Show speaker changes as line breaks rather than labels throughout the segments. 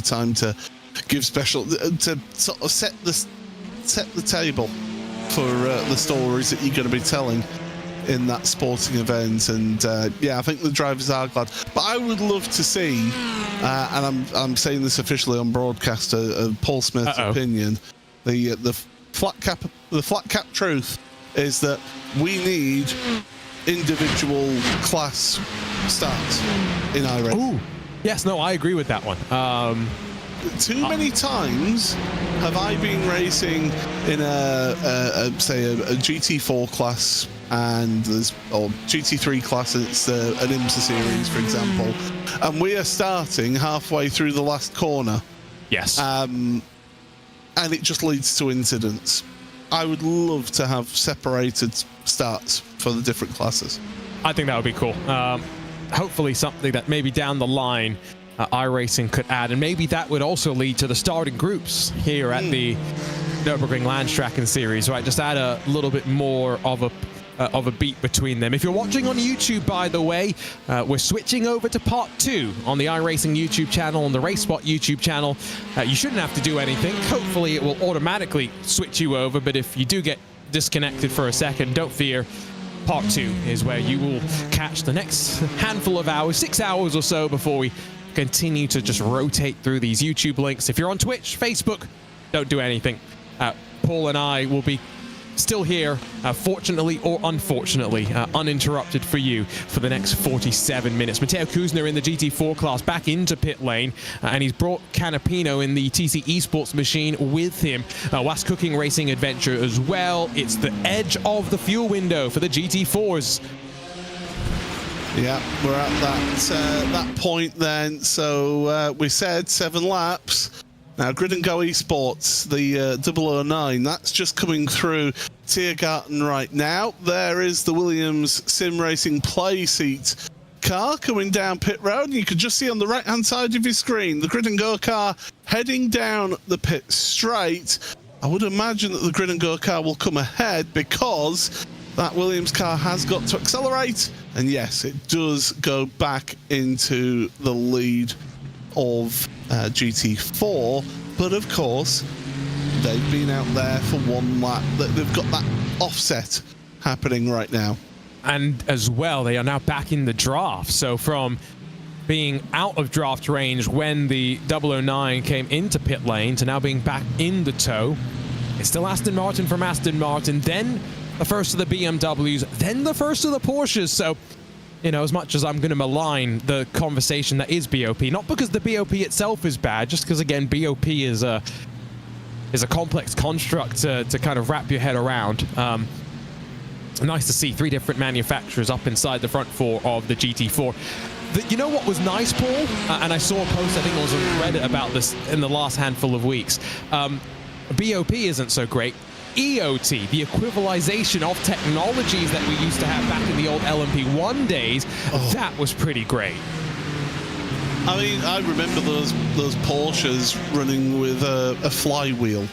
time to give special, to sort of set the table for the stories that you're going to be telling in that sporting event. And yeah, I think the drivers are glad. But I would love to see, and I'm saying this officially on broadcast, Paul Smith's opinion, the flat cap truth is that we need individual class starts in iRacing.
Ooh, yes, no, I agree with that one.
Too many times have I been racing in say a GT4 class, and or GT3 class, it's an IMSA series, for example, and we are starting halfway through the last corner.
Yes.
And it just leads to incidents. I would love to have separated starts for the different classes.
I think that would be cool. Hopefully something that maybe down the line iRacing could add, and maybe that would also lead to the starting groups here at the Nürburgring Landstracken series, right? Just add a little bit more of a beat between them. If you're watching on YouTube, by the way, we're switching over to part 2 on the iRacing YouTube channel, on the RaceSpot YouTube channel. You shouldn't have to do anything. Hopefully it will automatically switch you over, but if you do get disconnected for a second, don't fear. Part 2 is where you will catch the next handful of hours, 6 hours or so, before we continue to just rotate through these YouTube links. If you're on Twitch, Facebook, don't do anything. Paul and I will be still here, fortunately or unfortunately, uninterrupted for you for the next 47 minutes. Matteo Kuzner in the GT4 class back into pit lane, and he's brought Canapino in the TC Esports machine with him. Was Cooking Racing Adventure as well. It's the edge of the fuel window for the GT4s.
Yeah, we're at that point then. So we said 7 laps. Now, Grid and Go Esports, the 009, that's just coming through Tiergarten right now. There is the Williams Sim Racing Play Seat car coming down pit road. You can just see on the right-hand side of your screen the Grid and Go car heading down the pit straight. I would imagine that the Grid and Go car will come ahead because that Williams car has got to accelerate. And yes, it does go back into the lead of GT4, but of course they've been out there for 1 lap. They've got that offset happening right now,
and as well they are now back in the draft. So from being out of draft range when the 009 came into pit lane to now being back in the tow, it's still Aston Martin from Aston Martin, then the first of the BMWs, then the first of the Porsches. So, you know, as much as I'm going to malign the conversation that is BOP, not because the BOP itself is bad, just because, again, BOP is a complex construct to kind of wrap your head around. Nice to see 3 different manufacturers up inside the front 4 of the GT4. You know what was nice, Paul? And I saw a post, I think it was on Reddit, about this in the last handful of weeks. BOP isn't so great. EOT, the equivalization of technologies that we used to have back in the old LMP1 days, that was pretty great.
I mean, I remember those Porsches running with a flywheel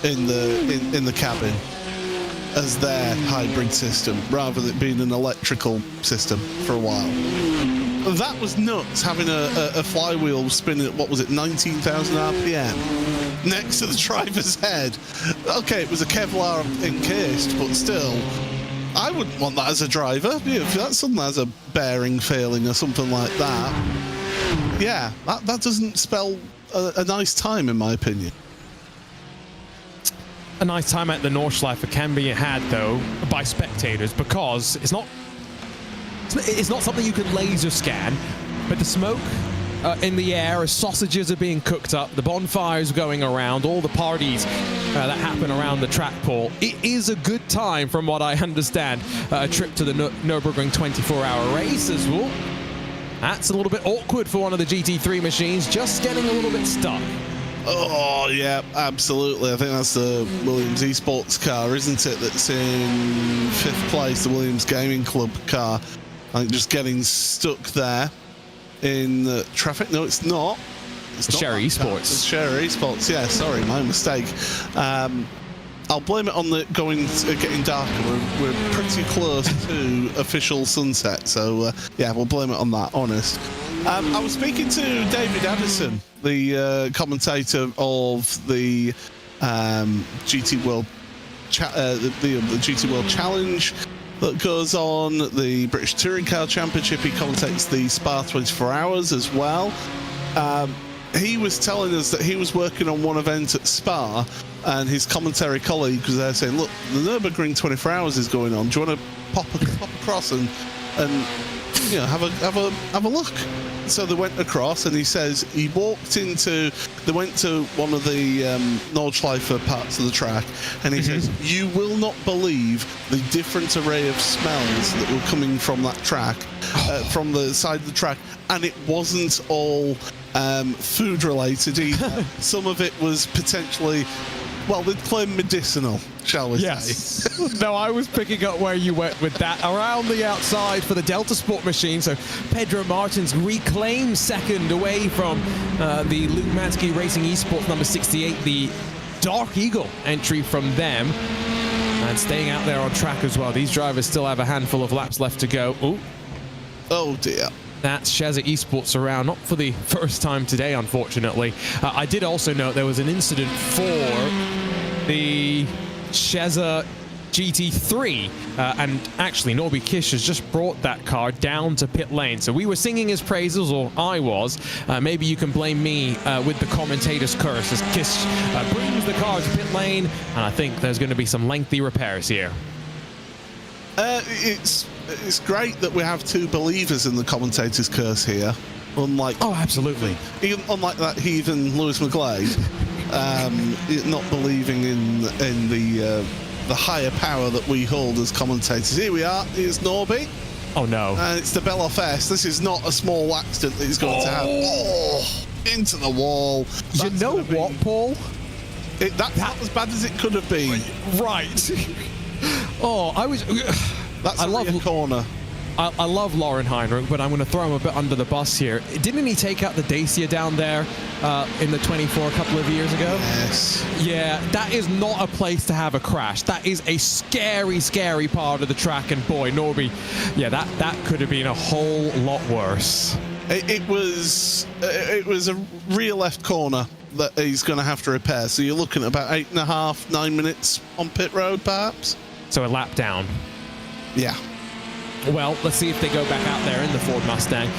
in the cabin as their hybrid system, rather than being an electrical system for a while. That was nuts, having a flywheel spinning at, what was it, 19,000 RPM next to the driver's head. Okay, it was a Kevlar encased, but still, I wouldn't want that as a driver. If that's something that has a bearing failing or something like that, yeah, that doesn't spell a nice time, in my opinion.
A nice time at the Nordschleife can be had, though, by spectators, because it's not something you can laser scan, but the smoke in the air as sausages are being cooked up, the bonfires going around, all the parties that happen around the track, Paul. It is a good time, from what I understand. A trip to the Nürburgring 24-hour race as well. That's a little bit awkward for one of the GT3 machines, just getting a little bit stuck.
Oh, yeah, absolutely. I think that's the Williams Esports car, isn't it? That's in 5th place, the Williams Gaming Club car. I think just getting stuck there in the traffic. No, it's not. It's not
Sherry Esports.
It's Sherry Esports. Yeah, sorry, my mistake. I'll blame it on the getting darker. We're pretty close to official sunset, so yeah, we'll blame it on that. Honest. I was speaking to David Addison, the commentator of the GT World the GT World Challenge that goes on, the British Touring Car Championship. He commentates the Spa 24 Hours as well. He was telling us that he was working on one event at Spa, and his commentary colleague was there saying, look, the Nürburgring 24 Hours is going on. Do you want to pop across and you know, have a look? So they went across, and he says he walked into, they went to one of the Nordschleife parts of the track, and he says, you will not believe the different array of smells that were coming from that track, from the side of the track, and it wasn't all food related either. Some of it was potentially, well, they'd claim medicinal, shall we say.
No, I was picking up where you went with that. Around the outside for the Delta Sport machine, so Pedro Martins reclaims second away from the Luke Mansky Racing Esports number 68, the Dark Eagle entry from them. And staying out there on track as well. These drivers still have a handful of laps left to go. Ooh.
Oh, dear.
That's Sheza Esports around, not for the first time today, unfortunately. I did also note there was an incident for the Sheza GT3, and actually Norby Kish has just brought that car down to pit lane. So we were singing his praises, or I was. Maybe you can blame me with the commentator's curse as Kish brings the car to pit lane, and I think there's going to be some lengthy repairs here.
It's great that we have two believers in the commentator's curse here, unlike
absolutely,
unlike that heathen Lewis McGlade, not believing in the higher power that we hold as commentators. Here we are. Here's Norby.
Oh no!
And it's the Bellow-Fest. This is not a small accident that he's going to have. Oh, into the wall.
You know what, Paul?
That's not as bad as it could have been.
Right. Oh,
That's a rear corner.
I love Lauren Heinrich, but I'm going to throw him a bit under the bus here. Didn't he take out the Dacia down there in the 24 a couple of years ago?
Yes.
Yeah, that is not a place to have a crash. That is a scary, scary part of the track. And boy, Norby, yeah, that could have been a whole lot worse.
It was a rear left corner that he's going to have to repair. So you're looking at about 8.5, 9 minutes on pit road, perhaps. So
a lap down.
Yeah.
Well, let's see if they go back out there in the Ford Mustang.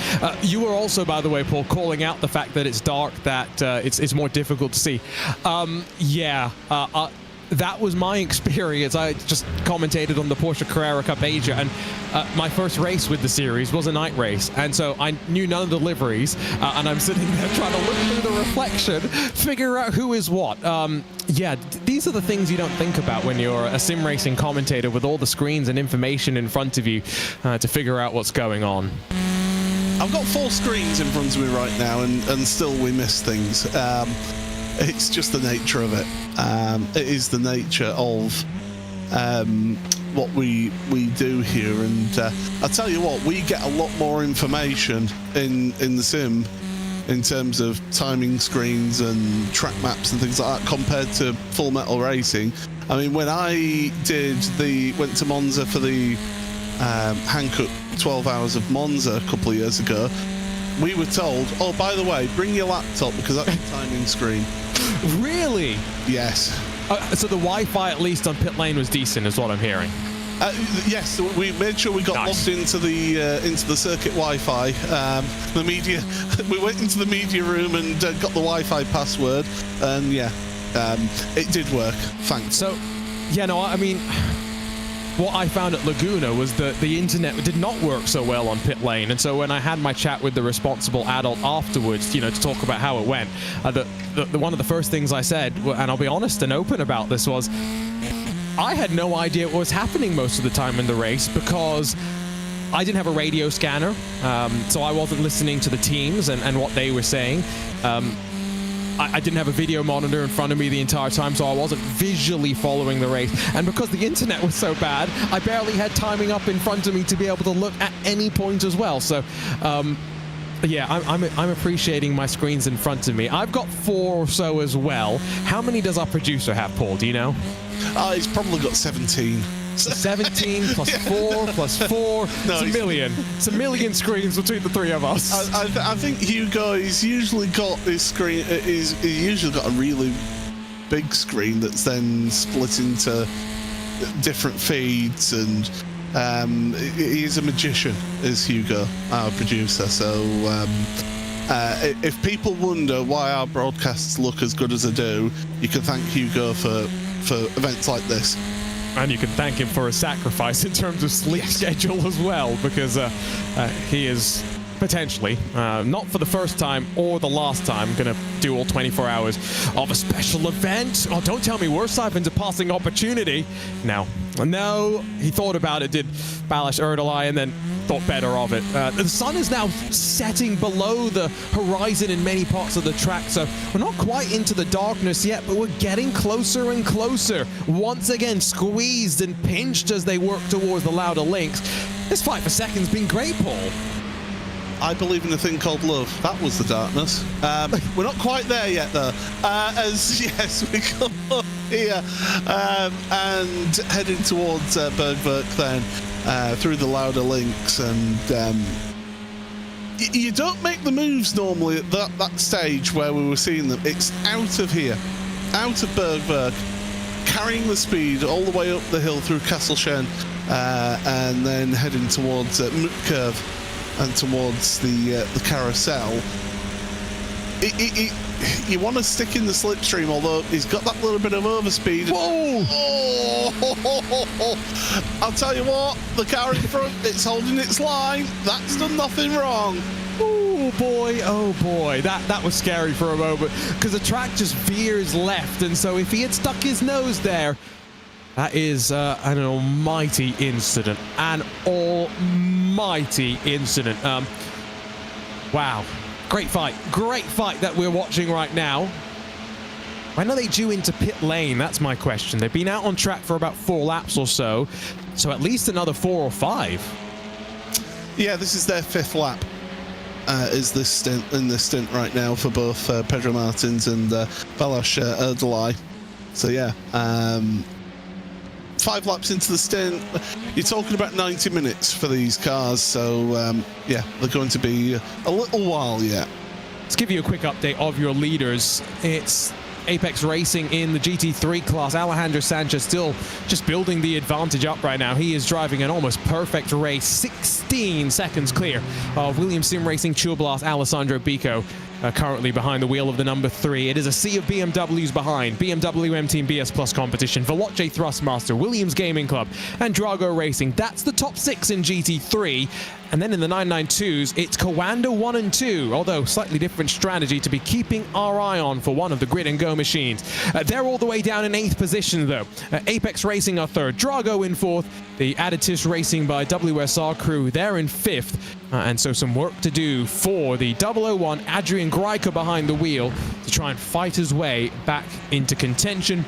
You were also, by the way, Paul, calling out the fact that it's dark, that it's more difficult to see. That was my experience. I just commentated on the Porsche Carrera Cup Asia, and my first race with the series was a night race, and so I knew none of the liveries, and I'm sitting there trying to look through the reflection, figure out who is what. These are the things you don't think about when you're a sim racing commentator with all the screens and information in front of you to figure out what's going on.
I've got 4 screens in front of me right now, and still we miss things. It's just the nature of it. It is the nature of what we do here, and I tell you what, we get a lot more information in the sim in terms of timing screens and track maps and things like that compared to Full Metal Racing. I mean, when I went to Monza for the Hankook 12 Hours of Monza a couple of years ago, we were told, oh, by the way, bring your laptop because that's the timing screen.
Really?
Yes.
So the Wi-Fi, at least on pit lane, was decent, is what I'm hearing.
Yes, we made sure we got logged into the circuit Wi-Fi. The media, we went into the media room and got the Wi-Fi password, and it did work. Thanks.
So, I mean, what I found at Laguna was that the internet did not work so well on pit lane, and so when I had my chat with the responsible adult afterwards, to talk about how it went, one of the first things I said, and I'll be honest and open about this, was I had no idea what was happening most of the time in the race because I didn't have a radio scanner, so I wasn't listening to the teams and what they were saying. I didn't have a video monitor in front of me the entire time, so I wasn't visually following the race. And because the internet was so bad, I barely had timing up in front of me to be able to look at any point as well. So, I'm appreciating my screens in front of me. I've got 4 or so as well. How many does our producer have, Paul? Do you know?
He's probably got 17.
17 plus 4 plus 4.
No,
it's a million. It's a million screens between the three of us.
I think Hugo, he's usually got his screen. He's usually got a really big screen that's then split into different feeds, and he's a magician, is Hugo, our producer. So if people wonder why our broadcasts look as good as they do, you can thank Hugo for events like this.
And you can thank him for his sacrifice in terms of sleep schedule as well, because he is potentially, not for the first time or the last time, going to do all 24 hours of a special event. Oh, don't tell me Wersheiven's a passing opportunity. No, he thought about it, did Balázs Erdős, and then thought better of it. The sun is now setting below the horizon in many parts of the track, so we're not quite into the darkness yet, but we're getting closer and closer. Once again, squeezed and pinched as they work towards the Lauda links. This fight for second's been great, Paul.
I believe in a thing called love. That was the darkness. We're not quite there yet, though. We come up here and heading towards Bergwerk then, through the Lauda links, and you don't make the moves normally at that stage where we were seeing them. It's out of here, out of Bergwerk, carrying the speed all the way up the hill through Kasselchen, and then heading towards Curve and towards the carousel. You want to stick in the slipstream, although he's got that little bit of overspeed.
Whoa!
Oh! I'll tell you what, the car in front, it's holding its line. That's done nothing wrong.
Oh boy, that was scary for a moment, because the track just veers left, and so if he had stuck his nose there, that is an almighty incident. An almighty incident. Wow. Great fight that we're watching right now. When are they due into pit lane? That's my question. They've been out on track for about 4 laps or so at least another 4 or 5.
Yeah, this is their 5th lap. Is this stint right now for both Pedro Martins and Balázs Erdős. So yeah, 5 laps into the stint. You're talking about 90 minutes for these cars, so yeah, they're going to be a little while yet.
Let's give you a quick update of your leaders. It's Apex Racing in the GT3 class. Alejandro Sanchez still just building the advantage up right now. He is driving an almost perfect race, 16 seconds clear of Williams Sim Racing Chilblas Alessandro Bico. Currently behind the wheel of the number 3. It is a sea of BMWs behind. BMW M Team BS Plus Competition, Veloce Thrustmaster, Williams Gaming Club, and Drago Racing. That's the top 6 in GT3. And then in the 992s, it's Coanda 1 and 2, although slightly different strategy to be keeping our eye on for one of the Grid and Go machines. They're all the way down in 8th position, though. Apex Racing are 3rd, Drago in 4th, the Additis Racing by WSR crew, they're in 5th. And so some work to do for the 001 Adrian Greiker behind the wheel to try and fight his way back into contention.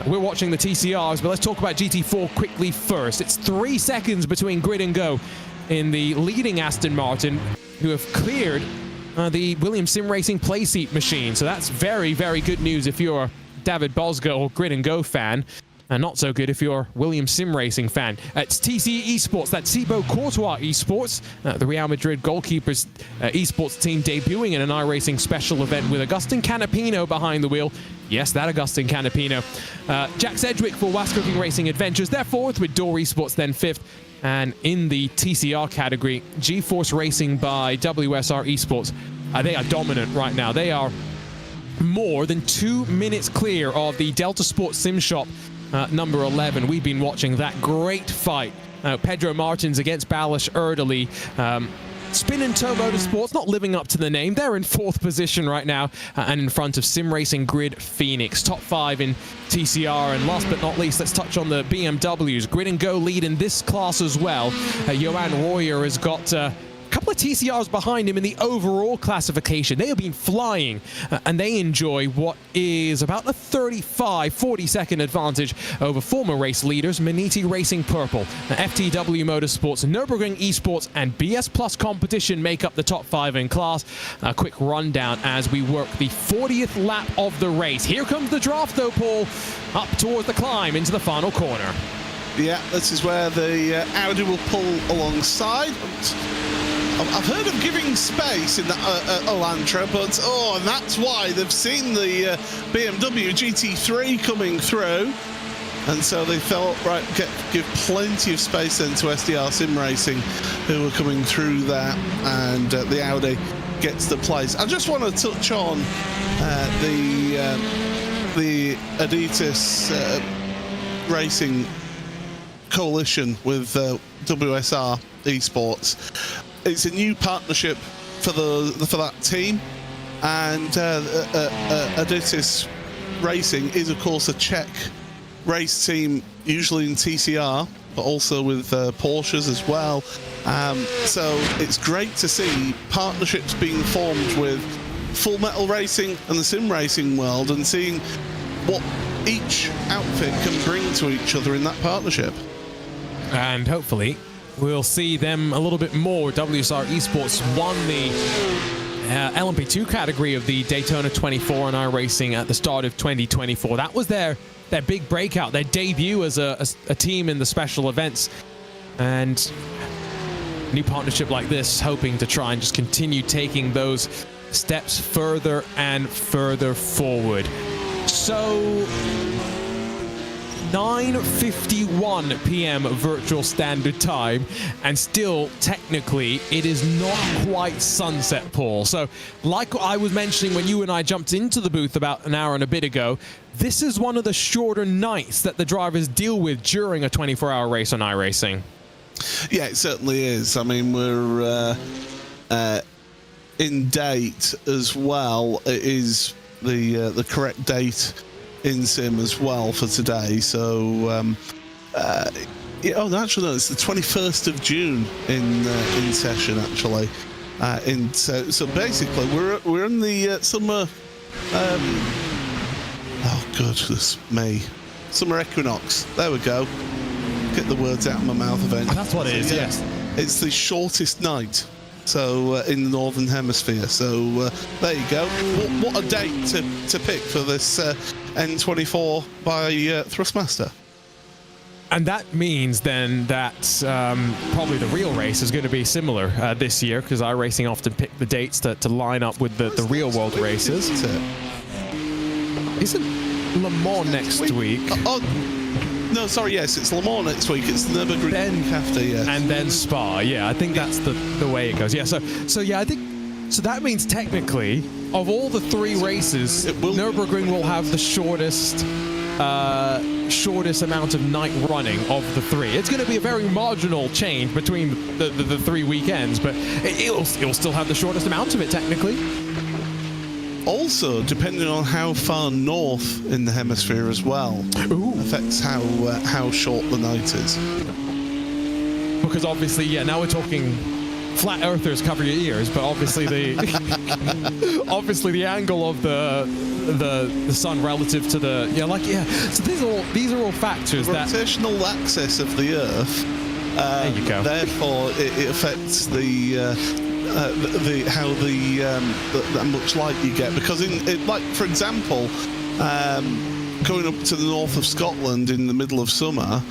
We're watching the TCRs, but let's talk about GT4 quickly first. It's 3 seconds between Grid and Go in the leading Aston Martin, who have cleared the Williams Sim Racing Playseat machine. So that's very, very good news if you're a David Bosga or Grid and Go fan. And not so good if you're a Williams Sim Racing fan. It's TC Esports, that's Thibaut Courtois Esports, the Real Madrid goalkeepers esports team debuting in an iRacing special event with Agustin Canapino behind the wheel. Yes, that Agustin Canapino. Jack Sedgwick for Was Cooking Racing Adventures, they're 4th, with Door Esports then 5th. And in the TCR category, GeForce Racing by WSR Esports, they are dominant right now. They are more than 2 minutes clear of the Delta Sports Sim Shop number 11. We've been watching that great fight. Pedro Martins against Balázs Erdős. Spin and Toe Motorsports not living up to the name. They're in 4th position right now and in front of Sim Racing Grid Phoenix. Top 5 in TCR. And last but not least, let's touch on the BMWs. Grid and Go lead in this class as well. Johan Royer has got couple of TCRs behind him in the overall classification. They have been flying and they enjoy what is about a 35-40 second advantage over former race leaders Maniti Racing Purple, FTW Motorsports, Nürburgring Esports and BS Plus Competition make up the top 5 in class. A quick rundown as we work the 40th lap of the race. Here comes the draft though, Paul, up towards the climb into the final corner.
Yeah, this is where the Audi will pull alongside. I've heard of giving space in that Elantra, but and that's why they've seen the BMW GT3 coming through, and so they felt right, give plenty of space then to SDR Sim Racing, who were coming through there, and the Audi gets the place. I just want to touch on the Adidas Racing coalition with WSR Esports. It's a new partnership for that team, and Adidas Racing is of course a Czech race team, usually in TCR, but also with Porsches as well. So it's great to see partnerships being formed with Full Metal Racing and the sim racing world, and seeing what each outfit can bring to each other in that partnership.
And hopefully we'll see them a little bit more. WSR Esports won the LMP2 category of the Daytona 24 on iRacing at the start of 2024. That was their big breakout, their debut as a team in the special events. And new partnership like this, hoping to try and just continue taking those steps further and further forward. So 9:51 p.m. virtual standard time, and still technically it is not quite sunset, Paul. So like I was mentioning when you and I jumped into the booth about an hour and a bit ago, this is one of the shorter nights that the drivers deal with during a 24-hour race on iRacing.
Yeah, it certainly is. I mean, we're in date as well. It is the correct date in sim as well for today. So actually no, it's the 21st of June in session actually. So basically we're in the summer summer equinox. There we go. Get the words out of my mouth eventually.
That's what it is. Yes,
it's the shortest night, so in the northern hemisphere. So there you go. What a date to pick for this N24 by Thrustmaster.
And that means then that probably the real race is going to be similar this year, because iRacing often pick the dates to line up with the real world races. Isn't Le Mans next week? No, sorry, yes, it's Le Mans next week. It's the Nürburgring after, yes. And then Spa, yeah, I think that's the way it goes. Yeah, so yeah, I think, so that means technically, of all the three races, Nürburgring will have the shortest amount of night running of the three. It's going to be a very marginal change between the 3 weekends, but it'll still have the shortest amount of it, technically.
Also, depending on how far north in the hemisphere as well, affects how short the night is.
Because obviously, yeah, now we're talking flat earthers, cover your ears, but obviously the obviously the angle of the sun relative to the So these are all factors.
The rotational axis of the Earth.
There you go.
Therefore, it affects how much light you get, because like for example, going up to the north of Scotland in the middle of summer,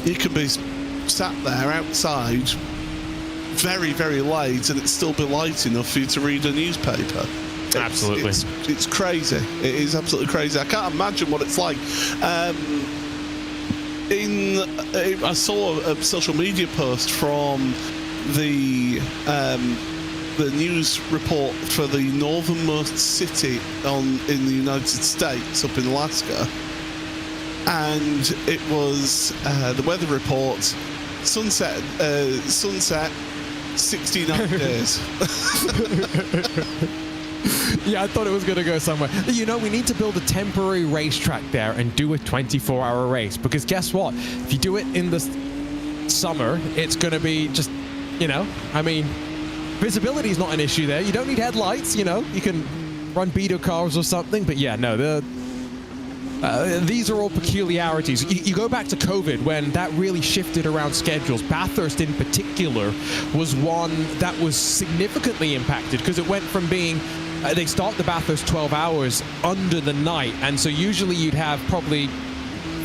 you could be sat there outside very, very late and it'd still be light enough for you to read a newspaper.
Absolutely.
It's crazy. It is absolutely crazy. I can't imagine what it's like. I saw a social media post from the news report for the northernmost city in the United States, up in Alaska, and it was the weather report: sunset 69 days.
Yeah, I thought it was going to go somewhere. You know, we need to build a temporary racetrack there and do a 24-hour race, because guess what? If you do it in the summer, it's going to be just, I mean, visibility is not an issue there. You don't need headlights, you can run beater cars or something. But yeah, no, these are all peculiarities. You go back to COVID, when that really shifted around schedules. Bathurst in particular was one that was significantly impacted, because it went from being they start the Bathurst 12 hours under the night, and so usually you'd have probably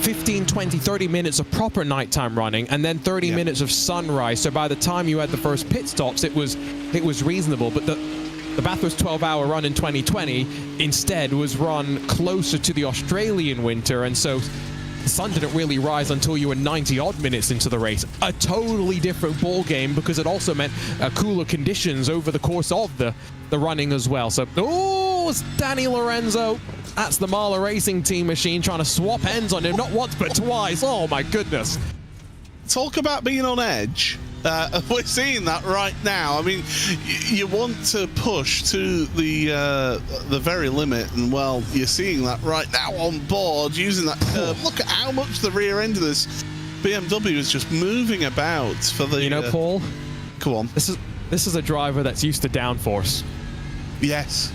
15, 20, 30 minutes of proper nighttime running, and then 30 minutes of sunrise. So by the time you had the first pit stops, it was reasonable. But the Bathurst 12-hour run in 2020 instead was run closer to the Australian winter, and so the sun didn't really rise until you were 90-odd minutes into the race. A totally different ball game, because it also meant cooler conditions over the course of the running as well. So, oh, it's Danny Lorenzo. That's the Marla Racing Team machine trying to swap ends on him, not once but twice. Oh my goodness.
Talk about being on edge. We're seeing that right now. I mean, you want to push to the very limit, and well, you're seeing that right now on board, using that curve. Look at how much the rear end of this BMW is just moving about for the...
You know, Paul?
Go on.
This is a driver that's used to downforce.
Yes.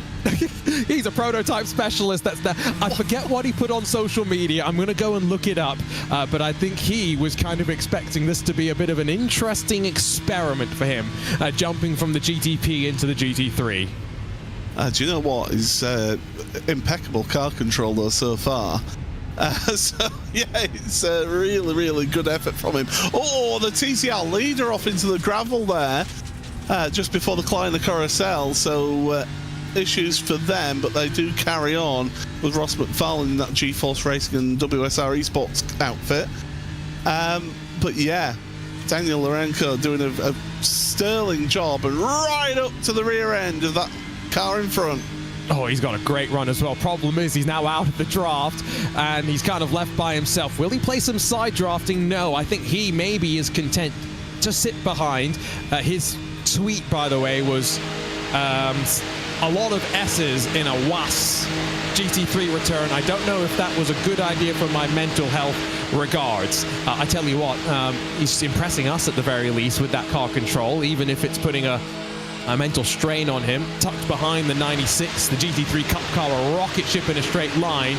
He's a prototype specialist. I forget what he put on social media. I'm going to go and look it up. But I think he was kind of expecting this to be a bit of an interesting experiment for him, jumping from the GTP into the GT3.
Do you know what? He's impeccable car control though so far. So yeah, it's a really, really good effort from him. Oh, the TCR leader off into the gravel there, just before the Kleiner Carousel. So issues for them, but they do carry on with Ross McFarlane in that G-Force Racing and WSR Esports outfit. But yeah, Daniel Lorenzo doing a sterling job, and right up to the rear end of that car in front.
Oh, he's got a great run as well. Problem is, he's now out of the draft, and he's kind of left by himself. Will he play some side drafting? No, I think he maybe is content to sit behind. His tweet, by the way, was a lot of S's in a WAS GT3 return. I don't know if that was a good idea for my mental health. Regards. I tell you what, he's impressing us at the very least with that car control, even if it's putting a mental strain on him. Tucked behind the 96, the GT3 Cup car, a rocket ship in a straight line,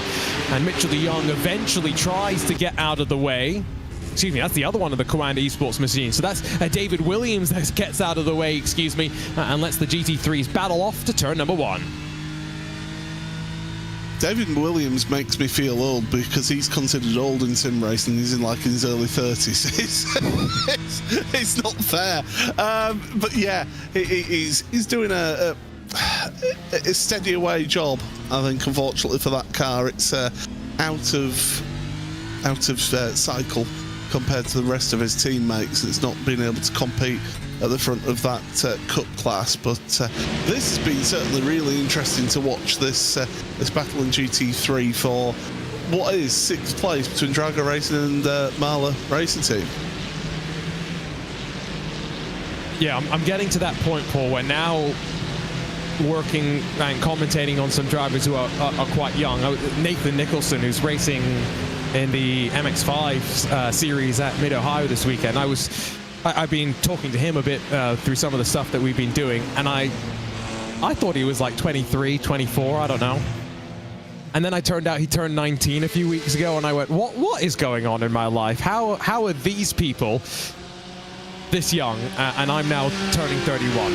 and Mitchell de Jong eventually tries to get out of the way. Excuse me, that's the other one of the Command Esports machines. So that's David Williams that gets out of the way, excuse me, and lets the GT3s battle off to turn number 1.
David Williams makes me feel old because he's considered old in sim racing. He's in his early 30s. It's not fair. But yeah, he's doing a steady away job, I think, unfortunately for that car. It's out of cycle compared to the rest of his teammates. It's not been able to compete at the front of that Cup class, but this has been certainly really interesting to watch this battle in GT3 for what is 6th place between Drago Racing and Marla Racing Team.
Yeah, I'm getting to that point, Paul, where now working and commentating on some drivers who are quite young. Nathan Nicholson, who's racing in the MX-5 series at Mid-Ohio this weekend. I've been talking to him a bit through some of the stuff that we've been doing, and I thought he was like 23, 24, I don't know. And then I turned out he turned 19 a few weeks ago, and I went, what is going on in my life? How are these people this young? And I'm now turning 31.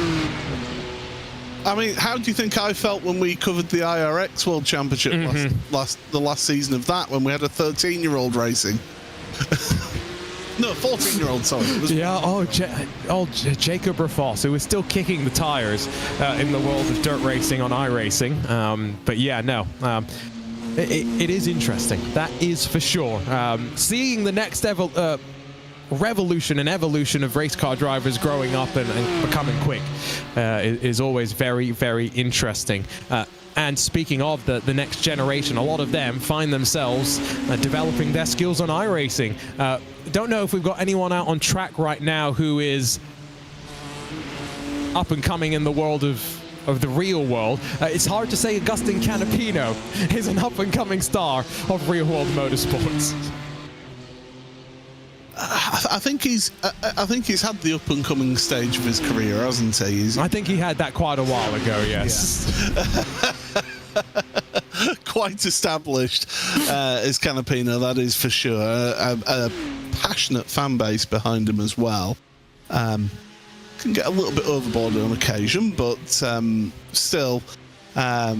I mean, how do you think I felt when we covered the IRX World Championship the last season of that, when we had a 13-year-old racing? No, 14-year-old, sorry.
Yeah, Jacob Rafos, who is still kicking the tires in the world of dirt racing on iRacing. But yeah, no, it is interesting. That is for sure. Seeing the next revolution and evolution of race car drivers growing up and becoming quick is always very, very interesting. And speaking of the next generation, a lot of them find themselves developing their skills on iRacing. Don't know if we've got anyone out on track right now who is up and coming in the world of the real world. It's hard to say Agustin Canapino is an up and coming star of real world motorsports.
I think he's had the up and coming stage of his career, hasn't he?
I think he had that quite a while ago. Yes.
Yeah. Quite established is Canapino, that is for sure. A passionate fan base behind him as well. Can get a little bit overboard on occasion, but still,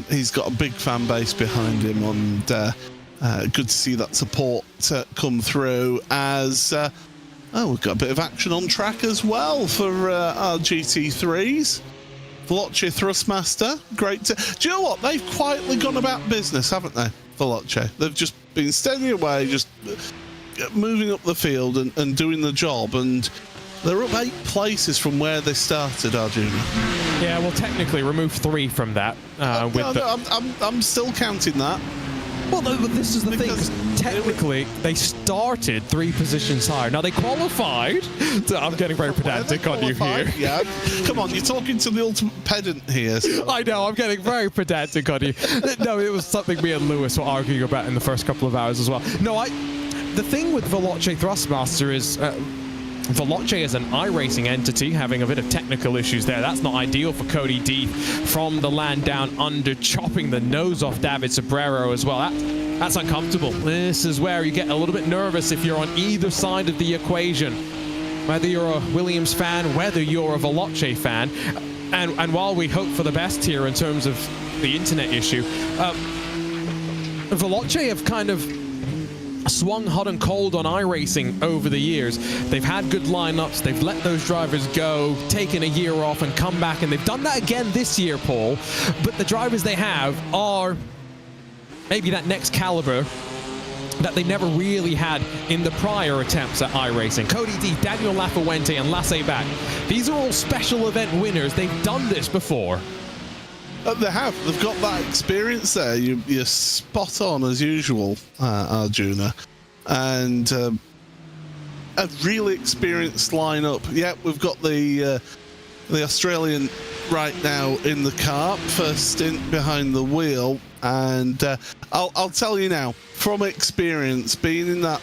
he's got a big fan base behind him, and Good to see that support come through as we've got a bit of action on track as well for our GT3s. Veloce Thrustmaster, great. Do you know what? They've quietly gone about business, haven't they, Veloce? They've just been steady away, just moving up the field and doing the job, and they're up 8 places from where they started, Arjuna.
Yeah, well, technically remove 3 from that.
I'm still counting that.
Well, no, but this is the thing, 'cause technically they started 3 positions higher. Now they qualified. I'm getting very pedantic on you here.
Yeah, come on, you're talking to the ultimate pedant here. So.
I know, I'm getting very pedantic on you. No, it was something me and Lewis were arguing about in the first couple of hours as well. No, the thing with Veloce Thrustmaster is Veloce is an iRacing entity, having a bit of technical issues there. That's not ideal for Cody Deeth from the land down under, chopping the nose off David Sobrero as well. That's uncomfortable. This is where you get a little bit nervous if you're on either side of the equation. Whether you're a Williams fan, whether you're a Veloce fan. And while we hope for the best here in terms of the internet issue, Veloce have kind of swung hot and cold on iRacing over the years. They've had good lineups, they've let those drivers go, taken a year off and come back, and they've done that again this year, Paul. But the drivers they have are maybe that next caliber that they never really had in the prior attempts at iRacing. Cody Deeth, Daniel Lafuente and Lasse Bach. These are all special event winners. They've done this before.
They have. They've got that experience there. You're spot on as usual, Arjuna. And a really experienced lineup. Yeah, we've got the Australian right now in the car, first stint behind the wheel. And I'll tell you now, from experience, being in that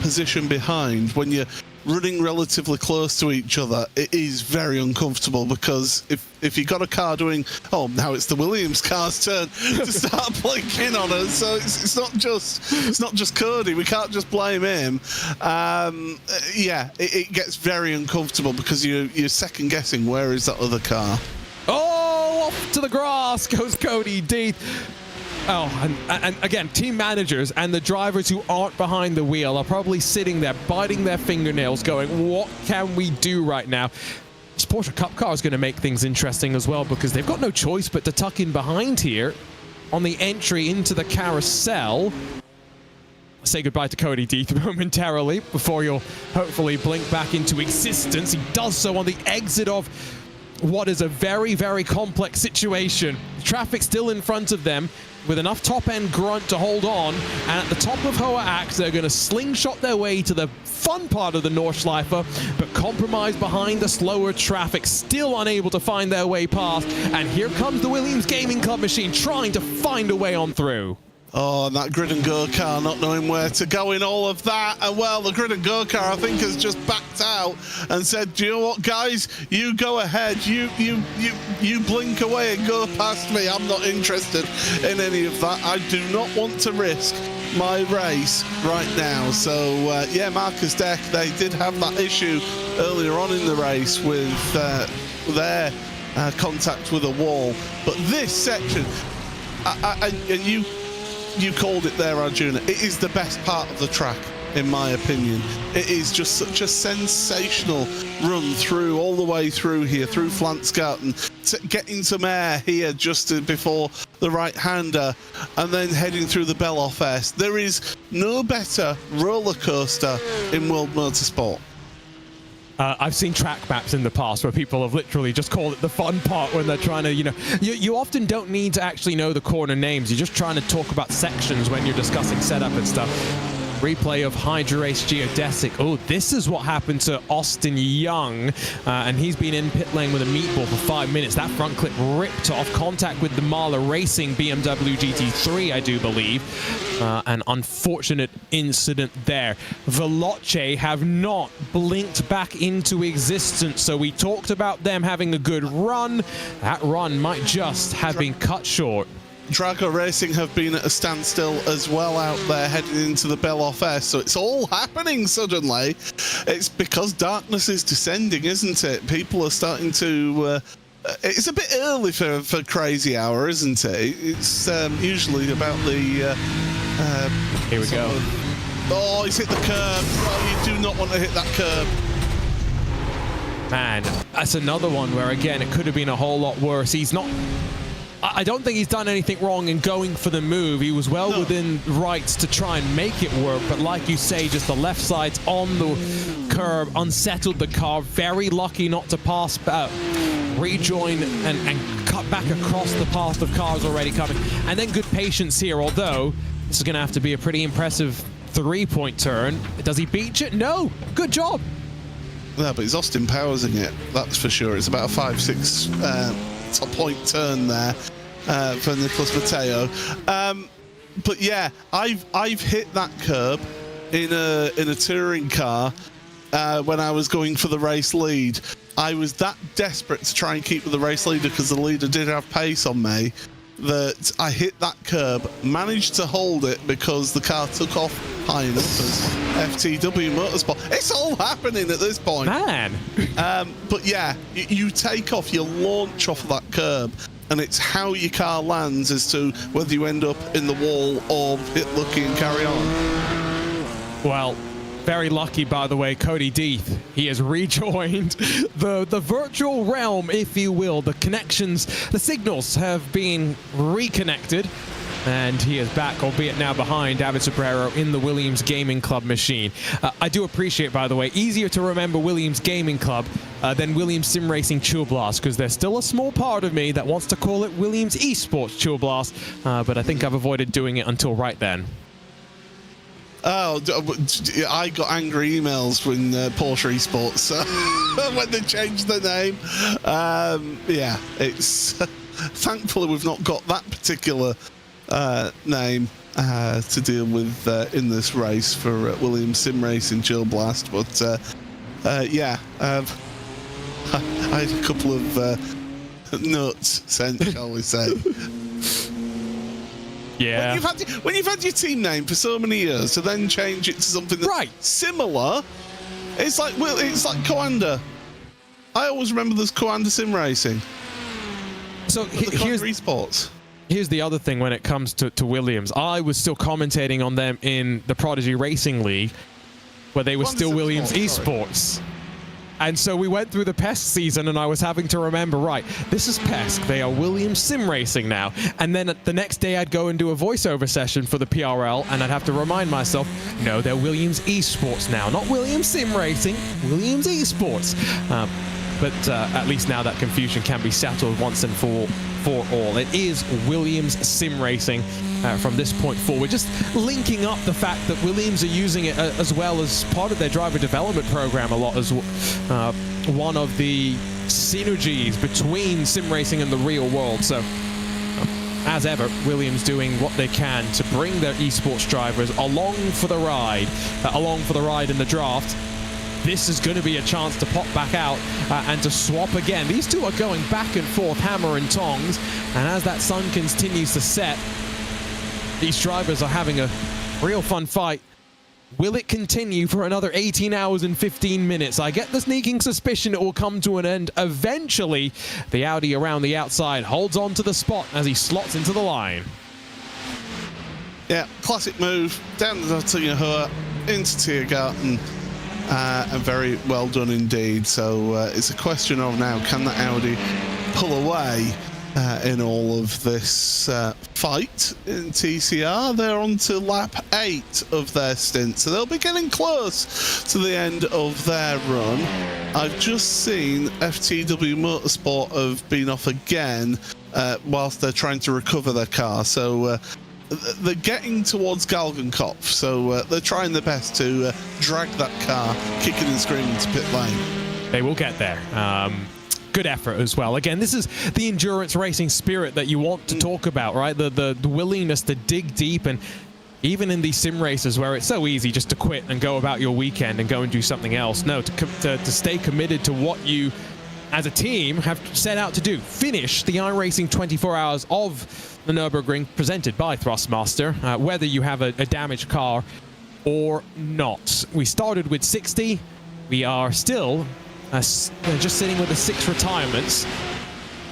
position behind, when you're running relatively close to each other, it is very uncomfortable, because if you've got a car doing, oh, now it's the Williams car's turn to start blinking on us, so it's not just Cody, we can't just blame him. Yeah, it gets very uncomfortable because you're second guessing, where is that other car?
Oh, off to the grass goes Cody Deeth. Oh, and again, team managers and the drivers who aren't behind the wheel are probably sitting there biting their fingernails going, what can we do right now? This Porsche Cup car is going to make things interesting as well, because they've got no choice but to tuck in behind here on the entry into the carousel. Say goodbye to Cody Deeth momentarily before you'll hopefully blink back into existence. He does so on the exit of what is a very, very complex situation. Traffic still in front of them with enough top-end grunt to hold on, and at the top of Hoa Axe, they're going to slingshot their way to the fun part of the Nordschleife, but compromise behind the slower traffic, still unable to find their way past, and here comes the Williams Gaming Club machine trying to find a way on through.
Oh, and that Grid and Go car not knowing where to go in all of that. And well, the Grid and Go car, I think, has just backed out and said, do you know what, guys? You go ahead. You blink away and go past me. I'm not interested in any of that. I do not want to risk my race right now. So, yeah, Marcus Deck, they did have that issue earlier on in the race with their contact with a wall. But this section, and you called it there, Arjuna. It is the best part of the track, in my opinion. It is just such a sensational run through, all the way through here, through Flansgarten, getting some air here just before the right-hander, and then heading through the Beloff S. There is no better roller coaster in World Motorsport.
I've seen track maps in the past where people have literally just called it the fun part when they're trying to, you often don't need to actually know the corner names. You're just trying to talk about sections when you're discussing setup and stuff. Replay of Hydra Race Geodesic. Oh, this is what happened to Austin Young. And he's been in pit lane with a meatball for 5 minutes. That front clip ripped off. Contact with the Mahler Racing BMW GT3, I do believe. An unfortunate incident there. Veloce have not blinked back into existence. So we talked about them having a good run. That run might just have been cut short.
Drago Racing have been at a standstill as well out there heading into the Beloff S, so it's all happening suddenly. It's because darkness is descending, isn't it? People are starting to... it's a bit early for crazy hour, isn't it? It's usually about the
Here we go.
Oh, he's hit the curb. Oh, you do not want to hit that curb.
Man, that's another one where, again, it could have been a whole lot worse. He's not... I don't think he's done anything wrong in going for the move. He was well within rights to try and make it work, but like you say, just the left side's on the curb, unsettled the car. Very lucky not to pass, rejoin and cut back across the path of cars already coming. And then good patience here, although this is going to have to be a pretty impressive three-point turn. Does he beat it? No. Good job.
Yeah, but he's Austin Powersing it, that's for sure. It's about a 5-6 top point turn there for Nicholas Matteo. But yeah, I've hit that curb in a touring car when I was going for the race lead. I was that desperate to try and keep with the race leader because the leader did have pace on me that I hit that curb, managed to hold it because the car took off high enough as FTW Motorsport. It's all happening at this point.
Man.
But yeah, you take off, you launch off of that curb, and it's how your car lands as to whether you end up in the wall or hit lucky and carry on.
Well, very lucky, by the way, Cody Deeth. He has rejoined the virtual realm, if you will. The connections, the signals have been reconnected, and he is back, albeit now behind David Sobrero in the Williams Gaming Club machine. I do appreciate, by the way, easier to remember Williams Gaming Club than Williams Sim Racing Chill Blast, because there's still a small part of me that wants to call it Williams Esports Chill Blast, but I think I've avoided doing it until right then.
Oh, I got angry emails when Porsche Esports when they changed the name. Yeah, it's thankfully we've not got that particular name to deal with in this race for Williams Sim Racing Chill Blast. But yeah, I had a couple of nuts sent, shall we say.
Yeah.
When you've had your team name for so many years, to then change it to something that's similar, it's like Coanda. I always remember there's Coanda Sim Racing.
So here's
Esports.
Here's the other thing when it comes to Williams. I was still commentating on them in the Prodigy Racing League, where they were still Williams Esports. And so we went through the PESC season, and I was having to remember, right, this is PESC. They are Williams Sim Racing now. And then the next day, I'd go and do a voiceover session for the PRL, and I'd have to remind myself, no, they're Williams Esports now. Not Williams Sim Racing, Williams Esports. But at least now that confusion can be settled once and for all. It is Williams Sim Racing from this point forward. Just linking up the fact that Williams are using it as well as part of their driver development program a lot as one of the synergies between sim racing and the real world. So as ever, Williams doing what they can to bring their esports drivers along for the ride in the draft. This is going to be a chance to pop back out and to swap again. These two are going back and forth, hammer and tongs. And as that sun continues to set, these drivers are having a real fun fight. Will it continue for another 18 hours and 15 minutes? I get the sneaking suspicion it will come to an end eventually. The Audi around the outside holds on to the spot as he slots into the line.
Yeah, classic move. Down the Dottinger into Tiergarten. And very well done indeed. So it's a question of now, can the Audi pull away in all of this fight in TCR? They're on to lap 8 of their stint, so they'll be getting close to the end of their run. I've just seen FTW Motorsport have been off again whilst they're trying to recover their car. So they're getting towards Galgenkopf, so they're trying their best to drag that car kicking and screaming to pit lane.
They will get there. Good effort as well. Again, this is the endurance racing spirit that you want to talk about, right? The willingness to dig deep, and even in these sim races where it's so easy just to quit and go about your weekend and go and do something else. No, to stay committed to what you as a team have set out to do. Finish the iRacing 24 hours of the Nürburgring presented by Thrustmaster, whether you have a damaged car or not. We started with 60. We are still just sitting with the 6 retirements.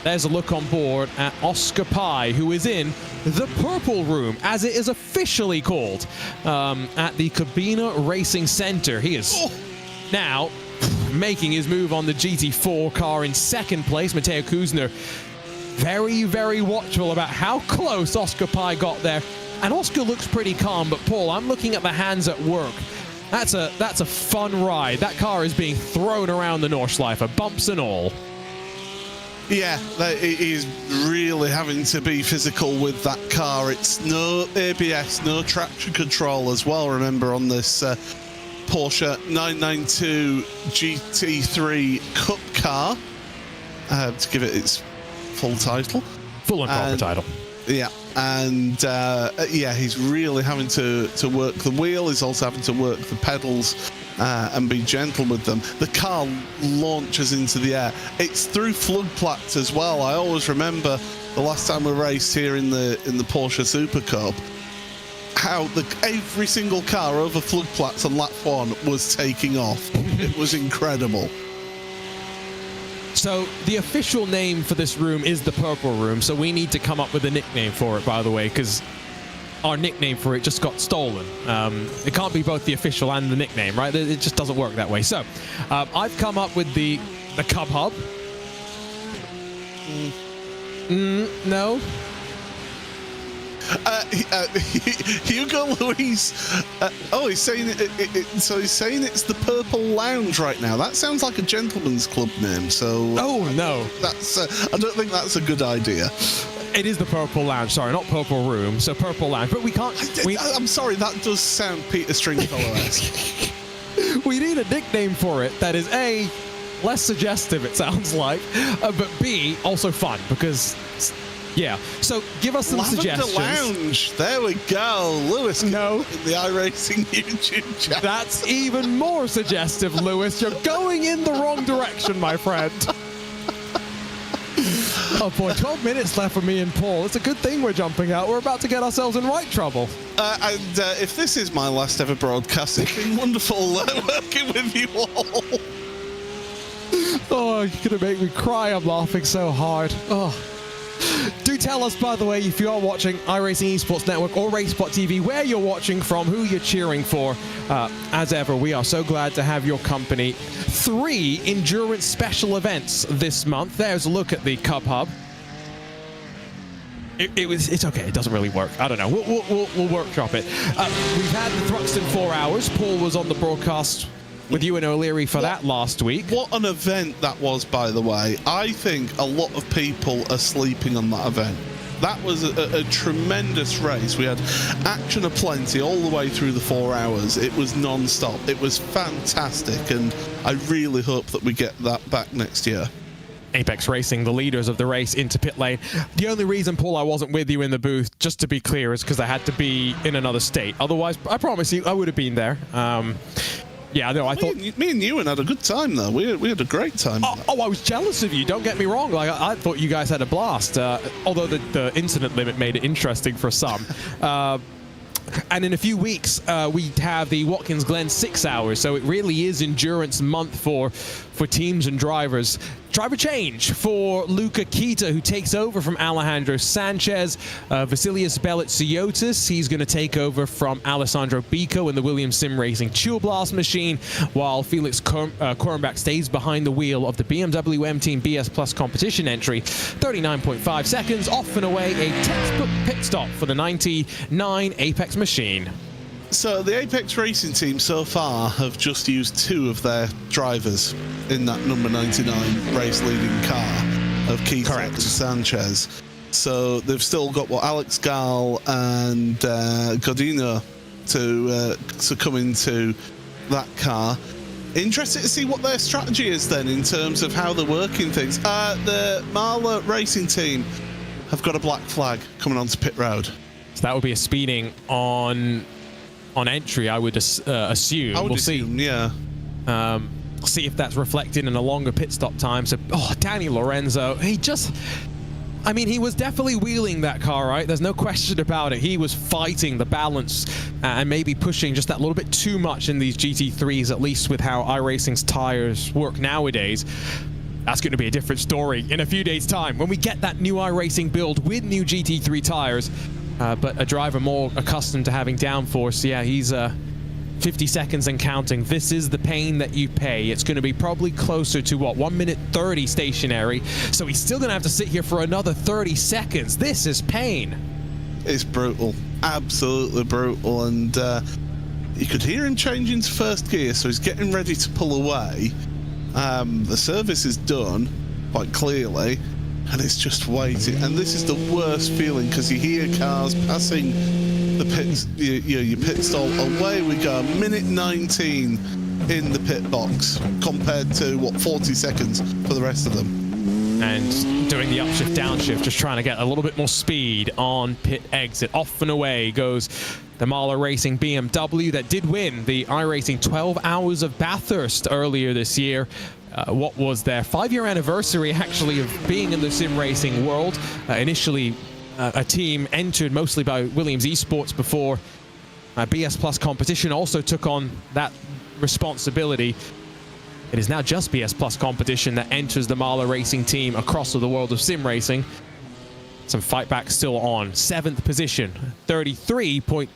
there's a look on board at Oscar Pye, who is in the Purple Room, as it is officially called, at the Cabina Racing Center. He is now making his move on the GT4 car in second place. Mateo Kuzner very, very watchful about how close Oscar Pye got there. And Oscar looks pretty calm, but Paul, I'm looking at the hands at work. That's a fun ride. That car is being thrown around the Nordschleife, bumps and all.
Yeah, he's really having to be physical with that car. It's no ABS, no traction control as well, remember, on this Porsche 992 GT3 Cup car, to give it its full title.
Full and proper title.
Yeah, and yeah, he's really having to work the wheel. He's also having to work the pedals and be gentle with them. The car launches into the air. It's through floodplaats as well. I always remember the last time we raced here in the Porsche Super Cup, how every single car over floodplaats on lap 1 was taking off. It was incredible.
So the official name for this room is the Purple Room, so we need to come up with a nickname for it, by the way, because our nickname for it just got stolen. It can't be both the official and the nickname, right? It just doesn't work that way. So I've come up with the Cub Hub. No.
Hugo Luis. Oh, he's saying so he's saying it's the Purple Lounge right now. That sounds like a gentleman's club name. So.
Oh no,
that's. I don't think that's a good idea.
It is the Purple Lounge. Sorry, not Purple Room. So Purple Lounge. But we can't.
I'm sorry. That does sound Peter Stringfellow-esque.
We need a nickname for it that is A, less suggestive. It sounds like, but B, also fun because. Yeah, so give us some suggestions.
Lounge, there we go. Lewis,
no.
In the iRacing YouTube channel.
That's even more suggestive, Lewis. You're going in the wrong direction, my friend. Oh boy, 12 minutes left for me and Paul. It's a good thing we're jumping out. We're about to get ourselves in right trouble.
And if this is my last ever broadcast, it's been wonderful working with you all.
Oh, you're going to make me cry. I'm laughing so hard. Oh. Do tell us, by the way, if you are watching iRacing Esports Network or RaceSpot TV, where you're watching from, who you're cheering for. As ever, we are so glad to have your company. 3 endurance special events this month. There's a look at the Cub Hub. It's okay. It doesn't really work. I don't know. We'll workshop it. We've had the Thruxton 4 hours. Paul was on the broadcast with you and O'Leary for that last week. What
an event that was, by the way. I think a lot of people are sleeping on that event. That was a tremendous race. We had action aplenty all the way through the 4 hours. It was non-stop. It was fantastic, and I really hope that we get that back next year.
Apex Racing, the leaders of the race, into pit lane. The only reason, Paul, I wasn't with you in the booth, just to be clear, is because I had to be in another state. Otherwise, I promise you, I would have been there. Yeah, no, I thought...
Me and Ewan had a good time, though. We had a great time.
Oh, I was jealous of you. Don't get me wrong. Like, I thought you guys had a blast, although the incident limit made it interesting for some. And in a few weeks, we have the Watkins Glen 6 hours, so it really is endurance month for teams and drivers. Driver change for Luca Kita, who takes over from Alejandro Sanchez. Vasilius Bellet-Siotis, he's going to take over from Alessandro Bico in the Williams Sim Racing Chill Blast machine, while Felix Kornbach stays behind the wheel of the BMW M Team BS Plus competition entry. 39.5 seconds, off and away, a textbook pit stop for the 99 Apex machine.
So the Apex Racing team so far have just used 2 of their drivers in that number 99 race leading car of Keita and Sanchez. So they've still got Alex Gall and Godino to come into that car. Interested to see what their strategy is then in terms of how they're working things. The Marla Racing team have got a black flag coming onto pit road.
So that would be a speeding on entry, I would assume.
We'll assume, see. Yeah.
See if that's reflected in a longer pit stop time. So, Danny Lorenzo, he was definitely wheeling that car, right? There's no question about it. He was fighting the balance and maybe pushing just that little bit too much in these GT3s, at least with how iRacing's tires work nowadays. That's going to be a different story in a few days' time when we get that new iRacing build with new GT3 tires. But a driver more accustomed to having downforce, yeah, he's 50 seconds and counting. This is the pain that you pay. It's going to be probably closer to, what, 1 minute 30 stationary. So he's still going to have to sit here for another 30 seconds. This is pain.
It's brutal. Absolutely brutal. And you could hear him change into first gear, so he's getting ready to pull away. The service is done, quite clearly, and it's just waiting. And this is the worst feeling, because you hear cars passing the pits, your pit stall. Away we go, minute 19 in the pit box, compared to, what, 40 seconds for the rest of them.
And doing the upshift, downshift, just trying to get a little bit more speed on pit exit. Off and away goes the Mahler Racing BMW that did win the iRacing 12 Hours of Bathurst earlier this year. What was their 5-year anniversary, actually, of being in the sim racing world. Initially, a team entered mostly by Williams Esports before BS Plus Competition also took on that responsibility. It is now just BS Plus Competition that enters the Mahler Racing team across the world of sim racing. Some fight back still on. 7th position, 33.2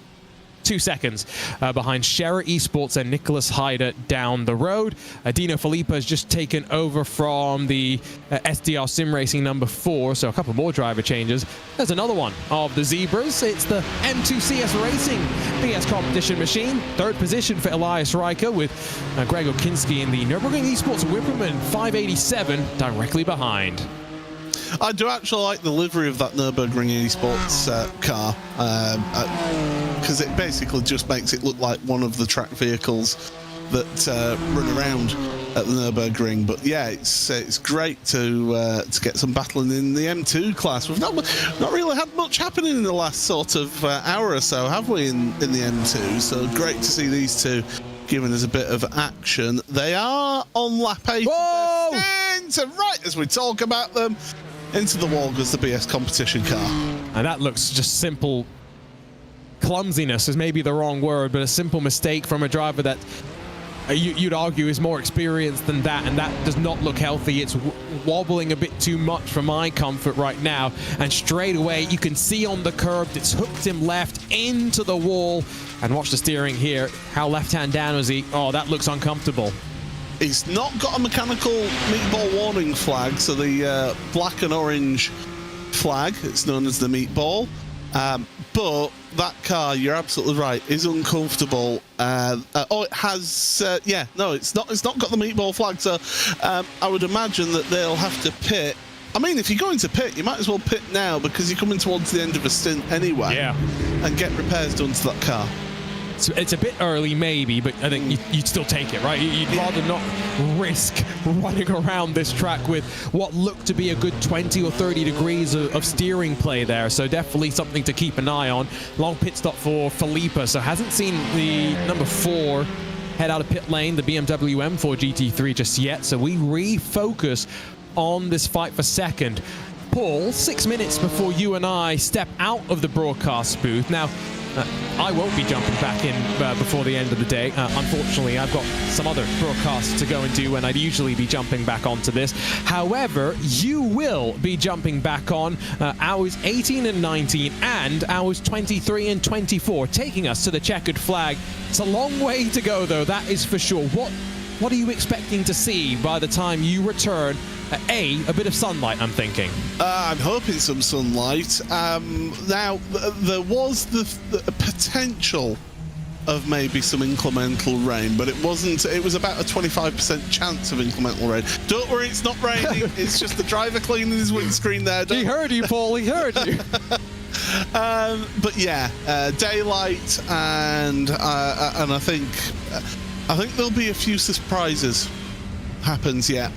seconds behind Scherer Esports and Nicholas Hyder down the road. Dino Filippa has just taken over from the SDR Sim Racing number 4, so a couple more driver changes. There's another one of the Zebras. It's the M2 CS Racing BS competition machine. 3rd position for Elias Riker with Greg Okinski in the Nürburgring Esports Whipperman 587 directly behind.
I do actually like the livery of that Nürburgring Esports car, because it basically just makes it look like one of the track vehicles that run around at the Nürburgring. But yeah, it's great to get some battling in the M2 class. We've not really had much happening in the last sort of hour or so, have we, in the M2? So great to see these two giving us a bit of action. They are on lap 8.
Whoa!
So right as we talk about them, into the wall goes the BS competition car.
And that looks just simple clumsiness is maybe the wrong word, but a simple mistake from a driver that you'd argue is more experienced than that, and that does not look healthy. It's wobbling a bit too much for my comfort right now, and straight away you can see on the curb it's hooked him left into the wall. And watch the steering here. How left hand down is he? Oh, that looks uncomfortable.
He's not got a mechanical meatball warning flag, so the black and orange flag, it's known as the meatball. But that car, you're absolutely right, is uncomfortable. Oh, it has, yeah, no, it's not got the meatball flag, so I would imagine that they'll have to pit. I mean, if you're going to pit, you might as well pit now, because you're coming towards the end of a stint anyway. Yeah. And get repairs done to that car.
It's a bit early, maybe, but I think you'd still take it, right? You'd rather not risk running around this track with what looked to be a good 20 or 30 degrees of steering play there. So definitely something to keep an eye on. Long pit stop for Filippa, so hasn't seen the number 4 head out of pit lane, the BMW M2 GT3 just yet. So we refocus on this fight for second. Paul, 6 minutes before you and I step out of the broadcast booth. Now, I won't be jumping back in before the end of the day. Unfortunately, I've got some other broadcasts to go and do, and I'd usually be jumping back onto this. However, you will be jumping back on hours 18 and 19 and hours 23 and 24, taking us to the checkered flag. It's a long way to go, though, that is for sure. What are you expecting to see by the time you return? A bit of sunlight, I'm thinking.
I'm hoping some sunlight. Now, there was the potential of maybe some incremental rain, but it wasn't. It was about a 25% chance of incremental rain. Don't worry, it's not raining. It's just the driver cleaning his windscreen there.
He heard you, Paul. He heard you.
But yeah, daylight, and I think there'll be a few surprises happens yet.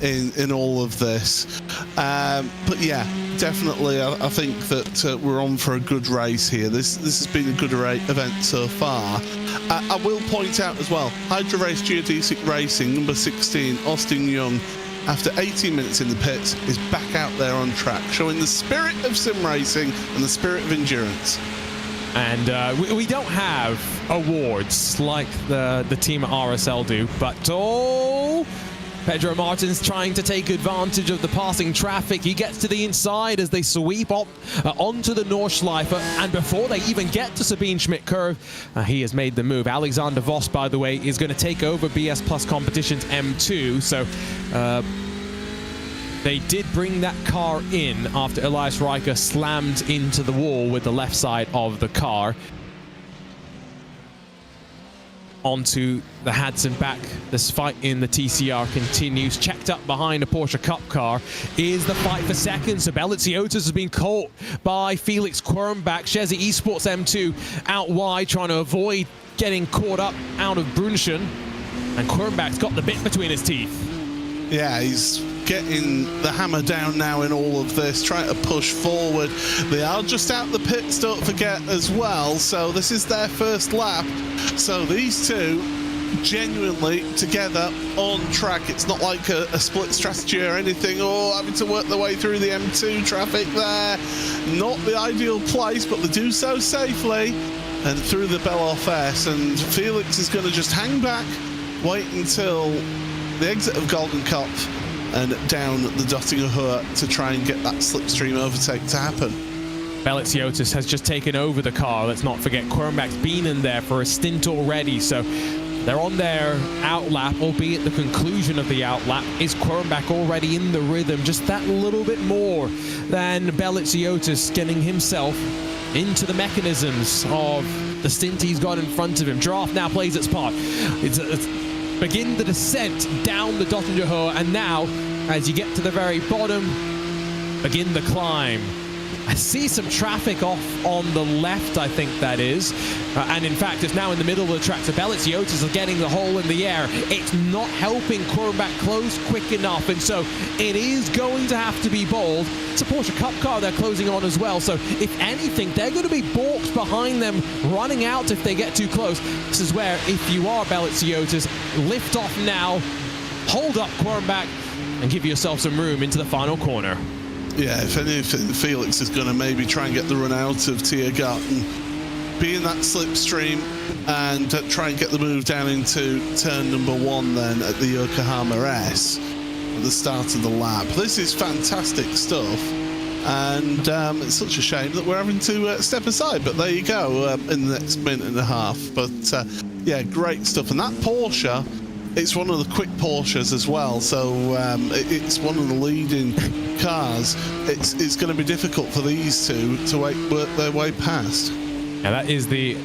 In all of this, but yeah, definitely I think that we're on for a good race here. This has been a good event so far. I will point out as well, Hydra Race Geodesic Racing number 16 Austin Young, after 18 minutes in the pits, is back out there on track, showing the spirit of sim racing and the spirit of endurance.
And we don't have awards like the team at RSL do, but Pedro Martins trying to take advantage of the passing traffic. He gets to the inside as they sweep up onto the Nordschleife, and before they even get to Sabine Schmidt curve, he has made the move. Alexander Voss, by the way, is going to take over BS Plus Competition's M2, so they did bring that car in after Elias Riker slammed into the wall with the left side of the car. Onto the Hudson back. This fight in the TCR continues. Checked up behind a Porsche Cup car is the fight for second. So Beliziotis has been caught by Felix Quirnbach. Chesney Esports M2 out wide, trying to avoid getting caught up out of Brunschen. And Quirnbach's got the bit between his teeth.
Yeah, he's getting the hammer down now in all of this, trying to push forward. They are just out the pits, don't forget, as well. So this is their first lap. So these two genuinely together on track. It's not like a split strategy or anything, or having to work their way through the M2 traffic there. Not the ideal place, but they do so safely and through the Beloff S. And Felix is going to just hang back, wait until the exit of Golden Cup and down the Dottinger Hohe to try and get that slipstream overtake to happen.
Beliziotis has just taken over the car. Let's not forget Quirnbach's been in there for a stint already, so they're on their outlap, albeit the conclusion of the outlap. Is Quirnbach already in the rhythm? Just that little bit more than Beliziotis, getting himself into the mechanisms of the stint he's got in front of him. Draft now plays its part. It's begin the descent down the Dottinger Hohe, and now, as you get to the very bottom, begin the climb. I see some traffic off on the left, I think that is. And in fact, it's now in the middle of the track, so Beliziotis is getting the hole in the air. It's not helping Quirnbach close quick enough, and so it is going to have to be bold. It's a Porsche Cup car they're closing on as well, so if anything, they're going to be balked behind them, running out if they get too close. This is where, if you are Beliziotis, lift off now, hold up Quirnbach, and give yourself some room into the final corner.
Yeah, if anything, Felix is going to maybe try and get the run out of Tiergarten, be in that slipstream, and try and get the move down into turn number 1 then at the Yokohama S at the start of the lap. This is fantastic stuff, and it's such a shame that we're having to step aside, but there you go, in the next minute and a half. But yeah, great stuff. And that Porsche, it's one of the quick Porsches as well, so it's one of the leading cars. It's going to be difficult for these two to work their way past.
Yeah, that is the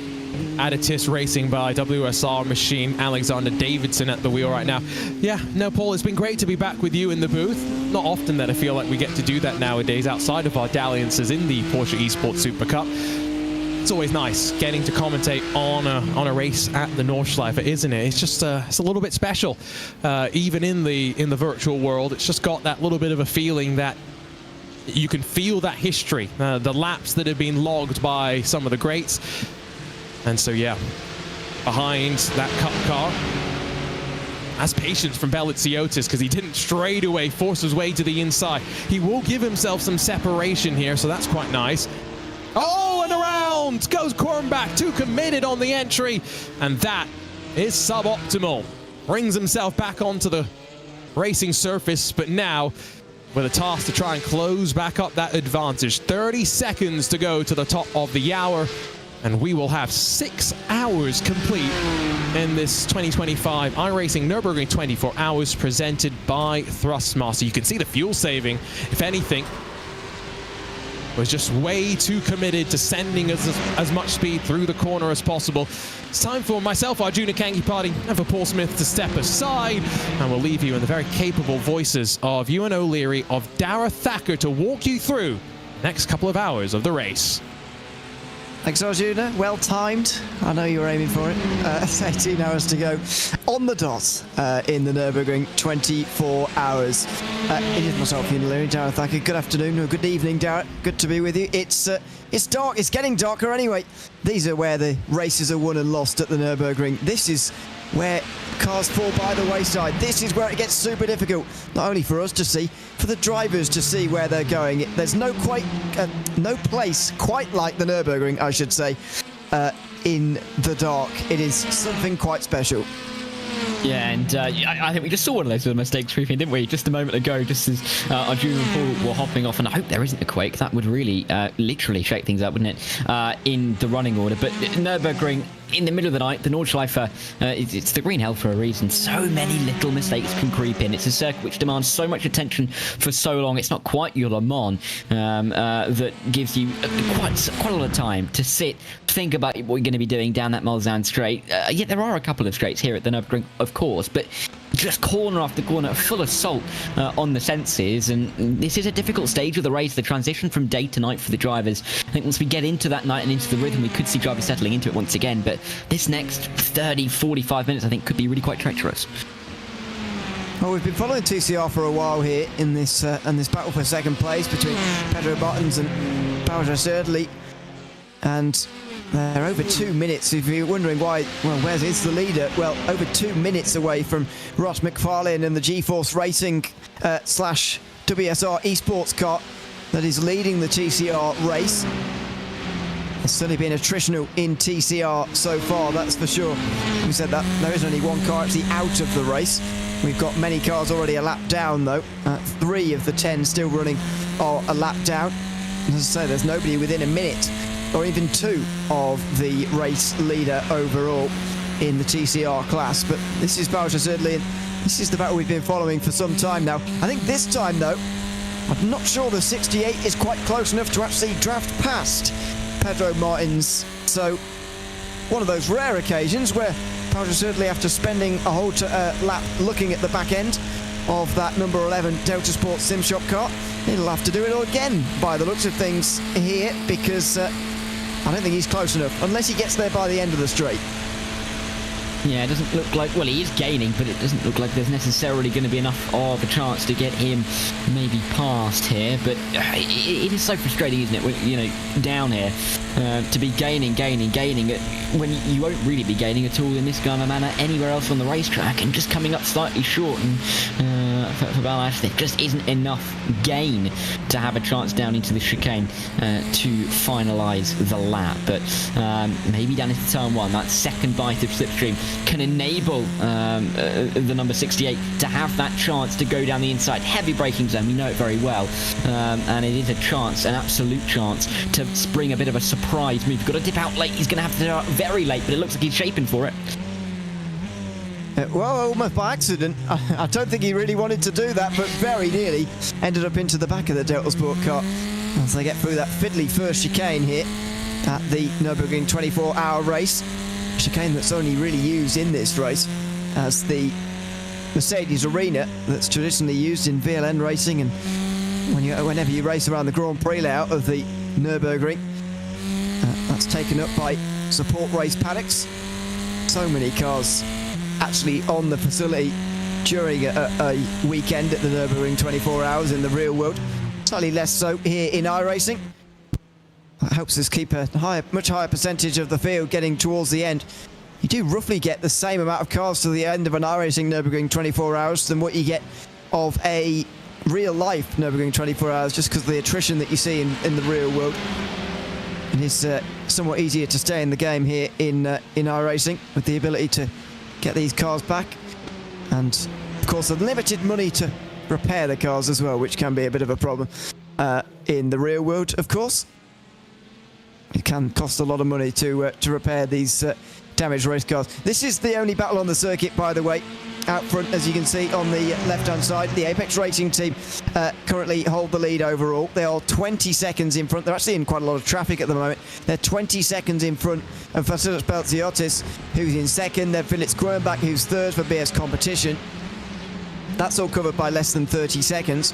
ADAC Racing by WSR machine. Alexander Davidson at the wheel right now. Yeah, no, Paul, it's been great to be back with you in the booth. Not often that I feel like we get to do that nowadays outside of our dalliances in the Porsche Esports Super Cup. It's always nice getting to commentate on a race at the Nordschleife, isn't it? It's just it's a little bit special, even in the virtual world. It's just got that little bit of a feeling that you can feel that history, the laps that have been logged by some of the greats. And so yeah, behind that Cup car, that's patience from Beliziotis, because he didn't straight away force his way to the inside. He will give himself some separation here, so that's quite nice. Oh, and around goes Quirnbach, too committed on the entry, and that is suboptimal. Brings himself back onto the racing surface, but now with a task to try and close back up that advantage. 30 seconds to go to the top of the hour, and we will have 6 hours complete in this 2025 iRacing Nürburgring 24 Hours presented by Thrustmaster. You can see the fuel saving, if anything, was just way too committed to sending as much speed through the corner as possible. It's time for myself, Arjuna Kangipati, and for Paul Smith to step aside, and we'll leave you in the very capable voices of Ewan O'Leary, of Dara Thacker, to walk you through the next couple of hours of the race.
Thanks, Arjuna. Well timed. I know you were aiming for it. 18 hours to go on the dot in the Nürburgring 24 hours. It is myself, Ewan O'Leary, Dara Thacker. Good afternoon, or good evening, Dara. Good to be with you. It's dark. It's getting darker anyway. These are where the races are won and lost at the Nürburgring. This is where cars fall by the wayside. This is where it gets super difficult, not only for us to see, for the drivers to see where they're going. There's no place quite like the Nürburgring, I should say, in the dark. It is something quite special.
Yeah, and I think we just saw one of those mistakes creeping, didn't we? Just a moment ago, just as Arjun and Paul were hopping off, and I hope there isn't a quake. That would really literally shake things up, wouldn't it, in the running order. But Nürburgring, in the middle of the night, the Nordschleife, it's the green hell for a reason. So many little mistakes can creep in. It's a circuit which demands so much attention for so long. It's not quite your Le Mans that gives you quite a lot of time to sit, think about what you're going to be doing down that Mulsanne straight. Yet there are a couple of straights here at the Nürburgring, of course, but just corner after corner, full assault on the senses. And this is a difficult stage of the race, the transition from day to night for the drivers. I think once we get into that night and into the rhythm, we could see drivers settling into it once again. But this next 30-45 minutes, I think, could be really quite treacherous.
Well, we've been following TCR for a while here in this battle for second place between Pedro Bottens and Bowser Söderli, and they're over 2 minutes. If you're wondering why, well, where's the leader? Well, over 2 minutes away from Ross McFarlane and the GeForce Racing slash WSR esports car that is leading the TCR race. There's certainly been attritional in TCR so far, that's for sure. We said that there is only one car actually out of the race. We've got many cars already a lap down though. 3 of the 10 still running are a lap down. As I say, there's nobody within a minute or even 2 of the race leader overall in the TCR class. But this is Bowser Söderli, and this is the battle we've been following for some time now. I think this time though, I'm not sure the 68 is quite close enough to actually draft past Pedro Martins. So one of those rare occasions where Bowser Söderli, after spending a whole lap looking at the back end of that number 11 Delta Sport Sim Shop car, he'll have to do it all again by the looks of things here, because I don't think he's close enough, unless he gets there by the end of the straight.
Yeah, it doesn't look like, well, he is gaining, but it doesn't look like there's necessarily going to be enough of a chance to get him maybe past here. But it is so frustrating, isn't it, when, you know, down here, to be gaining, when you won't really be gaining at all in this kind of manner anywhere else on the racetrack, and just coming up slightly short. And for Balazs, there just isn't enough gain to have a chance down into the chicane to finalise the lap. But maybe down into turn 1, that second bite of slipstream can enable the number 68 to have that chance to go down the inside. Heavy braking zone, we know it very well, and it is a chance, an absolute chance, to spring a bit of a surprise move. You've got to dip out late. He's going to have to do it very late, but it looks like he's shaping for it.
Well, almost by accident. I don't think he really wanted to do that, but very nearly ended up into the back of the Delta Sport car as they get through that fiddly first chicane here at the Nürburgring 24-hour race. Chicane that's only really used in this race as the Mercedes arena that's traditionally used in VLN racing, and whenever you race around the Grand Prix layout of the Nürburgring, that's taken up by support race paddocks. So many cars actually on the facility during a weekend at the Nürburgring 24 hours in the real world. Slightly less so here in iRacing. That helps us keep a much higher percentage of the field getting towards the end. You do roughly get the same amount of cars to the end of an iRacing Nürburgring 24 hours than what you get of a real-life Nürburgring 24 hours, just because of the attrition that you see in the real world. It is somewhat easier to stay in the game here in iRacing, with the ability to get these cars back, and of course the limited money to repair the cars as well, which can be a bit of a problem in the real world. Of course, it can cost a lot of money to repair these damaged race cars. This is the only battle on the circuit, by the way. Out front, as you can see on the left-hand side, the Apex Racing team currently hold the lead overall. They are 20 seconds in front. They're actually in quite a lot of traffic at the moment. They're 20 seconds in front of Vasilis Belziotis, who's in second. Then Felix Grönbach, who's third for BS Competition. That's all covered by less than 30 seconds.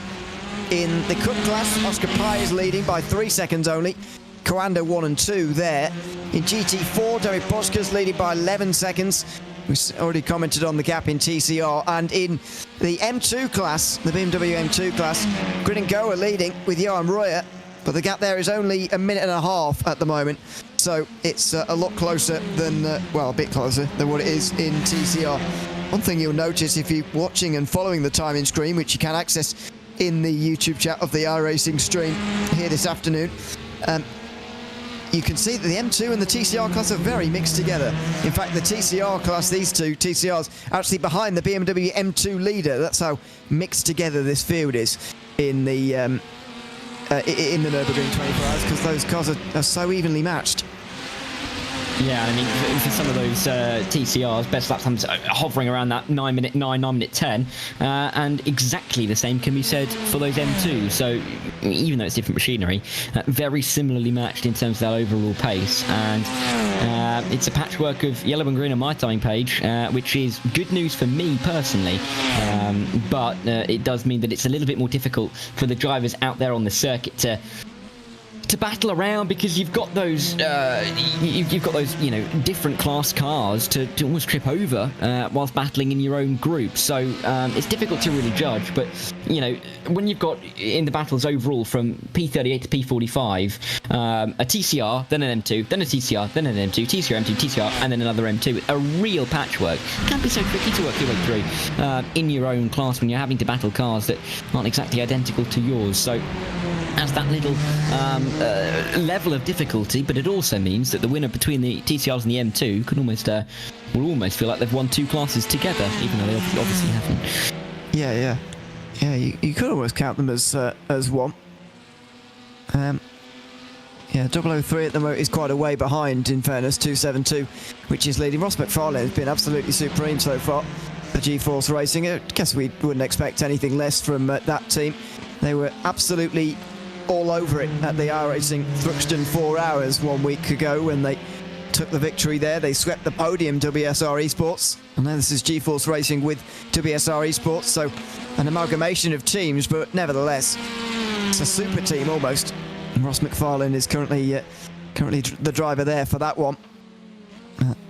In the Cup class, Oscar Pai is leading by 3 seconds only. Coanda 1 and 2 there. In GT4, Derek Poschke's leading by 11 seconds. We've already commented on the gap in TCR. And in the M2 class, the BMW M2 class, Grid and Go are leading with Johan Royer, but the gap there is only a minute and a half at the moment. So it's a lot closer than, well, a bit closer than what it is in TCR. One thing you'll notice if you're watching and following the timing screen, which you can access in the YouTube chat of the iRacing stream here this afternoon, you can see that the M2 and the TCR class are very mixed together. In fact, the TCR class, these two TCRs, are actually behind the BMW M2 leader. That's how mixed together this field is in the Nürburgring 24 hours, because those cars are so evenly matched.
Yeah, I mean, for some of those TCRs, best lap times hovering around that 9 minute 10, and exactly the same can be said for those M2s. So even though it's different machinery, very similarly matched in terms of that overall pace. And it's a patchwork of yellow and green on my timing page, which is good news for me personally. But it does mean that it's a little bit more difficult for the drivers out there on the circuit to battle around, because you've got those different class cars to almost trip over whilst battling in your own group. So it's difficult to really judge, but when you've got in the battles overall from P38 to P45 a TCR, then an M2, then a TCR, then an M2, TCR, M2, TCR, and then another M2, a real patchwork. It can be so tricky to work your way through in your own class when you're having to battle cars that aren't exactly identical to yours. So as that little level of difficulty, but it also means that the winner between the TCRs and the M2 could will almost feel like they've won two classes together, even though they obviously haven't.
Yeah. You could almost count them as one. 003 at the moment is quite a way behind, in fairness, 272, which is leading. Ross McFarlane has been absolutely supreme so far for GeForce Racing. I guess we wouldn't expect anything less from that team. They were absolutely all over it at the iRacing Thruxton 4 hours 1 week ago when they took the victory there. They swept the podium, WSR Esports. I know this is GeForce Racing with WSR Esports, so an amalgamation of teams, but nevertheless, it's a super team almost. And Ross McFarlane is currently the driver there for that one.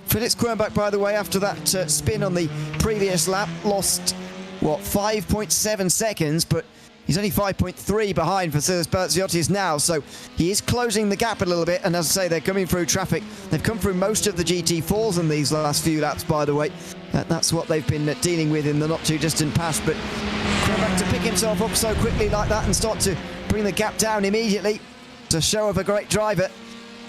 Felix Quernbach, by the way, after that spin on the previous lap, lost, 5.7 seconds, but he's only 5.3 behind Vasilis Balaziotis now, so he is closing the gap a little bit. And as I say, they're coming through traffic. They've come through most of the GT4s in these last few laps, by the way. That's what they've been dealing with in the not-too-distant past. But Quernbach to pick himself up so quickly like that and start to bring the gap down immediately. It's a show of a great driver.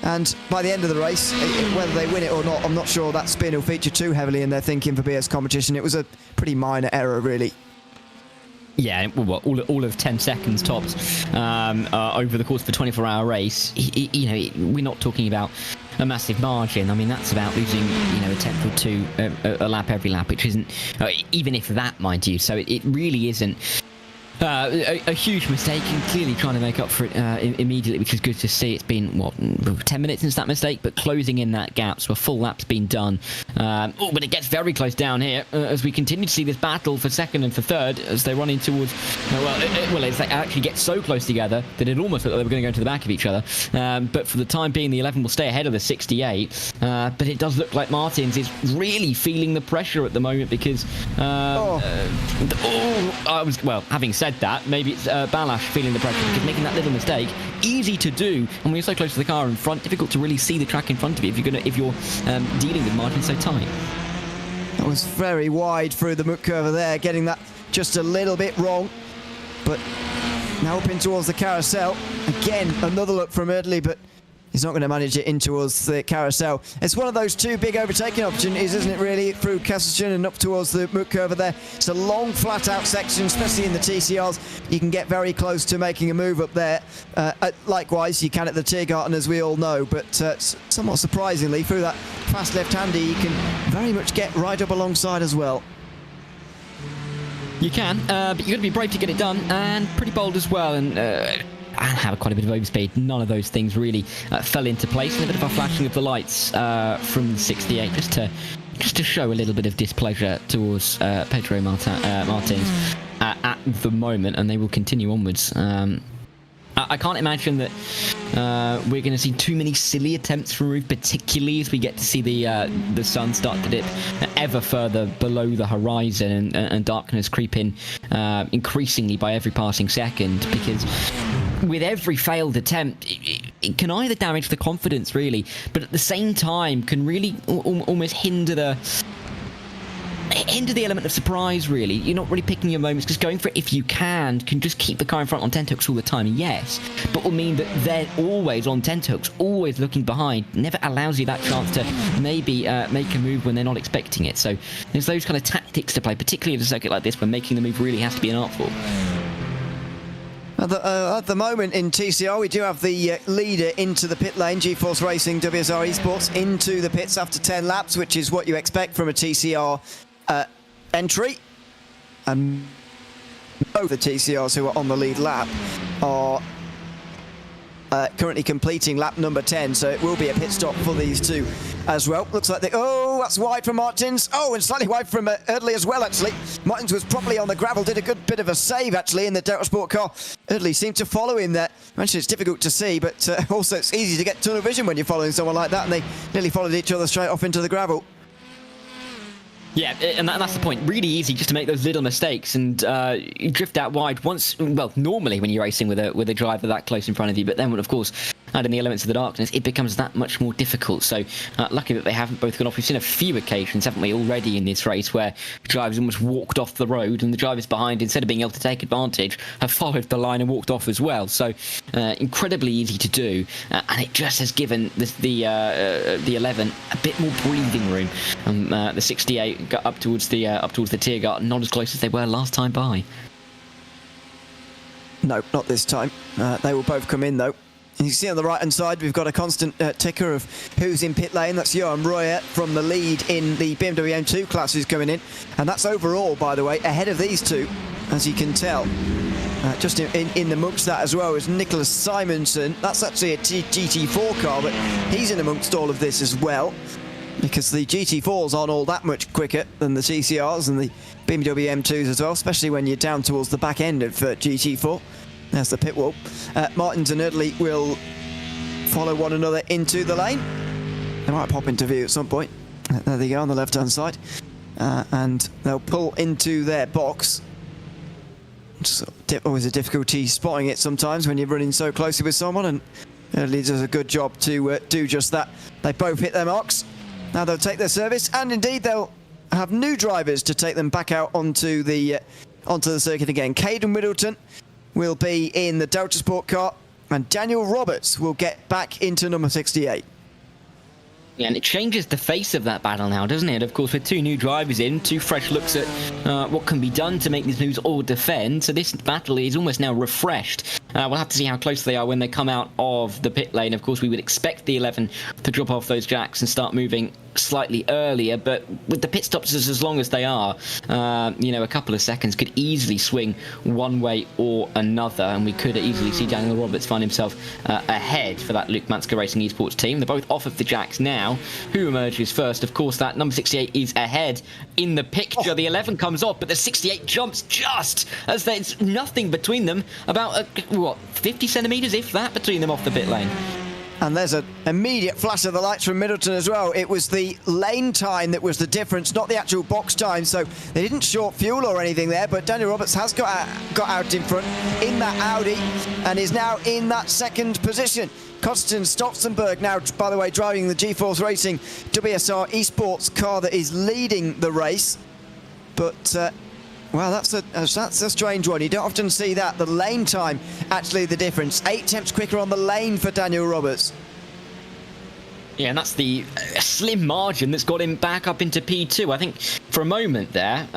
And by the end of the race, whether they win it or not, I'm not sure that spin will feature too heavily in their thinking for BS competition. It was a pretty minor error, really.
Yeah, well, all of 10 seconds tops over the course of a 24-hour race. We're not talking about a massive margin. I mean, that's about losing, a tenth or two a lap every lap, which isn't, even if that, mind you. So it really isn't a huge mistake, and clearly trying to make up for it immediately, which is good to see. It's been 10 minutes since that mistake, but closing in that gap, so a full lap's been done. But it gets very close down here as we continue to see this battle for second and for third as they run in towards as they actually get so close together that it almost looked like they were going to go into the back of each other. But for the time being, the 11 will stay ahead of the 68. But it does look like Martins is really feeling the pressure at the moment, because having said that, maybe it's Balash feeling the pressure, because making that little mistake, easy to do, and when you're so close to the car in front, difficult to really see the track in front of you if you're dealing with margins so tight.
That was very wide through the muck curve there, getting that just a little bit wrong. But now up in towards the carousel. Again, another look from Erdely, but he's not going to manage it in towards the carousel. It's one of those two big overtaking opportunities, isn't it, really, through Kasselchen and up towards the muck curve there. It's a long, flat-out section, especially in the TCRs. You can get very close to making a move up there. Likewise, you can at the Tiergarten, as we all know, but somewhat surprisingly, through that fast left-hander, you can very much get right up alongside as well.
You can, but you've got to be brave to get it done, and pretty bold as well, and have quite a bit of overspeed. None of those things really fell into place. And a bit of a flashing of the lights from the 68, just to show a little bit of displeasure towards Pedro Martins at the moment, and they will continue onwards. I can't imagine that we're going to see too many silly attempts from Roof, particularly as we get to see the sun start to dip ever further below the horizon, and darkness creep in increasingly by every passing second, because with every failed attempt, it can either damage the confidence, really, but at the same time can really almost hinder end of the element of surprise, really. You're not really picking your moments, because going for it, if you can just keep the car in front on tenterhooks all the time, yes, but will mean that they're always on tenterhooks, always looking behind, never allows you that chance to maybe make a move when they're not expecting it. So there's those kind of tactics to play, particularly at a circuit like this, where making the move really has to be an art form.
At the moment in TCR, we do have the leader into the pit lane, GeForce Racing WSR Esports, into the pits after 10 laps, which is what you expect from a TCR entry. And both the TCRs who are on the lead lap are currently completing lap number 10, so it will be a pit stop for these two as well. Looks like oh, that's wide from Martins. Oh, and slightly wide from Erdely as well, actually. Martins was properly on the gravel, did a good bit of a save, actually, in the Delta Sport car. Erdely seemed to follow him there. Actually, it's difficult to see, but also it's easy to get tunnel vision when you're following someone like that, and they nearly followed each other straight off into the gravel.
Yeah, and that's the point. Really easy just to make those little mistakes and you drift out wide once. Well, normally when you're racing with a driver that close in front of you, but then when, of course, adding the elements of the darkness, it becomes that much more difficult. So lucky that they haven't both gone off. We've seen a few occasions, haven't we, already in this race where drivers almost walked off the road, and the drivers behind, instead of being able to take advantage, have followed the line and walked off as well. So incredibly easy to do, and it just has given the 11 a bit more breathing room. The 68 got up towards the Tiergarten, not as close as they were last time by.
No, not this time. They will both come in, though. And you see on the right-hand side, we've got a constant ticker of who's in pit lane. That's Johan Royer from the lead in the BMW M2 class who's coming in. And that's overall, by the way, ahead of these two, as you can tell. Just in amongst that as well is Nicholas Simonsen. That's actually a GT4 car, but he's in amongst all of this as well, because the GT4s aren't all that much quicker than the TCRs and the BMW M2s as well, especially when you're down towards the back end of GT4. There's the pit wall. Martins and Erdely will follow one another into the lane. They might pop into view at some point. There they go on the left-hand side. And they'll pull into their box. It's always a difficulty spotting it sometimes when you're running so closely with someone, and Erdely does a good job to do just that. They both hit their marks. Now they'll take their service, and indeed they'll have new drivers to take them back out onto the circuit again. Caden Middleton will be in the Delta Sport car, and Daniel Roberts will get back into number 68.
Yeah, and it changes the face of that battle now, doesn't it? Of course, with two new drivers in, two fresh looks at what can be done to make these moves or defend. So this battle is almost now refreshed. We'll have to see how close they are when they come out of the pit lane. Of course, we would expect the 11 to drop off those jacks and start moving slightly earlier, but with the pit stops as long as they are, a couple of seconds could easily swing one way or another, and we could easily see Daniel Roberts find himself ahead for that Luke Manska Racing Esports team. They're both off of the jacks now. Who emerges first? Of course, that number 68 is ahead in the picture. The 11 comes off, but the 68 jumps just as there's nothing between them, about 50 centimetres, if that, between them off the pit lane.
And there's an immediate flash of the lights from Middleton as well. It was the lane time that was the difference, not the actual box time. So they didn't short fuel or anything there, but Daniel Roberts has got out in front in that Audi and is now in that second position. Konstantin Stolzenberg now, by the way, driving the GeForce Racing WSR Esports car that is leading the race. But well, that's a strange one. You don't often see that. The lane time, actually the difference. 8 tenths quicker on the lane for Daniel Roberts.
Yeah, and that's the slim margin that's got him back up into P2. I think for a moment there,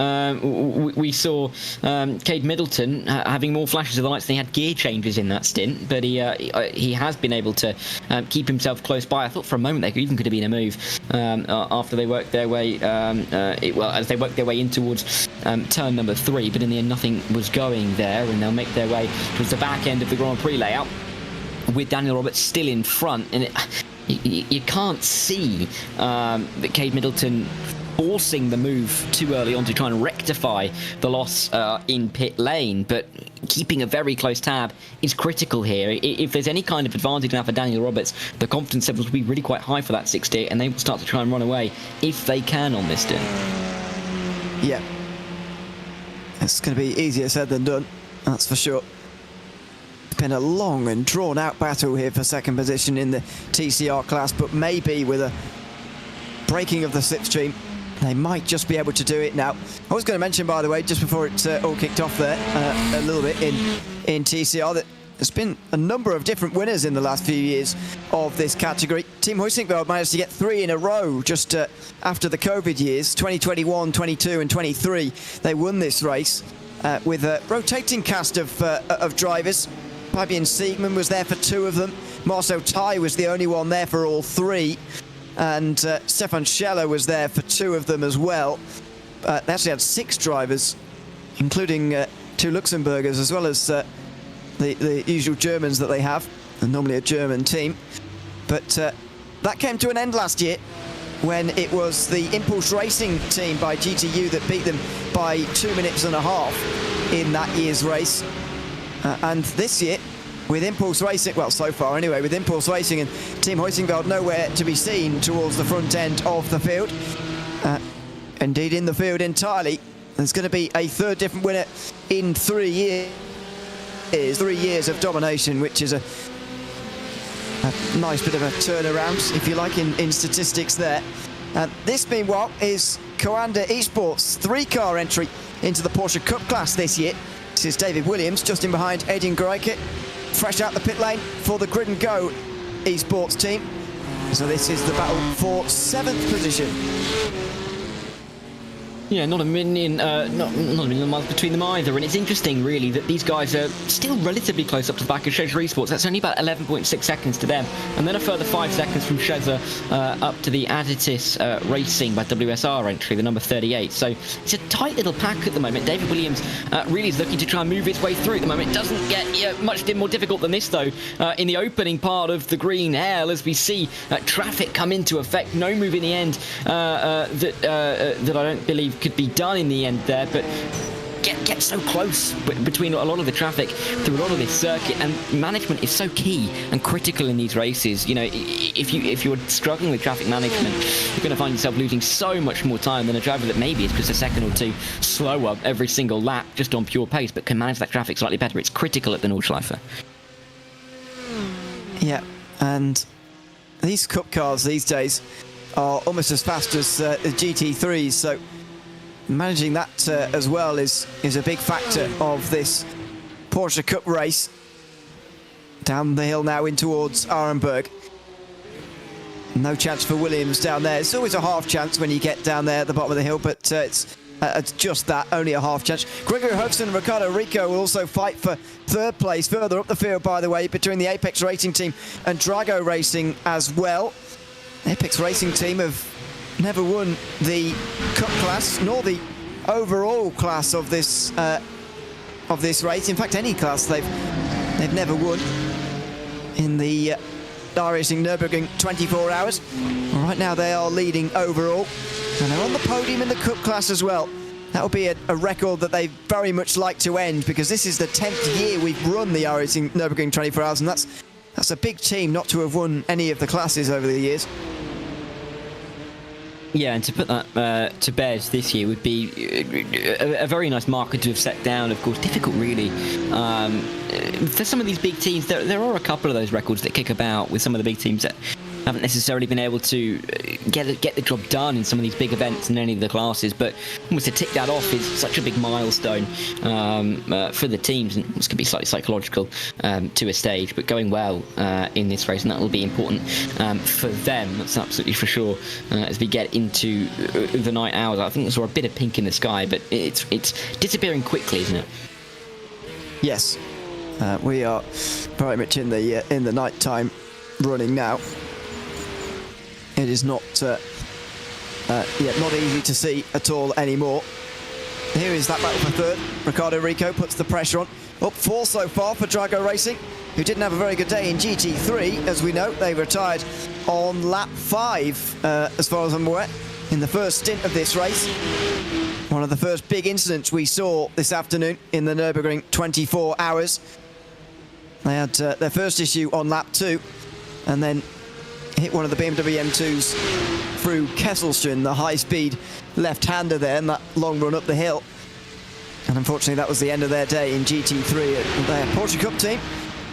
we saw Cade Middleton having more flashes of the lights than he had gear changes in that stint, but he has been able to keep himself close by. I thought for a moment there even could have been a move after they worked their way, as they worked their way in towards turn number 3, but in the end nothing was going there, and they'll make their way towards the back end of the Grand Prix layout with Daniel Roberts still in front, and you can't see that Cade Middleton forcing the move too early on to try and rectify the loss in pit lane, but keeping a very close tab is critical here. If there's any kind of advantage now for Daniel Roberts, the confidence levels will be really quite high for that 68, and they will start to try and run away if they can on this stint.
Yeah, it's going to be easier said than done, that's for sure. Been a long and drawn out battle here for second position in the TCR class, but maybe with a breaking of the slipstream They might just be able to do it now. I was going to mention, by the way, just before it all kicked off there, a little bit in TCR, that there's been a number of different winners in the last few years of this category. Team Huizinga managed to get 3 in a row just after the COVID years, 2021, 22 and 23. They won this race with a rotating cast of drivers. Fabian Siegmann was there for 2 of them. Marcel Tai was the only one there for all 3. And Stefan Scheller was there for 2 of them as well. They actually had 6 drivers, including 2 Luxembourgers, as well as the usual Germans that they have, and normally a German team. But that came to an end last year when it was the Impulse Racing team by GTU that beat them by 2 minutes and a half in that year's race. And this year, with Impulse Racing, well, so far anyway, with Impulse Racing and Team Huizinga nowhere to be seen towards the front end of the field. Indeed, in the field entirely, there's going to be a 3rd different winner in 3 years. 3 years of domination, which is a nice bit of a turnaround, if you like, in statistics there. This, meanwhile, is Coanda Esports' 3-car entry into the Porsche Cup class this year. This is David Williams, just in behind Adrian Groike, fresh out the pit lane for the Grid & Go Esports team. So this is the battle for 7th position.
Yeah, not a million miles between them either, and it's interesting really that these guys are still relatively close up to the back of Schezer Esports. That's only about 11.6 seconds to them, and then a further 5 seconds from Schezer up to the ADAC Racing by WSR entry, the number 38. So it's a tight little pack at the moment. David Williams really is looking to try and move his way through at the moment. It doesn't get much more difficult than this though. In the opening part of the green hell, as we see traffic come into effect, no move in the end that I don't believe could be done in the end there, but get so close between a lot of the traffic through a lot of this circuit, and management is so key and critical in these races. You know, if you're struggling with traffic management, you're going to find yourself losing so much more time than a driver that maybe is just a second or 2 slower every single lap just on pure pace, but can manage that traffic slightly better. It's critical at the Nordschleife.
Yeah, and these Cup cars these days are almost as fast as the GT3s, so managing that as well is a big factor of this Porsche Cup race. Down the hill now in towards Arenberg. No chance for Williams down there. It's always a half chance when you get down there at the bottom of the hill, but it's just that, only a half chance. Gregory Hofson and Ricardo Rico will also fight for 3rd place, further up the field, by the way, between the Apex Racing team and Drago Racing as well. The Apex Racing team have never won the Cup class, nor the overall class of this race. In fact, any class they've never won in the iRacing Nürburgring 24 hours. Well, right now they are leading overall, and they're on the podium in the Cup class as well. That will be a record that they very much like to end, because this is the 10th year we've run the iRacing Nürburgring 24 hours, and that's a big team not to have won any of the classes over the years.
Yeah, and to put that to bed this year would be a very nice marker to have set down. Of course, difficult really. For some of these big teams, there are a couple of those records that kick about with some of the big teams that haven't necessarily been able to get the job done in some of these big events in any of the classes, but almost to tick that off is such a big milestone for the teams, and this can be slightly psychological to a stage, but going well in this race, and that will be important for them, that's absolutely for sure. As we get into the night hours, I think there's a bit of pink in the sky, but it's disappearing quickly, isn't it?
Yes, we are very much in the night time running now. It is not easy to see at all anymore. Here is that battle for 3rd. Ricardo Rico puts the pressure on. Up 4 so far for Drago Racing, who didn't have a very good day in GT3. As we know, they retired on lap 5, as far as I'm aware, in the first stint of this race. One of the first big incidents we saw this afternoon in the Nürburgring 24 hours. They had their first issue on lap 2, and then hit one of the BMW M2s through Kesselstrin, the high-speed left-hander there, and that long run up the hill. And unfortunately, that was the end of their day in GT3. Their Porsche Cup team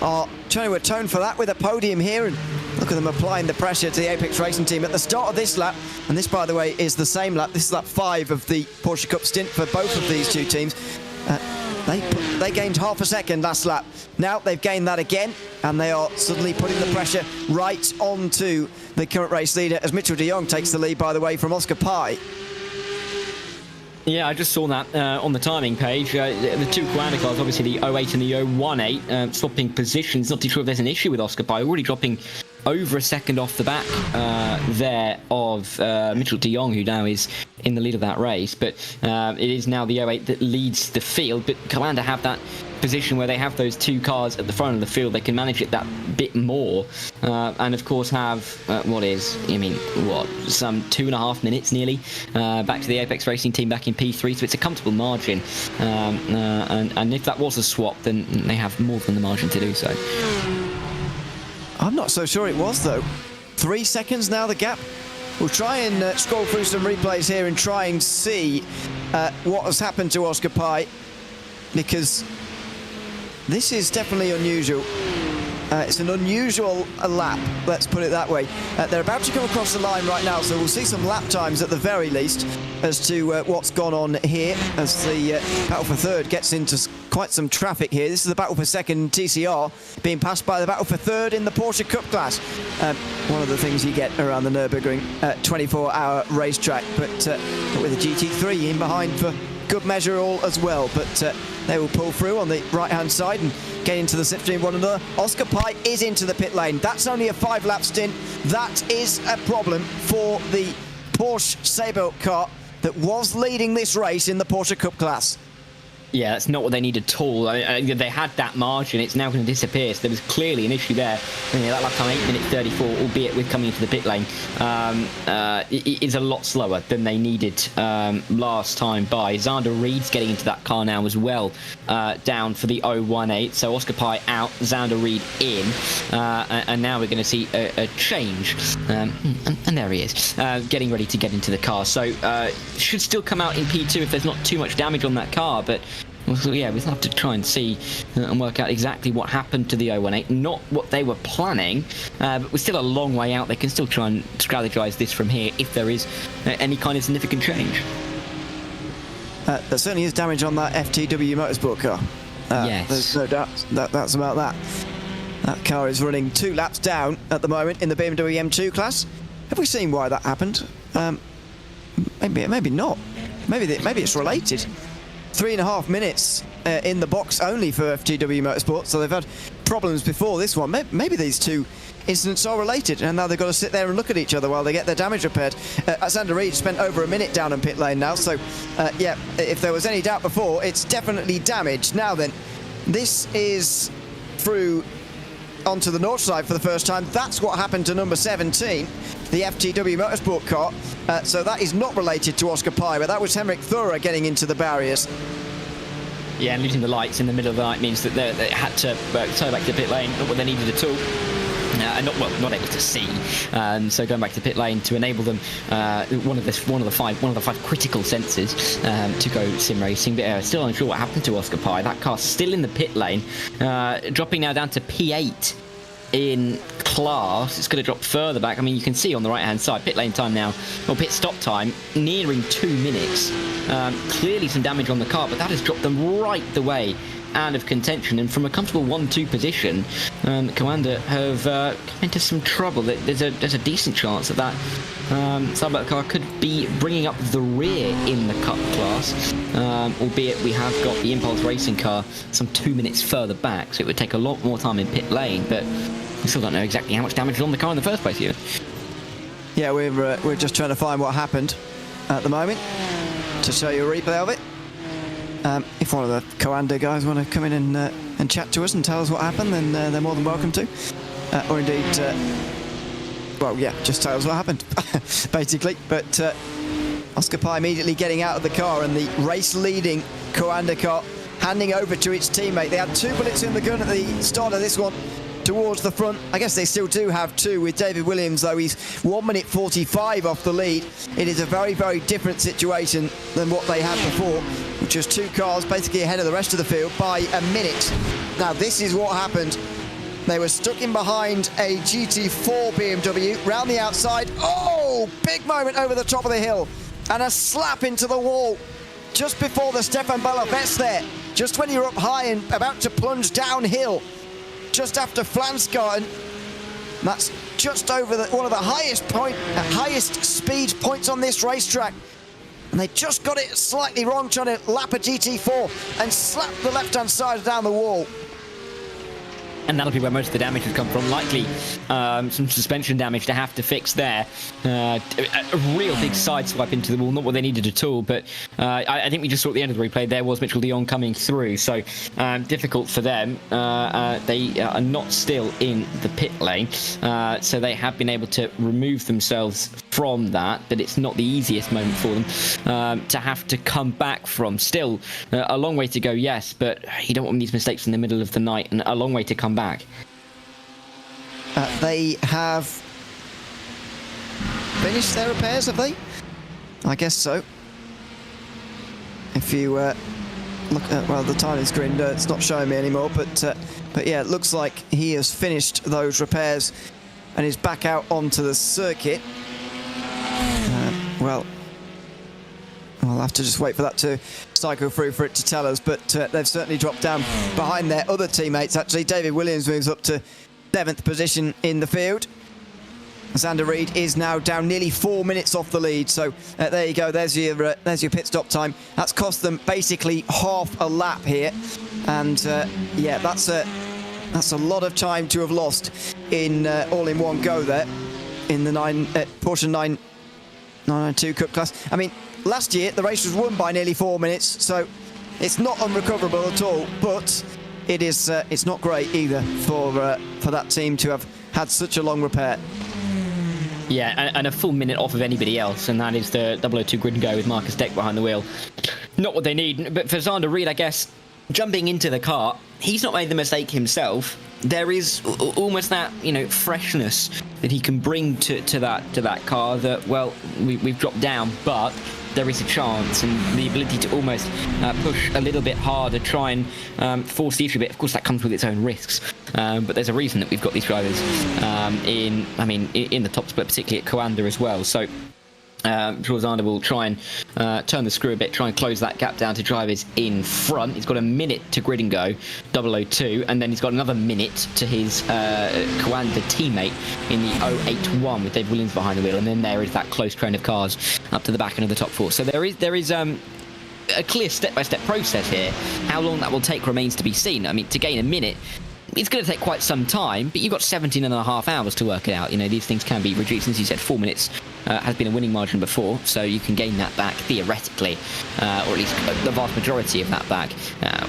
are trying to atone for that with a podium here, and Look at them applying the pressure to the Apex Racing team at the start of this lap. And this, by the way, is the same lap. This is lap 5 of the Porsche Cup stint for both of these two teams. They gained half a second last lap. Now they've gained that again, and they are suddenly putting the pressure right onto the current race leader as Mitchell de Jong takes the lead, by the way, from Oscar Pai.
Yeah, I just saw that on the timing page. The two Coanda cars, obviously the 08 and the 018, swapping positions. Not too sure if there's an issue with Oscar Pai. Already dropping over a second off the back there of Mitchell de Jong, who now is in the lead of that race. But it is now the 08 that leads the field. But Coanda have that position where they have those two cars at the front of the field. They can manage it that bit more, and of course have some 2.5 minutes nearly back to the Apex Racing team back in P3, so it's a comfortable margin, and if that was a swap, then they have more than the margin to do so.
I'm not so sure it was, though. 3 seconds now, the gap. We'll try and scroll through some replays here and try and see what has happened to Oscar Pai, because this is definitely unusual. It's an unusual lap, let's put it that way. They're about to come across the line right now, so we'll see some lap times at the very least as to what's gone on here as the battle for third gets into quite some traffic here. This is the battle for second TCR being passed by the battle for third in the Porsche Cup class. One of the things you get around the Nürburgring 24-hour racetrack, but with a GT3 in behind for good measure all as well. But they will pull through on the right-hand side and get into the slipstream one another. Oscar Pai is into the pit lane. That's only a 5-lap stint. That is a problem for the Porsche Sabre car that was leading this race in the Porsche Cup class.
Yeah, that's not what they need at all. They had that margin. It's now going to disappear. So there was clearly an issue there. That lap time 8 minutes 34, albeit with coming into the pit lane, it is a lot slower than they needed last time by. Xander Reed's getting into that car now as well, down for the 018. So Oscar Pai out, Xander Reed in, and now we're going to see a change. And there he is, getting ready to get into the car. So should still come out in P2 if there's not too much damage on that car, but yeah, we'll have to try and see and work out exactly what happened to the 018. Not what they were planning, but we're still a long way out. They can still try and strategize this from here if there is any kind of significant change.
There certainly is damage on that FTW Motorsport car.
Yes.
There's no doubt that's about that. That car is running 2 laps down at the moment in the BMW M2 class. Have we seen why that happened? Maybe not. Maybe it's related. 3.5 minutes in the box only for FTW Motorsport, so they've had problems before this one. Maybe these two incidents are related, and now they've got to sit there and look at each other while they get their damage repaired. Xander Reed spent over a minute down in pit lane now, so yeah, if there was any doubt before, it's definitely damaged. Now then, this is through onto the north side for the first time. That's what happened to number 17, the FTW Motorsport car. So that is not related to Oscar Pai, but that was Henrik Thura getting into the barriers.
Yeah, and losing the lights in the middle of the night means that they had to turn back to the pit lane, not what they needed at all. Not able to see. So going back to the pit lane to enable them one of the five critical sensors to go sim racing. But still unsure what happened to Oscar Pai. That car's still in the pit lane, dropping now down to P8 in class. It's going to drop further back. I mean, you can see on the right hand side pit lane time now, or pit stop time, nearing 2 minutes. Clearly some damage on the car, but that has dropped them right the way out of contention, and from a comfortable 1-2 position, Coanda have come into some trouble. There's a decent chance that Sabre car could be bringing up the rear in the Cup class, albeit we have got the Impulse Racing car some 2 minutes further back, so it would take a lot more time in pit lane, but we still don't know exactly how much damage is on the car in the first place here. Yeah,
we're just trying to find what happened at the moment to show you a replay of it. If one of the Coanda guys want to come in and chat to us and tell us what happened, then they're more than welcome to. Or indeed, well, yeah, just tell us what happened, basically. But Oscar Pai immediately getting out of the car, and the race-leading Coanda car handing over to its teammate. They had 2 bullets in the gun at the start of this one towards the front. I guess they still do have 2 with David Williams, though he's 1 minute 45 off the lead. It is a very, very different situation than what they had before, which was 2 cars basically ahead of the rest of the field by a minute. Now, this is what happened They were stuck in behind a GT4 BMW round the outside. Oh, big moment over the top of the hill. And a slap into the wall just before the Stefan Ballovets there. Just when you're up high and about to plunge downhill. Just after Flansgarten. That's just over one of the highest speed points on this racetrack. And they just got it slightly wrong, trying to lap a GT4 and slap the left-hand side down the wall.
And that'll be where most of the damage has come from. Likely some suspension damage to have to fix there. A real big side swipe into the wall, not what they needed at all. But I think we just saw at the end of the replay, there was Mitchell de Jong coming through. So difficult for them. They are not still in the pit lane. So they have been able to remove themselves from that. But it's not the easiest moment for them to have to come back from. Still a long way to go, yes. But you don't want these mistakes in the middle of the night. And a long way to come back.
They have finished their repairs, have they? I guess so. If you look at, well, the timing screen, it's not showing me anymore, but yeah, it looks like he has finished those repairs and is back out onto the circuit. Well, I'll have to just wait for that to cycle through for it to tell us, but they've certainly dropped down behind their other teammates. Actually, David Williams moves up to 7th position in the field. Xander Reed is now down nearly 4 minutes off the lead, so there you go. There's your pit stop time. That's cost them basically half a lap here, and yeah, that's a lot of time to have lost in all in one go there in the Porsche 992 Cup class. I mean, last year, the race was won by nearly 4 minutes, so it's not unrecoverable at all, but it's not great either for that team to have had such a long repair.
Yeah, and a full minute off of anybody else, and that is the 002 grid and go with Marcus Deck behind the wheel. Not what they need, but for Xander Reed, I guess, jumping into the car, he's not made the mistake himself. There is almost that, freshness that he can bring to that car that, well, we've dropped down, but there is a chance, and the ability to almost push a little bit harder, try and force the issue a bit. Of course, that comes with its own risks, but there's a reason that we've got these drivers in the top split, particularly at Coanda as well. So Jules Xander will try and turn the screw a bit, try and close that gap down to drivers in front. He's got a minute to grid and go, 002, and then he's got another minute to his Coanda teammate in the 081 with Dave Williams behind the wheel, and then there is that close train of cars up to the back end of the top four. So there is a clear step-by-step process here. How long that will take remains to be seen. I mean, to gain a minute, it's going to take quite some time, but you've got 17 and a half hours to work it out. These things can be reduced. As you said, 4 minutes has been a winning margin before, so you can gain that back theoretically, or at least the vast majority of that back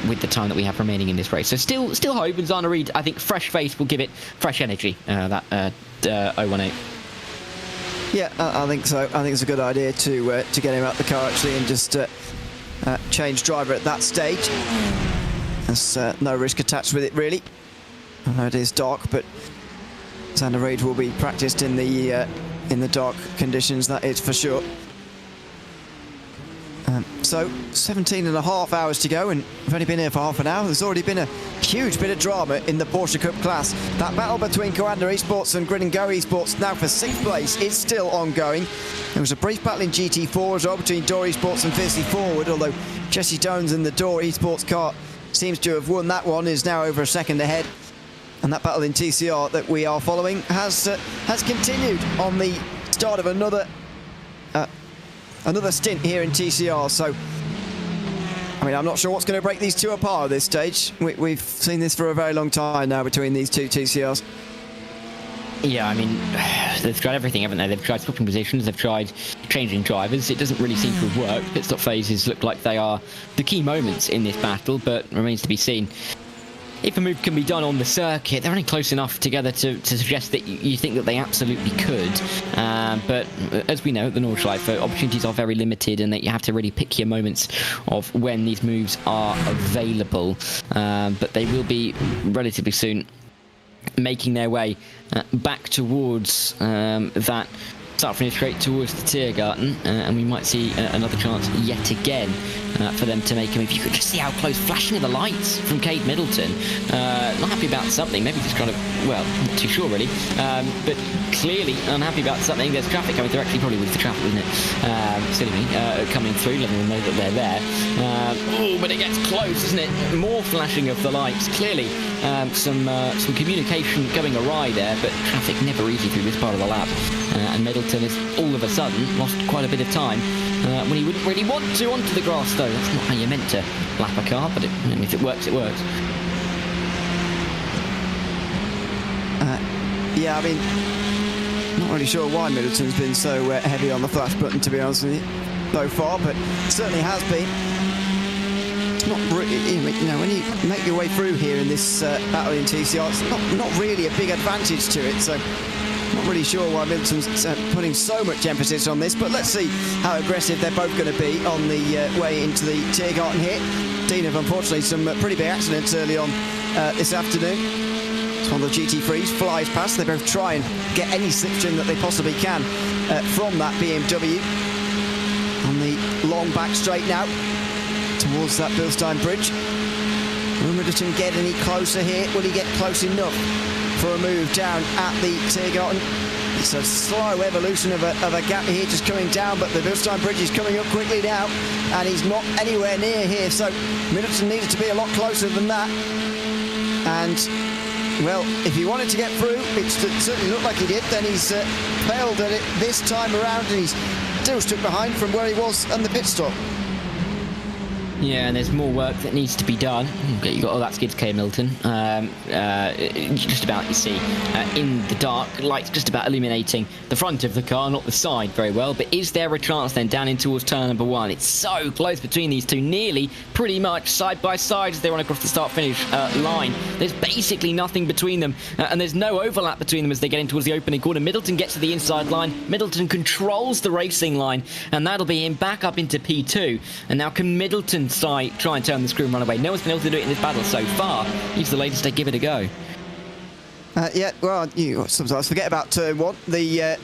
with the time that we have remaining in this race. So still hope, and Xander Reed, I think fresh face will give it fresh energy, that 018.
Yeah, I think so. I think it's a good idea to get him out the car actually and just change driver at that stage. There's no risk attached with it really. I know it is dark, but Xander Reed will be practiced in the dark conditions, that is for sure. So 17 and a half hours to go, and we've only been here for half an hour. There's already been a huge bit of drama in the Porsche Cup class. That battle between Coanda Esports and Grid and Go Esports, now for 6th place, is still ongoing. There was a brief battle in GT4 as well between Door Esports and Fiercely Forward, although Jesse Jones and the Door Esports car seems to have won that one, is now over a second ahead. And that battle in TCR that we are following has continued on the start of another stint here in TCR. So, I mean, I'm not sure what's going to break these two apart at this stage. We've seen this for a very long time now between these two TCRs.
Yeah, I mean, they've tried everything, haven't they? They've tried swapping positions, they've tried changing drivers. It doesn't really seem to have worked. Pit stop phases look like they are the key moments in this battle, but remains to be seen if a move can be done on the circuit. They're only close enough together to suggest that you think that they absolutely could. But as we know, at the Nordschleife, opportunities are very limited, and that you have to really pick your moments of when these moves are available. But they will be relatively soon making their way back towards that start finish straight towards the Tiergarten, and we might see another chance yet again for them to make a move. You could just see how close, flashing of the lights from Kate Middleton. Not happy about something, maybe just kind of, well, not too sure really, but clearly unhappy about something. There's traffic coming through, actually probably with the traffic, wasn't it? Silly me, coming through, letting them know that they're there. Oh, but it gets close, isn't it? More flashing of the lights, clearly some communication going awry there, but traffic never easy through this part of the lap. And Middleton has all of a sudden lost quite a bit of time when he wouldn't really want to onto the grass, though. That's not how you're meant to lap a car, but if it works, it works.
Yeah, I mean, not really sure why Middleton's been so heavy on the flash button, to be honest with you, so far, but it certainly has been. It's not really, you know, when you make your way through here in this battle in TCR, it's not really a big advantage to it, so not really sure why Middleton's putting so much emphasis on this, but let's see how aggressive they're both going to be on the way into the Tiergarten here. Dean of, unfortunately, some pretty big accidents early on this afternoon. It's one of the GT3s flies past. They both try and get any slipstream that they possibly can from that BMW. On the long back straight now towards that Bilstein Bridge. Will Middleton get any closer here? Will he get close enough for a move down at the Tiergarten? It's a slow evolution of a gap here, just coming down, but the Bilstein Bridge is coming up quickly now, and he's not anywhere near here, so Middleton needed to be a lot closer than that. And, well, if he wanted to get through, it certainly looked like he did, then he's failed at it this time around, and he's still stuck behind from where he was on the pit stop.
Yeah, and there's more work that needs to be done. You got all that skids, K. Milton. Just about, you see, in the dark, lights just about illuminating the front of the car, not the side very well. But is there a chance then down in towards turn number 1? It's so close between these two, nearly pretty much side by side as they run across the start-finish line. There's basically nothing between them, and there's no overlap between them as they get in towards the opening corner. Middleton gets to the inside line. Middleton controls the racing line, and that'll be him back up into P2. And now can Middleton try and turn the screw and run away? No one's been able to do it in this battle so far. He's the latest to give it a go.
Yeah, well, you sometimes forget about turn 1. The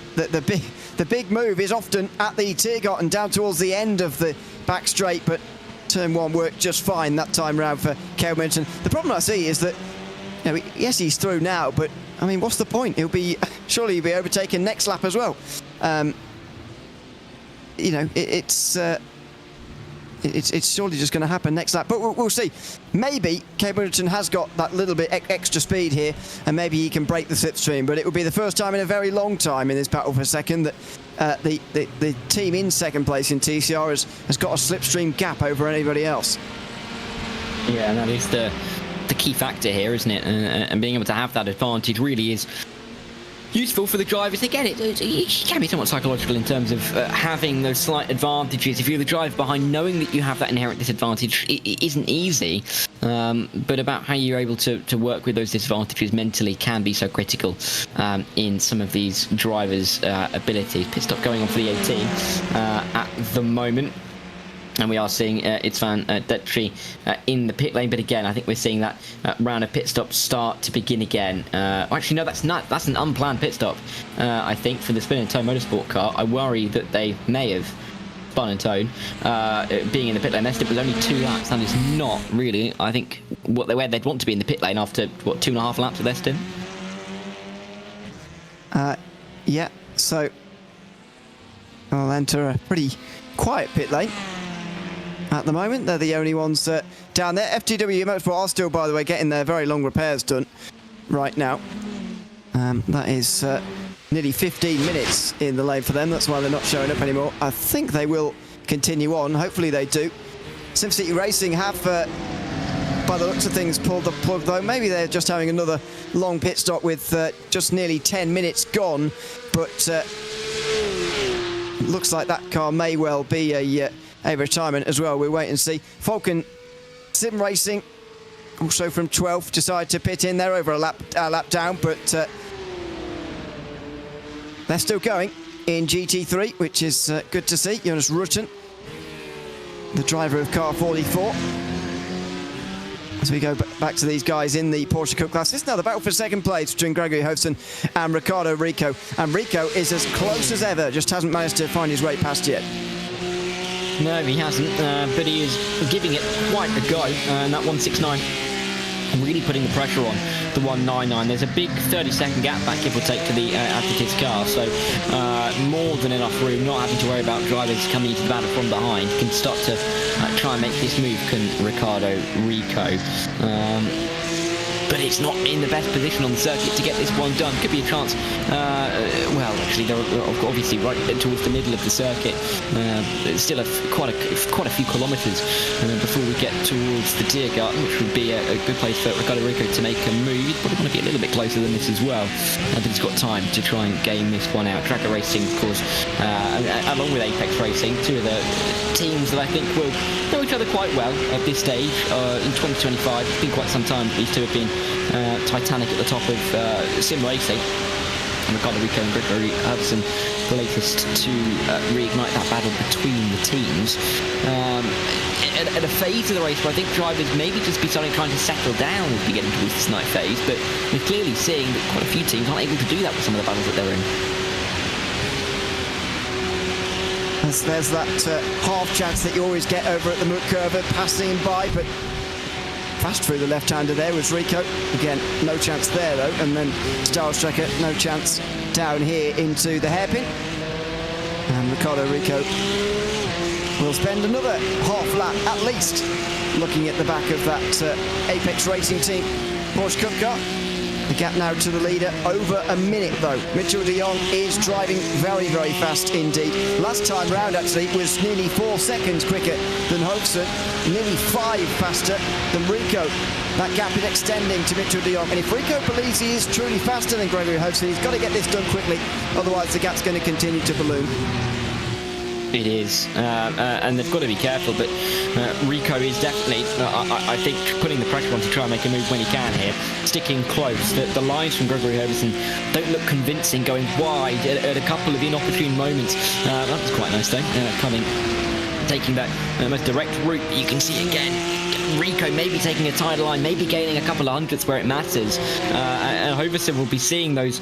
big move is often at the Tiergarten down towards the end of the back straight, but turn 1 worked just fine that time round for Cale Middleton. The problem I see is that, you know, yes, he's through now, but I mean, what's the point? Surely he'll be overtaken next lap as well. You know, it's surely just going to happen next lap, but we'll see. Maybe Cale Middleton has got that little bit extra speed here, and maybe he can break the slipstream, but it will be the first time in a very long time in this battle for second that the team in second place in TCR has got a slipstream gap over anybody else.
Yeah, and that is the key factor here, isn't it? And being able to have that advantage really is useful for the drivers. They get it. It can be somewhat psychological in terms of having those slight advantages. If you're the driver behind, knowing that you have that inherent disadvantage, it isn't easy. But about how you're able to work with those disadvantages mentally can be so critical in some of these drivers' abilities. Pit stop going on for the 18 at the moment. And we are seeing Itzvan Detri in the pit lane, but again, I think we're seeing that round of pit stops start to begin again. Actually, no, that's not. That's an unplanned pit stop, I think, for the Spin and Tone Motorsport car. I worry that they may have Spun and Tone being in the pit lane. Their stint was only 2 laps. That is not really, I think, where they'd want to be in the pit lane after, 2.5 laps of their stint?
Yeah, so I'll enter a pretty quiet pit lane. At the moment, they're the only ones down there. FTW Motorsport are still, by the way, getting their very long repairs done right now. That is nearly 15 minutes in the lane for them. That's why they're not showing up anymore. I think they will continue on. Hopefully they do. SimCity Racing have, by the looks of things, pulled the plug, though. Maybe they're just having another long pit stop with just nearly 10 minutes gone. But looks like that car may well be a retirement as well. We'll wait and see. Falcon Sim Racing, also from 12th, decide to pit in. They're over a lap down, but they're still going in GT3, which is good to see. Jonas Rutten, the driver of car 44. As we go back to these guys in the Porsche Cup class, this is now the battle for second place between Gregory Hovsen and Ricardo Rico. And Rico is as close as ever, just hasn't managed to find his way past yet.
No, he hasn't, but he is giving it quite a go, and that 169 really putting the pressure on the 199. There's a big 30-second gap back, give or take, to the Atletis car, so more than enough room, not having to worry about drivers coming into the battle from behind. Can start to try and make this move, can Ricardo Rico. But it's not in the best position on the circuit to get this one done. Could be a chance. Well, actually, they're obviously right towards the middle of the circuit. It's still quite a few kilometres before we get towards the Tiergarten, which would be a good place for Ricardo Rico to make a move. He'd probably want to be a little bit closer than this as well, but he's got time to try and game this one out. Tracker Racing, of course, along with Apex Racing, two of the teams that I think will know each other quite well at this stage in 2025. It's been quite some time these two have been Titanic at the top of sim racing. And Ricardo Rico and Gregory Hovsen, the latest to reignite that battle between the teams. At a phase of the race where I think drivers maybe just be starting trying to settle down as we get into this night phase, but we're clearly seeing that quite a few teams aren't able to do that with some of the battles that they're in.
There's that half chance that you always get over at the Mutt Curve, passing him by, but fast through the left-hander there was Rico. Again, no chance there though, and then Gesamtstrecke, no chance down here into the hairpin. And Ricardo Rico will spend another half lap at least looking at the back of that Apex Racing team Porsche Cup car. The gap now to the leader, over a minute though. Mitchell de Jong is driving very, very fast indeed. Last time round actually was nearly 4 seconds quicker than Hovsen, nearly 5 faster than Rico. That gap is extending to Mitchell de Jong, and if Rico believes he is truly faster than Gregory Hovsen, he's got to get this done quickly, otherwise the gap's going to continue to balloon.
It is, and they've got to be careful, but Rico is definitely, I think, putting the pressure on to try and make a move when he can here, sticking close. The lines from Gregory Hovsen don't look convincing, going wide at a couple of inopportune moments. That was quite nice though, taking that most direct route. You can see again Rico maybe taking a tighter line, maybe gaining a couple of hundredths where it matters, and Hovsen will be seeing those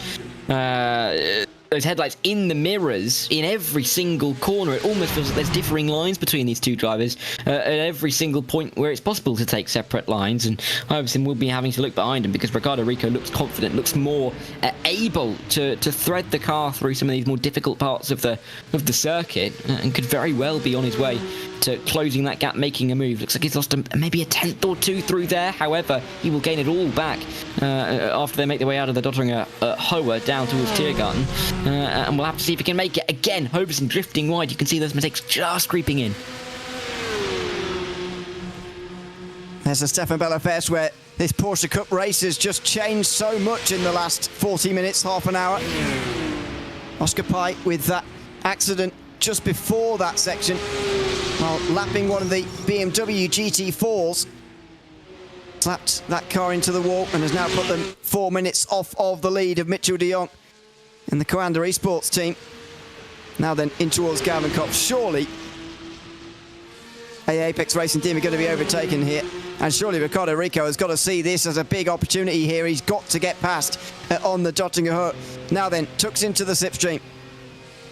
headlights in the mirrors in every single corner. It almost feels like there's differing lines between these two drivers at every single point where it's possible to take separate lines, and Hovsen will be having to look behind him because Ricardo Rico looks confident, looks more able to thread the car through some of these more difficult parts of the circuit, and could very well be on his way to closing that gap, making a move. Looks like he's lost maybe a tenth or two through there. However, he will gain it all back after they make their way out of the Dotteringer Hoa down towards Tiergarten. And we'll have to see if he can make it. Again, Hovsen drifting wide. You can see those mistakes just creeping in.
There's a Stefan Bella Fest where this Porsche Cup race has just changed so much in the last 40 minutes, half an hour. Oscar Pike with that accident just before that section, while lapping one of the BMW GT4s. Slapped that car into the wall and has now put them 4 minutes off of the lead of Mitchell de Jong in the Commander Esports team. Now then, in towards Gavin Kopp. Surely the Apex Racing team are going to be overtaken here, and surely Ricardo Rico has got to see this as a big opportunity here. He's got to get past on the Dottinger Hoa. Now then, tucks into the slipstream.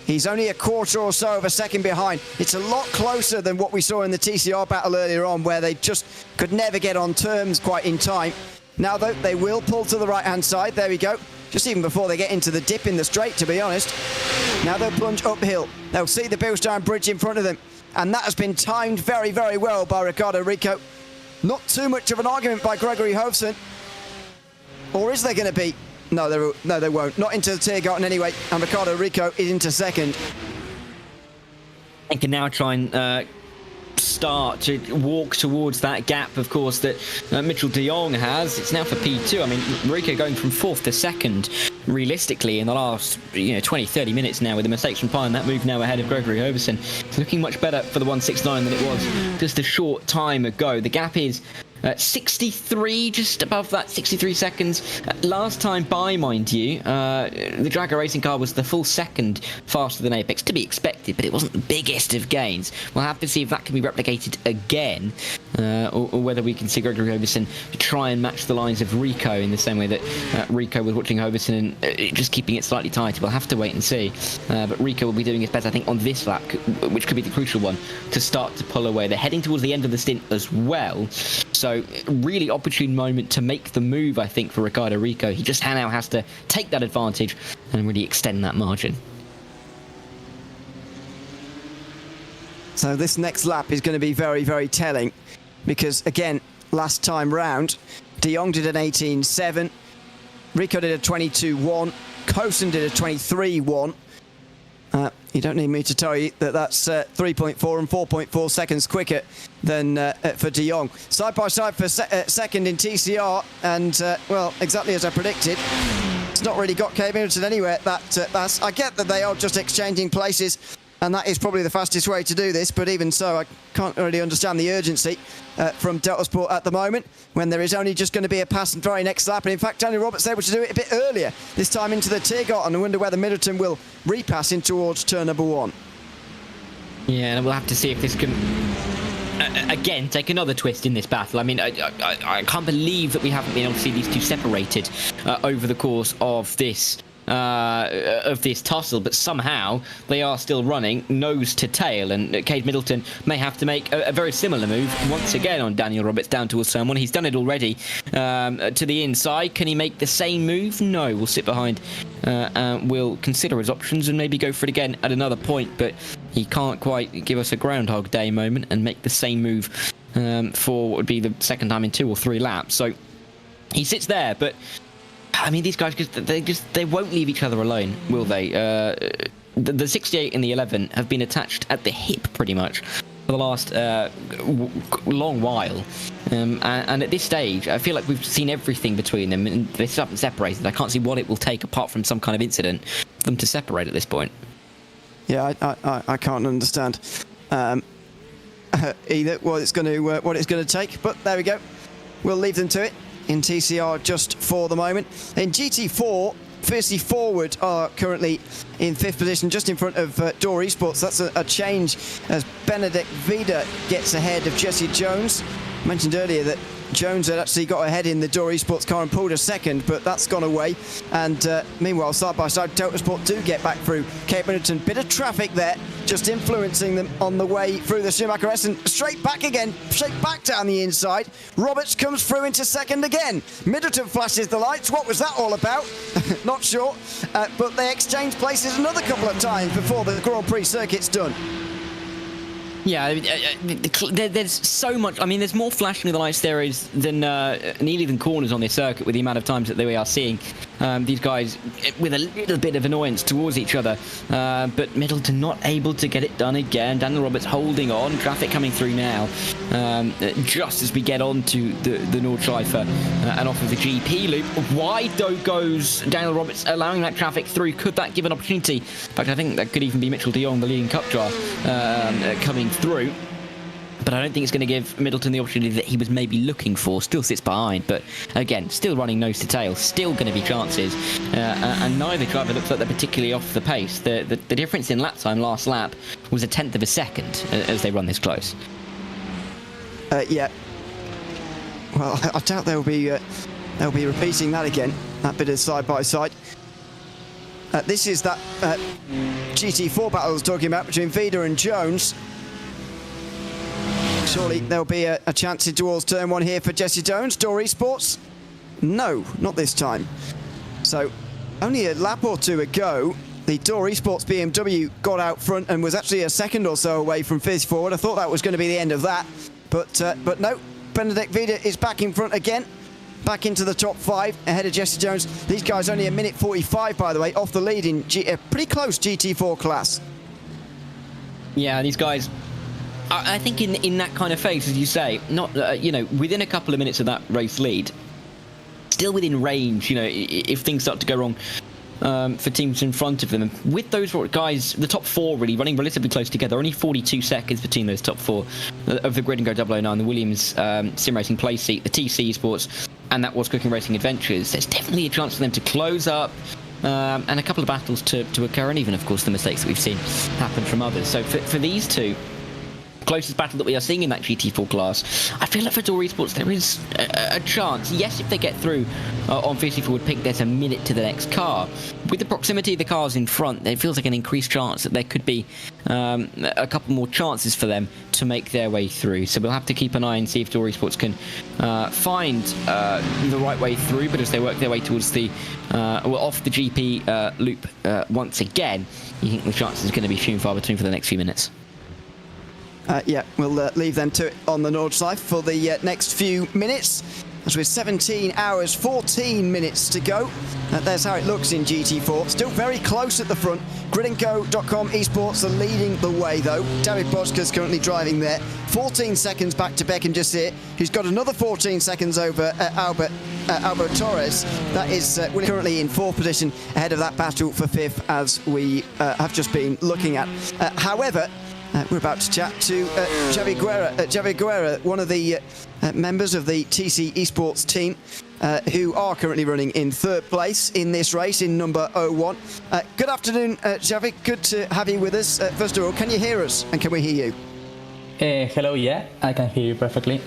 He's only a quarter or so of a second behind. It's a lot closer than what we saw in the TCR battle earlier on, where they just could never get on terms quite in time. Now though, they will pull to the right-hand side. There we go. Just even before they get into the dip in the straight, to be honest. Now they'll plunge uphill. They'll see the Bilstein Bridge in front of them, and that has been timed very, very well by Ricardo Rico. Not too much of an argument by Gregory Hovsen. Or is there going to be? No, they won't. Not into the Tiergarten anyway, and Ricardo Rico is into second.
And can now try and start to walk towards that gap, of course, that Mitchell de Jong has. It's now for P2. I mean, Rico going from 4th to 2nd, realistically, in the last 20-30 minutes now, with the mistakes from Pine. That move now ahead of Gregory Hovsen. It's looking much better for the 169 than it was just a short time ago. The gap is 63, just above that, 63 seconds. Last time by, mind you, the Dragger racing car was the full second faster than Apex, to be expected, but it wasn't the biggest of gains. We'll have to see if that can be replicated again. or whether we can see Gregory Hoverson try and match the lines of Rico in the same way that Rico was watching Hoverson and just keeping it slightly tight. We'll have to wait and see. But Rico will be doing his best, I think, on this lap, which could be the crucial one, to start to pull away. They're heading towards the end of the stint as well. So really opportune moment to make the move, I think, for Ricardo Rico. He just now has to take that advantage and really extend that margin.
So this next lap is going to be very, very telling because, again, last time round, De Jong did an 18.7, Rico did a 22.1, Kosen did a 23.1. You don't need me to tell you that that's 3.4 and 4.4 seconds quicker than for De Jong. Side by side for second in TCR, and well, exactly as I predicted. It's not really got Cade Middleton anywhere. I get that they are just exchanging places, and that is probably the fastest way to do this, but even so, I can't really understand the urgency from Delta Sport at the moment, when there is only just going to be a pass and very next lap. And in fact, Daniel Roberts able to do it a bit earlier, this time into the Tiergarten. I wonder whether Middleton will repass in towards turn number 1.
Yeah, and we'll have to see if this can, again, take another twist in this battle. I mean, I can't believe that we haven't been able to see these two separated over the course of this tussle, but somehow they are still running nose to tail, and Cade Middleton may have to make a very similar move once again on Daniel Roberts down towards turn 1. He's done it already to the inside. Can he make the same move? No, we'll sit behind and we'll consider his options and maybe go for it again at another point, but he can't quite give us a Groundhog Day moment and make the same move for what would be the second time in 2 or 3 laps. So he sits there, but I mean, these guys, they won't leave each other alone, will they? The 68 and the 11 have been attached at the hip pretty much for the last long while. And at this stage, I feel like we've seen everything between them, and they haven't separated. I can't see what it will take, apart from some kind of incident, for them to separate at this point.
Yeah, I can't understand either what it's going to take, but there we go. We'll leave them to it in TCR just for the moment. In GT4, Fiercely Forward are currently in 5th position, just in front of Door Esports. That's a change as Benedict Vida gets ahead of Jesse Jones. I mentioned earlier that Jones had actually got ahead in the Door Esports car and pulled a second, but that's gone away. And meanwhile, side by side, Delta Sport do get back through Cade Middleton. Bit of traffic there, just influencing them on the way through the Schumacher S, and straight back again, straight back down the inside. Roberts comes through into second again. Middleton flashes the lights. What was that all about? Not sure. But they exchange places another couple of times before the Grand Prix circuit's done.
Yeah, there's so much. I mean, there's more flashing of the lights there is than nearly than corners on this circuit, with the amount of times that we are seeing these guys with a little bit of annoyance towards each other. But Middleton not able to get it done again. Daniel Roberts holding on. Traffic coming through now. Just as we get onto the Nordschleife and off of the GP loop. Wide though goes Daniel Roberts, allowing that traffic through. Could that give an opportunity? In fact, I think that could even be Mitchell de Jong, the leading cup driver, coming through. But I don't think it's going to give Middleton the opportunity that he was maybe looking for. Still sits behind, but again, still running nose to tail. Still going to be chances, and neither driver looks like they're particularly off the pace. The difference in lap time last lap was 1/10 of a second as they run this close.
Yeah. Well, I doubt they'll be repeating that again. That bit of side by side. This is that GT4 battle I was talking about between Vida and Jones. Surely there'll be a chance in towards turn 1 here for Jesse Jones. Door Esports? No, not this time. So only a lap or two ago, the Door Esports BMW got out front and was actually a second or so away from Fiercely Forward. I thought that was going to be the end of that, but no. Benedict Vida is back in front again. Back into the top 5 ahead of Jesse Jones. These guys only a minute 45, by the way, off the lead in a pretty close GT4 class.
Yeah, these guys, I think in that kind of phase, as you say, not within a couple of minutes of that race lead, still within range. If things start to go wrong for teams in front of them, and with those guys, the top 4 really running relatively close together. Only 42 seconds between those top 4 of the Grid and Go 009, the Williams Sim Racing Play Seat, the TC Esports, and that was Cooking Racing Adventures. There's definitely a chance for them to close up, and a couple of battles to occur, and even, of course, the mistakes that we've seen happen from others. So for these two, closest battle that we are seeing in that GT4 class. I feel like for Tour Esports there is a chance. Yes, if they get through on 50 forward pick, there's a minute to the next car. With the proximity of the cars in front, it feels like an increased chance that there could be a couple more chances for them to make their way through. So we'll have to keep an eye and see if Tour Esports can find the right way through. But as they work their way towards the off the GP loop once again, you think the chances are going to be few and far between for the next few minutes.
Yeah, we'll leave them to it on the Nord side for the next few minutes. As we're 17 hours, 14 minutes to go. There's how it looks in GT4. Still very close at the front. Gridandgo.com esports are leading the way, though. David Boschke's currently driving there. 14 seconds back to Beck and Jasir, who's got another 14 seconds over Albo Torres. That is currently in fourth position ahead of that battle for fifth, as we have just been looking at. However, we're about to chat to Javier Guerra, one of the members of the TC Esports team, who are currently running in third place in this race in number 01. Good afternoon, Javier. Good to have you with us. First of all, can you hear us and can we hear you?
Hello, yeah, I can hear you perfectly.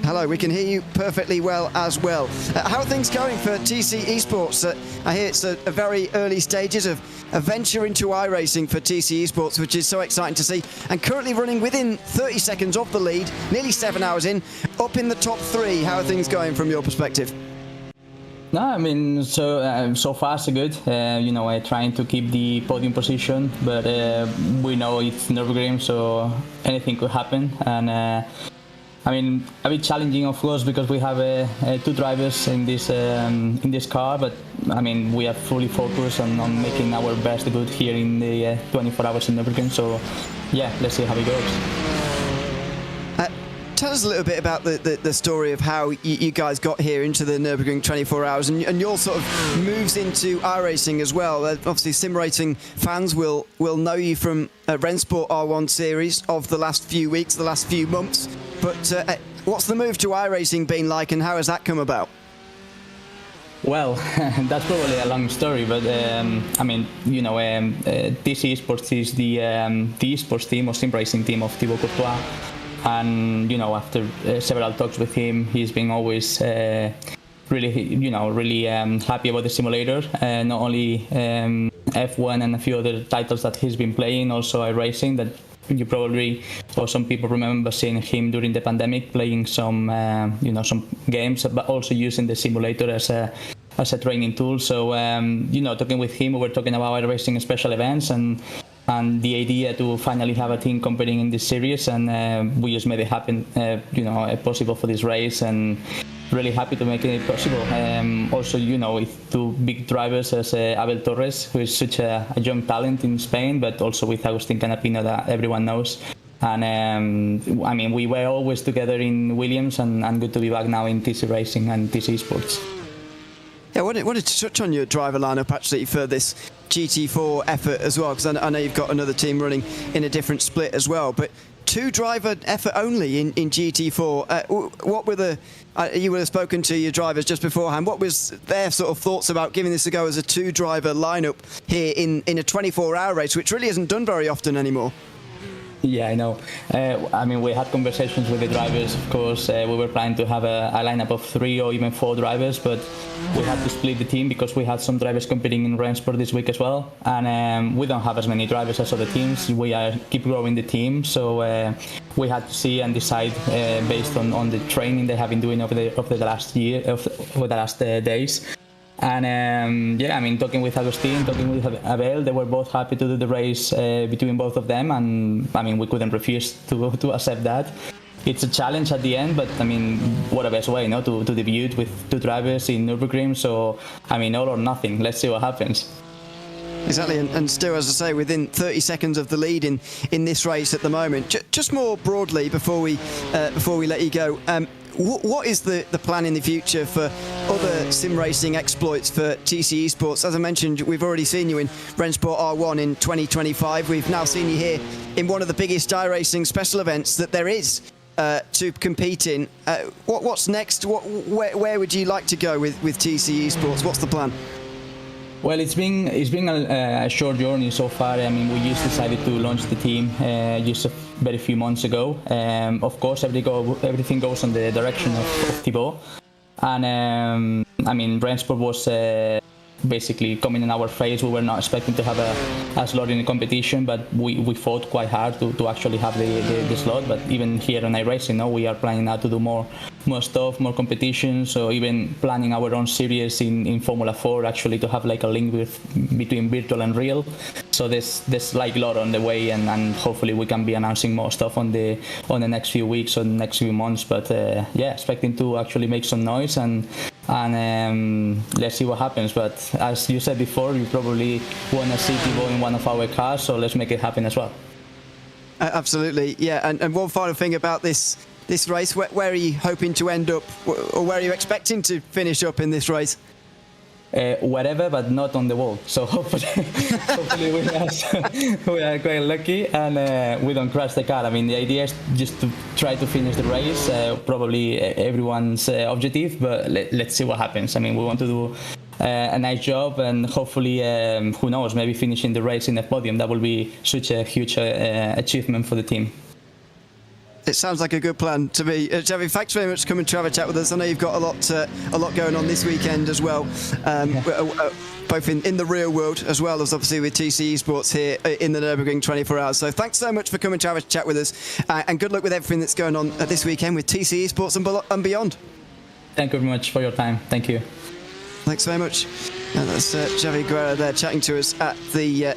Hello, we can hear you perfectly well as well. How are things going for TC Esports? I hear it's a very early stages of a venture into iRacing for TC Esports, which is so exciting to see. And currently running within 30 seconds of the lead, nearly 7 hours in, up in the top three. How are things going from your perspective?
No, I mean, so far so good. Trying to keep the podium position, but we know it's Nürburgring, so anything could happen. And I mean, a bit challenging, of course, because we have two drivers in this car. But I mean, we are fully focused on making our best good here in the 24 hours in Nürburgring. So, yeah, let's see how it goes.
Tell us a little bit about the story of how you guys got here into the Nürburgring 24 hours and your sort of moves into iRacing as well. Obviously, sim racing fans will know you from Rennsport R1 series of the last few weeks, the last few months. But what's the move to iRacing been like, and how has that come about?
Well, that's probably a long story, but I mean, TC Esports is the esports team or sim racing team of Thibaut Courtois. And after several talks with him, he's been always really happy about the simulator. Not only F1 and a few other titles that he's been playing, also iRacing that you probably, or some people remember seeing him during the pandemic playing some games, but also using the simulator as a training tool. So talking with him, we were talking about iRacing special events and the idea to finally have a team competing in this series, and we just made it happen, possible for this race, and really happy to make it possible. Also, with two big drivers as Abel Torres, who is such a young talent in Spain, but also with Agustin Canapino that everyone knows. And I mean, we were always together in Williams, and good to be back now in TC Racing and TC Esports.
Yeah, I wanted to touch on your driver lineup actually for this GT4 effort as well, because I know you've got another team running in a different split as well, but two driver effort only in GT4. What were you would have spoken to your drivers just beforehand, what was their sort of thoughts about giving this a go as a two driver lineup here in a 24-hour race, which really isn't done very often anymore?
Yeah, I know. I mean, we had conversations with the drivers, of course. We were planning to have a lineup of 3 or even 4 drivers, but we had to split the team because we had some drivers competing in Rennsport this week as well. And we don't have as many drivers as other teams. We keep growing the team, so we had to see and decide based on the training they have been doing over the last year, over the last days. And I mean, talking with Agustin, talking with Abel, they were both happy to do the race between both of them, and I mean, we couldn't refuse to accept that. It's a challenge at the end, but I mean, what a best way, to debut with 2 drivers in Nürburgring. So I mean, all or nothing. Let's see what happens.
Exactly, and still, as I say, within 30 seconds of the lead in this race at the moment. Just more broadly, before we let you go. What is the plan in the future for other sim racing exploits for TC Esports? As I mentioned, we've already seen you in Rennsport R1 in 2025. We've now seen you here in one of the biggest iRacing special events that there is to compete in. What's next? Where would you like to go with TC Esports? What's the plan?
Well, it's been a short journey so far. I mean, we just decided to launch the team just very few months ago. Of course, everything goes in the direction of Thibaut, and I mean, Rennsport was basically coming in our face. We were not expecting to have a slot in the competition, but we fought quite hard to actually have the slot. But even here on iRacing, we are planning now to do more stuff, more competitions, so even planning our own series in Formula 4, actually to have like a link between virtual and real. So there's like a lot on the way, and hopefully we can be announcing more stuff on the next few weeks or next few months. But yeah, expecting to actually make some noise, and let's see what happens. But as you said before, you probably want to see Thibaut in one of our cars, so let's make it happen as well.
Absolutely, yeah. And one final thing about this race, where are you hoping to end up, or where are you expecting to finish up in this race?
Wherever, but not on the wall. So hopefully we are quite lucky, and we don't crash the car. I mean, the idea is just to try to finish the race, probably everyone's objective, but let's see what happens. I mean, we want to do a nice job, and hopefully, who knows, maybe finishing the race in the podium. That will be such a huge achievement for the team.
It sounds like a good plan to me. Xavi, thanks very much for coming to have a chat with us. I know you've got a lot going on this weekend as well, both in the real world as well as obviously with TC Esports here in the Nürburgring 24 hours. So thanks so much for coming to have a chat with us, and good luck with everything that's going on this weekend with TC Esports and beyond.
Thank you very much for your time. Thank you.
Thanks very much. And that's Xavi Guerra there chatting to us at the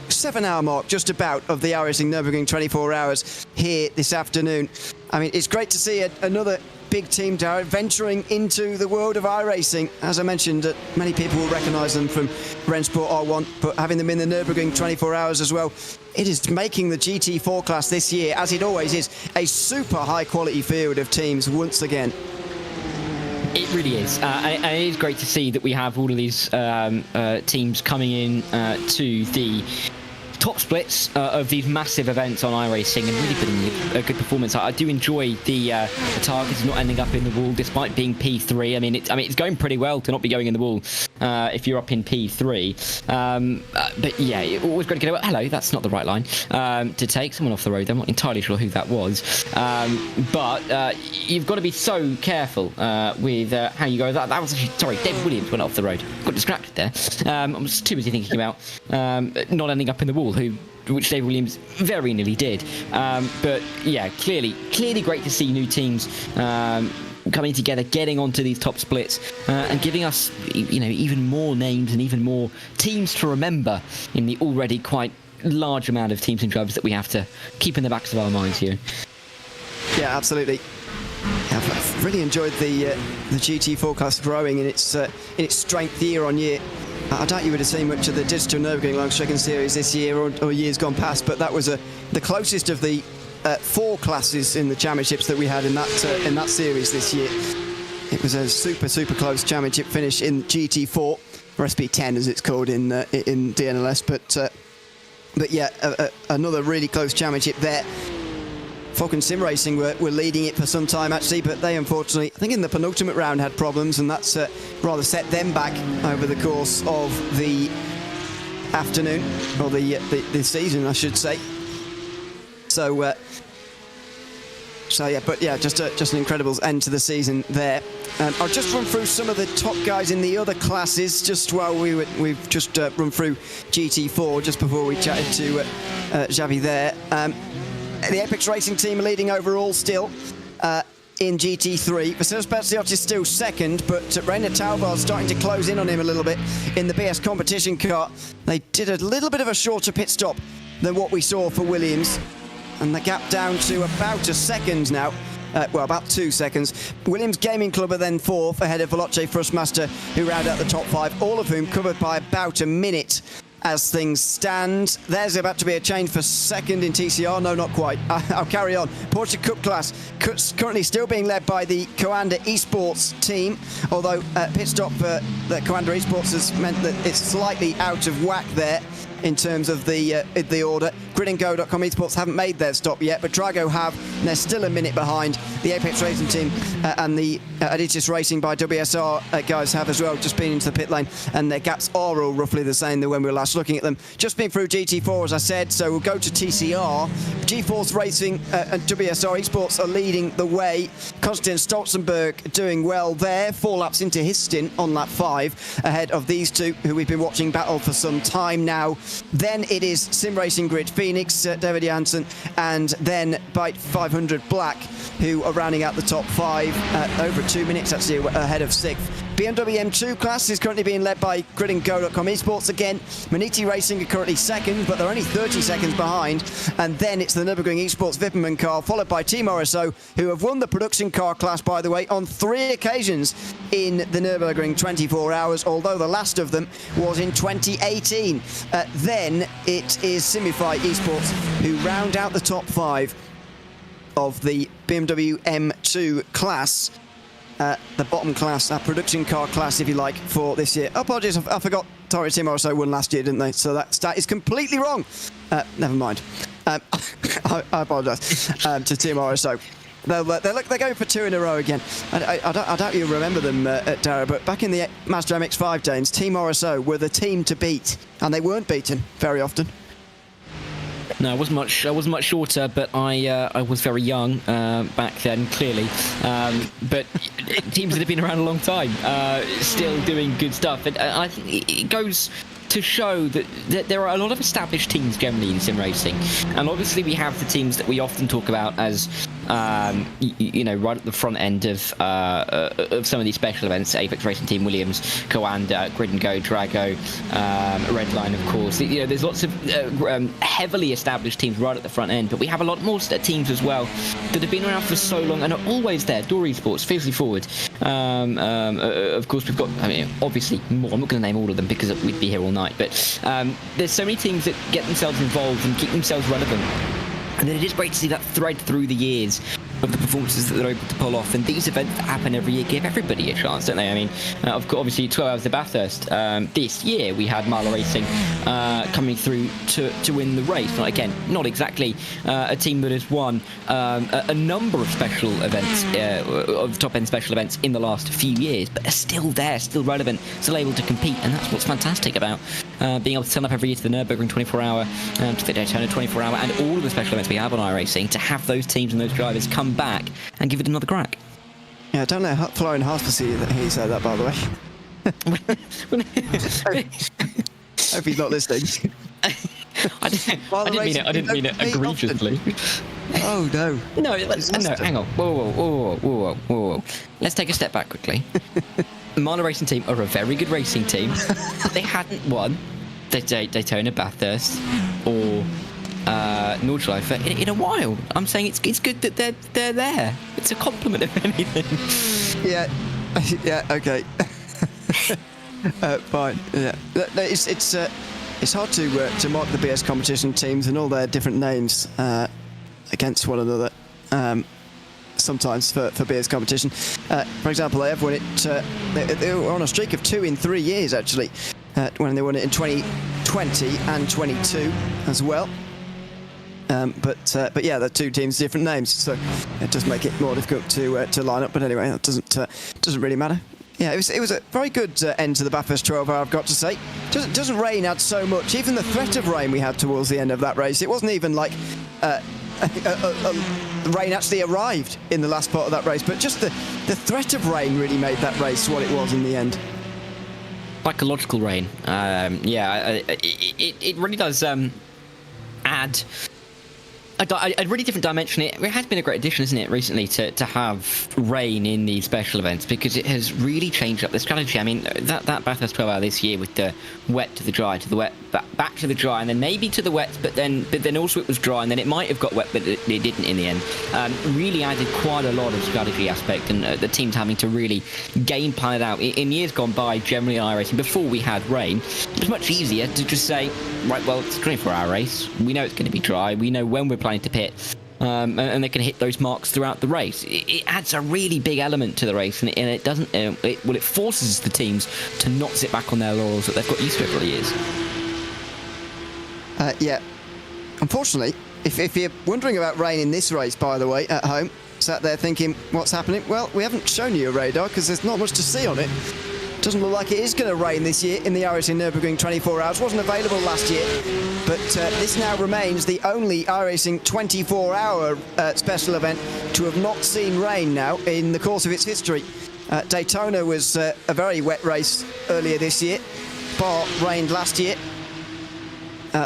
7-hour mark, just about, of the iRacing Nürburgring 24 hours here this afternoon. I mean, it's great to see another big team, Darren, venturing into the world of iRacing. As I mentioned, many people will recognise them from Rennsport R1, but having them in the Nürburgring 24 hours as well, it is making the GT4 class this year, as it always is, a super high-quality field of teams once again.
It really is, and it is great to see that we have all of these teams coming in to the top splits of these massive events on iRacing, and really putting in a good performance. I do enjoy the targets not ending up in the wall despite being P3. I mean, it's going pretty well to not be going in the wall if you're up in P3. But yeah, always great to get away. Hello, that's not the right line to take someone off the road. I'm not entirely sure who that was, but you've got to be so careful with how you go. That was actually, sorry, David Williams went off the road. Got distracted there. I was too busy thinking about not ending up in the wall, which David Williams very nearly did. But yeah, clearly great to see new teams coming together, getting onto these top splits, and giving us, even more names and even more teams to remember in the already quite large amount of teams and clubs that we have to keep in the backs of our minds here.
Yeah, absolutely. I've really enjoyed the GT4 class growing in its strength year on year. I doubt you would have seen much of the Digital Nürburgring Langstrecken series this year or years gone past, but that was the closest of the 4 classes in the championships that we had in that series this year. It was a super close championship finish in GT4, or SP10 as it's called in DNLS, but yeah, another really close championship there. Falcon Sim Racing were leading it for some time actually, but they unfortunately, I think in the penultimate round, had problems, and that's rather set them back over the course of the afternoon, or the season, I should say. So yeah, but yeah, just an incredible end to the season there. I'll just run through some of the top guys in the other classes, just while we've just run through GT4 just before we chatted to Xavi there. The Apex Racing team are leading overall still in GT3. Vassilis Petziot is still second, but Reiner Tauber's starting to close in on him a little bit in the BS competition car. They did a little bit of a shorter pit stop than what we saw for Williams, and the gap down to about a second now. About 2 seconds. Williams Gaming Club are then 4th, ahead of Veloce Thrustmaster, who round out the top 5, all of whom covered by about a minute. As things stand, there's about to be a change for second in TCR. No, not quite. I'll carry on. Porsche Cup class currently still being led by the Coanda Esports team, although pit stop for the Coanda Esports has meant that it's slightly out of whack there in terms of the order. Grid&Go.com esports haven't made their stop yet, but Drago have, and they're still a minute behind. The Apex Racing team and the Adidas Racing by WSR guys have as well, just been into the pit lane, and their gaps are all roughly the same than when we were last looking at them. Just been through GT4, as I said, so we'll go to TCR. G-Force Racing and WSR esports are leading the way. Konstantin Stolzenberg doing well there, 4 laps into his stint on lap 5, ahead of these two who we've been watching battle for some time now. Then it is Sim Racing Grid Phoenix, David Janssen, and then Byte 500 Black, who are rounding out the top 5, over 2 minutes actually ahead of 6th. BMW M2 class is currently being led by Grid&Go.com esports again. Maniti Racing are currently 2nd, but they're only 30 seconds behind. And then it's the Nürburgring esports Vipperman car, followed by Team RSO, who have won the production car class, by the way, on 3 occasions in the Nürburgring 24 hours, although the last of them was in 2018. Then it is Simify esports, who round out the top 5 of the BMW M2 class. The bottom class, that production car class, if you like, for this year. Apologies, I forgot Tory Team RSO won last year, didn't they? So that stat is completely wrong. Never mind. I apologise to Team RSO. They're going for 2 in a row again. I doubt you remember them, Dara, but back in the Mazda MX-5 days, Team RSO were the team to beat, and they weren't beaten very often.
No, I wasn't much shorter, but I was very young back then, clearly. But teams that have been around a long time, still doing good stuff. And I think it goes to show that there are a lot of established teams generally in sim racing, and obviously we have the teams that we often talk about as right at the front end of some of these special events. Apex Racing Team, Williams, Coanda, Grid&Go, Drago, Redline, of course. There's lots of heavily established teams right at the front end, but we have a lot more teams as well that have been around for so long and are always there. Door Esports, fiercely forward. Of course, we've got, obviously more. I'm not going to name all of them because we'd be here all night, but there's so many teams that get themselves involved and keep themselves relevant. And then it is great to see that thread through the years of the performances that they're able to pull off. And these events that happen every year give everybody a chance, don't they? I mean, obviously 12 Hours of Bathurst. This year we had Marla Racing coming through to win the race. But again, not exactly a team that has won a number of special events, of top-end special events in the last few years, but are still there, still relevant, still able to compete. And that's what's fantastic about being able to turn up every year to the Nürburgring 24-hour, to the Daytona 24-hour, and all of the special events we have on iRacing, to have those teams and those drivers come back and give it another crack.
Yeah, I don't know how Florian Haas that he said that, by the way. Hope he's not listening.
I didn't mean it egregiously.
Oh no.
No, hang on. Whoa. Let's take a step back quickly. The Marla Racing team are a very good racing team. They hadn't won the Daytona, Bathurst, or Nordschleife in a while. I'm saying it's good that they're there. It's a compliment, if anything. Yeah, okay. Fine. Yeah, it's hard to mark the BS competition teams and all their different names against one another. Sometimes for BS competition, for example, they have won it. They were on a streak of 2 in 3 years actually, when they won it in 2020 and 22 as well. But yeah, they're 2 teams, different names, so it does make it more difficult to line up. But anyway, that doesn't really matter. Yeah, it was a very good end to the Bathurst 12 hour, I've got to say. Doesn't rain add so much. Even the threat of rain we had towards the end of that race, it wasn't even like rain actually arrived in the last part of that race, but just the threat of rain really made that race what it was in the end. Psychological rain. It really does add a really different dimension. It has been a great addition, isn't it, recently, to have rain in these special events, because it has really changed up the strategy. I mean, that Bathurst 12 hour this year with the wet to the dry, to the wet, back to the dry, and then maybe to the wet, but then also it was dry, and then it might have got wet, but it didn't in the end. Really added quite a lot of strategy aspect, and the teams having to really game plan it out. In years gone by, generally in iRacing, before we had rain, it was much easier to just say, right, well, it's a 24-hour race. We know it's going to be dry. We know when we're planning to pit, and they can hit those marks throughout the race. It adds a really big element to the race, and it doesn't. It forces the teams to not sit back on their laurels that they've got used to over the years.
Yeah. Unfortunately, if you're wondering about rain in this race, by the way, at home, sat there thinking, what's happening? Well, we haven't shown you a radar because there's not much to see on it. Doesn't look like it is going to rain this year in the iRacing Nürburgring 24 Hours. Wasn't available last year, but this now remains the only iRacing 24-hour special event to have not seen rain now in the course of its history. Daytona was a very wet race earlier this year. Spa rained last year,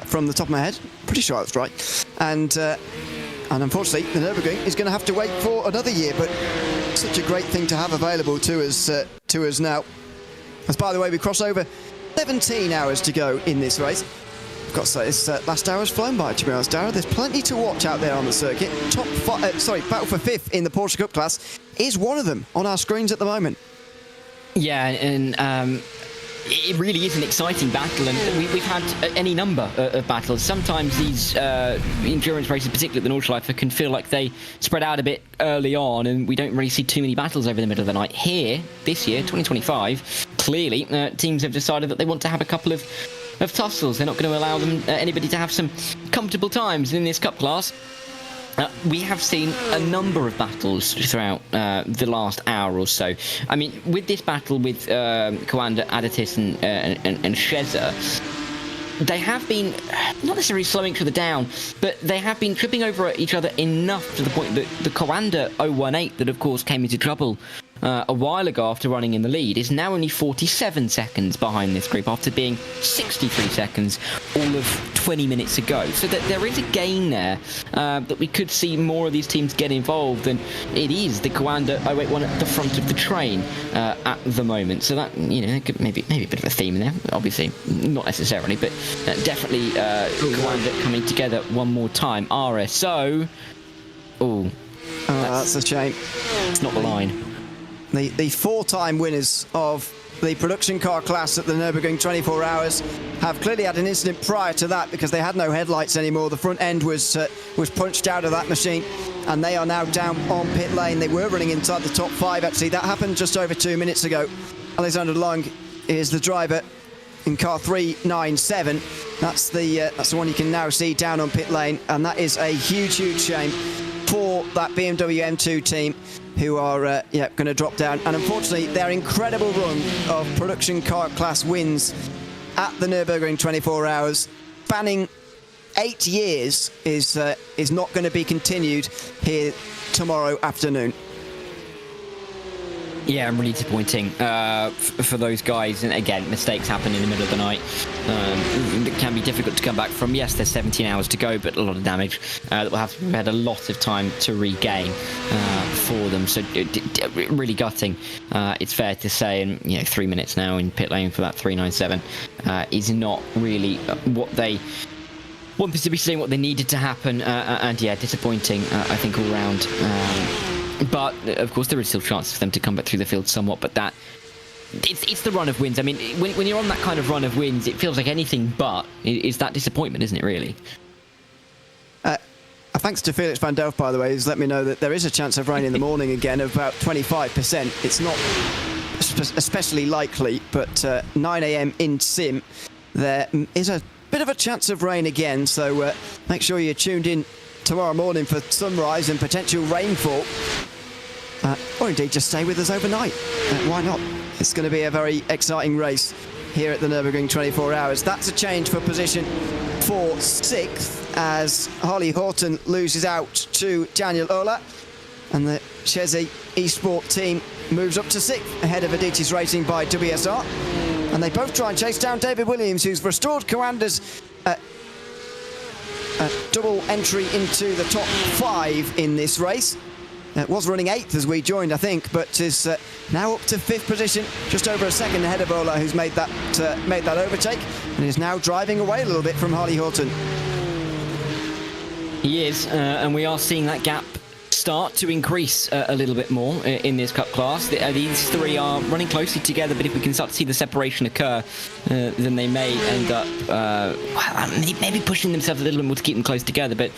from the top of my head. Pretty sure that's right. And unfortunately, the Nürburgring is going to have to wait for another year, but such a great thing to have available to us now. As by the way, we cross over 17 hours to go in this race. I've got to say, this last hour's flown by, to be honest, Darragh. There's plenty to watch out there on the circuit. Battle for 5th in the Porsche Cup class is one of them on our screens at the moment.
Yeah, and it really is an exciting battle, and we've had any number of battles. Sometimes these endurance races, particularly the Nordschleife, can feel like they spread out a bit early on, and we don't really see too many battles over the middle of the night. Here, this year, 2025, clearly teams have decided that they want to have a couple of tussles. They're not going to allow them anybody to have some comfortable times in this cup class. We have seen a number of battles throughout the last hour or so. I mean, with this battle with Coanda, Adatis and Sheza, they have been not necessarily slowing each other down, but they have been tripping over each other enough to the point that the Coanda 018, that of course came into trouble a while ago after running in the lead, is now only 47 seconds behind this group after being 63 seconds all of 20 minutes ago. So that there is a gain there, that we could see more of these teams get involved, and it is the Coanda 081 at the front of the train at the moment. So that, you know, could maybe a bit of a theme in there. Obviously, not necessarily, but definitely Coanda coming together one more time. RSO. Oh,
that's a shame.
It's not the line.
The four-time winners of the production car class at the Nürburgring 24 Hours have clearly had an incident prior to that because they had no headlights anymore. The front end was punched out of that machine, and they are now down on pit lane. They were running inside the top 5, actually. That happened just over 2 minutes ago. Alexander Long is the driver in car 397. That's the one you can now see down on pit lane, and that is a huge shame for that BMW M2 team, who are going to drop down. And unfortunately, their incredible run of production car class wins at the Nürburgring 24 Hours, spanning 8 years, is not going to be continued here tomorrow afternoon.
Yeah, really disappointing for those guys. And again, mistakes happen in the middle of the night. It can be difficult to come back from. Yes, there's 17 hours to go, but a lot of damage that we'll have had a lot of time to regain for them. So really gutting, it's fair to say. And 3 minutes now in pit lane for that 397 is not really what they wanted to be seeing, what they needed to happen. And yeah, disappointing, I think, all round. But of course, there is still chances for them to come back through the field somewhat. But that it's the run of wins. I mean, when you're on that kind of run of wins, it feels like anything but is that disappointment, isn't it? Really.
Thanks to Felix van Delft, by the way, who's let me know that there is a chance of rain in the morning again of about 25%. It's not especially likely, but 9 a.m. in Sim, there is a bit of a chance of rain again. So make sure you're tuned in tomorrow morning for sunrise and potential rainfall, or indeed just stay with us overnight. Why not? It's going to be a very exciting race here at the Nürburgring 24 Hours. That's a change for position for 6th as Harley Horton loses out to Daniel Ola, and the Chesney Esport team moves up to 6th ahead of Adidas Racing by WSR, and they both try and chase down David Williams, who's restored Coanda's double entry into the top 5 in this race. Was running 8th as we joined, I think, but is now up to 5th position, just over a second ahead of Ola, who's made that overtake, and is now driving away a little bit from Harley Horton.
He is, and we are seeing that gap start to increase a little bit more in this cup class. These three are running closely together, but if we can start to see the separation occur, then they may end up maybe pushing themselves a little bit more to keep them close together. But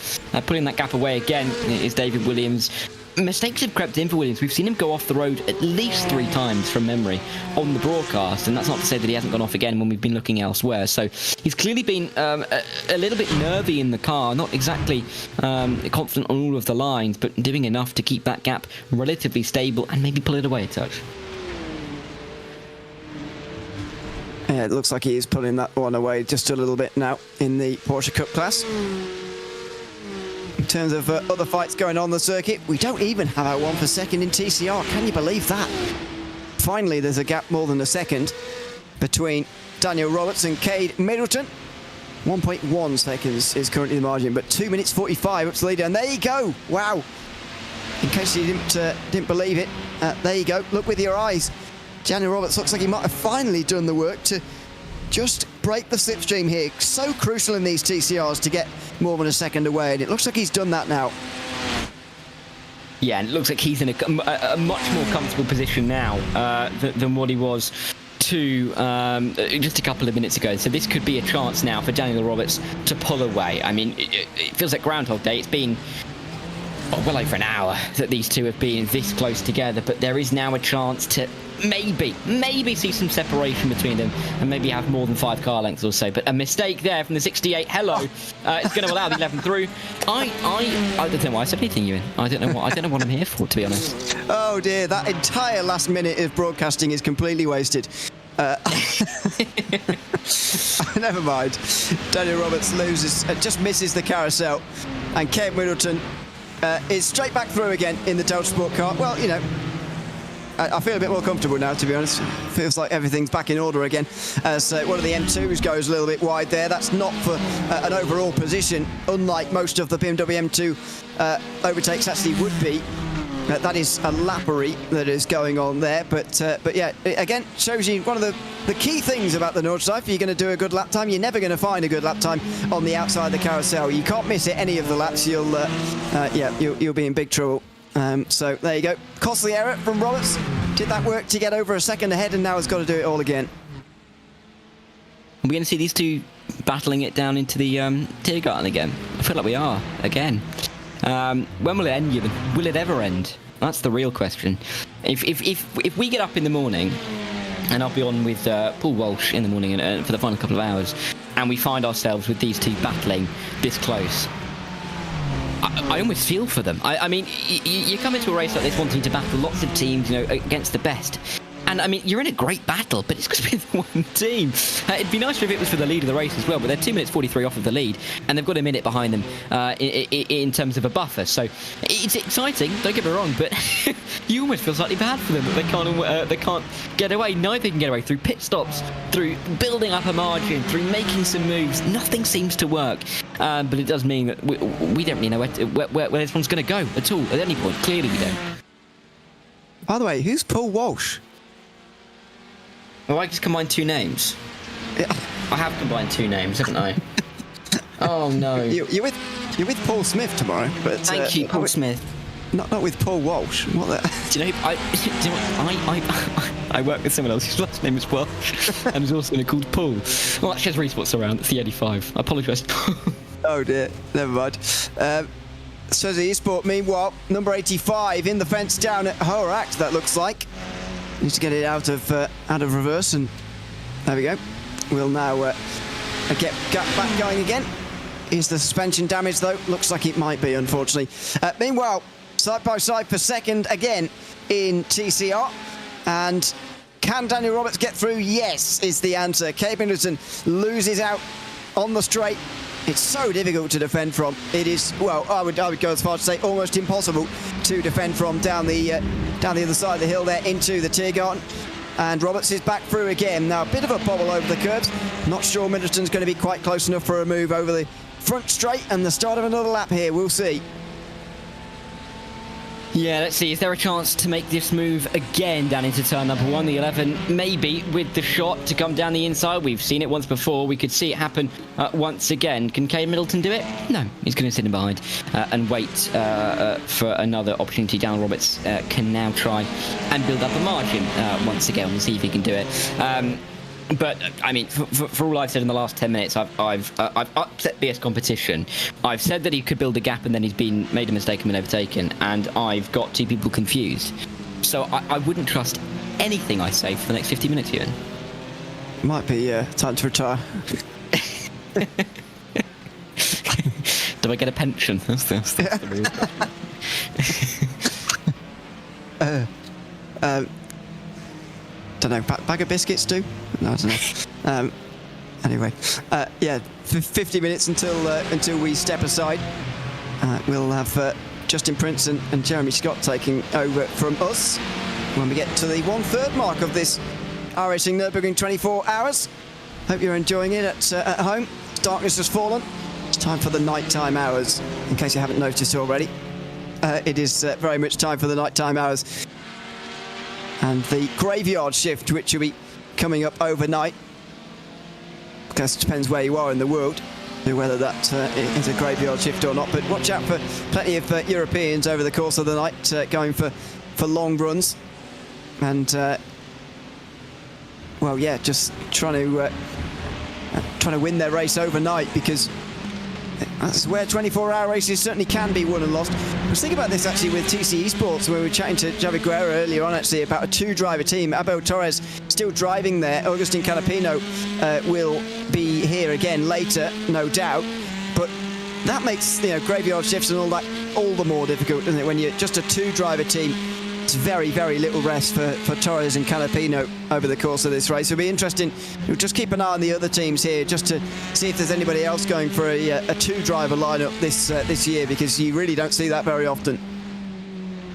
pulling that gap away again is David Williams. mistakes have crept in for Williams. We've seen him go off the road at least 3 times from memory on the broadcast, and that's not to say that he hasn't gone off again when we've been looking elsewhere. So he's clearly been a little bit nervy in the car, not exactly confident on all of the lines, but doing enough to keep that gap relatively stable and maybe pull it away a touch.
Yeah, it looks like he is pulling that one away just a little bit now in the Porsche Cup class. In terms of other fights going on the circuit, we don't even have our 1 for second in TCR. Can you believe that? Finally, there's a gap more than a second between Daniel Roberts and Cade Middleton. 1.1 seconds is currently the margin, but 2 minutes 45 up to the leader. And there you go. Wow. In case you didn't believe it, there you go. Look with your eyes. Daniel Roberts looks like he might have finally done the work to just break the slipstream here. So crucial in these TCRs to get more than a second away, and it looks like he's done that now.
Yeah, and it looks like he's in a much more comfortable position now than what he was just a couple of minutes ago. So this could be a chance now for Daniel Roberts to pull away. I mean, it feels like Groundhog Day. It's been well over an hour that these two have been this close together, but there is now a chance to maybe see some separation between them and maybe have more than 5 car lengths or so. But a mistake there from the 68. Hello, it's going to allow the 11 through. I don't know why I said anything, Ewan. I don't know what I'm here for, to be honest.
Oh dear, that entire last minute of broadcasting is completely wasted. Never mind. Daniel Roberts loses, just misses the carousel, and Cade Middleton is straight back through again in the Delta Sport car. Well, you know, I feel a bit more comfortable now, to be honest. Feels like everything's back in order again. So one of the M2s goes a little bit wide there. That's not for an overall position, unlike most of the BMW M2 overtakes actually would be. That is a lappery that is going on there. But yeah, it again shows you one of the key things about the Nordschleife. If you're going to do a good lap time, you're never going to find a good lap time on the outside of the carousel. You can't miss it any of the laps. You'll be in big trouble. So there you go. Costly error from Roberts. Did that work to get over a second ahead, and now has got to do it all again.
Are we going to see these two battling it down into the Tiergarten again? I feel like we are again. When will it end, Ewan? Will it ever end? That's the real question. If we get up in the morning, and I'll be on with Paul Walsh in the morning for the final couple of hours, and we find ourselves with these two battling this close, I almost feel for them. I mean, you come into a race like this wanting to battle lots of teams, you know, against the best. And I mean, you're in a great battle, but it's going to be the one team. It'd be nicer if it was for the lead of the race as well, but they're 2 minutes 43 off of the lead, and they've got a minute behind them in terms of a buffer. So it's exciting, don't get me wrong, but you almost feel slightly bad for them that they can't get away. Neither can get away through pit stops, through building up a margin, through making some moves. Nothing seems to work, but it does mean that we don't really know where this one's going to go at all at any point. Clearly we don't.
By the way, who's Paul Walsh?
Well, I just combined 2 names.
Yeah.
I have combined 2 names, haven't I? Oh no.
You're with Paul Smith tomorrow, but
thank you, Paul Smith.
Not with Paul Walsh. What the?
Do you know? I work with someone else whose last name is Welsh and is also called Paul. Well, actually, has Resports around. It's the 85. I apologise.
Oh dear. Never mind. Says eSport. Meanwhile, number 85 in the fence down at Horak. That looks like. Needs to get it out of reverse, and there we go. We'll now get back going again. Is the suspension damage though? Looks like it might be, unfortunately. Meanwhile, side by side for second again in TCR, and can Daniel Roberts get through? Yes, is the answer. Cade Middleton loses out on the straight. It's so difficult to defend from. It is, well, I would go as far to say almost impossible to defend from down the other side of the hill there into the Tiergarten. And Roberts is back through again. Now a bit of a bobble over the curbs. Not sure Middleton's going to be quite close enough for a move over the front straight, and the start of another lap here. We'll see.
Yeah, let's see. Is there a chance to make this move again down into turn number 1, the 11? Maybe with the shot to come down the inside. We've seen it once before. We could see it happen once again. Can Cade Middleton do it? No, he's going to sit in behind and wait for another opportunity. Daniel Roberts can now try and build up a margin once again. We'll see if he can do it. But I mean, for all I've said in the last 10 minutes, I've upset BS competition. I've said that he could build a gap, and then he's made a mistake and been overtaken, and I've got two people confused. So I wouldn't trust anything I say for the next 50 minutes, Ewan.
Might be time to retire.
Do I get a pension? That's the real question.
Don't know, bag of biscuits, do? No, I don't know. Anyway, yeah, 50 minutes until we step aside. We'll have Justin Prince and Jeremy Scott taking over from us when we get to the 1/3 mark of this iRacing Nürburgring 24 hours. Hope you're enjoying it at home. Darkness has fallen. It's time for the nighttime hours, in case you haven't noticed already. It is very much time for the nighttime hours. And the graveyard shift, which will be coming up overnight. I guess it depends where you are in the world, whether that is a graveyard shift or not. But watch out for plenty of Europeans over the course of the night going for long runs. And, well, yeah, just trying to win their race overnight, because that's where 24-hour races certainly can be won and lost. I was thinking about this actually with TC Esports, where we were chatting to Javi Guerra earlier on actually about a two-driver team. Abo Torres still driving there. Agustin Canapino will be here again later, no doubt. But that makes graveyard shifts and all that all the more difficult, doesn't it? When you're just a two-driver team, it's very, very little rest for Torres and Canapino over the course of this race. It'll be interesting. We'll just keep an eye on the other teams here, just to see if there's anybody else going for a two-driver lineup this year, because you really don't see that very often.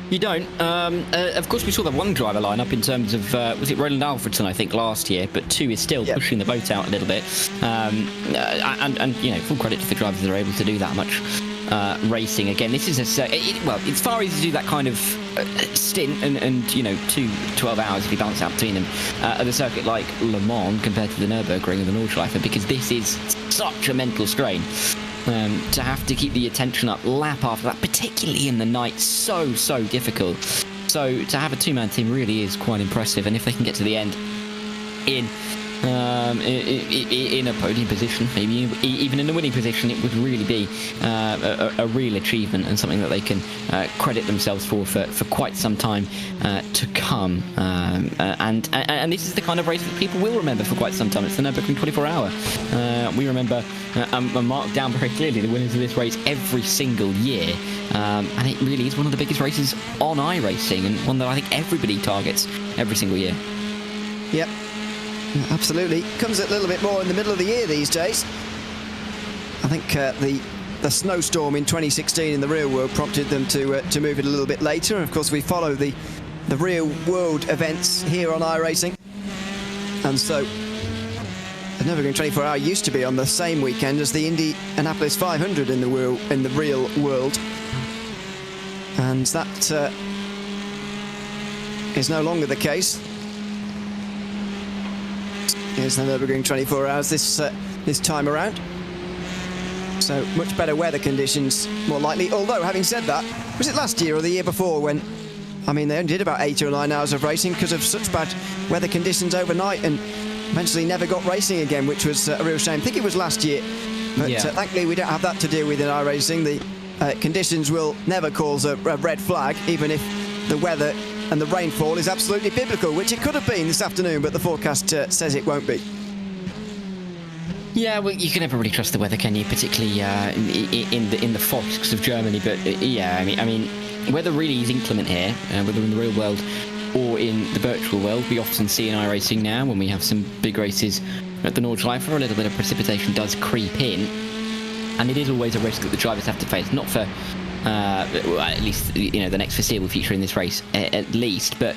You don't. Of course, we saw the one-driver lineup in terms of was it Roland Alfredson, I think, last year, but two is still pushing the boat out a little bit. And full credit to the drivers that are able to do that much. Racing again. This is it's far easier to do that kind of stint and 12 hours if you balance out between them at a circuit like Le Mans compared to the Nürburgring and the Nordschleife, because this is such a mental strain to have to keep the attention up lap after that, particularly in the night. So difficult. So to have a two-man team really is quite impressive, and if they can get to the end in a podium position, maybe even in a winning position, it would really be a real achievement and something that they can credit themselves for quite some time to come. And this is the kind of race that people will remember for quite some time. It's the Nürburgring 24-hour. We remember and mark down very clearly the winners of this race every single year, and it really is one of the biggest races on iRacing, and one that I think everybody targets every single year.
Yep. Absolutely. Comes a little bit more in the middle of the year these days. I think the snowstorm in 2016 in the real world prompted them to move it a little bit later. And of course, we follow the real world events here on iRacing. And so the Nürburgring 24-hour used to be on the same weekend as the Indianapolis 500 in the real world. And that is no longer the case. Here's the Nürburgring 24 hours this time around. So much better weather conditions, more likely. Although, having said that, was it last year or the year before when, they only did about 8 or 9 hours of racing because of such bad weather conditions overnight, and eventually never got racing again, which was a real shame. I think it was last year. But thankfully we don't have that to deal with in iRacing. The conditions will never cause a red flag, even if the weather and the rainfall is absolutely biblical, which it could have been this afternoon, but the forecast says it won't be.
Yeah, well, you can never really trust the weather, can you? Particularly in the forests of Germany. But weather really is inclement here, whether in the real world or in the virtual world. We often see in iRacing now, when we have some big races at the Nordschleife, a little bit of precipitation does creep in, and it is always a risk that the drivers have to face. Not for at least the next foreseeable future in this race, at least, but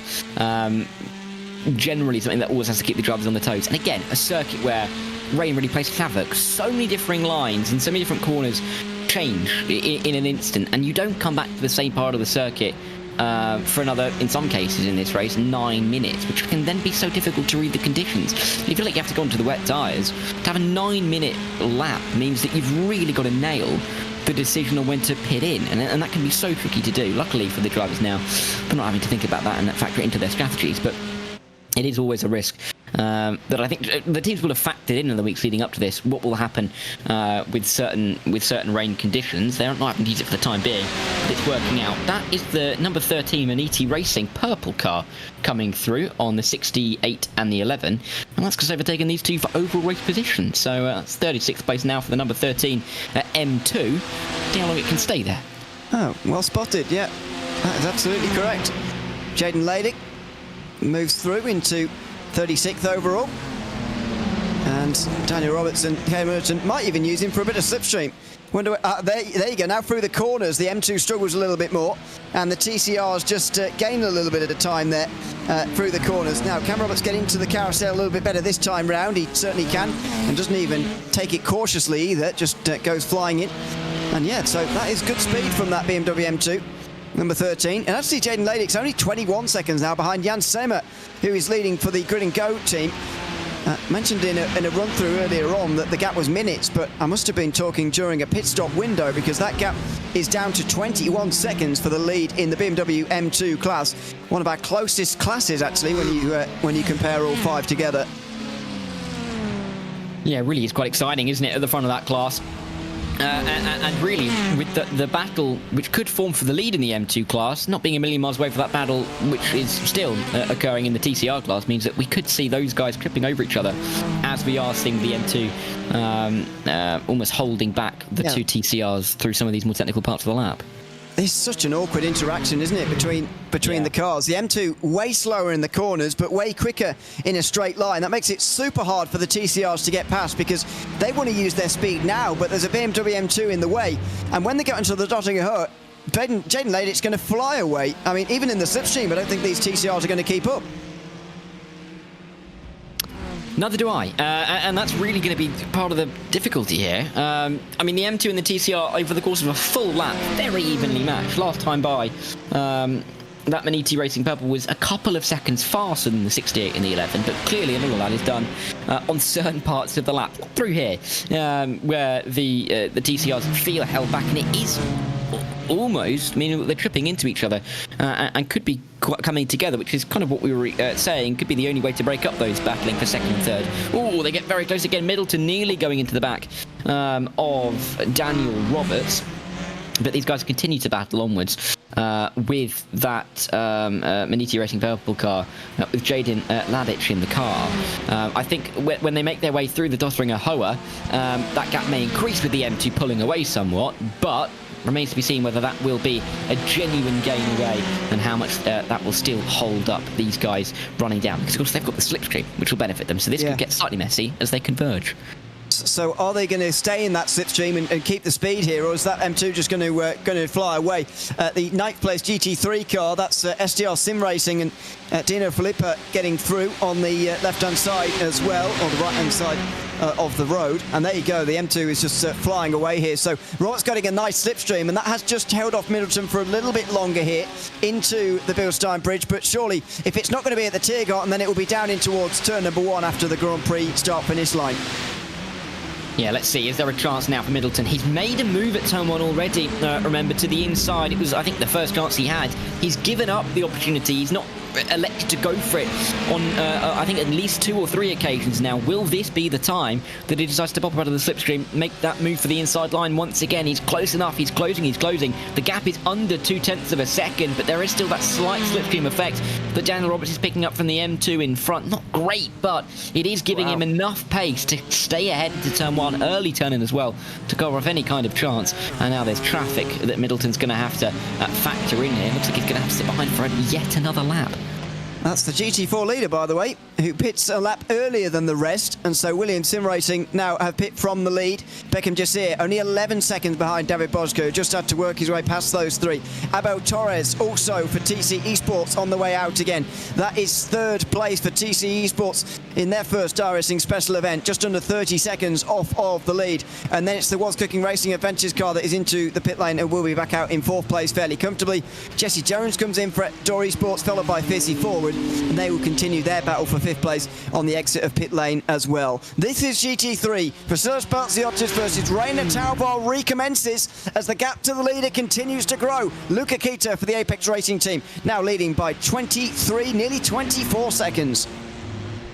generally something that always has to keep the drivers on their toes. And again, a circuit where rain really plays havoc. So many differing lines and so many different corners change in an instant, and you don't come back to the same part of the circuit for another, in some cases in this race, 9 minutes, which can then be so difficult to read the conditions. You feel like you have to go onto the wet tyres. To have a 9-minute lap means that you've really got to nail the decision on when to pit in, and that can be so tricky to do. Luckily for the drivers now, they're not having to think about that and factor it into their strategies, but it is always a risk that I think the teams will have factored in the weeks leading up to this. What will happen with certain rain conditions? They're not having to use it for the time being, but it's working out. That is the number 13 Maniti Racing purple car coming through on the 68 and the 11, and that's just overtaken these two for overall race position. So that's 36th place now for the number 13 M2. See how long it can stay there.
Oh, well spotted, yeah. That is absolutely correct. Jaden Ladick moves through into 36th overall. And Daniel Robertson, Kay Merton might even use him for a bit of slipstream. Wonder, there you go, now through the corners, the M2 struggles a little bit more, and the TCRs just gain a little bit at a time there through the corners. Now, can Roberts get into the carousel a little bit better this time round? He certainly can, and doesn't even take it cautiously either, just goes flying in. And yeah, so that is good speed from that BMW M2. Number 13, and actually Jaden Ladick's only 21 seconds now behind Jan Semer, who is leading for the Grid and Go team. Mentioned in a run-through earlier on that the gap was minutes, but I must have been talking during a pit stop window, because that gap is down to 21 seconds for the lead in the BMW M2 class. One of our closest classes, actually, when you compare all five together.
Yeah, it really is quite exciting, isn't it, at the front of that class? And really, with the battle which could form for the lead in the M2 class, not being a million miles away for that battle, which is still occurring in the TCR class, means that we could see those guys tripping over each other, as we are seeing the M2 almost holding back the two TCRs through some of these more technical parts of the lap.
It's such an awkward interaction, isn't it, between the cars. The M2 way slower in the corners, but way quicker in a straight line. That makes it super hard for the TCRs to get past, because they want to use their speed now, but there's a BMW M2 in the way. And when they get into the dotting hut, Jaden Ladick's going to fly away. I mean, even in the slipstream, I don't think these TCRs are going to keep up.
Neither do I, and that's really going to be part of the difficulty here. I mean, the M2 and the TCR, over the course of a full lap, very evenly matched. Last time by, that Maniti Racing Purple was a couple of seconds faster than the 68 and the 11, but clearly a lot of that is done on certain parts of the lap. Through here, where the TCRs feel held back, and it is almost meaning that they're tripping into each other and could be coming together, which is kind of what we were saying could be the only way to break up those battling for second and third. Oh, they get very close again. Middleton nearly going into the back of Daniel Roberts, but these guys continue to battle onwards with that Maniti Racing Purple car with Jaden Ladick in the car. I think when they make their way through the Dossringer Hoa, that gap may increase with the M2 pulling away somewhat, but remains to be seen whether that will be a genuine gain away, and how much that will still hold up these guys running down, because of course they've got the slipstream which will benefit them, so this could get slightly messy as they converge.
So are they going to stay in that slipstream and keep the speed here, or is that M2 just going to fly away? The 9th place GT3 car, that's STR Sim Racing, and Dino Filippa getting through on the left-hand side as well, or the right-hand side of the road. And there you go, the M2 is just flying away here. So Robert's getting a nice slipstream, and that has just held off Middleton for a little bit longer here into the Bilstein Bridge. But surely, if it's not going to be at the Tiergarten, then it will be down in towards turn number 1 after the Grand Prix start-finish line.
Yeah, let's see. Is there a chance now for Middleton? He's made a move at turn 1 already. Remember, to the inside. It was, I think, the first chance he had. He's given up the opportunity. He's not elected to go for it on, I think, at least 2 or 3 occasions now. Will this be the time that he decides to pop out of the slipstream, make that move for the inside line once again? He's close enough. He's closing. The gap is under 0.2 of a second, but there is still that slight slipstream effect that Daniel Roberts is picking up from the M2 in front. Not great, but it is giving him enough pace to stay ahead into turn 1, early turn-in as well, to cover off any kind of chance. And now there's traffic that Middleton's going to have to factor in here. Looks like he's going to have to sit behind for yet another lap.
That's the GT4 leader, by the way, who pits a lap earlier than the rest, and so Williams Sim Racing now have pit from the lead. Beckham Jasir only 11 seconds behind David Bosco, just had to work his way past those 3. Abo Torres also for TC Esports on the way out again. That is 3rd place for TC Esports in their first iRacing special event, just under 30 seconds off of the lead. And then it's the What's Cooking Racing Adventures car that is into the pit lane and will be back out in 4th place fairly comfortably. Jesse Jones comes in for Door Esports, followed by Fizzy Forward, and they will continue their battle for 5th place on the exit of pit lane as well. This is GT3. Priscilla Spaziotis versus Reina Taubal recommences as the gap to the leader continues to grow. Luca Kita for the Apex Racing team now leading by 23, nearly 24 seconds.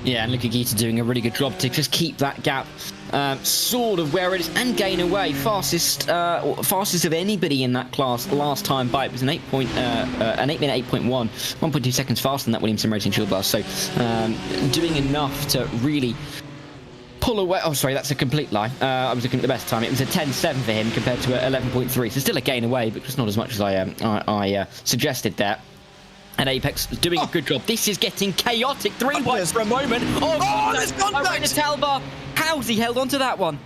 Yeah, and Luca Gita doing a really good job to just keep that gap sort of where it is and gain away. Fastest of anybody in that class last time by. It was an 8 minute 8.1, 1.2 seconds faster than that Williamson Racing Shield Blast. So doing enough to really pull away. Oh, sorry, that's a complete lie. I was looking at the best time. It was a 10.7 for him compared to a 11.3. So still a gain away, but just not as much as I suggested there. And Apex doing a good job. This is getting chaotic. 3 wide for a moment.
There's contact!
Rainer Talbot. How's he held onto that one?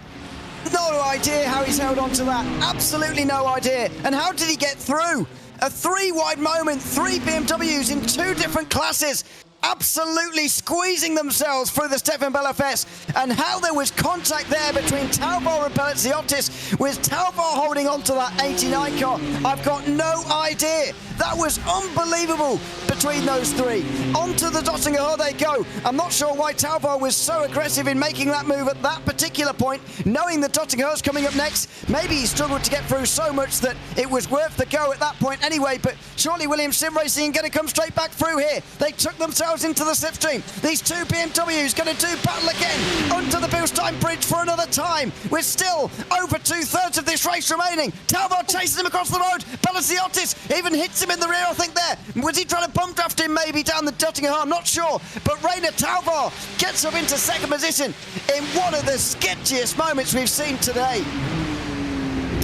No idea how he's held on to that. Absolutely no idea. And how did he get through? A 3 wide moment, 3 BMWs in 2 different classes. Absolutely squeezing themselves through the Stefan Bell FS, and how there was contact there between Talbot and Palatinate, with Talbot holding on to that 89 car. I've got no idea. That was unbelievable between those 3. Onto the Dottinger they go. I'm not sure why Talbot was so aggressive in making that move at that particular point, knowing that Dottinger's coming up next. Maybe he struggled to get through so much that it was worth the go at that point anyway, but surely Williams Sim Racing are going to come straight back through here. They took themselves into the slipstream. These 2 BMWs going to do battle again onto the Bilstein Bridge for another time. We're still over 2/3 of this race remaining. Talbot chases him across the road. Palatinate even hits him in the rear, I think there. Was he trying to bump draft him maybe down the Dottinger? I'm not sure. But Rainer Talbot gets up into 2nd position in one of the sketchiest moments we've seen today.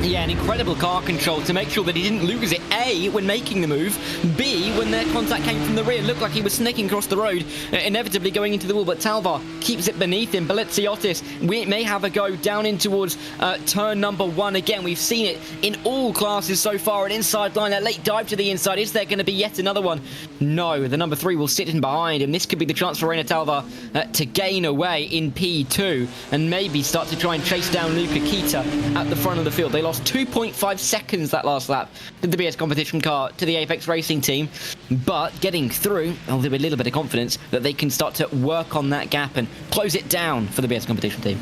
Yeah, an incredible car control to make sure that he didn't lose it, A, when making the move, B, when their contact came from the rear. It looked like he was snaking across the road, inevitably going into the wall, but Talbot keeps it beneath him. Palatinate, we may have a go down in towards turn number 1 again. We've seen it in all classes so far, an inside line, a late dive to the inside. Is there going to be yet another one? No, the number 3 will sit in behind him. This could be the chance for Rainer Talbot to gain away in P2 and maybe start to try and chase down Luca Kita at the front of the field. They lost 2.5 seconds that last lap to the BS competition car to the Apex Racing team, but getting through, there'll be a little bit of confidence that they can start to work on that gap and close it down for the BS competition team.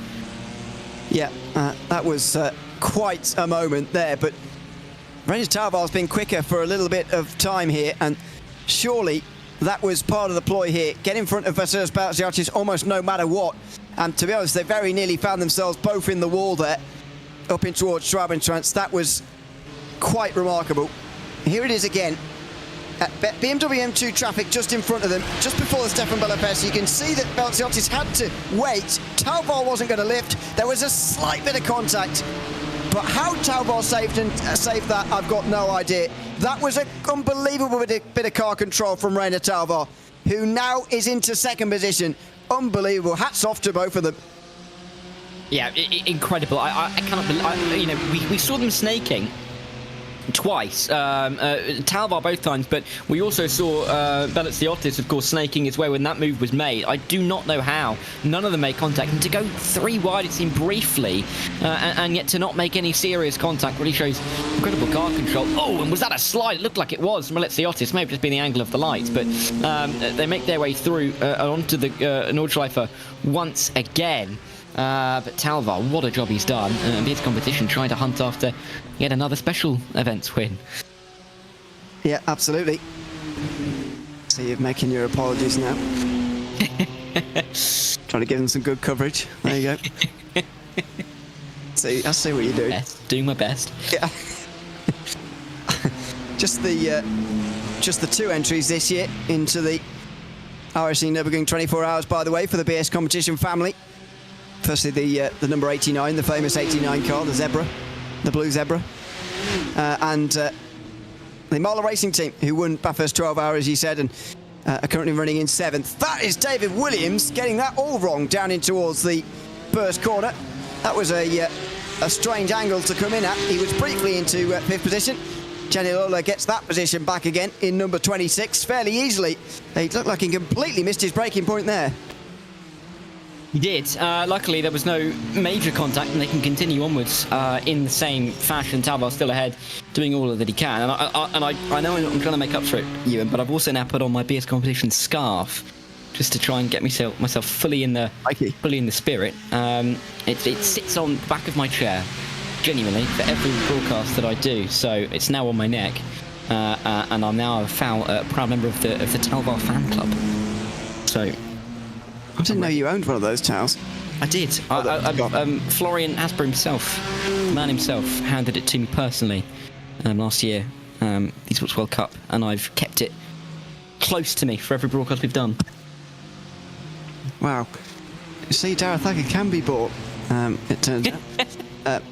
Yeah, that was quite a moment there, but Rainer Talbot's been quicker for a little bit of time here, and surely that was part of the ploy here. Get in front of Vasilios Palatinate almost no matter what, and to be honest, they very nearly found themselves both in the wall there, up in towards Schwabentrans. That was quite remarkable. Here it is again. BMW M2 traffic just in front of them, just before the Stefan Bell FS. You can see that Palatinate had to wait. Talbot wasn't going to lift. There was a slight bit of contact, but how Talbot saved that, I've got no idea. That was an unbelievable bit of car control from Rainer Talbot, who now is into 2nd position. Unbelievable. Hats off to both of them.
Yeah, incredible. I cannot believe, you know, we saw them snaking twice, Talbot both times, but we also saw Palatinate, of course, snaking his way when that move was made. I do not know how. None of them made contact, and to go 3 wide, it seemed briefly, and yet to not make any serious contact really shows incredible car control. Oh, and was that a slide? It looked like it was from Palatinate. Maybe just been the angle of the lights, but they make their way through onto the Nordschleife once again. But Talbot, what a job he's done. His competition trying to hunt after yet another special events win.
Yeah, absolutely. So you're making your apologies now. Trying to give them some good coverage. There you go. See, I see what you're doing.
Doing my best.
Yeah. just the 2 entries this year into the iRacing Nürburgring 24 hours, by the way, for the BS competition family. Firstly, the number 89, the famous 89 car, the Zebra, the blue Zebra, and the Marla Racing team, who won Bathurst 12 hours, as you said, and are currently running in 7th. That is David Williams getting that all wrong down in towards the first corner. That was a strange angle to come in at. He was briefly into 5th position. Jenny Lola gets that position back again in number 26 fairly easily. He looked like he completely missed his braking point there.
He did. Luckily, there was no major contact, and they can continue onwards in the same fashion. Talbot's still ahead, doing all that he can. And I know I'm trying to make up for it, Ewan, but I've also now put on my BS competition scarf just to try and get myself fully in the spirit. It sits on the back of my chair, genuinely, for every broadcast that I do. So it's now on my neck, and I'm now a proud member of the Talbot fan club. So.
I didn't know you owned one of those towels.
I did. Florian Asper himself, the man himself, handed it to me personally last year, the Esports World Cup, and I've kept it close to me for every broadcast we've done.
Wow. See, Dareth Thacker can be bought, it turns out.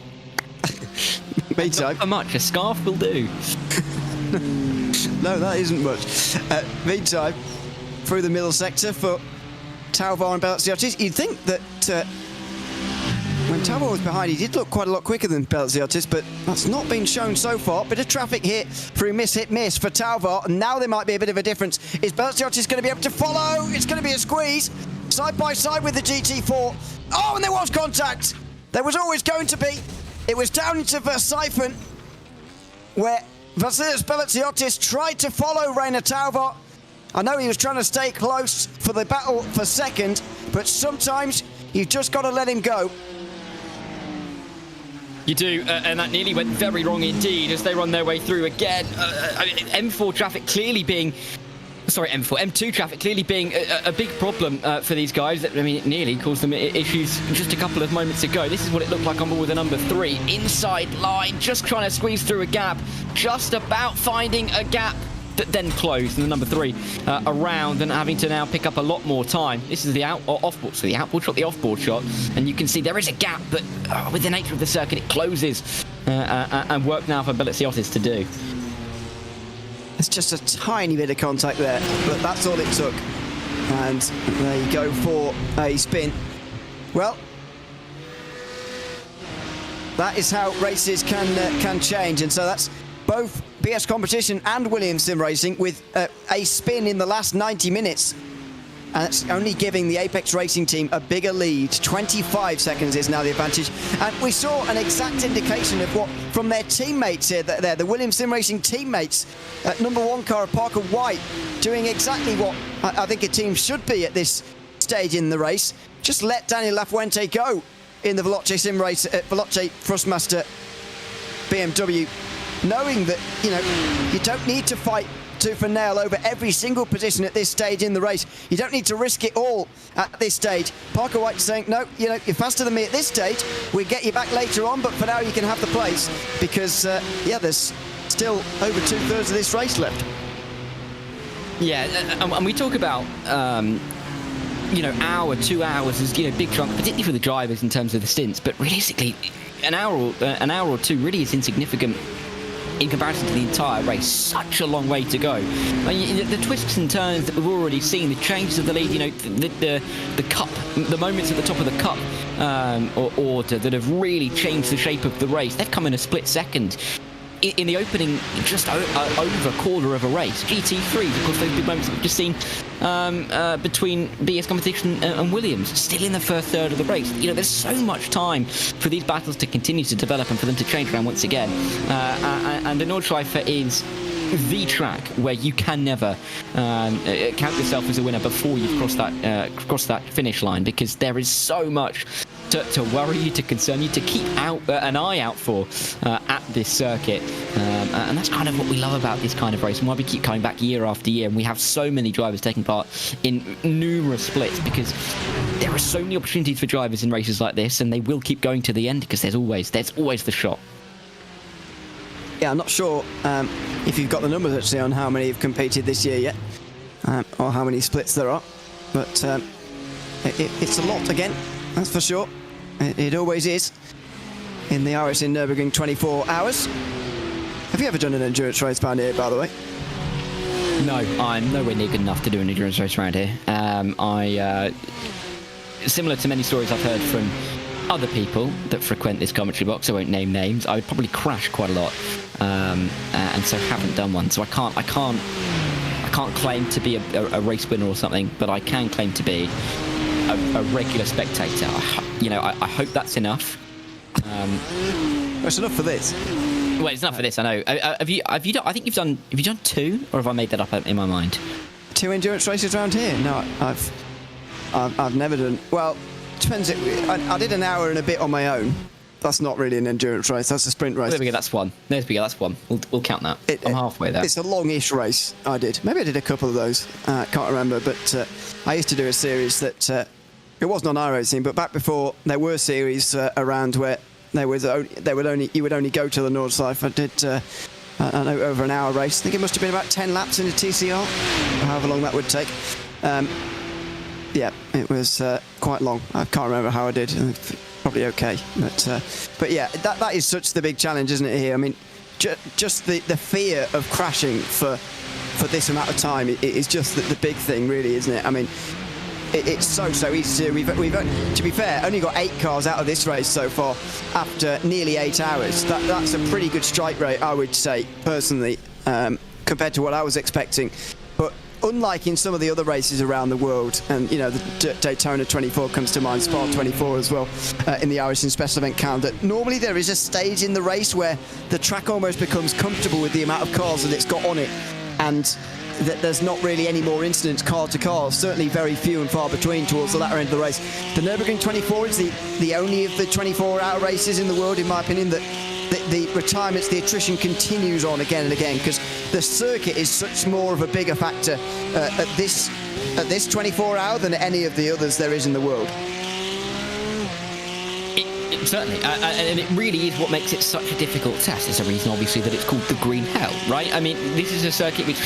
Meantime.
Not for much, a scarf will do.
No, that isn't much. Meantime, through the middle sector for Talvar and Belatziotis. You'd think that when Talvar was behind, he did look quite a lot quicker than Belatziotis, but that's not been shown so far. Bit of traffic here through miss, hit, miss for Talvar, and now there might be a bit of a difference. Is Belatziotis going to be able to follow? It's going to be a squeeze. Side by side with the GT4. Oh, and there was contact. There was always going to be. It was down into Versiphon, where Vasilis Belatziotis tried to follow Rainer Talvar. I know he was trying to stay close for the battle for second, but sometimes you've just got to let him go.
You do, and that nearly went very wrong indeed as they run their way through again. M4 traffic clearly being... Sorry, M2 traffic clearly being a big problem for these guys. I mean, it nearly caused them issues just a couple of moments ago. This is what it looked like on board with the number 3. Inside line, just trying to squeeze through a gap. Just about finding a gap that then closed, and the number 3 around and having to now pick up a lot more time. This is the offboard, so the outboard shot, the offboard shot, and you can see there is a gap, but with the nature of the circuit, it closes and work now for Belatziotis to do.
It's just a tiny bit of contact there, but that's all it took. And there you go for a spin. Well, that is how races can change, and so that's both BS Competition and Williams Sim Racing with a spin in the last 90 minutes. And it's only giving the Apex Racing team a bigger lead. 25 seconds is now the advantage. And we saw an exact indication of what from their teammates here, the Williams Sim Racing teammates. Number 1 car of Parker White doing exactly what I think a team should be at this stage in the race. Just let Daniel Lafuente go in the Veloce Sim Race, Veloce Thrustmaster BMW, knowing that, you know, you don't need to fight tooth and nail over every single position at this stage in the race. You don't need to risk it all at this stage. Parker White saying, no, you know, you're faster than me at this stage. We'll get you back later on, but for now you can have the place because, yeah, there's still over 2/3 of this race left.
Yeah, and we talk about, you know, hour, 2 hours is, you know, big chunk, particularly for the drivers in terms of the stints, but realistically, an hour or two really is insignificant in comparison to the entire race. Such a long way to go. I mean, the twists and turns that we've already seen, the changes of the lead, you know, the cup, the moments at the top of the cup or order that have really changed the shape of the race, they've come in a split second. In the opening, just over a quarter of a race. GT3, of course, those big moments that we've just seen between BS Competition and Williams, still in the first third of the race. You know, there's so much time for these battles to continue to develop and for them to change around once again. And the Nordschleife is the track where you can never count yourself as a winner before you've crossed that finish line, because there is so much to worry you, to concern you, to keep an eye out for at this circuit. And that's kind of what we love about this kind of race and why we keep coming back year after year. And we have so many drivers taking part in numerous splits because there are so many opportunities for drivers in races like this, and they will keep going to the end because there's always the shot.
Yeah, I'm not sure if you've got the numbers actually on how many have competed this year yet, or how many splits there are, but it's a lot again, that's for sure. It always is in the iRacing Nürburgring 24 hours. Have you ever done an endurance race around here, by the way?
No, I'm nowhere near good enough to do an endurance race around here. Similar to many stories I've heard from other people that frequent this commentary box, I won't name names, I would probably crash quite a lot, and so haven't done one. So I can't claim to be a race winner or something, but I can claim to be a regular spectator. I hope that's enough.
It's enough for this.
Well, it's enough for this, I know. Have you done, I think you've done 2, or have I made that up in my mind?
2 endurance races around here? No, I've never done. Well, depends. I did an hour and a bit on my own That's not really an endurance race. That's a sprint race.
There we go. That's one. There we go. That's one. We'll count that. I'm halfway there.
It's a longish race. I did. Maybe I did a couple of those. Can't remember. But I used to do a series that it wasn't on iRacing, but back before there were series around where you would only go to the Nordschleife. I did over an hour race. I think it must have been about 10 laps in a TCR, however long that would take. Yeah, it was quite long. I can't remember how I did. Probably okay, but yeah, that is such the big challenge, isn't it? Here, I mean, just the fear of crashing for this amount of time is just the big thing, really, isn't it? I mean, it's so easy to. We've to be fair, only got 8 cars out of this race so far after nearly 8 hours. That's a pretty good strike rate, I would say, personally, compared to what I was expecting. But unlike in some of the other races around the world, and you know, the Daytona 24 comes to mind, Spa 24 as well, in the iRacing special event calendar, normally there is a stage in the race where the track almost becomes comfortable with the amount of cars that it's got on it, and that there's not really any more incidents car to car, certainly very few and far between towards the latter end of the race. The Nürburgring 24 is the only of the 24-hour races in the world, in my opinion, that the retirements, the attrition continues on again and again, because the circuit is such more of a bigger factor at this 24-hour than any of the others there is in the world.
Certainly, and it really is what makes it such a difficult test. There's a reason, obviously, that it's called the Green Hell, right? I mean, this is a circuit which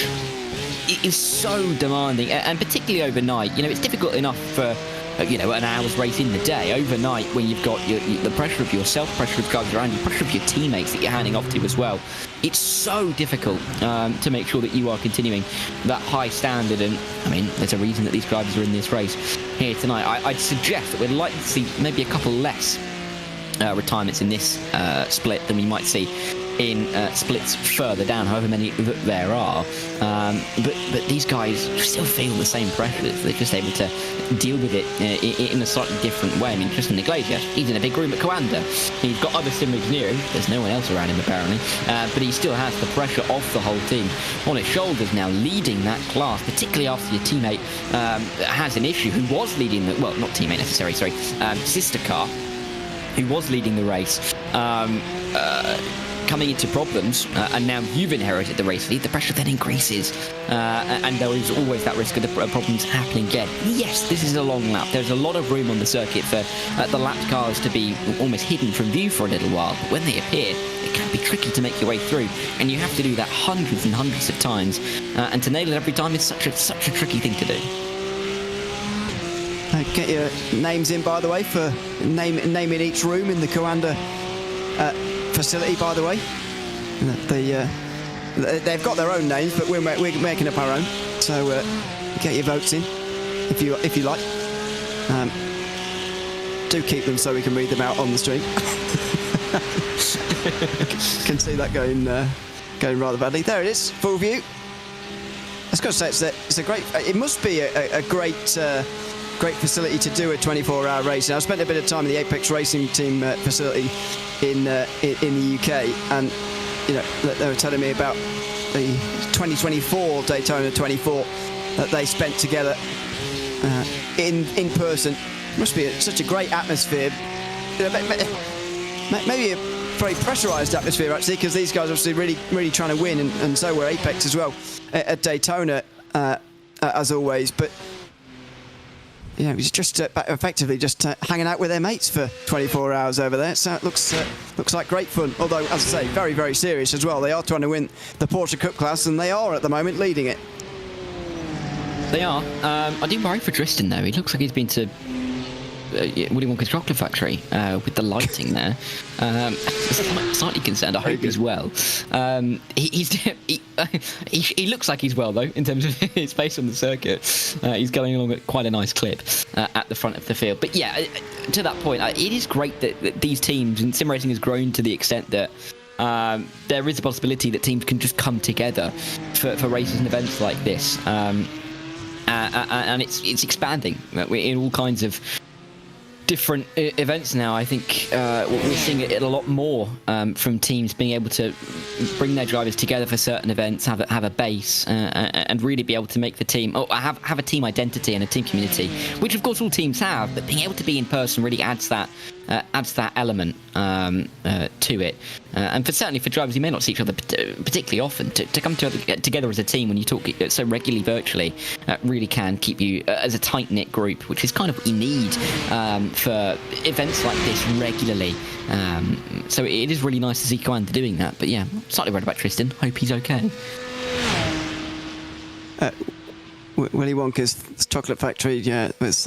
is so demanding, and particularly overnight. You know, it's difficult enough for an hour's race in the day. Overnight, when you've got the pressure of yourself, pressure of guys around you, pressure of your teammates that you're handing off to as well, it's so difficult to make sure that you are continuing that high standard. And I mean, there's a reason that these drivers are in this race here tonight. I'd suggest that we'd like to see maybe a couple less retirements in this split than we might see in splits further down, however many that there are. But these guys still feel the same pressure. They're just able to deal with it in a slightly different way. I mean, Tristan Iglesias, he's in a big room at Coanda. He's got other simulators near him. There's no one else around him, apparently. But he still has the pressure of the whole team on his shoulders now, leading that class, particularly after your teammate has an issue, who was leading the... Well, not teammate necessarily, sorry. Sister car, who was leading the race, coming into problems, and now you've inherited the race lead, the pressure then increases, and there is always that risk of the problems happening again. Yes, this is a long lap. There's a lot of room on the circuit for the lapped cars to be almost hidden from view for a little while, but when they appear, it can be tricky to make your way through, and you have to do that hundreds and hundreds of times, and to nail it every time is such a tricky thing to do.
Get your names in, by the way, for naming each room in the Coanda facility, by the way. They've got their own names, but we're making up our own. So get your votes in if you like. Do keep them so we can read them out on the stream. Can see that going rather badly. There it is, full view. I was going to say it's a great. It must be a great facility to do a 24-hour race. Now, I spent a bit of time in the Apex Racing Team facility in the UK, and you know, they were telling me about the 2024 Daytona 24 that they spent together in person. Must be such a great atmosphere. You know, maybe a very pressurised atmosphere, actually, because these guys are obviously really trying to win, and so were Apex as well at Daytona, as always. But yeah, it was just effectively just hanging out with their mates for 24 hours over there. So it looks like great fun. Although, as I say, very, very serious as well. They are trying to win the Porsche Cup class, and they are at the moment leading it.
They are. I do worry for Tristan, though. He looks like he's been to Willy Wonka's chocolate factory with the lighting there. Slightly concerned, I hope, as well. He looks like he's well, though, in terms of his pace on the circuit. He's going along at quite a nice clip at the front of the field. But yeah, to that point, it is great that these teams, and sim racing has grown to the extent that there is a possibility that teams can just come together for races and events like this. And it's expanding in all kinds of different events now. I think we're seeing it a lot more from teams being able to bring their drivers together for certain events, have a base, and really be able to make the team have a team identity and a team community, which of course all teams have. But being able to be in person really adds that element to it. And certainly for drivers who may not see each other particularly often, to come together as a team when you talk so regularly virtually really can keep you as a tight-knit group, which is kind of what you need for events like this regularly. So it is really nice to see Commander doing that. But yeah, slightly worried about Tristan. Hope he's okay.
Willy Wonka's Chocolate Factory, yeah, it was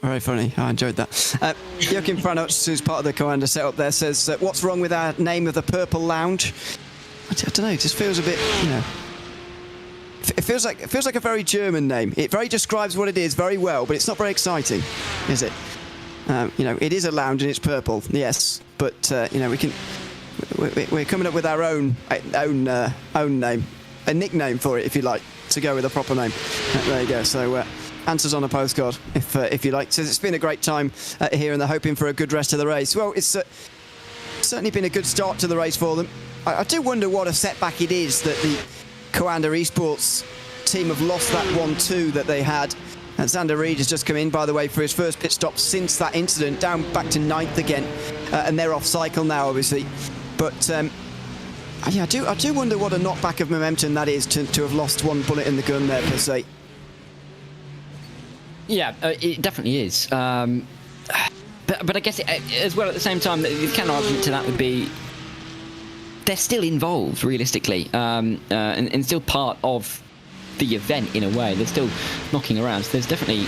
very funny. I enjoyed that. Joachim Franoch, who's part of the Commander setup there, says, what's wrong with our name of the Purple Lounge? I don't know, it just feels a bit, you know... It feels like a very German name. It very describes what it is very well, but it's not very exciting, is it? You know, it is a lounge and it's purple, yes, but you know, we're coming up with our own name, a nickname for it, if you like, to go with a proper name. There you go. So answers on a postcard, if you like. Says it's been a great time here, and they're hoping for a good rest of the race. Well, it's certainly been a good start to the race for them. I do wonder what a setback it is that the Coanda Esports team have lost that 1-2 that they had. And Xander Reed has just come in, by the way, for his first pit stop since that incident, down back to 9th again, and they're off cycle now, obviously. But yeah, I do wonder what a knockback of momentum that is to have lost one bullet in the gun there, per se.
Yeah, it definitely is. But I guess as well at the same time, the counter argument to that would be they're still involved, realistically, and still part of the event in a way. They're still knocking around, so there's definitely...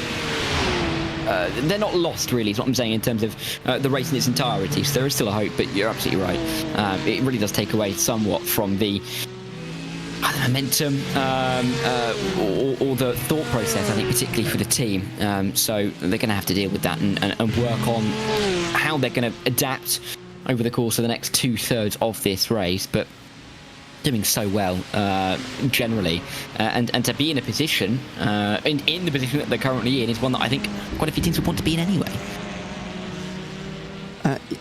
they're not lost, really, is what I'm saying, in terms of the race in its entirety. So there is still a hope, but you're absolutely right. It really does take away somewhat from the momentum or the thought process, I think, particularly for the team. So they're going to have to deal with that and work on how they're going to adapt over the course of the next 2/3 of this race. But doing so well generally, and to be in a position in the position that they're currently in is one that I think quite a few teams would want to be in anyway.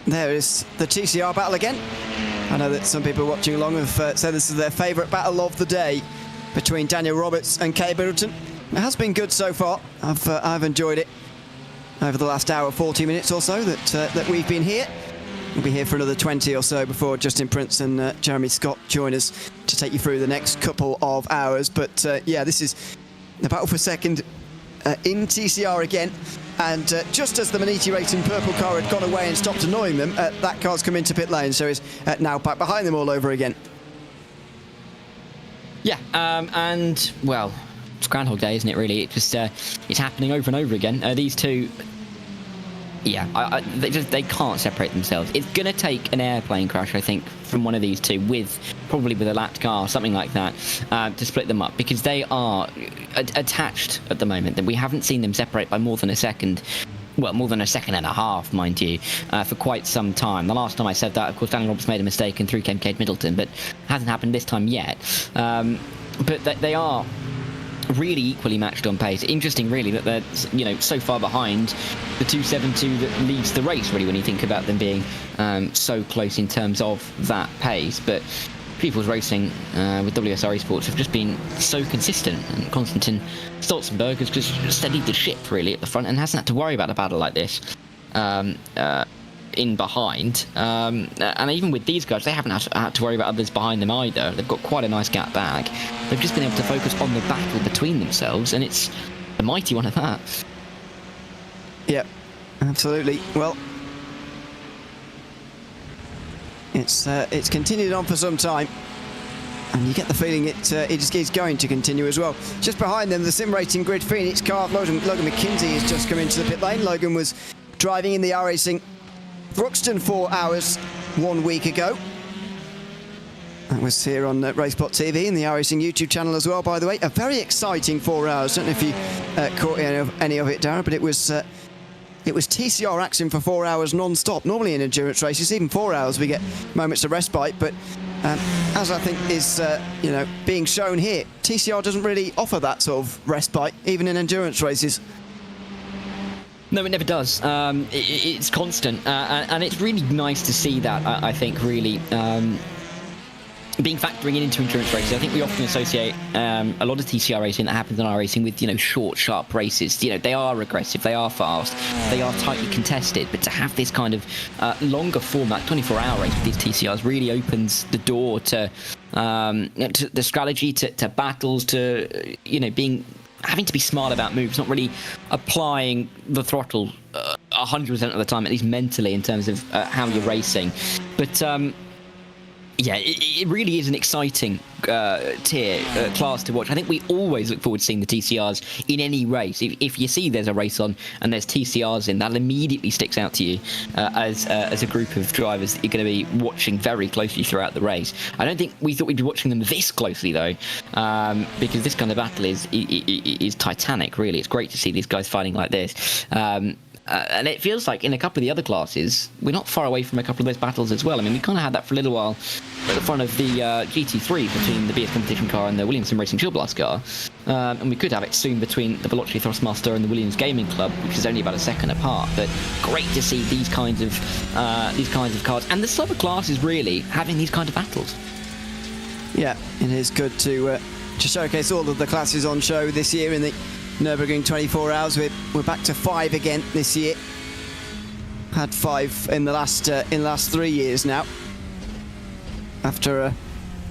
There is the TCR battle again. I know that some people watching along have said this is their favourite battle of the day between Daniel Roberts and Kay Middleton. It has been good so far. I've enjoyed it over the last hour, 40 minutes or so that we've been here. We'll be here for another 20 or so before Justin Prince and Jeremy Scott join us to take you through the next couple of hours. But yeah, this is the battle for second in TCR again. And just as the Maniti Racing purple car had gone away and stopped annoying them, that car's come into pit lane, so is now back behind them all over again. Yeah, and, well, it's Groundhog Day, isn't it, really? It just, it's happening over and over again. These two... Yeah, they can't separate themselves. It's going to take an airplane crash, I think, from one of these two, probably with a lapped car, something like that, to split them up, because they are attached at the moment. That we haven't seen them separate by more than a second. Well, more than a second and a half, mind you, for quite some time. The last time I said that, of course, Daniel Roberts made a mistake and through came Cade Middleton, but it hasn't happened this time yet. But they are really equally matched on pace. Interesting, really, that they're, you know, so far behind the 272 that leads the race, really, when you think about them being so close in terms of that pace. But People's Racing with WSR Esports have just been so consistent, and Konstantin Stolzenberg has just steadied the ship, really, at the front and hasn't had to worry about a battle like this in behind. And even with these guys, they haven't had to worry about others behind them either. They've got quite a nice gap back. They've just been able to focus on the battle between themselves, and it's a mighty one of that. Yep, absolutely. Well, it's continued on for some time, and you get the feeling it is going to continue as well. Just behind them, the Sim Racing Grid Phoenix car, Logan McKinsey has just come into the pit lane. Logan was driving in the iRacing Thruxton 4 Hours 1 week ago. That was here on Racepot TV and the iRacing YouTube channel as well, by the way. A very exciting 4 hours. Don't know if you caught any of it, Darren, but it was TCR action for 4 hours non-stop. Normally in endurance races, even 4 hours, we get moments of respite. But as I think is being shown here, TCR doesn't really offer that sort of respite, even in endurance races.
No, it never does. It's constant, and it's really nice to see that. I think really being factoring into endurance races. I think we often associate a lot of TCR racing that happens in iRacing with short, sharp races. They are aggressive, they are fast, they are tightly contested. But to have this kind of longer format, 24-hour race with these TCRs really opens the door to the strategy, to battles, to having to be smart about moves, not really applying the throttle 100% of the time, at least mentally, in terms of how you're racing. But yeah, it really is an exciting class to watch. I think we always look forward to seeing the TCRs in any race. If you see there's a race on and there's TCRs in, that immediately sticks out to you as a group of drivers that you're going to be watching very closely throughout the race. I don't think we thought we'd be watching them this closely, though, because this kind of battle is titanic, really. It's great to see these guys fighting like this. And it feels like in a couple of the other classes, we're not far away from a couple of those battles as well. I mean, we kind of had that for a little while at the front of the GT3 between the BS competition car and the Williamson Racing Shield Blast car. And we could have it soon between the Veloci Thrustmaster and the Williams Gaming Club, which is only about a second apart. But great to see these kinds of cars and the slower classes really having these kind of battles.
Yeah, it is good to showcase all of the classes on show this year in the Nürburgring 24 Hours. We're back to 5 again this year. Had 5 in the last 3 years now. After a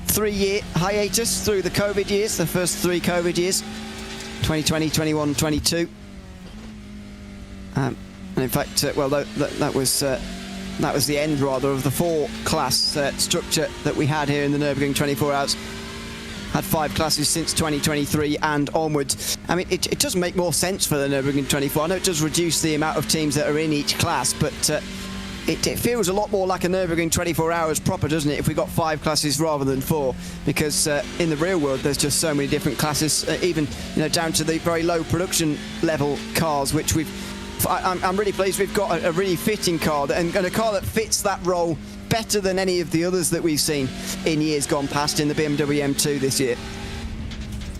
3-year hiatus through the COVID years, the first 3 COVID years, 2020, 21, 22. And in fact, that was the end rather of the 4-class structure that we had here in the Nürburgring 24 Hours. Had 5 classes since 2023 and onwards. I mean, it does make more sense for the Nürburgring 24. I know it does reduce the amount of teams that are in each class, but it feels a lot more like a Nürburgring 24 Hours proper, doesn't it, if we got 5 classes rather than 4? Because in the real world, there's just so many different classes, even down to the very low production level cars, which I'm really pleased we've got a really fitting car and a car that fits that role better than any of the others that we've seen in years gone past in the BMW M2 this year.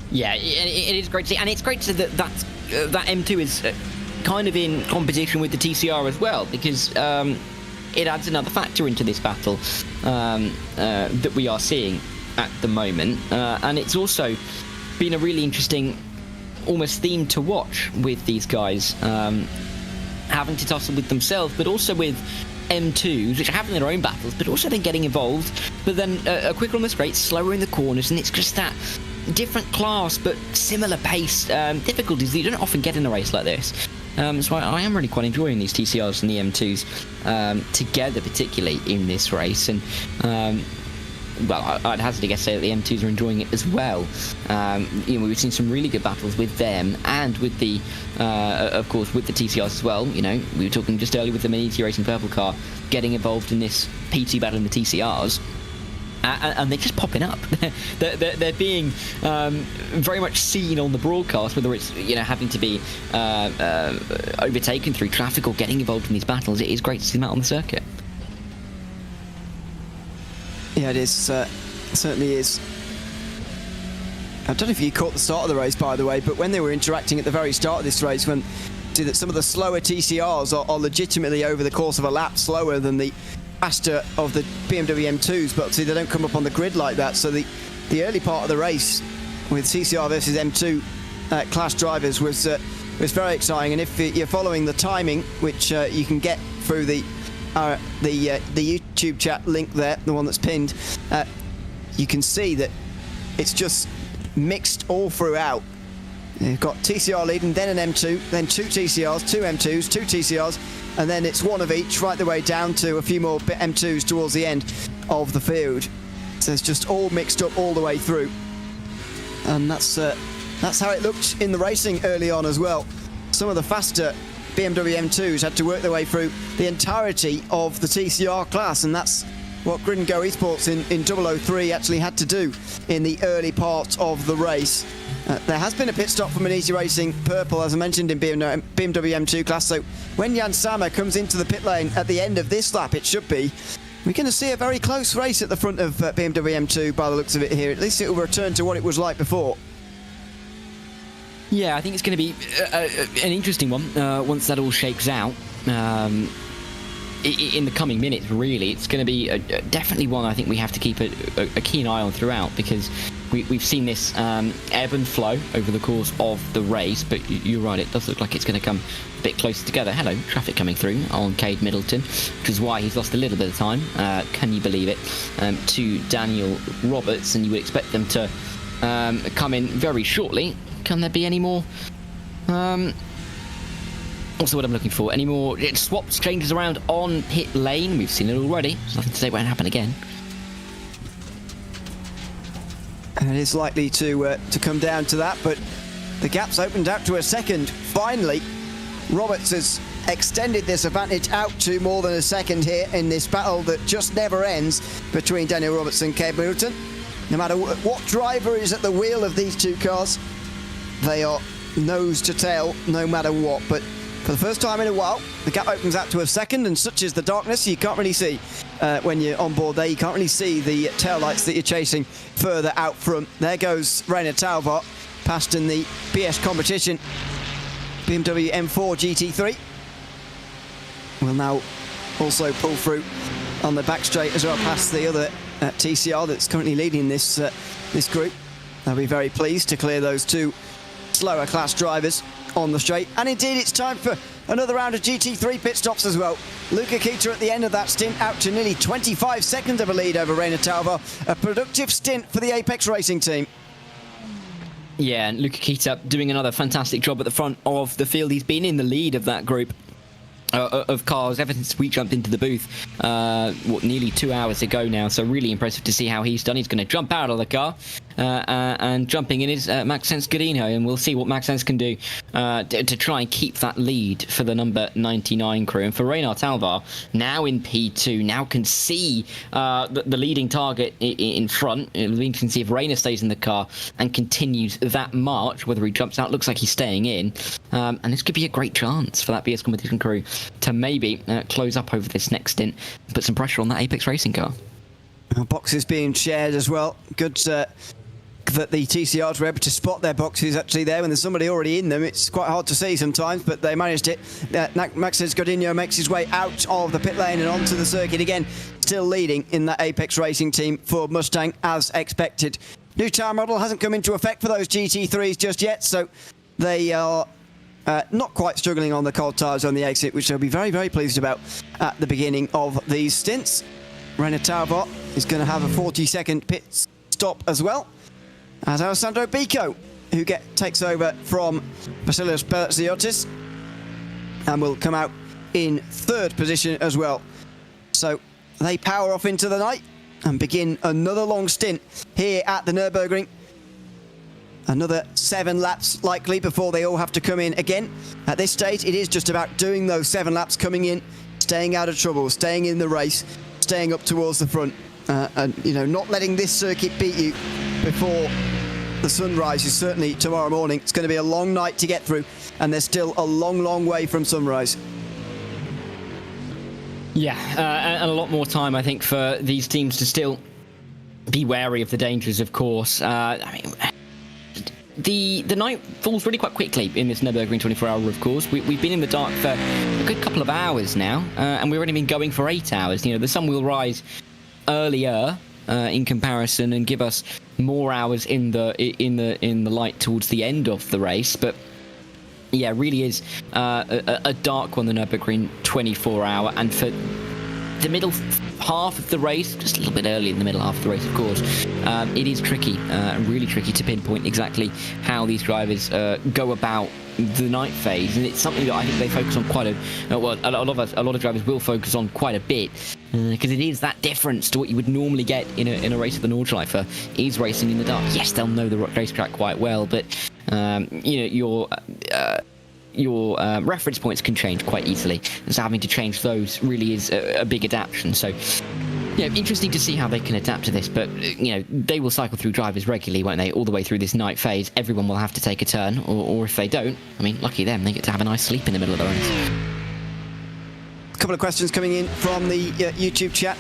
Yeah, it is great to see, and it's great to see that M2 is kind of in competition with the TCR as well, because it adds another factor into this battle that we are seeing at the moment, and it's also been a really interesting almost theme to watch with these guys having to tussle with themselves, but also with M2s, which are having their own battles, but also then getting involved, but then quicker on the straight, slower in the corners, and it's just that different class but similar pace difficulties that you don't often get in a race like this. So I am really quite enjoying these TCRs and the M2s together, particularly in this race. And well, I'd hazard to guess say that the M2s are enjoying it as well. We've seen some really good battles with them, and with the, of course, with the TCRs as well. We were talking just earlier with the Maniti Racing Purple car getting involved in this PT battle in the TCRs. And they're just popping up. they're being very much seen on the broadcast, whether it's having to be overtaken through traffic or getting involved in these battles. It is great to see them out on the circuit.
Yeah, it is. It certainly is. I don't know if you caught the start of the race, by the way, but when they were interacting at the very start of this race, when see that some of the slower TCRs are legitimately over the course of a lap slower than the faster of the BMW M2s, but see they don't come up on the grid like that. So the early part of the race with TCR versus M2 class drivers was very exciting. And if you're following the timing, which you can get through the YouTube chat link there, the one that's pinned, you can see that it's just mixed all throughout. You've got TCR leading, then an M2, then 2 TCRs, 2 M2s, 2 TCRs, and then it's one of each right the way down to a few more M2s towards the end of the field. So it's just all mixed up all the way through. And that's how it looked in the racing early on as well. Some of the faster BMW M2s had to work their way through the entirety of the TCR class, and that's what Grid & Go Esports in 003 actually had to do in the early part of the race. There has been a pit stop for Maniti Racing Purple, as I mentioned, in BMW M2 class, so when Jan Sammer comes into the pit lane at the end of this lap, it should be, we're going to see a very close race at the front of BMW M2 by the looks of it here. At least it will return to what it was like before.
Yeah, I think it's going to be an interesting one once that all shakes out. In the coming minutes, really, it's going to be definitely one I think we have to keep a keen eye on throughout, because we've seen this ebb and flow over the course of the race. But you're right, it does look like it's going to come a bit closer together. Hello, traffic coming through on Cade Middleton, which is why he's lost a little bit of time. Can you believe it? To Daniel Roberts, and you would expect them to come in very shortly. Can there be any more? Also, what I'm looking for, any more swaps, changes around on pit lane? We've seen it already. There's nothing to say it won't happen again.
And it is likely to come down to that, but the gap's opened out to a second. Finally, Roberts has extended this advantage out to more than a second here in this battle that just never ends between Daniel Roberts and Cade Middleton. No matter what driver is at the wheel of these two cars, they are nose to tail no matter what. But for the first time in a while, the gap opens out to a second, and such is the darkness, you can't really see when you're on board there. You can't really see the taillights that you're chasing further out front. There goes Reiner Talbot, passed in the BS competition. BMW M2 GT3 will now also pull through on the back straight as well, past the other TCR that's currently leading this group. They'll be very pleased to clear those two slower class drivers on the straight. And indeed, it's time for another round of GT3 pit stops as well. Luca Kita at the end of that stint, out to nearly 25 seconds of a lead over Reiner Talbot. A productive stint for the Apex Racing team.
Yeah, and Luca Kita doing another fantastic job at the front of the field. He's been in the lead of that group of cars ever since we jumped into the booth, nearly 2 hours ago now. So really impressive to see how he's done. He's going to jump out of the car, and jumping in is Maxence Godinho, and we'll see what Maxence can do to try and keep that lead for the number 99 crew. And for Reiner Talbot, now in P2, now can see the leading target in front. We can see if Reiner stays in the car and continues that march, whether he jumps out. Looks like he's staying in, and this could be a great chance for that BS competition crew to maybe close up over this next stint, put some pressure on that Apex Racing car.
Boxes being shared as well. Good that the TCRs were able to spot their boxes actually there when there's somebody already in them. It's quite hard to see sometimes, but they managed it. Maxence Godinho makes his way out of the pit lane and onto the circuit again, still leading in that Apex Racing team for Mustang as expected. New tyre model hasn't come into effect for those GT3s just yet, so they are not quite struggling on the cold tyres on the exit, which they'll be very, very pleased about at the beginning of these stints. Reiner Talbot is going to have a 40-second pit stop as well, as Alessandro Bico, who takes over from Vasilios Pelaziotis, and will come out in third position as well. So they power off into the night and begin another long stint here at the Nürburgring. Another 7 laps likely before they all have to come in again. At this stage, it is just about doing those 7 laps, coming in, staying out of trouble, staying in the race, staying up towards the front, and not letting this circuit beat you before the sun rises. Certainly tomorrow morning, it's going to be a long night to get through, and there's still a long, long way from sunrise.
Yeah, and a lot more time, I think, for these teams to still be wary of the dangers, of course. The night falls really quite quickly in this Nürburgring 24-hour, of course. We've been in the dark for a good couple of hours now, and we've already been going for 8 hours. The sun will rise earlier in comparison and give us more hours in the light towards the end of the race. But yeah, really is a dark one, the Nürburgring 24-hour, and for the middle half of the race, just a little bit early in the middle half of the race, of course, it is tricky, really tricky to pinpoint exactly how these drivers go about the night phase, and it's something that I think they focus on quite a lot of drivers will focus on quite a bit, because it is that difference to what you would normally get in a race of the Nordschleife is racing in the dark. Yes, they'll know the racetrack quite well, but your reference points can change quite easily, and so having to change those really is a big adaptation. So yeah, interesting to see how they can adapt to this, but they will cycle through drivers regularly, won't they, all the way through this night phase. Everyone will have to take a turn, or if they don't, lucky them, they get to have a nice sleep in the middle of the race.
A couple of questions coming in from the YouTube chat.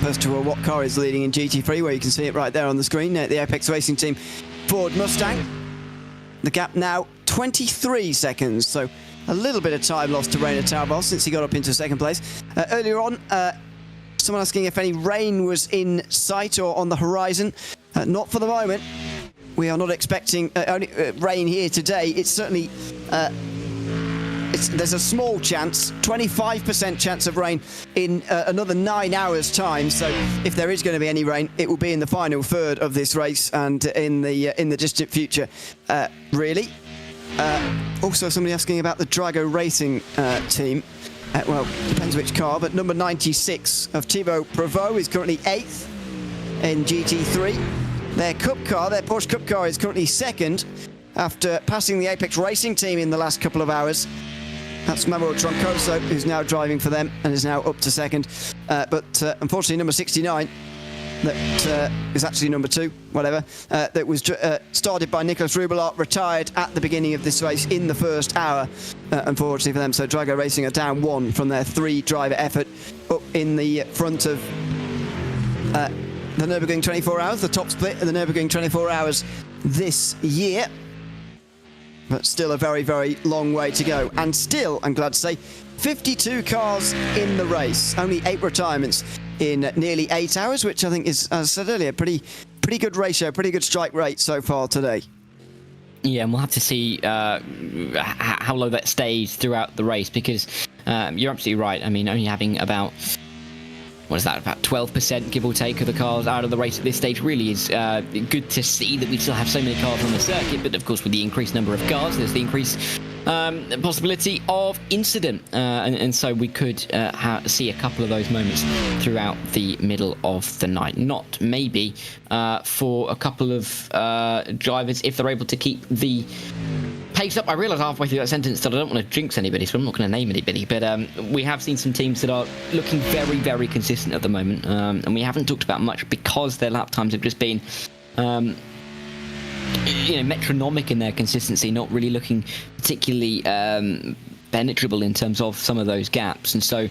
First of all, what car is leading in GT3, where you can see it right there on the screen, the Apex Racing Team Ford Mustang. the gap now 23 seconds, so a little bit of time lost to Rainer Taubal since he got up into second place. Earlier on, someone asking if any rain was in sight or on the horizon. Not for the moment. We are not expecting rain here today. It's certainly... there's a small chance, 25% chance of rain in another 9 hours' time. So if there is going to be any rain, it will be in the final third of this race and in the distant future, really. Also, somebody asking about the Drago Racing team. Well, depends which car, but number 96 of Thibaut Prevost is currently 8th in GT3. Their Cup car, their Porsche Cup car, is currently 2nd after passing the Apex Racing team in the last couple of hours. That's Mauro Troncoso, who's now driving for them and is now up to 2nd. But unfortunately, number 69, that is actually number 2, whatever, that was started by Nicolas Rubbelart, retired at the beginning of this race in the first hour, unfortunately for them. So Drago Racing are down 1 from their 3-driver effort up in the front of the Nürburgring 24 Hours, the top split of the Nürburgring 24 Hours this year. But still a very, very long way to go. And still, I'm glad to say, 52 cars in the race. Only 8 retirements in nearly 8 hours, which I think is, as I said earlier, pretty good ratio, pretty good strike rate so far today.
Yeah, and we'll have to see how low that stays throughout the race, because you're absolutely right. I mean, only having about... what is that, about 12%, give or take, of the cars out of the race at this stage really is good to see that we still have so many cars on the circuit. But of course, with the increased number of cars, there's the increased possibility of incident. And so we could see a couple of those moments throughout the middle of the night. Not maybe for a couple of drivers if they're able to keep the pace up. I realised halfway through that sentence that I don't want to jinx anybody, so I'm not going to name anybody, but we have seen some teams that are looking very, very consistent at the moment, and we haven't talked about much because their lap times have just been metronomic in their consistency, not really looking particularly penetrable in terms of some of those gaps. And so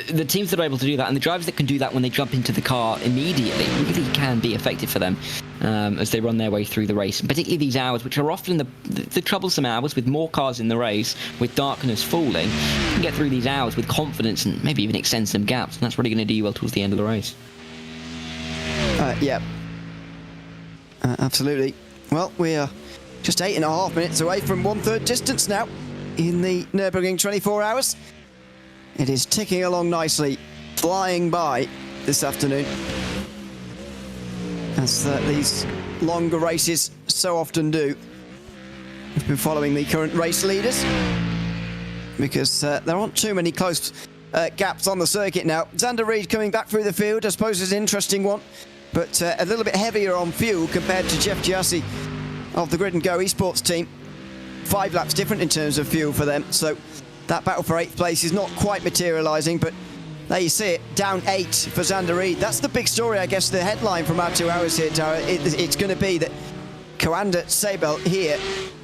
the teams that are able to do that, and the drivers that can do that when they jump into the car immediately, really can be effective for them as they run their way through the race. And particularly these hours, which are often the troublesome hours with more cars in the race, with darkness falling, you can get through these hours with confidence and maybe even extend some gaps, and that's really going to do you well towards the end of the race.
Yeah. Absolutely. Well, we are just 8.5 minutes away from 1/3 distance now in the Nürburgring 24 Hours. It is ticking along nicely, flying by this afternoon, as these longer races so often do. We've been following the current race leaders because there aren't too many close gaps on the circuit now. Xander Reed coming back through the field, I suppose, is an interesting one, but a little bit heavier on fuel compared to Jeff Giassi of the Grid and Go Esports team. 5 laps different in terms of fuel for them, so that battle for 8th place is not quite materialising, but there you see it, down 8 for Xander Reed. That's the big story, I guess, the headline from our 2 hours here, Tara. It's going to be that Coanda Sabel here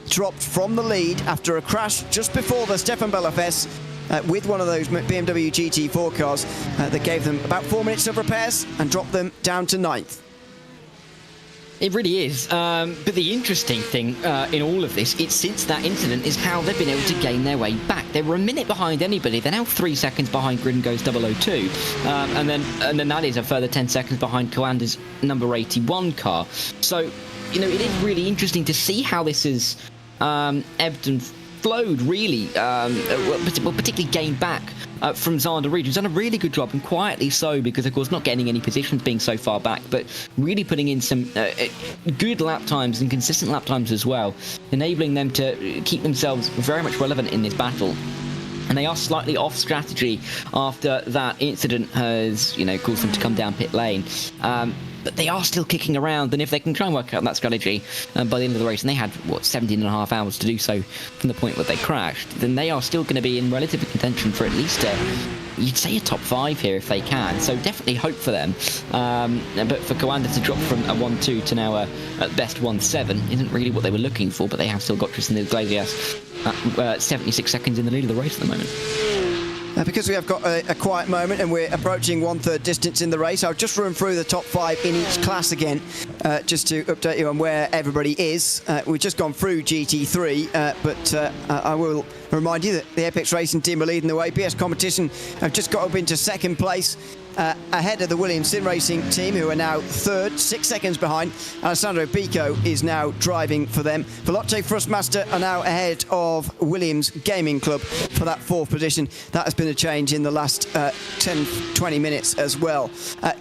dropped from the lead after a crash just before the Stefan Bellafes with one of those BMW GT4 cars that gave them about 4 minutes of repairs and dropped them down to 9th.
It really is. But the interesting thing in all of this, it's since that incident, is how they've been able to gain their way back. They were a minute behind anybody. They're now 3 seconds behind Grid and Go's 002. And then that is a further 10 seconds behind Coanda's number 81 car. So, it is really interesting to see how this is ebbed and flowed, really, particularly gained back from Xander Reed, who's done a really good job, and quietly so, because of course not getting any positions being so far back, but really putting in some good lap times and consistent lap times as well, enabling them to keep themselves very much relevant in this battle. And they are slightly off strategy after that incident has, caused them to come down pit lane. But they are still kicking around, and if they can try and work out that strategy by the end of the race, and they had, 17.5 hours to do so from the point where they crashed, then they are still going to be in relative contention for at least, you'd say, a top 5 here if they can. So definitely hope for them. But for Coanda to drop from a 1-2 to now at best 1-7 isn't really what they were looking for, but they have still got Tristan Iglesias at 76 seconds in the lead of the race at the moment.
Because we have got a quiet moment and we're approaching 1/3 distance in the race, I'll just run through the top 5 in each class again, just to update you on where everybody is. We've just gone through GT3, but I will remind you that the Apex Racing team are leading the way. BS Competition have just got up into 2nd place, ahead of the Williams Sim Racing team, who are now 3rd, 6 seconds behind. Alessandro Bico is now driving for them. Veloce Thrustmaster are now ahead of Williams Gaming Club for that 4th position. That has been a change in the last 10-20 minutes as well.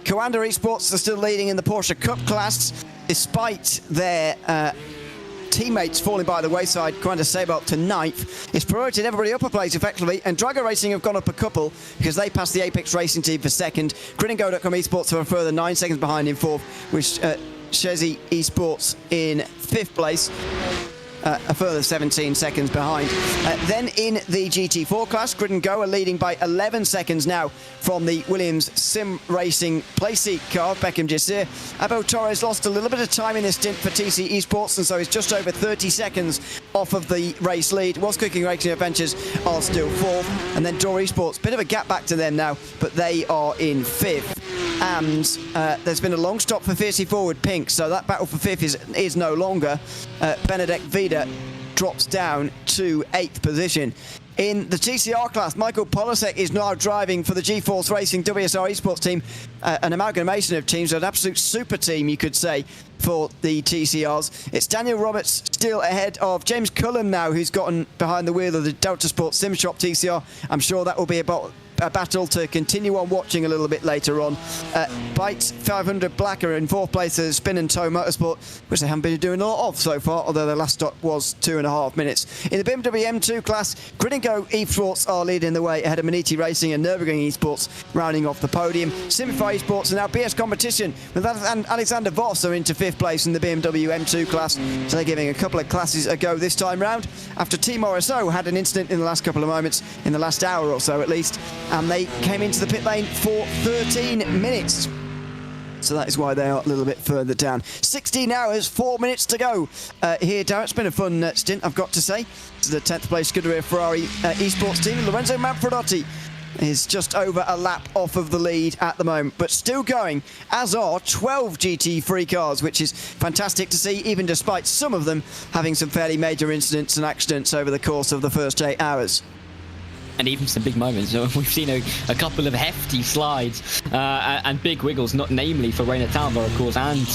Coanda Esports are still leading in the Porsche Cup class, despite their teammates falling by the wayside. Coanda Sebelt to 9th. It's promoted everybody up a place effectively, and Drago Racing have gone up a couple because they passed the Apex Racing team for 2nd. Grid&Go.com Esports are a further 9 seconds behind in 4th, with Chezi Esports in 5th place. A further 17 seconds behind. Then in the GT4 class, Grid&Go are leading by 11 seconds now from the Williams Sim Racing Playseat car, Beckham Jasir. Abo Torres lost a little bit of time in this stint for TC Esports, and so he's just over 30 seconds off of the race lead. Was Cooking Racing Adventures are still 4th, and then Door Esports, bit of a gap back to them now, but they are in 5th. And there's been a long stop for Fiercely Forward Pink, so that battle for 5th is no longer. Benedek Vida drops down to 8th position. In the TCR class, Michael Polasek is now driving for the G-Force Racing WSR Esports team, an amalgamation of teams, an absolute super team, you could say, for the TCRs. It's Daniel Roberts still ahead of James Cullen now, who's gotten behind the wheel of the Delta Sports Sim Shop TCR. I'm sure that will be a battle to continue on watching a little bit later on. Bytes 500 Black are in 4th place as Spin and Tow Motorsport, which they haven't been doing a lot of so far, although their last stop was 2.5 minutes. In the BMW M2 class, Grid&Go Esports are leading the way ahead of Maniti Racing and Nürburgring Esports rounding off the podium. Simify Esports and now BS Competition with Alexander Voss are into 5th place in the BMW M2 class, so they're giving a couple of classes a go this time round, after Team RSO had an incident in the last couple of moments, in the last hour or so at least, and they came into the pit lane for 13 minutes. So that is why they are a little bit further down. 16 hours, 4 minutes to go here, Darren. It's been a fun stint, I've got to say. This is the 10th place Scuderia Ferrari esports team. Lorenzo Manfredotti is just over a lap off of the lead at the moment, but still going, as are 12 GT3 cars, which is fantastic to see, even despite some of them having some fairly major incidents and accidents over the course of the first 8 hours.
And even some big moments. We've seen a couple of hefty slides and big wiggles, not namely for Reiner Talbot, of course, and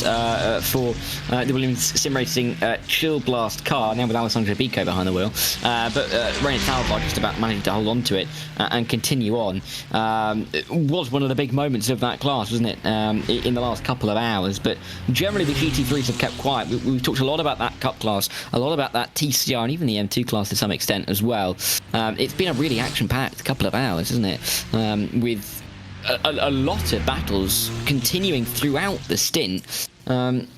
for the Williams Sim Racing Chill Blast car, now with Alessandro Bico behind the wheel. But Reiner Talbot just about managing to hold on to it and continue on. It was one of the big moments of that class, wasn't it, in the last couple of hours. But generally, the GT3s have kept quiet. We've talked a lot about that Cup class, a lot about that TCR, and even the M2 class to some extent as well. It's been a really action-packed couple of hours, isn't it? With a lot of battles continuing throughout the stint. And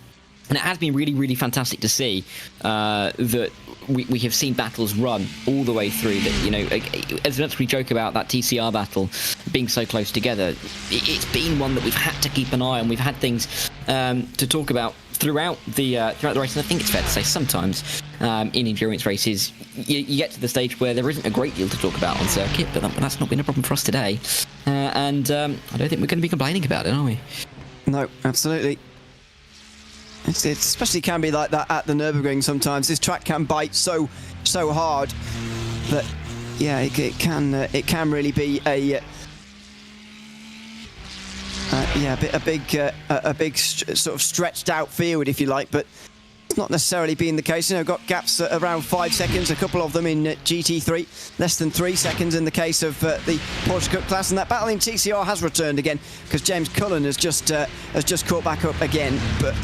it has been really, really fantastic to see that we have seen battles run all the way through. That, you know, as much as we joke about that TCR battle being so close together, it's been one that we've had to keep an eye on. We've had things to talk about throughout the race, and I think it's fair to say sometimes in endurance races you get to the stage where there isn't a great deal to talk about on circuit, but that's not been a problem for us today, and I don't think we're going to be complaining about it, are we?
No, absolutely. It especially can be like that at the Nürburgring sometimes. This track can bite so hard that, yeah, it can really be a big sort of stretched out field, if you like, but it's not necessarily been the case. You know, got gaps at around 5 seconds, a couple of them in GT3, less than 3 seconds in the case of the Porsche Cup class, and that battle in TCR has returned again because James Cullen has just caught back up again. But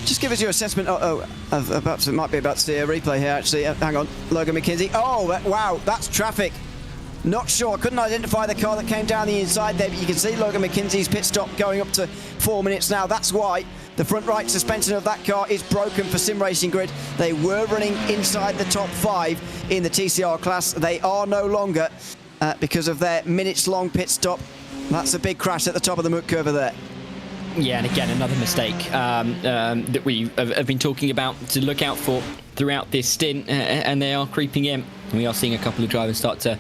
just give us your assessment of perhaps it might be about to see a replay here actually. Hang on, Logan McKenzie. Oh, wow, that's traffic. Not sure, couldn't identify the car that came down the inside there, but you can see Logan McKenzie's pit stop going up to 4 minutes now. That's why the front right suspension of that car is broken for Sim Racing Grid. They were running inside the top 5 in the TCR class. They are no longer because of their minutes-long pit stop. That's a big crash at the top of the Mook curve there.
Yeah, and again, another mistake that we have been talking about to look out for throughout this stint, and they are creeping in. We are seeing a couple of drivers start to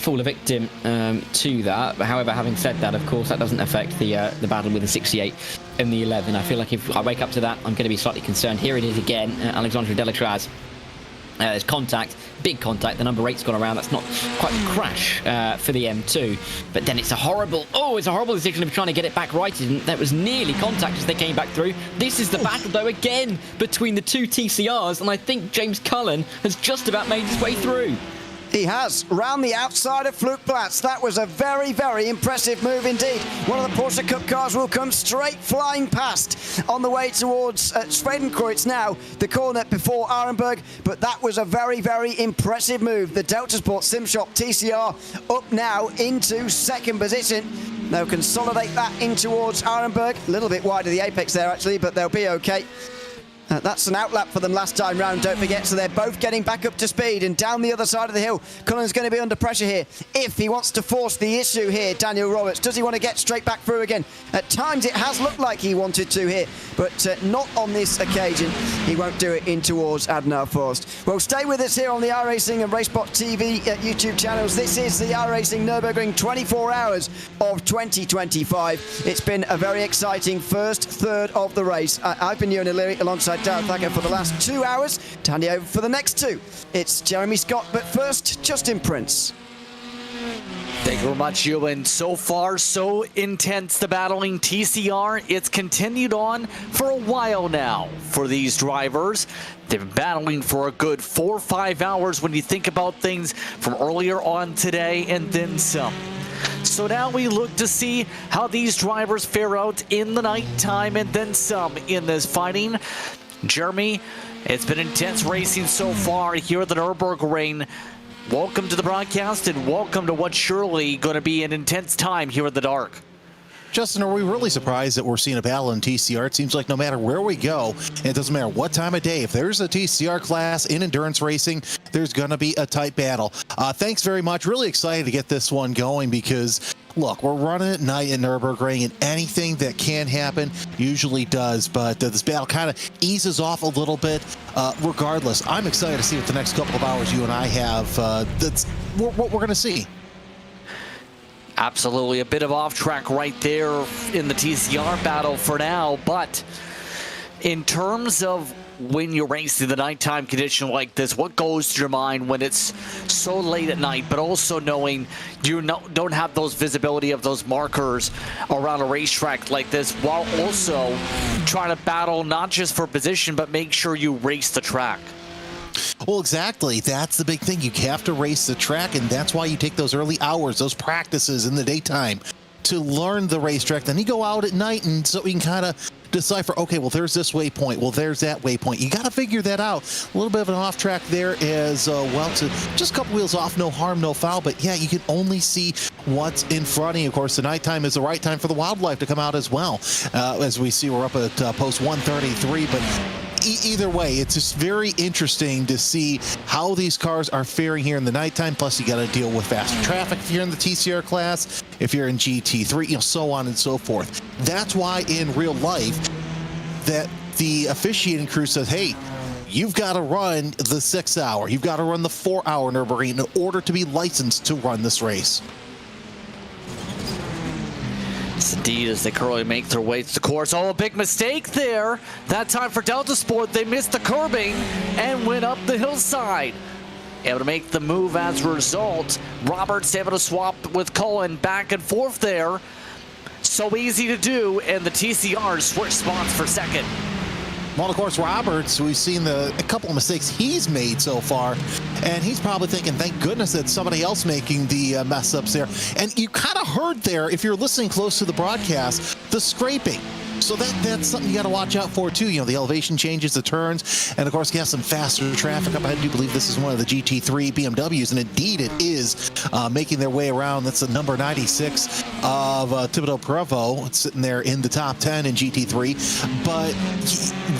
fall a victim to that. But however, having said that, of course, that doesn't affect the battle with the 68 and the 11. I feel like if I wake up to that, I'm going to be slightly concerned. Here it is again, Alexandre Delatraz. There's contact, big contact. The number 8's gone around. That's not quite the crash for the M2. But then it's a horrible decision of trying to get it back right. That was nearly contact as they came back through. This is the battle, though, again, between the two TCRs. And I think James Cullen has just about made his way through.
He has, round the outside of Flugplatz. That was a very, very impressive move indeed. One of the Porsche Cup cars will come straight flying past on the way towards Schwedenkreuz now, the corner before Arenberg. But that was a very, very impressive move. The Delta Sport SimShop TCR up now into second position. They'll consolidate that in towards Arenberg. A little bit wide of the apex there, actually, but they'll be okay. That's an outlap for them last time round, don't forget. So they're both getting back up to speed and down the other side of the hill. Cullen's going to be under pressure here. If he wants to force the issue here, Daniel Roberts, does he want to get straight back through again? At times it has looked like he wanted to here, but not on this occasion. He won't do it in towards Adnar Forst. Well, stay with us here on the iRacing and Racebot TV YouTube channels. This is the iRacing Nürburgring 24 hours of 2025. It's been a very exciting first third of the race. I've been Ewan O'Leary alongside Darren Thacker for the last 2 hours. To hand you over for the next 2, it's Jeremy Scott, but first, Justin Prince.
Thank you very much, Ewan. So far, so intense, the battling TCR. It's continued on for a while now for these drivers. They've been battling for a good 4 or 5 hours when you think about things from earlier on today and then some. So now we look to see how these drivers fare out in the nighttime and then some in this fighting. Jeremy, it's been intense racing so far here at the Nürburgring. Welcome to the broadcast and welcome to what's surely going to be an intense time here in the dark.
Justin, are we really surprised that we're seeing a battle in TCR? It seems like no matter where we go, and it doesn't matter what time of day, if there's a TCR class in endurance racing, there's going to be a tight battle. Thanks very much. Really excited to get this one going because, look, we're running at night in Nürburgring, and anything that can happen usually does, but this battle kind of eases off a little bit. Regardless, I'm excited to see what the next couple of hours you and I have. That's what we're going to see.
Absolutely, a bit of off track right there in the TCR battle for now, but in terms of when you're racing the nighttime condition like this, what goes through your mind when it's so late at night, but also knowing you don't have those visibility of those markers around a racetrack like this, while also trying to battle not just for position, but make sure you race the track?
Well, exactly. That's the big thing. You have to race the track, and that's why you take those early hours, those practices in the daytime to learn the racetrack. Then you go out at night, and so you can kind of decipher, okay, well, there's this waypoint. Well, there's that waypoint. You got to figure that out. A little bit of an off track there as well. To just a couple wheels off, no harm, no foul. But yeah, you can only see what's in front of you. Of course, the nighttime is the right time for the wildlife to come out as well. As we see, we're up at post 133, but either way, it's just very interesting to see how these cars are faring here in the nighttime. Plus, you got to deal with faster traffic if you're in the TCR class, if you're in GT3, you know, so on and so forth. That's why in real life that the officiating crew says, hey, you've got to run the 6 hour, you've got to run the 4 hour Nürburgring in order to be licensed to run this race.
Yes, indeed, as they currently make their way to the course. Oh, a big mistake there. That time for Delta Sport, they missed the curbing and went up the hillside. Able to make the move as a result. Roberts able to swap with Cullen back and forth there. So easy to do, and the TCR switch spots for second.
Well, of course, Roberts, we've seen a couple of mistakes he's made so far, and he's probably thinking, thank goodness that somebody else making the mess ups there. And you kind of heard there, if you're listening close to the broadcast, the scraping. So that's something you got to watch out for, too. You know, the elevation changes, the turns, and, of course, you have some faster traffic up ahead. I do believe this is one of the GT3 BMWs, and indeed it is making their way around. That's the number 96 of Thibodeau Prevost. It's sitting there in the top 10 in GT3. But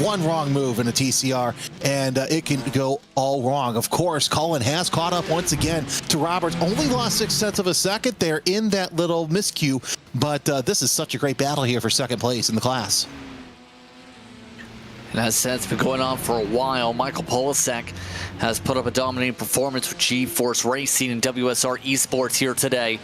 one wrong move in a TCR, and it can go all wrong. Of course, Cullen has caught up once again to Roberts. Only lost 0.6 of a second there in that little miscue. But this is such a great battle here for second place in the class.
And as I said, it's been going on for a while. Michael Polasek has put up a dominating performance with G-Force Racing and WSR Esports here today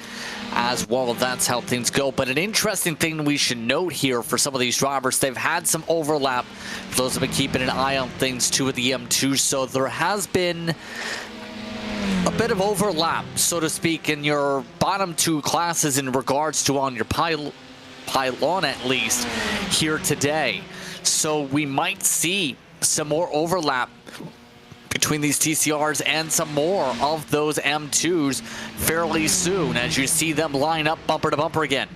as well. That's how things go. But an interesting thing we should note here for some of these drivers, they've had some overlap. For those who have been keeping an eye on things too with the M2, so there has been a bit of overlap, so to speak, in your bottom two classes in regards to on your pylon at least here today. So we might see some more overlap between these TCRs and some more of those M2s fairly soon as you see them line up bumper to bumper again.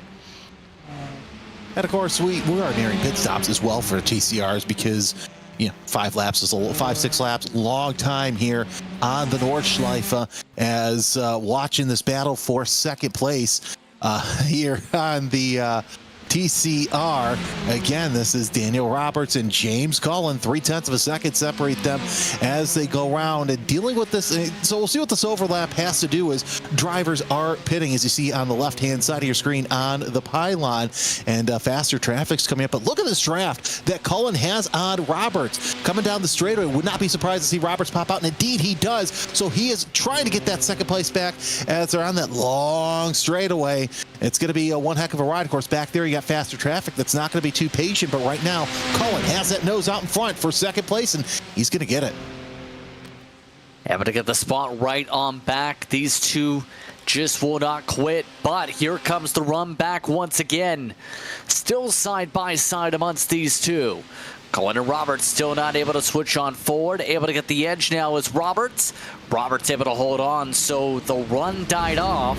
And of course, we are nearing pit stops as well for TCRs because, you know, 5, 6 laps, long time here on the Nordschleife as watching this battle for second place here on the TCR. Again, this is Daniel Roberts and James Cullen. 0.3 of a second separate them as they go around and dealing with this. So we'll see what this overlap has to do is drivers are pitting, as you see on the left-hand side of your screen on the pylon, and faster traffic's coming up. But look at this draft that Cullen has on Roberts. Coming down the straightaway, would not be surprised to see Roberts pop out, and indeed he does. So he is trying to get that second place back as they're on that long straightaway. It's going to be one heck of a ride. Of course, back there you got faster traffic that's not going to be too patient, but right now Cullen has that nose out in front for second place, and he's going to get it.
Able to get the spot right on back. These two just will not quit, but here comes the run back once again. Still side by side amongst these two. Cullen and Roberts still not able to switch on forward. Able to get the edge now is Roberts. Roberts able to hold on, so the run died off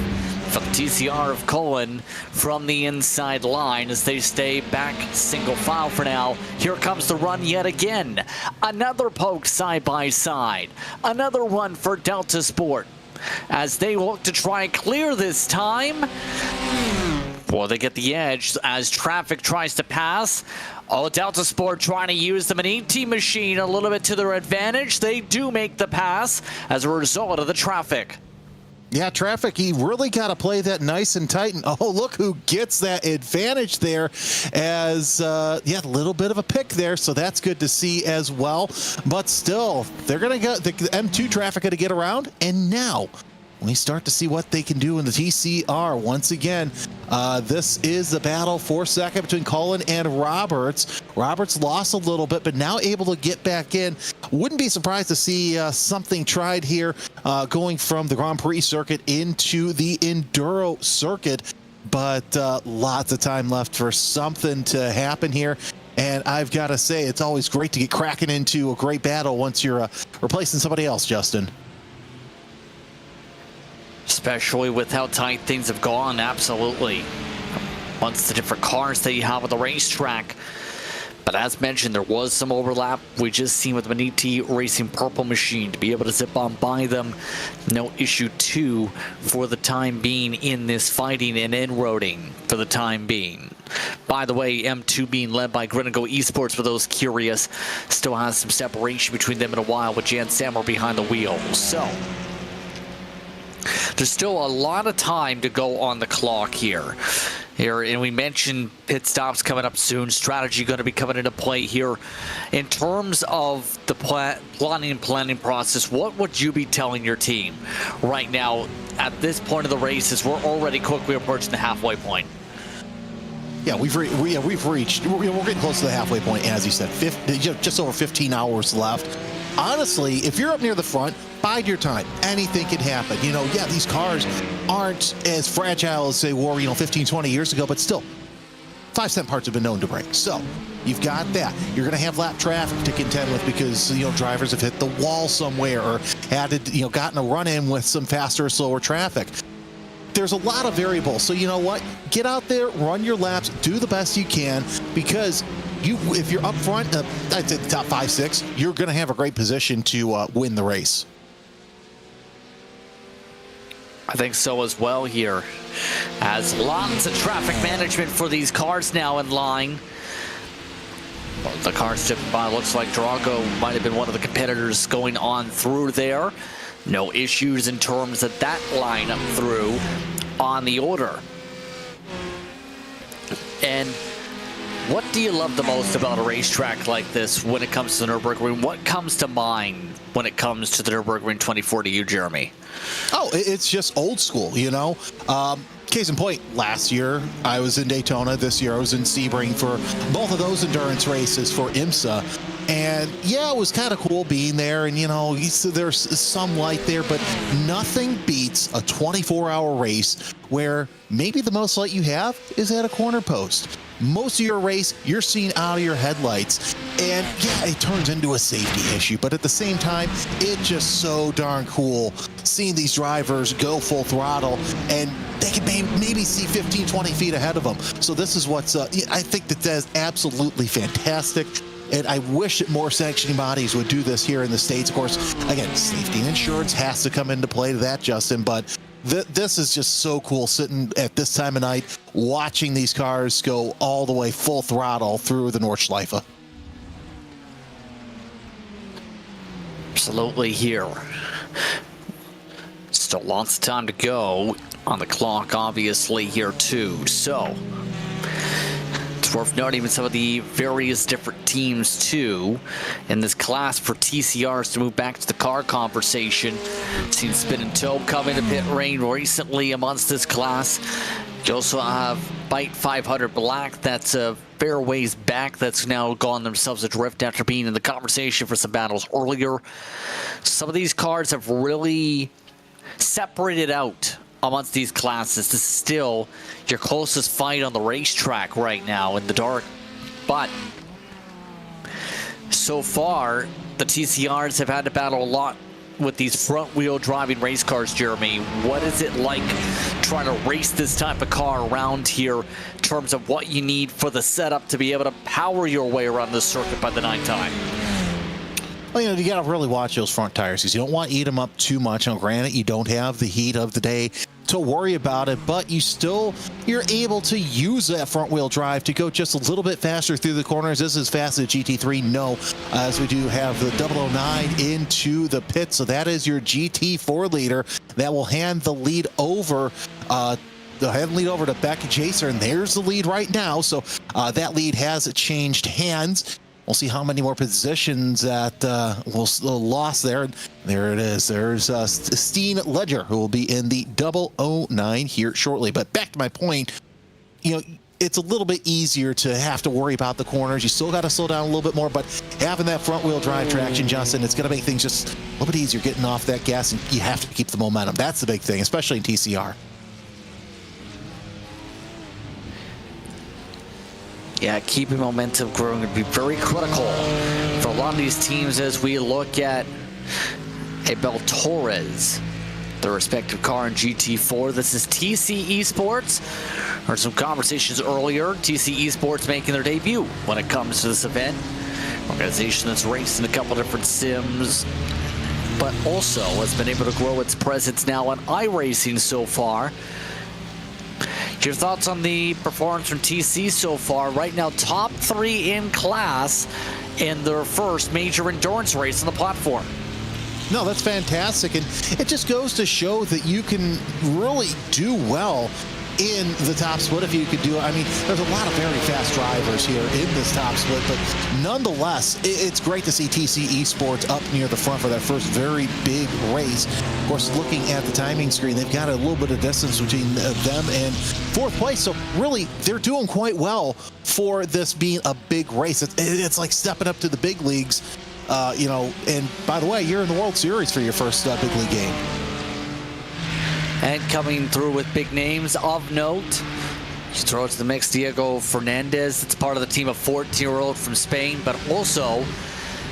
for the TCR of Cullen from the inside line as they stay back single file for now. Here comes the run yet again. Another poke side by side. Another run for Delta Sport as they look to try and clear this time. Well, they get the edge as traffic tries to pass. Oh, Delta Sport trying to use the Maniti machine a little bit to their advantage. They do make the pass as a result of the traffic.
Yeah, traffic, he really got to play that nice and tight. And oh, look who gets that advantage there as, yeah, a little bit of a pick there. So that's good to see as well. But still, they're going to get the M2 traffic going to get around. And now we start to see what they can do in the TCR. Once again, this is the battle for second between Cullen and Roberts. Roberts lost a little bit, but now able to get back in. Wouldn't be surprised to see something tried here going from the Grand Prix circuit into the Enduro circuit. But lots of time left for something to happen here. And I've got to say, it's always great to get cracking into a great battle once you're replacing somebody else, Justin.
Especially with how tight things have gone, absolutely. Once the different cars that you have on the racetrack. But as mentioned, there was some overlap. We just seen with the Maniti Racing Purple Machine to be able to zip on by them. No issue too for the time being in this fighting and inroading for the time being. By the way, M2 being led by Rennen Esports for those curious. Still has some separation between them in a while with Jan Sammer behind the wheel. So there's still a lot of time to go on the clock here. And we mentioned pit stops coming up soon. Strategy going to be coming into play here. In terms of the planning process, what would you be telling your team right now at this point of the race as we're already quickly approaching the halfway point?
Yeah, we're getting close to the halfway point, as you said. Just over 15 hours left. Honestly, if you're up near the front, bide your time. Anything can happen. You know, yeah, these cars aren't as fragile as they were, 15, 20 years ago, but still, 5-cent parts have been known to break. So you've got that. You're going to have lap traffic to contend with because, drivers have hit the wall somewhere or had to, gotten a run-in with some faster or slower traffic. There's a lot of variables. So you know what? Get out there, run your laps, do the best you can, because if you're up front, I'd say the top 5, 6, you're going to have a great position to win the race.
I think so as well here, as lots of traffic management for these cars now in line. Well, the car stepping by, looks like Drago might have been one of the competitors going on through there. No issues in terms of that lineup through on the order. And What do you love the most about a racetrack like this when it comes to the Nürburgring? What comes to mind when it comes to the Nürburgring 24 to you, Jeremy?
Oh, it's just old school, you know? Case in point, last year I was in Daytona. This year I was in Sebring for both of those endurance races for IMSA. And yeah, it was kind of cool being there. And, you know, there's some light there, but nothing beats a 24-hour race where maybe the most light you have is at a corner post. Most of your race, you're seeing out of your headlights. And yeah, it turns into a safety issue, but at the same time, it's just so darn cool seeing these drivers go full throttle and they can maybe see 15, 20 feet ahead of them. So this is what's, I think that is absolutely fantastic. And I wish that more sanctioning bodies would do this here in the States. Of course, again, safety and insurance has to come into play to that, Justin, but this is just so cool sitting at this time of night, watching these cars go all the way full throttle through the Nordschleife.
Absolutely here. Still lots of time to go on the clock, obviously, here too. So it's worth noting with some of the various different teams too in this class for TCRs to move back to the car conversation. Seen Spin and Toe coming to pit lane recently amongst this class. You also have Byte 500 Black, that's a fair ways back, that's now gone themselves adrift after being in the conversation for some battles earlier. Some of these cars have really separated out amongst these classes. This is still your closest fight on the racetrack right now in the dark. But so far, the TCRs have had to battle a lot with these front-wheel driving race cars, Jeremy. What is it like trying to race this type of car around here in terms of what you need for the setup to be able to power your way around this circuit by the nighttime?
Well, you know, you got to really watch those front tires because you don't want to eat them up too much. Now, granted, you don't have the heat of the day to worry about it, but you're able to use that front wheel drive to go just a little bit faster through the corners. This is fast as GT3, no, as we do have the 009 into the pit. So that is your GT4 leader that will hand the lead over to Becky Chaser, and there's the lead right now. So that lead has changed hands. We'll see how many more positions that will lost there. There it is. There's Steen Ledger, who will be in the 009 here shortly. But back to my point, you know, it's a little bit easier to have to worry about the corners. You still got to slow down a little bit more, but having that front-wheel drive traction, Justin, it's going to make things just a little bit easier getting off that gas, and you have to keep the momentum. That's the big thing, especially in TCR.
Yeah, keeping momentum growing would be very critical for a lot of these teams as we look at Abel Torres, the respective car in GT4. This is TC Esports. Heard some conversations earlier. TC Esports making their debut when it comes to this event. Organization that's raced in a couple different sims, but also has been able to grow its presence now on iRacing so far. Your thoughts on the performance from TC so far? Right now, top 3 in class in their first major endurance race on the platform.
No, that's fantastic, and it just goes to show that you can really do well in the top split if you could do it. I mean, there's a lot of very fast drivers here in this top split, but nonetheless, it's great to see TC Esports up near the front for that first very big race. Of course, looking at the timing screen, they've got a little bit of distance between them and fourth place, so really, they're doing quite well for this being a big race. It's like stepping up to the big leagues, you know, and by the way, you're in the World Series for your first big league game.
And coming through with big names of note, you throw it to the mix, Diego Fernandez. It's part of the team of 14-year-old from Spain, but also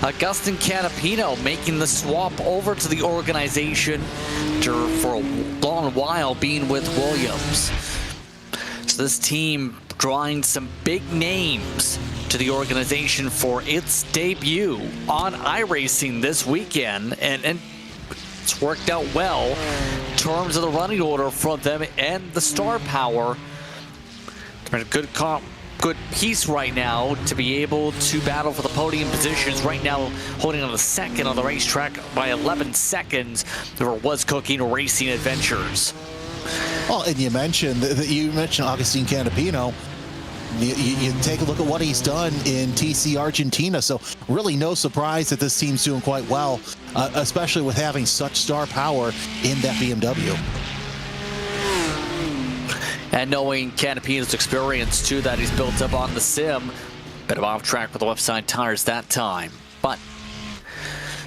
Agustin Canapino making the swap over to the organization for a long while being with Williams. So this team drawing some big names to the organization for its debut on iRacing this weekend, and it's worked out well in terms of the running order from them and the star power. It's been a good piece right now to be able to battle for the podium positions. Right now, holding on the second on the racetrack by 11 seconds. There was Cooking Racing Adventures.
Well, and you mentioned Augustine Canapino. You take a look at what he's done in TC Argentina, so really no surprise that this team's doing quite well, especially with having such star power in that BMW.
And knowing Canapino's experience, too, that he's built up on the sim. Bit of off track with the left side tires that time. But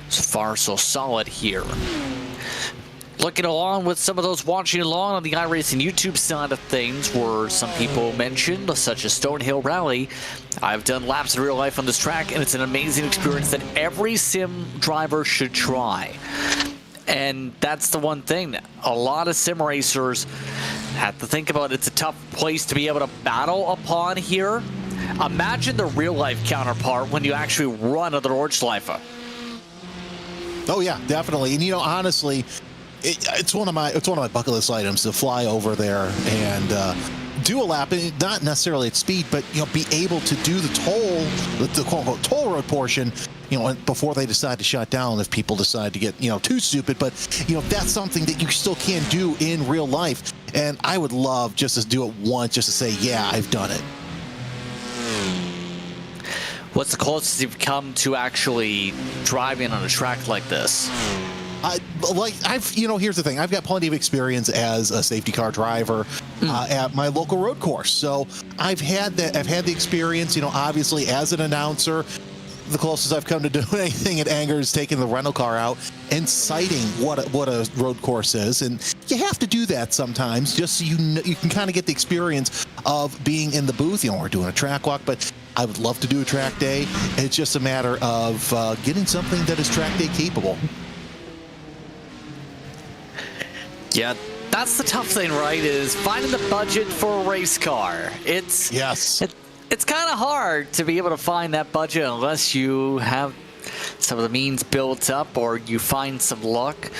so far, so solid here. Looking along with some of those watching along on the iRacing YouTube side of things were some people mentioned, such as Stonehill Rally. I've done laps in real life on this track, and it's an amazing experience that every sim driver should try. And that's the one thing that a lot of sim racers have to think about. It's a tough place to be able to battle upon here. Imagine the real life counterpart when you actually run on the Nordschleife.
Oh yeah, definitely. And honestly, it's one of my bucket list items to fly over there and do a lap, not necessarily at speed, but be able to do the quote unquote toll road portion, before they decide to shut down, if people decide to get too stupid. But that's something that you still can do in real life, and I would love just to do it once, just to say, yeah, I've done it.
What's the closest you've come to actually driving on a track like this?
Here's the thing. I've got plenty of experience as a safety car driver at my local road course. So I've had the experience, obviously as an announcer. The closest I've come to doing anything at anger is taking the rental car out and citing what a road course is. And you have to do that sometimes, just so you can kind of get the experience of being in the booth. We're doing a track walk, but I would love to do a track day. It's just a matter of getting something that is track day capable.
Yeah, that's the tough thing, right? Is finding the budget for a race car. It's kind of hard to be able to find that budget unless you have some of the means built up or you find some luck.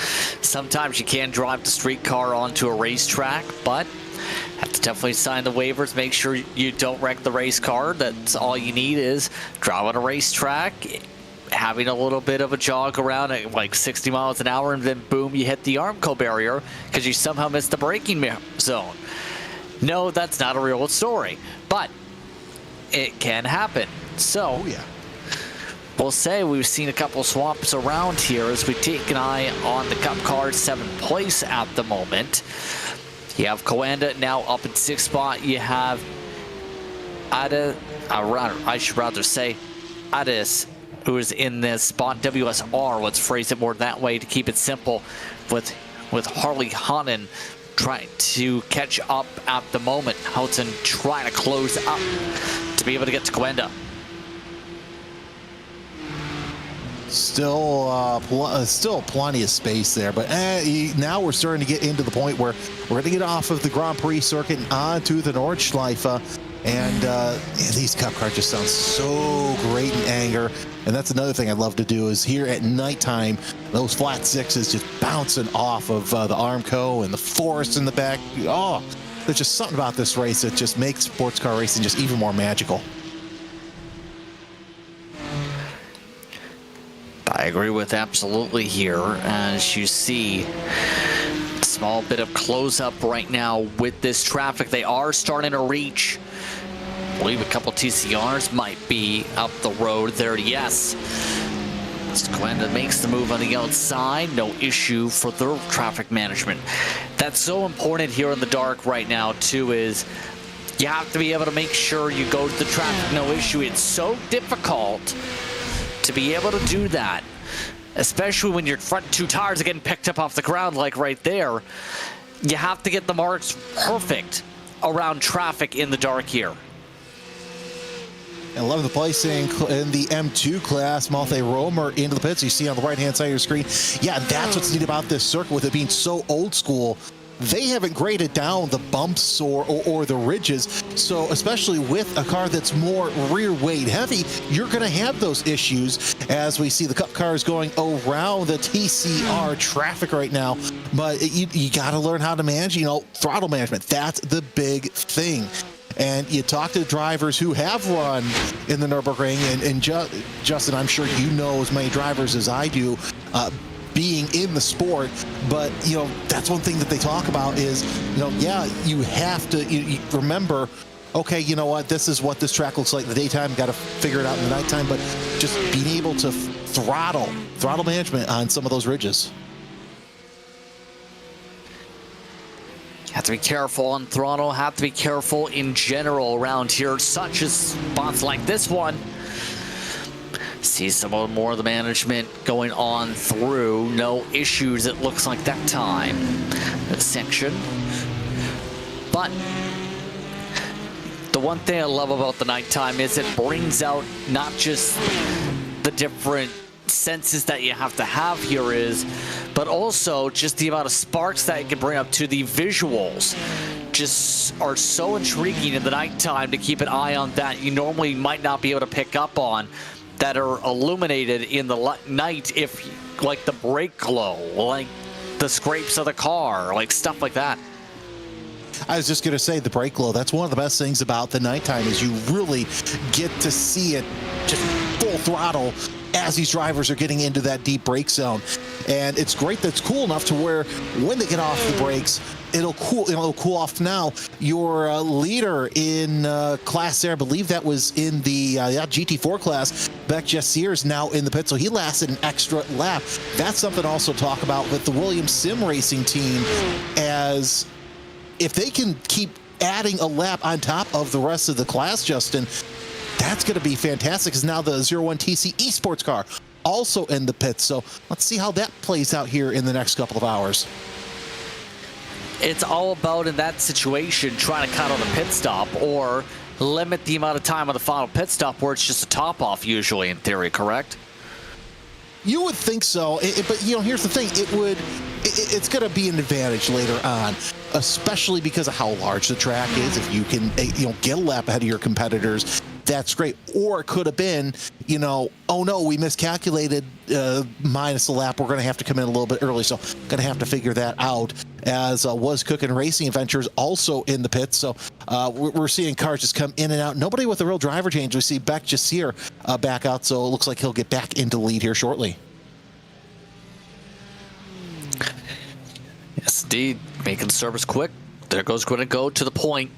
Sometimes you can drive the street car onto a racetrack, but have to definitely sign the waivers. Make sure you don't wreck the race car. That's all you need is drive on a racetrack, having a little bit of a jog around at like 60 miles an hour, and then boom, you hit the Armco barrier because you somehow missed the braking zone. No, that's not a real story, but it can happen. So we'll say we've seen a couple swaps around here as we take an eye on the Cup car, 7th place at the moment. You have Coanda now up in 6th spot. You have I should rather say Adis, who is in this spot. WSR, let's phrase it more that way to keep it simple, with Harley Hannen trying to catch up at the moment. Houghton trying to close up to be able to get to Coanda.
Still plenty of space there, but now we're starting to get into the point where we're going to get off of the Grand Prix circuit and onto the Nordschleife, and these Cup cars just sound so great in anger. And that's another thing I'd love to do is here at nighttime, those flat sixes just bouncing off of the Armco and the forest in the back. Oh, there's just something about this race that just makes sports car racing just even more magical.
I agree with absolutely here. As you see, small bit of close up right now with this traffic. They are starting to reach, I believe a couple TCRs might be up the road there. Yes, Coanda makes the move on the outside. No issue for their traffic management. That's so important here in the dark right now too, is you have to be able to make sure you go to the traffic no issue. It's so difficult to be able to do that, especially when your front two tires are getting picked up off the ground like right there. You have to get the marks perfect around traffic in the dark here.
11th place in the M2 class, Malte Romer into the pits. You see on the right-hand side of your screen. Yeah, that's what's neat about this circuit, with it being so old school. They haven't graded down the bumps or the ridges, so especially with a car that's more rear weight heavy, you're going to have those issues as we see the Cup cars going around the TCR traffic right now. But you got to learn how to manage, throttle management. That's the big thing. And you talk to drivers who have run in the Nürburgring, and Justin, I'm sure you know as many drivers as I do, being in the sport, but that's one thing that they talk about is, yeah, you have to you remember okay, you know what, this is what this track looks like in the daytime, got to figure it out in the nighttime, but just being able to throttle management on some of those ridges.
Have to be careful on throttle, have to be careful in general around here, such as spots like this one. See some more of the management going on through. No issues, it looks like that time. That section. But the one thing I love about the nighttime is it brings out not just the different senses that you have to have here but also just the amount of sparks that it can bring up to the visuals. Just are so intriguing in the nighttime to keep an eye on that you normally might not be able to pick up on, that are illuminated in the night, if like the brake glow, like the scrapes of the car, like stuff like that.
I was just going to say, the brake glow, that's one of the best things about the nighttime, is you really get to see it just full throttle as these drivers are getting into that deep brake zone. And it's great that's cool enough to where when they get off the brakes, it'll cool off. Now, your leader in class there, I believe that was in the GT4 class, Beck Jessier, is now in the pit, so he lasted an extra lap. That's something also to talk about with the Williams Sim Racing team, as if they can keep adding a lap on top of the rest of the class, Justin, that's going to be fantastic, because now the 01 TC esports car also in the pits. So let's see how that plays out here in the next couple of hours.
It's all about, in that situation, trying to cut on the pit stop or limit the amount of time on the final pit stop, where it's just a top off usually, in theory, correct?
You would think so, but you know, here's the thing: it's going to be an advantage later on, especially because of how large the track is. If you can, get a lap ahead of your competitors, that's great. Or it could have been, oh no, we miscalculated, minus a lap. We're going to have to come in a little bit early, so going to have to figure that out. As was Cooking Racing Adventures also in the pits, so we're seeing cars just come in and out. Nobody with a real driver change. We see Beck Jessier back out, so it looks like he'll get back into the lead here shortly.
Yes, indeed. Making the service quick. There goes going to go to the point.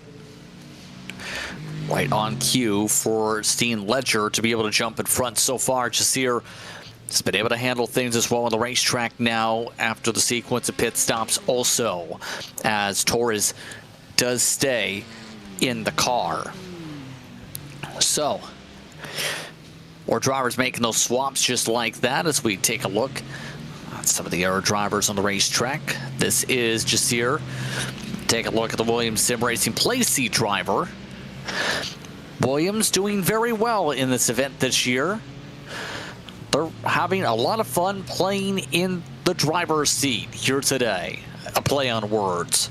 Right on cue for Steen Ledger to be able to jump in front so far. Jessier has been able to handle things as well on the racetrack now after the sequence of pit stops also, as Torres does stay in the car. So, more drivers making those swaps just like that as we take a look at some of the other drivers on the racetrack. This is Jessier. Take a look at the Williams Sim Racing Place Seat driver. Williams doing very well in this event this year. They're having a lot of fun playing in the driver's seat here today. A play on words.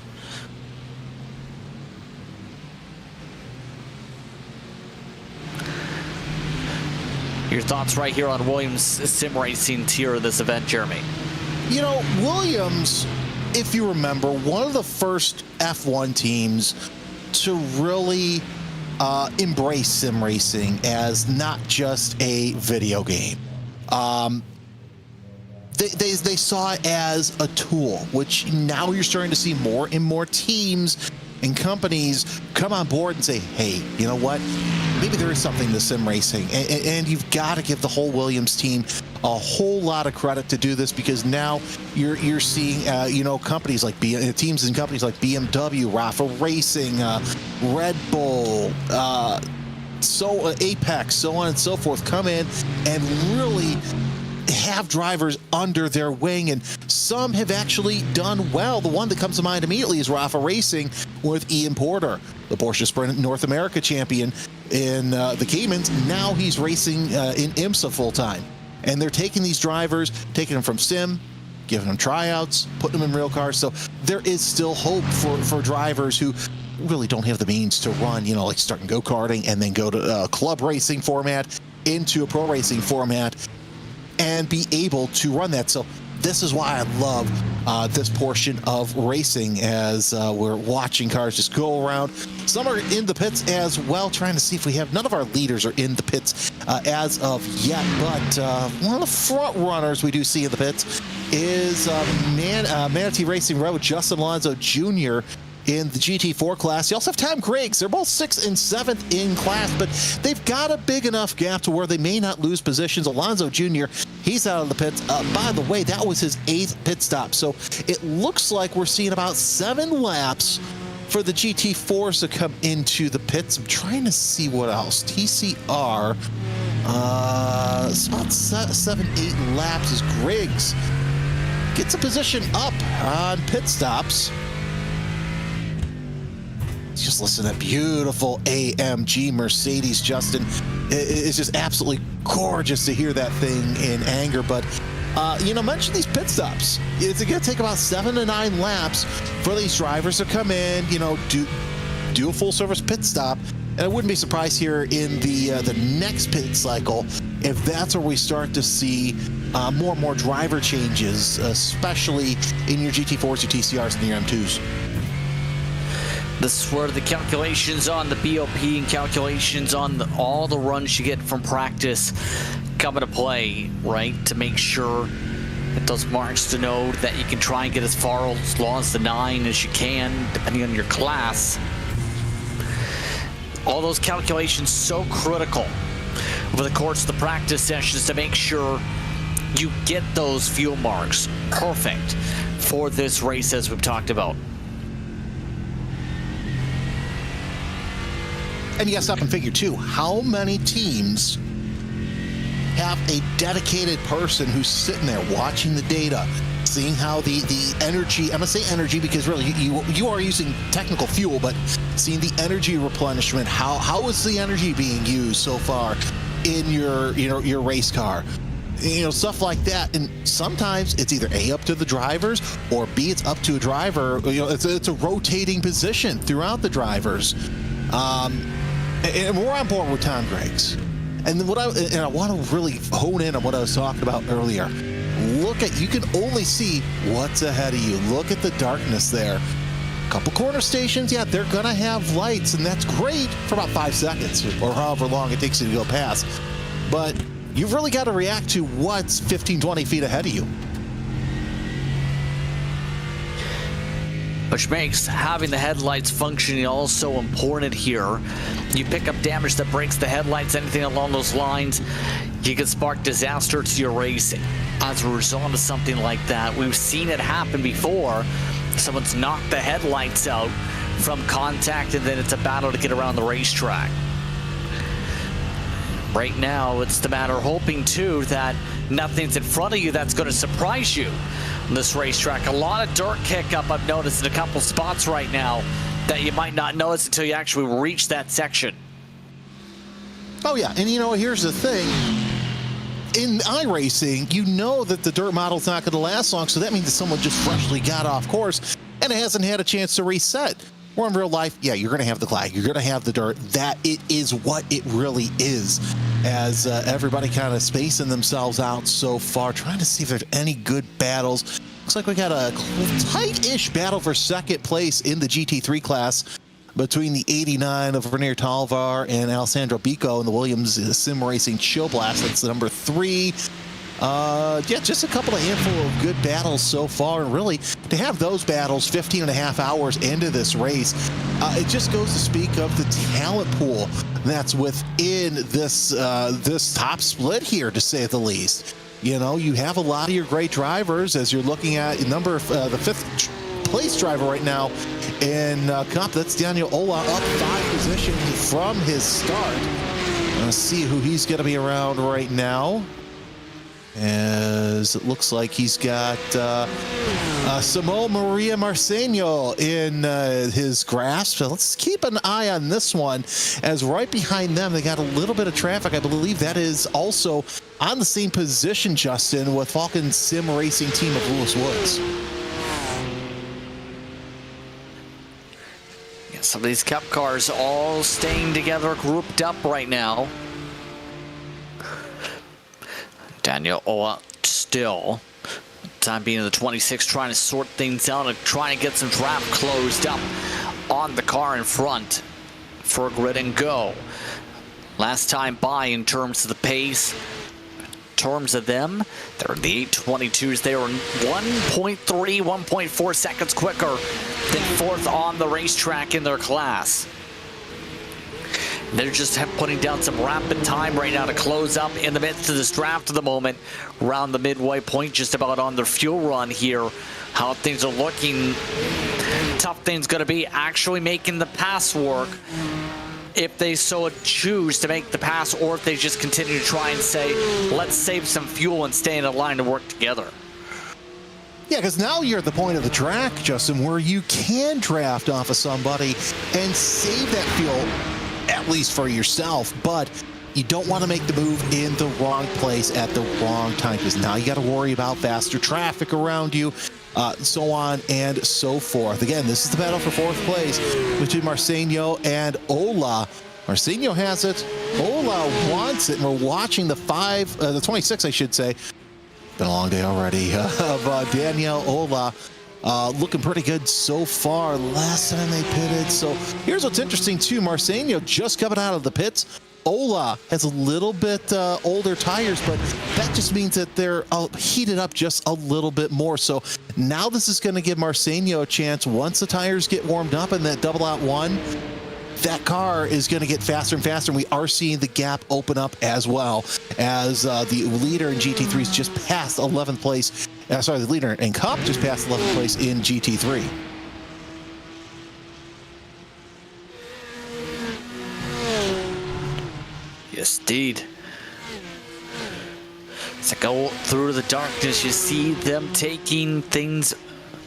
Your thoughts right here on Williams Sim Racing tier of this event, Jeremy?
Williams, if you remember, one of the first F1 teams to really embrace sim racing as not just a video game. They saw it as a tool, which now you're starting to see more and more teams and companies come on board and say, hey, you know what? Maybe there is something to sim racing. And you've got to give the whole Williams team a whole lot of credit to do this, because now you're seeing, companies like teams and companies like BMW, Rafa Racing, Red Bull, Apex, so on and so forth, come in and really have drivers under their wing, and some have actually done well. The one that comes to mind immediately is Rafa Racing with Ian Porter, the Porsche Sprint North America champion in the Caymans. Now he's racing in IMSA full-time, and they're taking these drivers, taking them from sim, giving them tryouts, putting them in real cars. So there is still hope for drivers who really don't have the means to run, like starting go-karting and then go to a club racing format into a pro racing format and be able to run that. So this is why I love this portion of racing, as we're watching cars just go around. Some are in the pits as well, trying to see if we have. None of our leaders are in the pits as of yet, but one of the front runners we do see in the pits is Manatee Racing Road, Justin Alonso Jr. in the GT4 class. You also have Tom Griggs. They're both 6th and 7th in class, but they've got a big enough gap to where they may not lose positions. Alonso Jr., he's out of the pits. By the way, that was his 8th pit stop. So it looks like we're seeing about 7 laps for the GT4s to come into the pits. I'm trying to see what else. TCR, it's about 7-8 laps as Griggs gets a position up on pit stops. Just listen to that beautiful AMG Mercedes, Justin. It's just absolutely gorgeous to hear that thing in anger. But, mention these pit stops. It's going to take about 7 to 9 laps for these drivers to come in, do a full service pit stop. And I wouldn't be surprised here in the next pit cycle if that's where we start to see more and more driver changes, especially in your GT4s, your TCRs, and your M2s.
This is where the calculations on the BOP and calculations on all the runs you get from practice come into play, right? To make sure that those marks to know that you can try and get as far as long as the 9 as you can, depending on your class. All those calculations so critical over the course of the practice sessions to make sure you get those fuel marks perfect for this race, as we've talked about.
And you gotta stop and figure too, how many teams have a dedicated person who's sitting there watching the data, seeing how the energy, I'm gonna say energy because really you are using technical fuel, but seeing the energy replenishment, how is the energy being used so far in your race car? Stuff like that. And sometimes it's either A, up to the drivers, or B, it's up to a driver. It's a rotating position throughout the drivers. And we're on board with Tom Griggs. And then I want to really hone in on what I was talking about earlier. You can only see what's ahead of you. Look at the darkness there. A couple corner stations, yeah, they're gonna have lights, and that's great for about 5 seconds or however long it takes you to go past. But you've really got to react to what's 15, 20 feet ahead of you.
Which makes having the headlights functioning also important here. You pick up damage that breaks the headlights, anything along those lines, you can spark disaster to your race as a result of something like that. We've seen it happen before. Someone's knocked the headlights out from contact, and then it's a battle to get around the racetrack. Right now, it's the matter of hoping, too, that nothing's in front of you that's going to surprise you on this racetrack. A lot of dirt kick up, I've noticed, in a couple spots right now that you might not notice until you actually reach that section.
Oh, yeah. And, here's the thing. In iRacing, you know that the dirt model's not going to last long, so that means that someone just freshly got off course and it hasn't had a chance to reset. Or in real life, yeah, you're going to have the clag, you're going to have the dirt. That it is what it really is, as everybody kind of spacing themselves out so far, trying to see if there's any good battles. Looks like we got a tight-ish battle for second place in the GT3 class between the 89 of Renier Talvar and Alessandro Bico and the Williams Sim Racing Chill Blast. That's the number 3. Just a couple of handful of good battles so far, and really to have those battles 15 and a half hours into this race, it just goes to speak of the talent pool that's within this top split here, to say the least. You have a lot of your great drivers, as you're looking at the 5th place driver right now in Cup. That's Daniel Ola, up 5 positions from his start. Let's see who he's going to be around right now, as it looks like he's got Simone Maria Marceño in his grasp. So let's keep an eye on this one, as right behind them they got a little bit of traffic. I believe that is also on the same position, Justin, with Falcon Sim Racing team of Lewis Woods.
Yeah, some of these Cup cars all staying together, grouped up right now. Daniel Oa still, time being in the 26, trying to sort things out and trying to get some traffic closed up on the car in front for a grid and go. Last time by in terms of the pace, in terms of them, they're in the 822s. They were 1.3, 1.4 seconds quicker than 4th on the racetrack in their class. They're just putting down some rapid time right now to close up in the midst of this draft at the moment, around the midway point, just about on their fuel run here. How things are looking. Tough thing's going to be actually making the pass work, if they so choose to make the pass, or if they just continue to try and say, let's save some fuel and stay in a line to work together.
Yeah, because now you're at the point of the track, Justin, where you can draft off of somebody and save that fuel, at least for yourself, but you don't want to make the move in the wrong place at the wrong time, because now you got to worry about faster traffic around you, so on and so forth. Again, this is the battle for 4th place between Marceño and Ola. Marceño has it, Ola wants it, and we're watching the 26, I should say. Been a long day already, of Daniel Ola. Looking pretty good so far. Last time they pitted. So here's what's interesting too. Marceño just coming out of the pits. Ola has a little bit older tires, but that just means that they're heated up just a little bit more. So now this is going to give Marceño a chance. Once the tires get warmed up in that double out one, that car is going to get faster and faster, and we are seeing the gap open up as well, as the leader in GT3 just passed 11th place. Sorry, the leader in Cup just passed 11th place in GT3.
Yes, indeed. As I go through the darkness, you see them taking things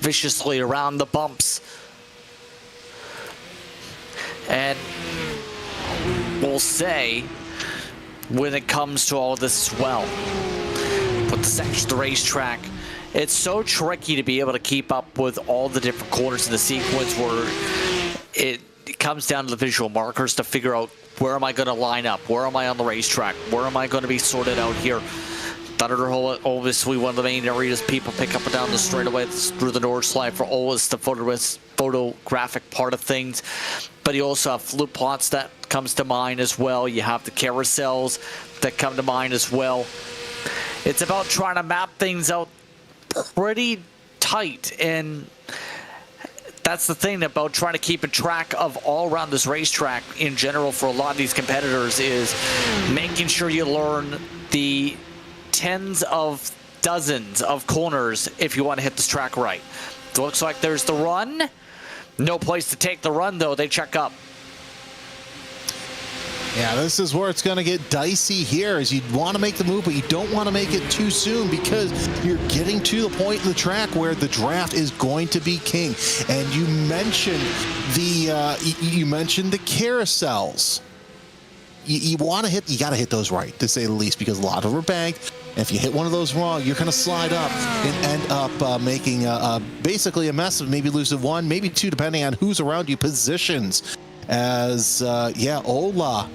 viciously around the bumps. And we'll say, when it comes to all this as well, with the section of the racetrack, it's so tricky to be able to keep up with all the different corners in the sequence, where it comes down to the visual markers to figure out, where am I going to line up? Where am I on the racetrack? Where am I going to be sorted out here? Thunderhole, obviously one of the main areas people pick up and down the straightaway through the north slide for always the photographic part of things. But you also have flute plots that comes to mind as well. You have the carousels that come to mind as well. It's about trying to map things out pretty tight, and that's the thing about trying to keep a track of all around this racetrack in general for a lot of these competitors, is making sure you learn the tens of dozens of corners if you want to hit this track right. It looks like there's the run. No place to take the run, though. They check up.
Yeah, this is where it's going to get dicey here, as you want to make the move, but you don't want to make it too soon, because you're getting to the point in the track where the draft is going to be king. And you mentioned the carousels. You want to hit, you got to hit those right, to say the least, because a lot of them are banked. And if you hit one of those wrong, you're going to slide up and end up making basically a mess of maybe losing one, maybe two, depending on who's around you, positions. As, yeah, Ola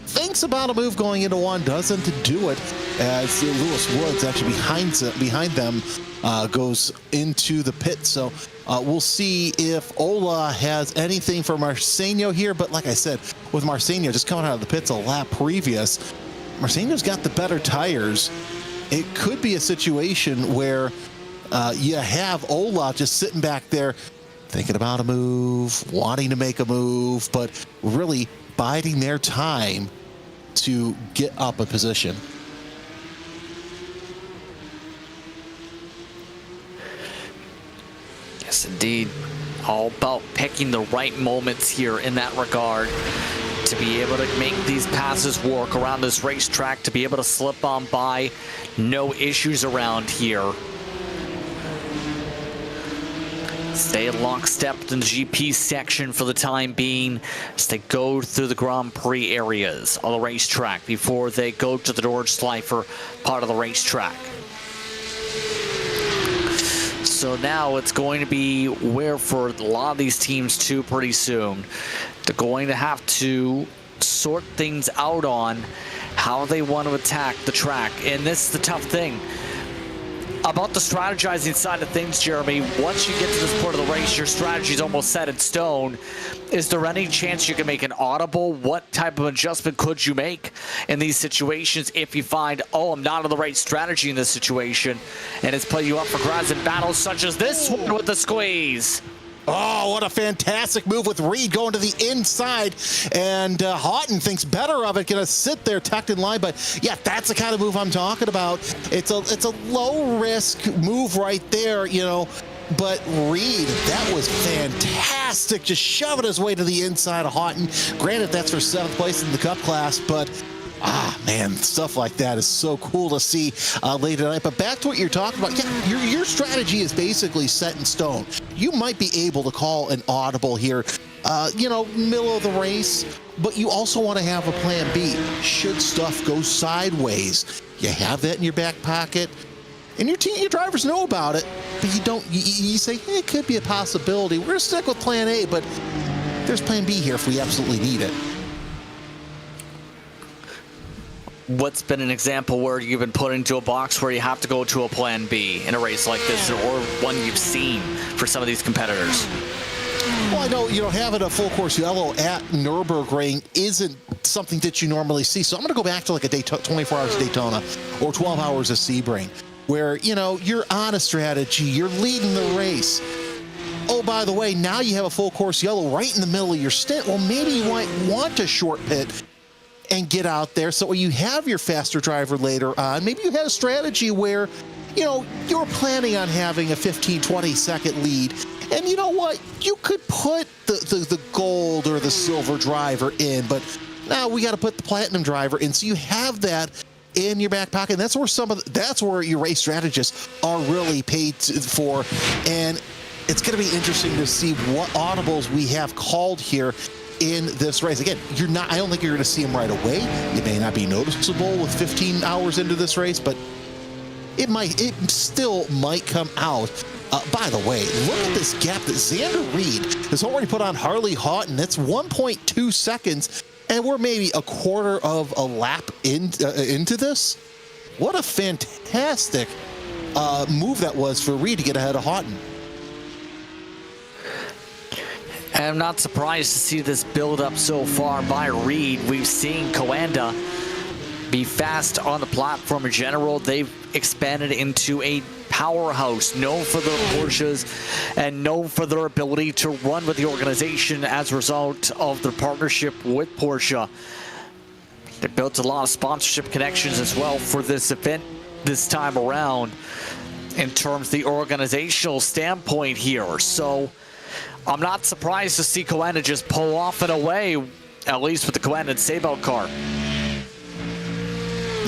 thinks about a move going into one, doesn't do it, as Lewis Woods actually behind them goes into the pit. So we'll see if Ola has anything for Marceño here. But like I said, with Marceño just coming out of the pits a lap previous, Marceño's got the better tires. It could be a situation where you have Ola just sitting back there thinking about a move, wanting to make a move, but really biding their time to get up a position.
Yes, indeed. All about picking the right moments here in that regard, to be able to make these passes work around this racetrack, to be able to slip on by. No issues around here. Stay in lockstep in the GP section for the time being, as they go through the Grand Prix areas of the racetrack before they go to the Nordschleifer part of the racetrack. So now it's going to be where, for a lot of these teams too, pretty soon, they're going to have to sort things out on how they want to attack the track. And this is the tough thing about the strategizing side of things, Jeremy. Once you get to this part of the race, your strategy is almost set in stone. Is there any chance you can make an audible? What type of adjustment could you make in these situations if you find, oh, I'm not on the right strategy in this situation, and it's putting you up for grabs in battles such as this one with the squeeze?
Oh, what a fantastic move with Reed going to the inside, and Houghton thinks better of it, gonna sit there tucked in line. But yeah, that's the kind of move I'm talking about. It's a low risk move right there, you know. But Reed, that was fantastic, just shoving his way to the inside of Houghton. Granted, that's for 7th place in the Cup class, but man, stuff like that is so cool to see late tonight. But back to what you're talking about, yeah, your strategy is basically set in stone. You might be able to call an audible here, you know, middle of the race, but you also want to have a plan B should stuff go sideways. You have that in your back pocket, and your drivers know about it, but you don't. You say, hey, it could be a possibility. We're gonna stick with plan A, but there's plan B here if we absolutely need it.
What's been an example where you've been put into a box where you have to go to a plan B in a race like this, or one you've seen for some of these competitors?
Well, I know, you know, having a full course yellow at Nürburgring isn't something that you normally see. So I'm going to go back to like a 24 hours of Daytona or 12 hours of Sebring, where, you know, you're on a strategy, you're leading the race. Oh, by the way, now you have a full course yellow right in the middle of your stint. Well, maybe you might want to short pit and get out there so you have your faster driver later on. Maybe you had a strategy where, you know, you're planning on having a 15, 20 second lead. And you know what? You could put the gold or the silver driver in, but now we got to put the platinum driver in. So you have that in your back pocket. And that's where that's where your race strategists are really paid for. And it's going to be interesting to see what audibles we have called here in this race. Again, I don't think you're going to see them right away. It may not be noticeable with 15 hours into this race, but it still might come out. By the way, look at this gap that Xander Reed has already put on Harley Houghton. That's 1.2 seconds, and we're maybe a quarter of a lap into this. What a fantastic move that was for Reed to get ahead of Houghton.
And I'm not surprised to see this build up so far by Reed. We've seen Coanda be fast on the platform in general. They've expanded into a powerhouse, known for their Porsches and known for their ability to run with the organization as a result of their partnership with Porsche. They built a lot of sponsorship connections as well for this event this time around in terms of the organizational standpoint here. So I'm not surprised to see Coanda just pull off and away, at least with the Coanda and Seibel car.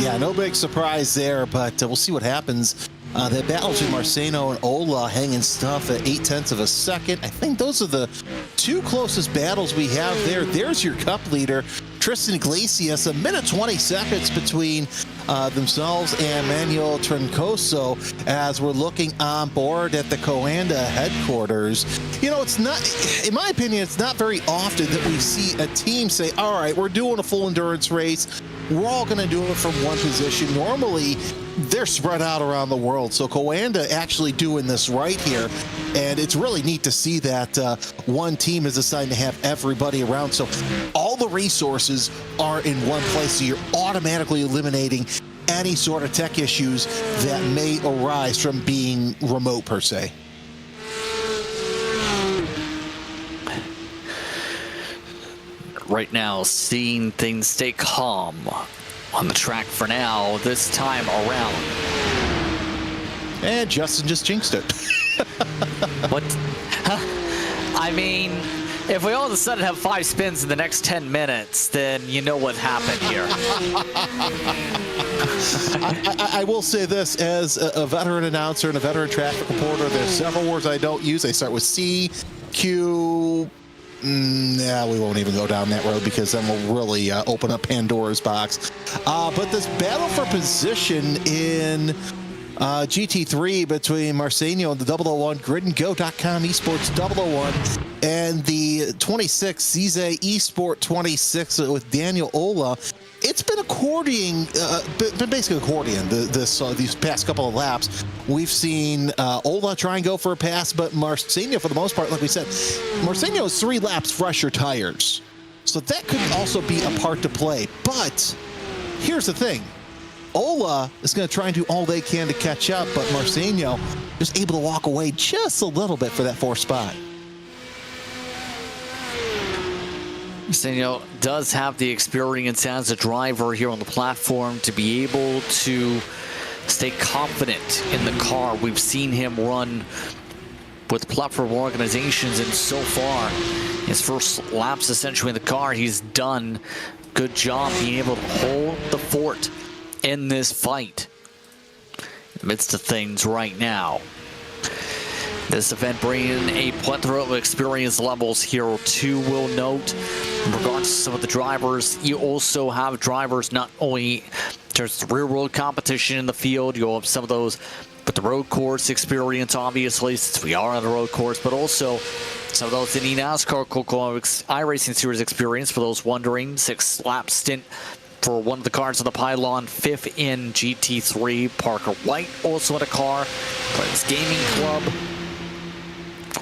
Yeah, no big surprise there, but we'll see what happens. That battle between Marceno and Ola hanging stuff at 0.8 of a second. I think those are the two closest battles we have there. There's your cup leader, Tristan Iglesias, 1 minute 20 seconds between themselves and Manuel Troncoso as we're looking on board at the Coanda headquarters. You know, it's not, in my opinion, it's not very often that we see a team say, all right, we're doing a full endurance race. We're all going to do it from one position. Normally, they're spread out around the world. So Coanda actually doing this right here. And it's really neat to see that one team is deciding to have everybody around. So all the resources are in one place. So you're automatically eliminating any sort of tech issues that may arise from being remote per se.
Right now, seeing things stay calm on the track for now, this time around.
And Justin just jinxed it.
What? I mean, if we all of a sudden have 5 spins in the next 10 minutes, then you know what happened here.
I will say this, as a veteran announcer and a veteran traffic reporter, there's several words I don't use. They start with C, Q. Nah, we won't even go down that road because then we'll really open up Pandora's box. But this battle for position in GT3 between Marceno and the 001 GridandGo.com Esports 001 and the 26 CZ Esport 26 with Daniel Ola. It's been basically accordion these past couple of laps. We've seen Ola try and go for a pass, but Marceno, for the most part, like we said, Marceno is 3 laps fresher tires. So that could also be a part to play. But here's the thing. Ola is going to try and do all they can to catch up, but Marceno is able to walk away just a little bit for that 4th spot.
Marcinho does have the experience as a driver here on the platform to be able to stay confident in the car. We've seen him run with platform organizations, and so far, his first laps essentially in the car, he's done a good job being able to hold the fort in this fight. In the midst of things right now. This event bringing a plethora of experience levels here too, will note. In regards to some of the drivers, you also have drivers not only there's real world competition in the field, you'll have some of those with the road course experience, obviously, since we are on the road course, but also some of those in the NASCAR iRacing Series experience, for those wondering. 6-lap stint for one of the cars on the pylon, 5th in GT3. Parker White also in a car, Prince Gaming Club.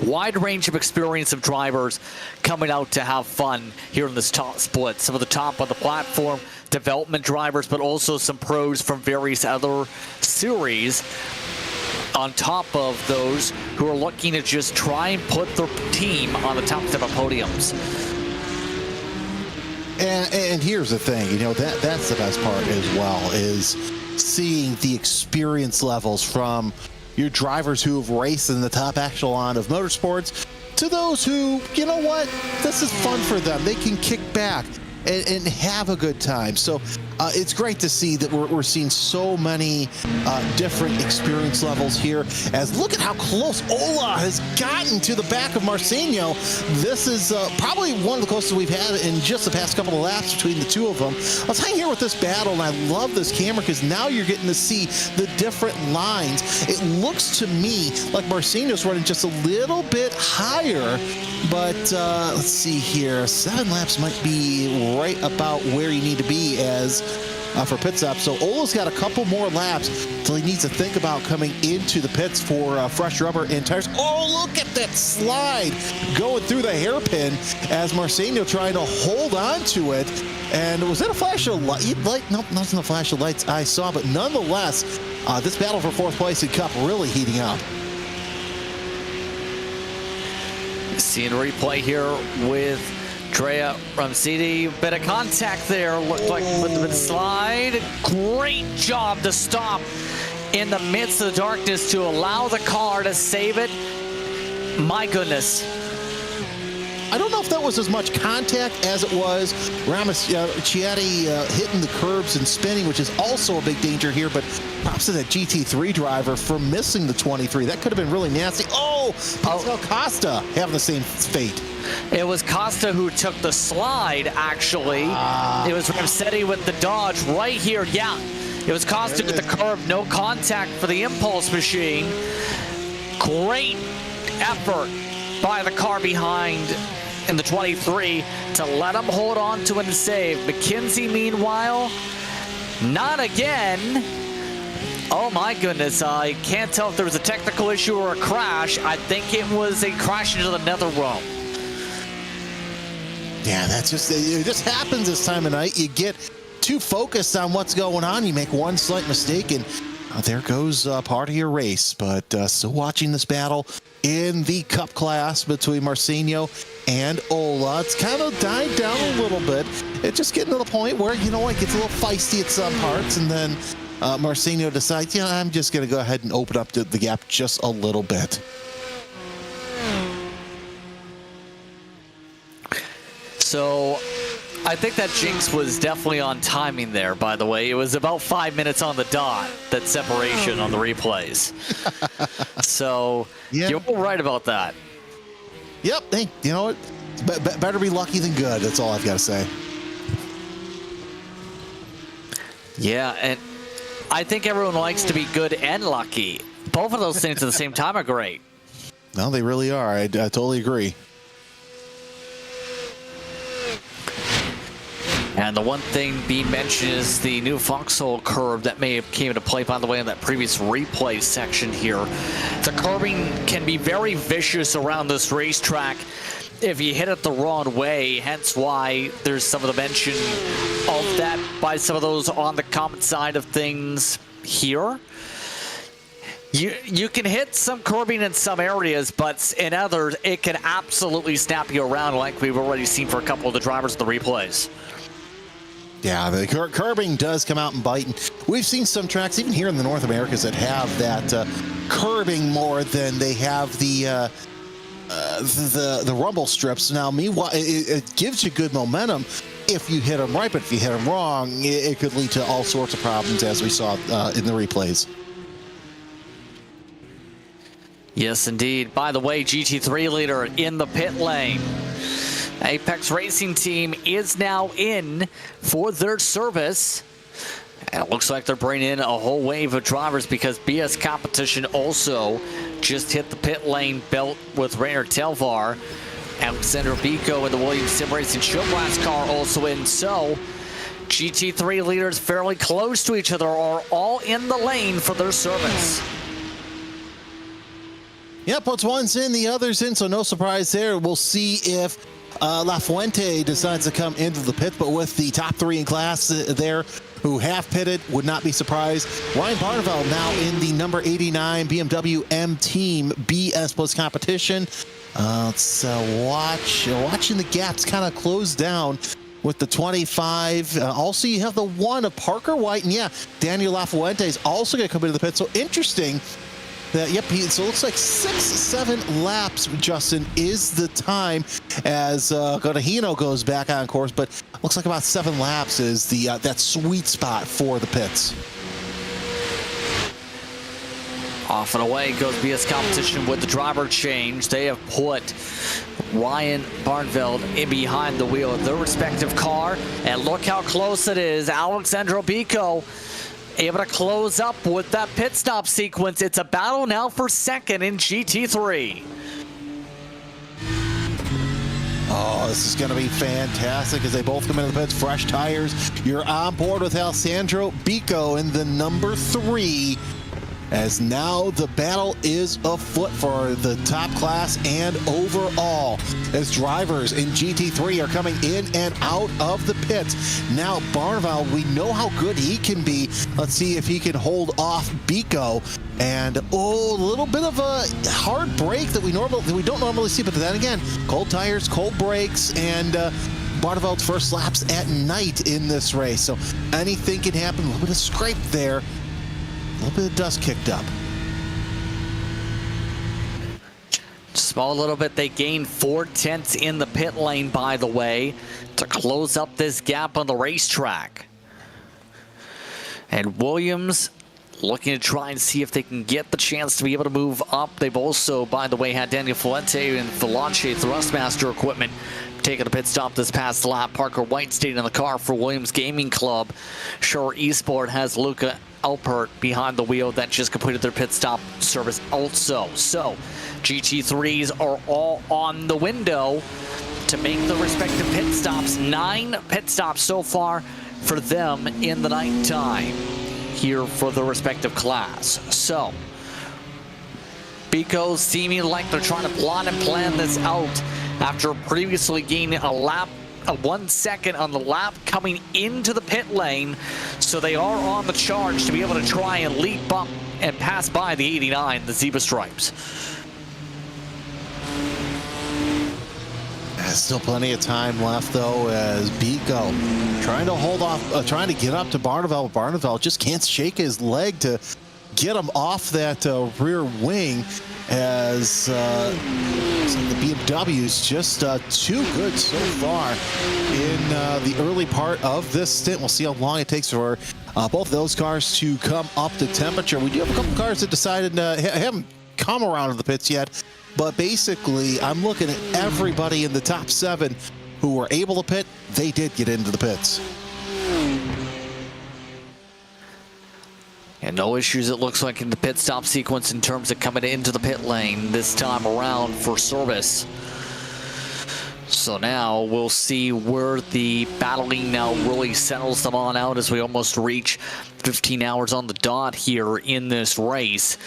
Wide range of experience of drivers coming out to have fun here in this top split. Some of the top on the platform, development drivers, but also some pros from various other series on top of those who are looking to just try and put their team on the top step of podiums.
And here's the thing, you know, that's the best part as well, is seeing the experience levels from your drivers who have raced in the top echelon of motorsports to those who, you know what, this is fun for them. They can kick back and have a good time. So it's great to see that we're seeing so many different experience levels here. As look at how close Ola has gotten to the back of Marcinho. This is probably one of the closest we've had in just the past couple of laps between the two of them. Let's hang here with this battle, and I love this camera because now you're getting to see the different lines. It looks to me like Marcinho's running just a little bit higher, but let's see here. 7 laps might be right about where you need to be as for pit stop. So Ola's got a couple more laps till he needs to think about coming into the pits for fresh rubber and tires. Oh, look at that slide going through the hairpin as Marcinho trying to hold on to it. And was that a flash of light? Nope, nothing a flash of lights I saw, but nonetheless, this battle for 4th place in Cup really heating up.
Seeing a replay here with Drea Ramsidi, bit of contact there, looked like with the slide. Great job to stop in the midst of the darkness to allow the car to save it. My goodness.
I don't know if that was as much contact as it was Chiatti hitting the curbs and spinning, which is also a big danger here, but props to that GT3 driver for missing the 23. That could have been really nasty. Oh, Pascal Costa having the same fate.
It was Costa who took the slide, actually. It was Ramsetti with the dodge right here. Yeah, it was Costa with the curve. No contact for the impulse machine. Great effort by the car behind in the 23 to let him hold on to and save. McKenzie, meanwhile, not again. Oh my goodness, I can't tell if there was a technical issue or a crash. I think it was a crash into the nether realm.
Yeah, that's just, it just happens this time of night. You get too focused on what's going on, you make one slight mistake, and there goes part of your race. But still watching this battle in the Cup class between Marcinho and Ola. It's kind of died down a little bit. It's just getting to the point where, you know, it gets a little feisty at some parts, and then Marcinho decides, yeah, I'm just going to go ahead and open up the gap just a little bit.
So I think that jinx was definitely on timing there, by the way. It was about 5 minutes on the dot, that separation on the replays. So yeah, you're right about that.
Yep. Hey, you know what? Better be lucky than good. That's all I've got to say.
Yeah, and I think everyone likes to be good and lucky. Both of those things at the same time are great.
No, they really are. I totally agree.
And the one thing being mentioned is the new foxhole curve that may have came into play, by the way, in that previous replay section here. The curbing can be very vicious around this racetrack if you hit it the wrong way, hence why there's some of the mention of that by some of those on the comment side of things here. You can hit some curbing in some areas, but in others, it can absolutely snap you around like we've already seen for a couple of the drivers in the replays.
Yeah, the curbing does come out and bite. And we've seen some tracks, even here in the North Americas, that have that curbing more than they have the rumble strips. Now, meanwhile, it gives you good momentum if you hit them right, but if you hit them wrong, it could lead to all sorts of problems, as we saw in the replays.
Yes, indeed. By the way, GT3 leader in the pit lane. Apex Racing Team is now in for their service. And it looks like they're bringing in a whole wave of drivers because BS Competition also just hit the pit lane belt with Rainer Telvar. Alexander Biko in the Williams Sim Racing Showblast car also in. So GT3 leaders fairly close to each other are all in the lane for their service.
Yeah, puts one's in, the other's in, so no surprise there. We'll see if La Fuente decides to come into the pit, but with the top three in class there who have pitted, would not be surprised. Ryan Barneveld now in the number 89 BMW M Team BS Plus competition. Let's watching the gaps kind of close down with the 25. Also, you have the one of Parker White, and yeah, Daniel Lafuente is also going to come into the pit. So interesting that, yep, so it looks like 6-7 laps, Justin, is the time as Godahino goes back on course, but looks like about 7 laps is the that sweet spot for the pits.
Off and away goes BS Competition with the driver change. They have put Ryan Barneveld in behind the wheel of their respective car, and look how close it is. Alexandro Biko able to close up with that pit stop sequence. It's a battle now for second in GT3.
Oh, this is going to be fantastic as they both come into the pits. Fresh tires. You're on board with Alessandro Biko in the number 3. As now the battle is afoot for the top class and overall, as drivers in GT3 are coming in and out of the pits. Now Barneveld, we know how good he can be. Let's see if he can hold off Biko. And a little bit of a hard break that we don't normally see, but then again, cold tires, cold brakes, and Barneveld's first laps at night in this race. So anything can happen. A little bit of scrape there. A little bit of dust kicked up.
Small little bit. They gained 4/10 in the pit lane, by the way, to close up this gap on the racetrack. And Williams looking to try and see if they can get the chance to be able to move up. They've also, by the way, had Daniel Fuente and Valanche Thrustmaster equipment taking a pit stop this past lap. Parker White stayed in the car for Williams Gaming Club. Shore Esport has Luca Alpert behind the wheel that just completed their pit stop service also. So GT3s are all on the window to make the respective pit stops. 9 pit stops so far for them in the night time here for the respective class. So Biko seeming like they're trying to plot and plan this out after previously gaining a 1 second on the lap coming into the pit lane. So they are on the charge to be able to try and leap up and pass by the 89, the Zebra Stripes.
There's still plenty of time left, though, as Biko trying to hold off, trying to get up to Barneveld. Barneveld just can't shake his leg to get him off that rear wing, as the BMW's just too good so far in the early part of this stint. We'll see how long it takes for both of those cars to come up to temperature. We do have a couple cars that decided haven't come around to the pits yet, but basically I'm looking at everybody in the top 7 who were able to pit. They did get into the pits.
And no issues, it looks like, in the pit stop sequence in terms of coming into the pit lane this time around for service. So now we'll see where the battling now really settles them on out as we almost reach 15 hours on the dot here in this race.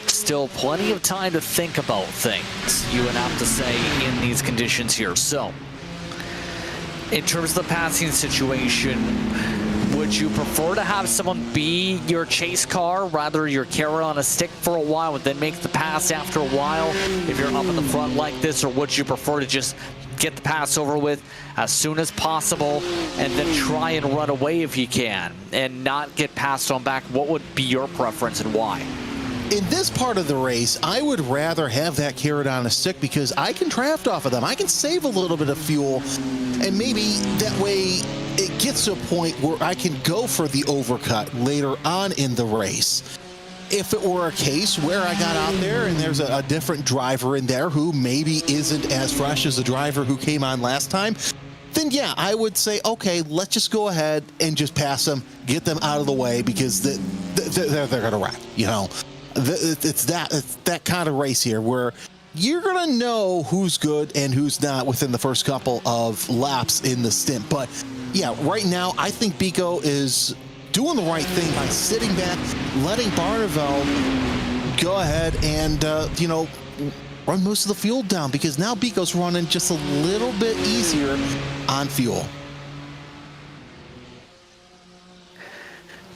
Still plenty of time to think about things, you would have to say, in these conditions here. So in terms of the passing situation, would Would you prefer to have someone be your chase car, rather your carrot on a stick for a while and then make the pass after a while if you're up in the front like this, or would you prefer to just get the pass over with as soon as possible and then try and run away if you can and not get passed on back? What would be your preference and why?
In this part of the race, I would rather have that carrot on a stick because I can draft off of them. I can save a little bit of fuel, and maybe that way it gets to a point where I can go for the overcut later on in the race. If it were a case where I got out there and there's a different driver in there who maybe isn't as fresh as the driver who came on last time, then yeah, I would say, okay, let's just go ahead and just pass them, get them out of the way, because they're going to wreck, you know. It's that kind of race here where you're going to know who's good and who's not within the first couple of laps in the stint. But yeah, right now, I think Biko is doing the right thing by sitting back, letting Barneveld go ahead and, you know, run most of the fuel down, because now Biko's running just a little bit easier on fuel.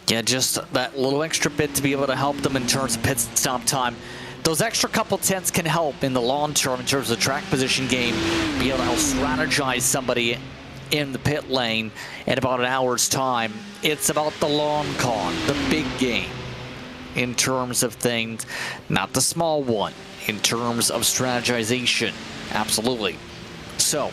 Yeah, just that little extra bit to be able to help them in terms of pit stop time. Those extra couple tenths can help in the long term in terms of track position game, be able to help strategize somebody in the pit lane in about an hour's time. It's about the long con, the big game in terms of things, not the small one in terms of strategization. Absolutely. So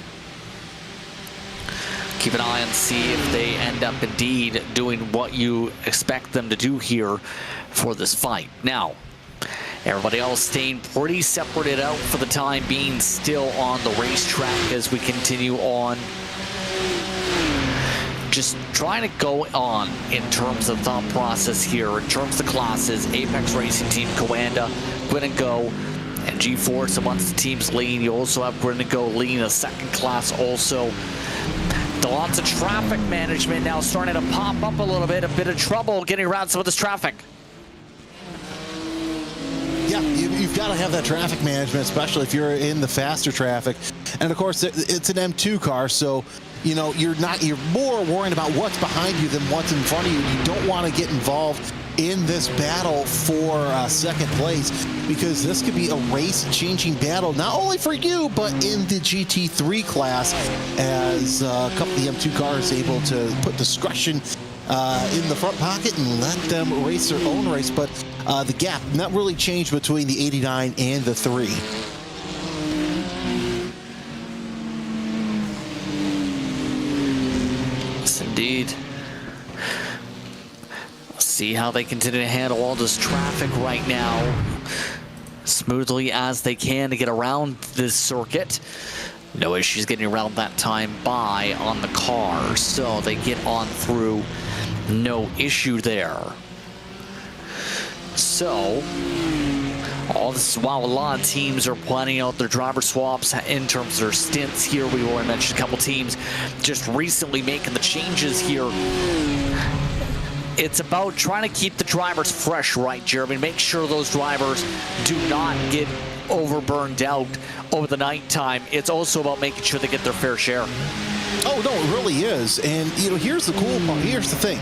keep an eye and see if they end up indeed doing what you expect them to do here for this fight. Now, everybody else staying pretty separated out for the time being, still on the racetrack as we continue on. Just trying to go on in terms of thought process here, in terms of the classes. Apex Racing Team, Coanda, Grid and Go, and G-Force amongst the teams leading. You also have Grid and Go leading a second class also. Lots of traffic management now starting to pop up a little bit. A bit of trouble getting around some of this traffic.
Yeah, you've got to have that traffic management, especially if you're in the faster traffic. And of course, it's an M2 car, so you know you're more worrying about what's behind you than what's in front of you. You don't want to get involved in this battle for second place, because this could be a race-changing battle, not only for you, but in the GT3 class, as a couple of the M2 cars able to put discretion in the front pocket and let them race their own race. But the gap not really changed between the 89 and the 3.
Yes, indeed. See how they continue to handle all this traffic right now smoothly as they can to get around this circuit. No issues getting around that time by on the car, so they get on through, no issue there. So all this while a lot of teams are planning out their driver swaps in terms of their stints here. We already mentioned a couple teams just recently making the changes here. It's about trying to keep the drivers fresh, right, Jeremy? Make sure those drivers do not get overburned out over the nighttime. It's also about making sure they get their fair share.
Oh, no, it really is. And, you know, here's the cool part. Here's the thing.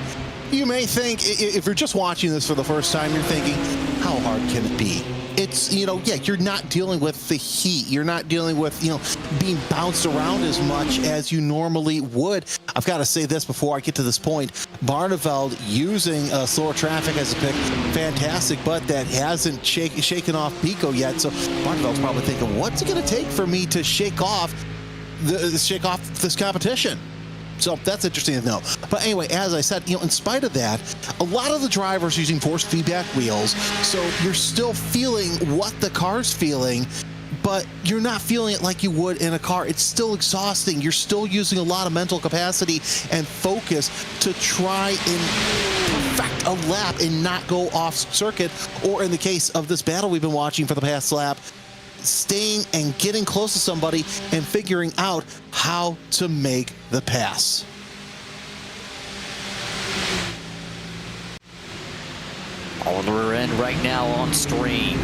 You may think, if you're just watching this for the first time, you're thinking, how hard can it be? It's, you know, yeah, you're not dealing with the heat. You're not dealing with, you know, being bounced around as much as you normally would. I've got to say this before I get to this point. Barneveld using slower traffic as a pick, fantastic, but that hasn't shaken off Biko yet. So Barneveld's probably thinking, what's it going to take for me to shake off this competition? So that's interesting to know. But anyway, as I said, you know, in spite of that, a lot of the drivers using force feedback wheels, so you're still feeling what the car's feeling, but you're not feeling it like you would in a car. It's still exhausting. You're still using a lot of mental capacity and focus to try and perfect a lap and not go off circuit, or in the case of this battle we've been watching for the past lap, staying and getting close to somebody and figuring out how to make the pass.
On the rear end right now on stream.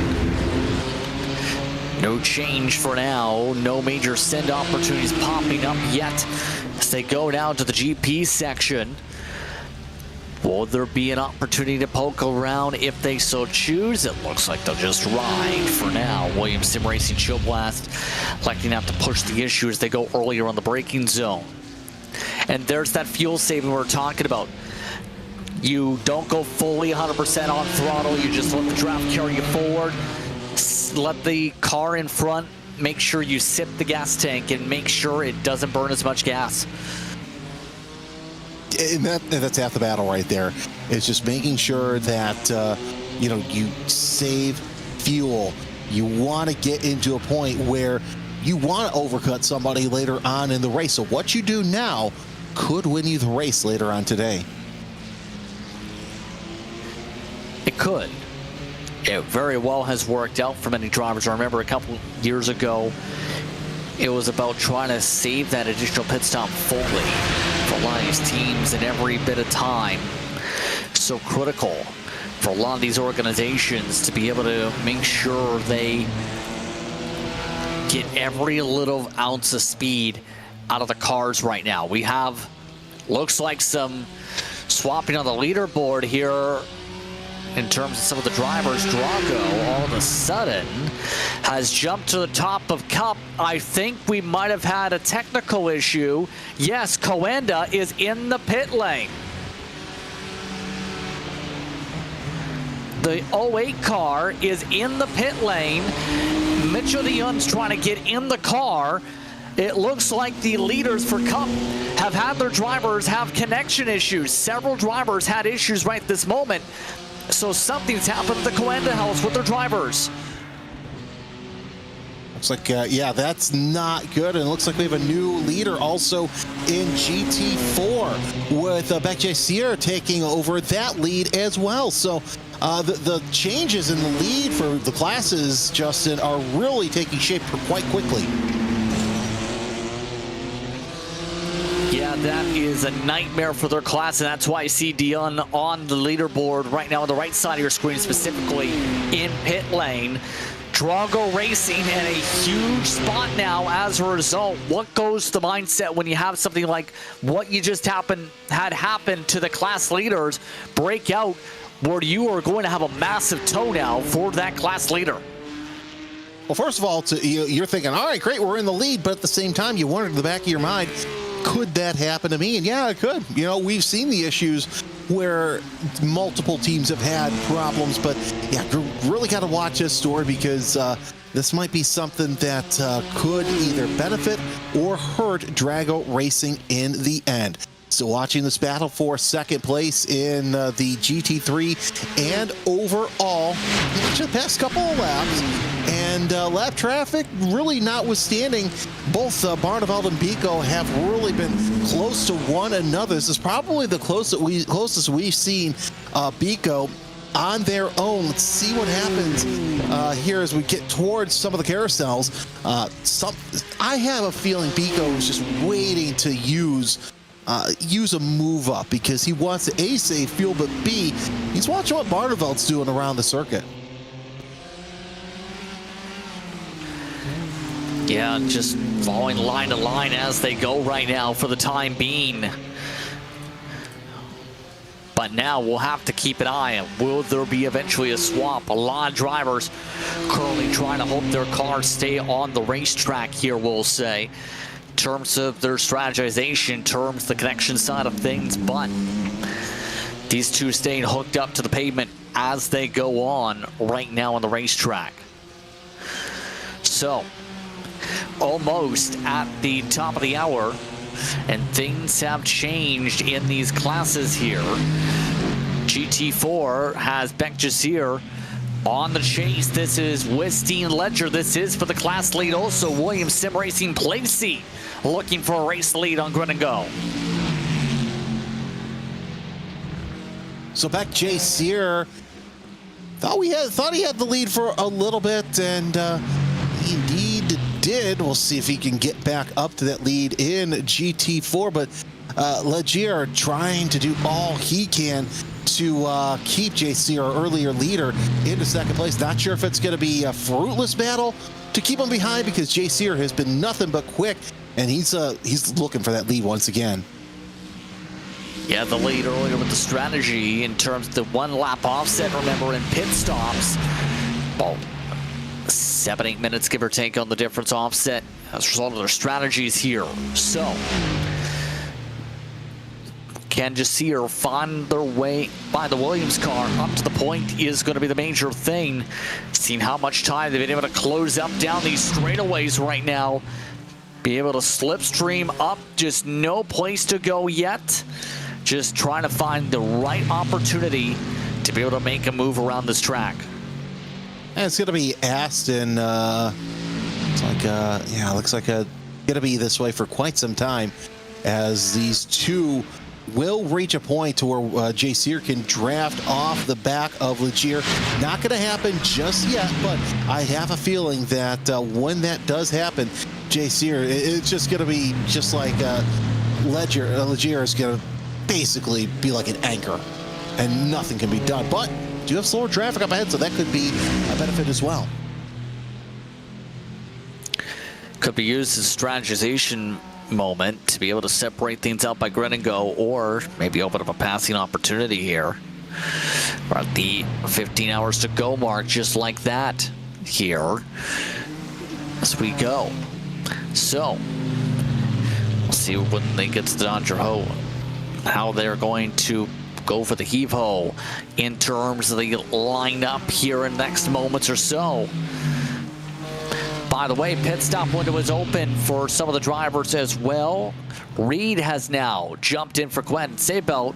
No change for now. No major send opportunities popping up yet as they go down to the GP section. Will there be an opportunity to poke around if they so choose? It looks like they'll just ride for now. Williams Sim Racing Chill Blast electing not to push the issue as they go earlier on the braking zone. And there's that fuel saving we're talking about. You don't go fully 100% on throttle. You just let the draft carry you forward. Let the car in front. Make sure you sip the gas tank and make sure it doesn't burn as much gas.
And that's half the battle right there. It's just making sure that you know, you save fuel. You want to get into a point where you want to overcut somebody later on in the race. So what you do now could win you the race later on today.
It could. It very well has worked out for many drivers. I remember a couple years ago, it was about trying to save that additional pit stop fully for a lot of these teams, and every bit of time so critical for a lot of these organizations to be able to make sure they get every little ounce of speed out of the cars right now. We have, looks like, some swapping on the leaderboard here in terms of some of the drivers. Drago all of a sudden has jumped to the top of Cup. I think we might have had a technical issue. Yes, Coenda is in the pit lane. The 08 car is in the pit lane. Mitchell de Young's trying to get in the car. It looks like the leaders for Cup have had their drivers have connection issues. Several drivers had issues right this moment. So something's happened at the Coenda house with their drivers.
Looks like, yeah, that's not good. And it looks like we have a new leader also in GT4 with Beck Jasier taking over that lead as well. So the changes in the lead for the classes, Justin, are really taking shape quite quickly.
Yeah, that is a nightmare for their class, and that's why I see Dion on the leaderboard right now on the right side of your screen, specifically in pit lane. Drago Racing in a huge spot now as a result. What goes to the mindset when you have something like what you just had happen to the class leaders break out, where you are going to have a massive toe now for that class leader?
Well, first of all, you're thinking, all right, great, we're in the lead, but at the same time, you wonder in the back of your mind, could that happen to me? And yeah, it could. You know, we've seen the issues where multiple teams have had problems, but yeah, you really got to watch this story, because this might be something that could either benefit or hurt Drago Racing in the end. So watching this battle for second place in the GT3 and overall, the past couple of laps, and lap traffic really notwithstanding, both Barneveld and Biko have really been close to one another. This is probably the closest we've seen Biko on their own. Let's see what happens here as we get towards some of the carousels. I have a feeling Biko is just waiting to use a move up, because he wants to A, save fuel, but B, he's watching what Barneveld's doing around the circuit.
Yeah, just following line to line as they go right now for the time being. But now we'll have to keep an eye on, will there be eventually a swap? A lot of drivers currently trying to hope their cars stay on the racetrack here, we'll say, in terms of their strategization, in terms of the connection side of things. But these two staying hooked up to the pavement as they go on right now on the racetrack. So almost at the top of the hour, and things have changed in these classes here. GT4 has Beck Jasier on the chase. This is Westeen Ledger. This is for the class lead. Also, Williams Sim Racing Placey looking for a race lead on Grid and Go.
So Beck Jasier thought he had the lead for a little bit, and he indeed did. We'll see if he can get back up to that lead in GT4, but Legier trying to do all he can to keep Jasier, our earlier leader, into second place. Not sure if it's going to be a fruitless battle to keep him behind, because Jasier has been nothing but quick, and he's looking for that lead once again.
Yeah, the lead earlier with the strategy in terms of the 1 lap offset, remember, in pit stops. Well, 7-8 minutes, give or take, on the difference offset as a result of their strategies here. So, can Jasir find their way by the Williams car up to the point is going to be the major thing. Seeing how much time they've been able to close up down these straightaways right now. Be able to slipstream up, just no place to go yet. Just trying to find the right opportunity to be able to make a move around this track.
And it's going to be Aston. It's like, yeah, looks like going to be this way for quite some time, as these two will reach a point to where Jasir can draft off the back of Legier. Not going to happen just yet, but I have a feeling that when that does happen, Jasir, it's just going to be just like Legier is going to basically be like an anchor, and nothing can be done. But do have slower traffic up ahead, so that could be a benefit as well.
Could be used as a strategization moment to be able to separate things out by grid and go, or maybe open up a passing opportunity here. We're at the 15 hours to go mark, just like that here as we go. So we'll see when they get to the Dodger Ho how they're going to go for the heave-ho in terms of the lineup here in the next moments or so. By the way, pit stop window is open for some of the drivers as well. Reed has now jumped in for Quentin Seibelt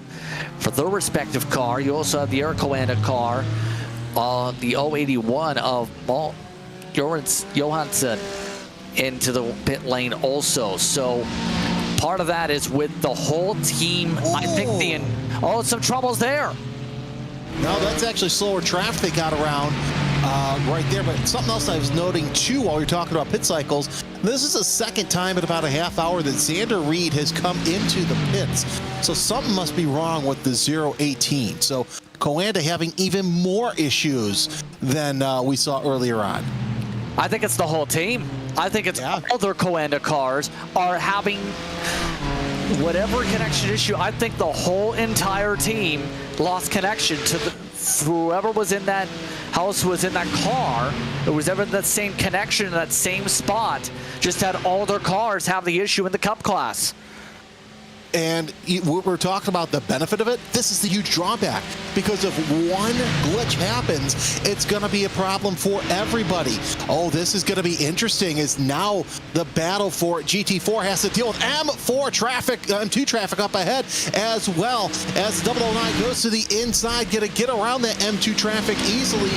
for their respective car. You also have the Eric Coanda car, the 081 of Johansson into the pit lane also. So part of that is with the whole team. Ooh. I think some troubles there.
No, that's actually slower traffic they got around right there. But something else I was noting too while you're talking about pit cycles, this is the second time in about a half hour that Xander Reed has come into the pits. So something must be wrong with the 018. So Coanda having even more issues than we saw earlier on.
I think it's the whole team. I think it's all their Coanda cars are having whatever connection issue. I think the whole entire team lost connection to whoever was in that house, was in that car. It was ever that same connection in that same spot. Just had all their cars have the issue in the Cup class.
And we're talking about the benefit of it. This is the huge drawback, because if one glitch happens, it's going to be a problem for everybody. Oh, this is going to be interesting, as now the battle for GT4 has to deal with M2 traffic up ahead, as well as 009 goes to the inside, going to get around that M2 traffic easily.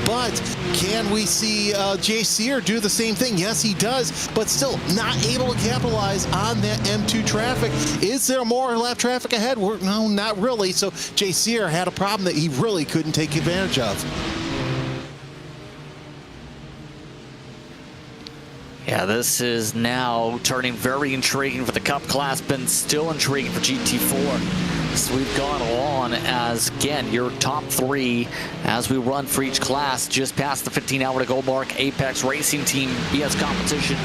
But can we see Jasir do the same thing? Yes, he does, but still not able to capitalize on that M2 traffic. Is there more lap traffic ahead? No, not really. So Jasir had a problem that he really couldn't take advantage of.
Yeah, this is now turning very intriguing for the Cup class, been still intriguing for GT4. So we've gone along as, again, your top three as we run for each class, just past the 15-hour to go mark. Apex Racing Team, BS Competition,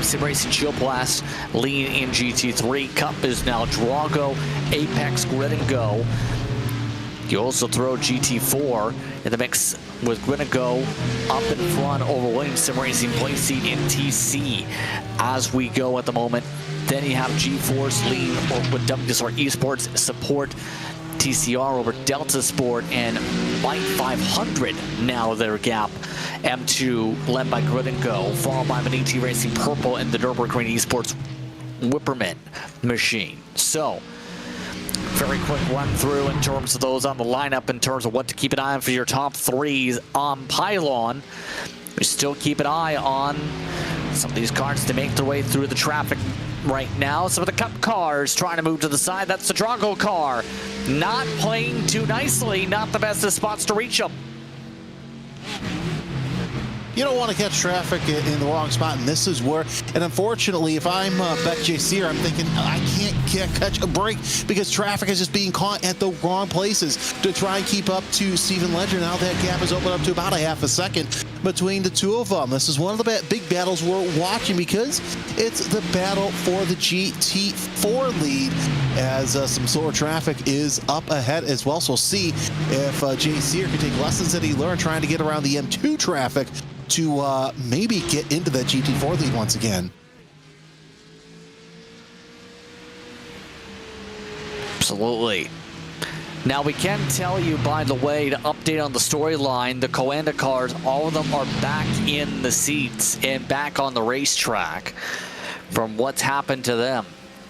Sim Racing Shield Blast, lean in GT3. Cup is now Drago, Apex, Grid and Go. You also throw GT4 in the mix with Grid and Go up in front over Sim Racing place seat in TC as we go at the moment. Then you have G-Force lean with WSR Esports support, TCR over Delta Sport, and Byte 500 now their gap. M2 led by Grid and Go, followed by Maniti Racing Purple and the Nürburgring Esports Whipperman machine. So, very quick run through in terms of those on the lineup, in terms of what to keep an eye on for your top threes on Pylon. We still keep an eye on some of these cars to make their way through the traffic right now. Some of the Cup cars trying to move to the side. That's the Drago car. Not playing too nicely. Not the best of spots to reach them.
You don't want to catch traffic in the wrong spot, and this is where, and unfortunately, if I'm Beck Jasir, I'm thinking I can't catch a break because traffic is just being caught at the wrong places to try and keep up to Steven Ledger. Now that gap is opened up to about a half a second, between the two of them. This is one of the big battles we're watching because it's the battle for the GT4 lead, as some slower traffic is up ahead as well. So we'll see if Jay Sear can take lessons that he learned trying to get around the M2 traffic to maybe get into that GT4 lead once again.
Absolutely. Now we can tell you, by the way, to update on the storyline, the Coanda cars, all of them are back in the seats and back on the racetrack from what's happened to them.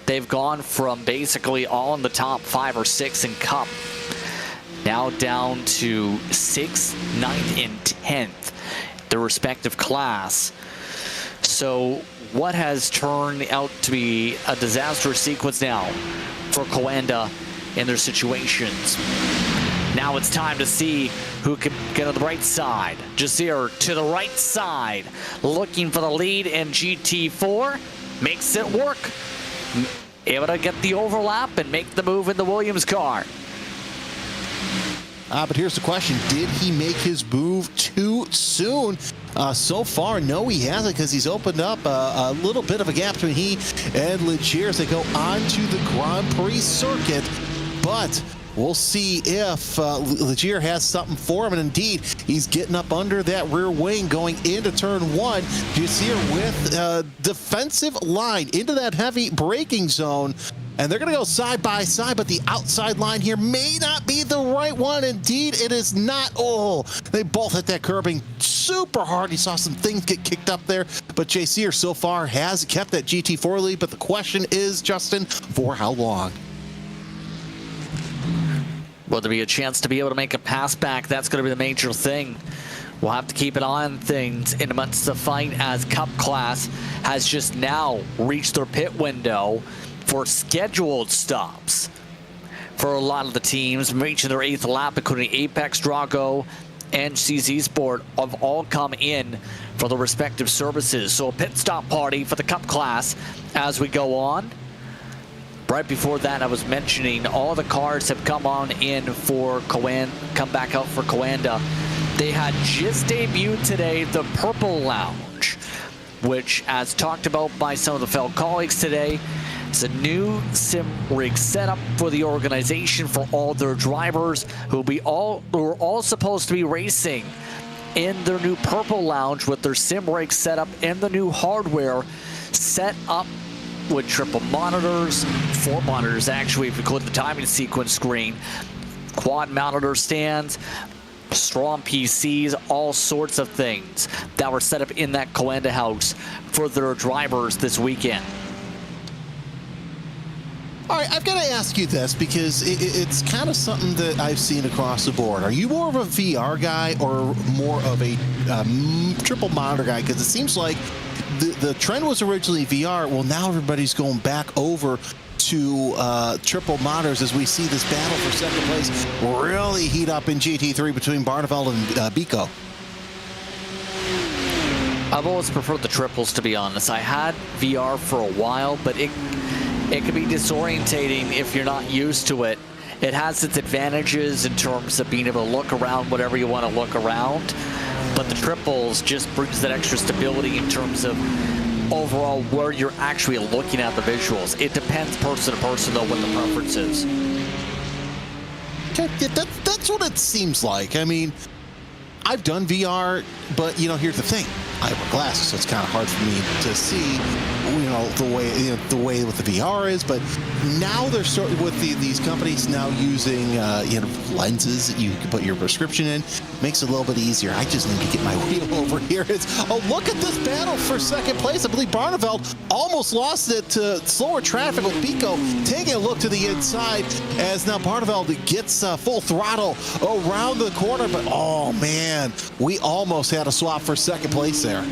They've gone from basically all in the top 5 or 6 in Cup, now down to 6th, 9th, and 10th, their respective class. So what has turned out to be a disastrous sequence now for Coanda in their situations. Now it's time to see who can get on the right side. Jasir to the right side, looking for the lead in GT4, makes it work. Able to get the overlap and make the move in the Williams car.
But here's the question, did he make his move too soon? So far, no, he hasn't, because he's opened up a little bit of a gap between he and Legier as they go on to the Grand Prix circuit. But we'll see if Legier has something for him, and indeed, he's getting up under that rear wing going into turn 1. Jasir with defensive line into that heavy braking zone. And they're going to go side by side, but the outside line here may not be the right one. Indeed, it is not. Oh, they both hit that curbing super hard. You saw some things get kicked up there, but Jay Sear so far has kept that GT4 lead. But the question is, Justin, for how long?
Will there be a chance to be able to make a pass back? That's going to be the major thing. We'll have to keep an eye on things in amongst the fight, as Cup class has just now reached their pit window for scheduled stops for a lot of the teams, reaching their 8th lap, including Apex, Drago, and CZ Sport, have all come in for the respective services. So a pit stop party for the Cup class as we go on. Right before that, I was mentioning all the cars have come on in for Coanda, come back out for Coanda. They had just debuted today the Purple Lounge, which, as talked about by some of the fellow colleagues today, it's a new sim rig setup for the organization for all their drivers who are all supposed to be racing in their new Purple Lounge with their sim rig setup and the new hardware set up with triple monitors, 4 monitors actually, if you include the timing sequence screen, quad monitor stands, strong PCs, all sorts of things that were set up in that Coanda house for their drivers this weekend.
All right, I've got to ask you this because it's kind of something that I've seen across the board. Are you more of a VR guy or more of a triple monitor guy? Because it seems like the trend was originally VR. Well, now everybody's going back over to triple monitors as we see this battle for second place really heat up in GT3 between Barneveld and Bico.
I've always preferred the triples, to be honest. I had VR for a while, but it can be disorientating if you're not used to it. It has its advantages in terms of being able to look around whatever you want to look around, but the triples just brings that extra stability in terms of overall where you're actually looking at the visuals. It depends person to person, though, what the preference is.
Okay, yeah, that's what it seems like. I mean, I've done VR, but, you know, here's the thing. I wear glasses, so it's kind of hard for me to see, you know, the way with the VR is. But now they're starting with these companies now using, you know, lenses that you can put your prescription in. Makes it a little bit easier. I just need to get my wheel over here. Oh, look at this battle for second place. I believe Barneveld almost lost it to slower traffic with Bico taking a look to the inside as now Barneveld gets full throttle around the corner. But, oh, man, we almost had a swap for second place there.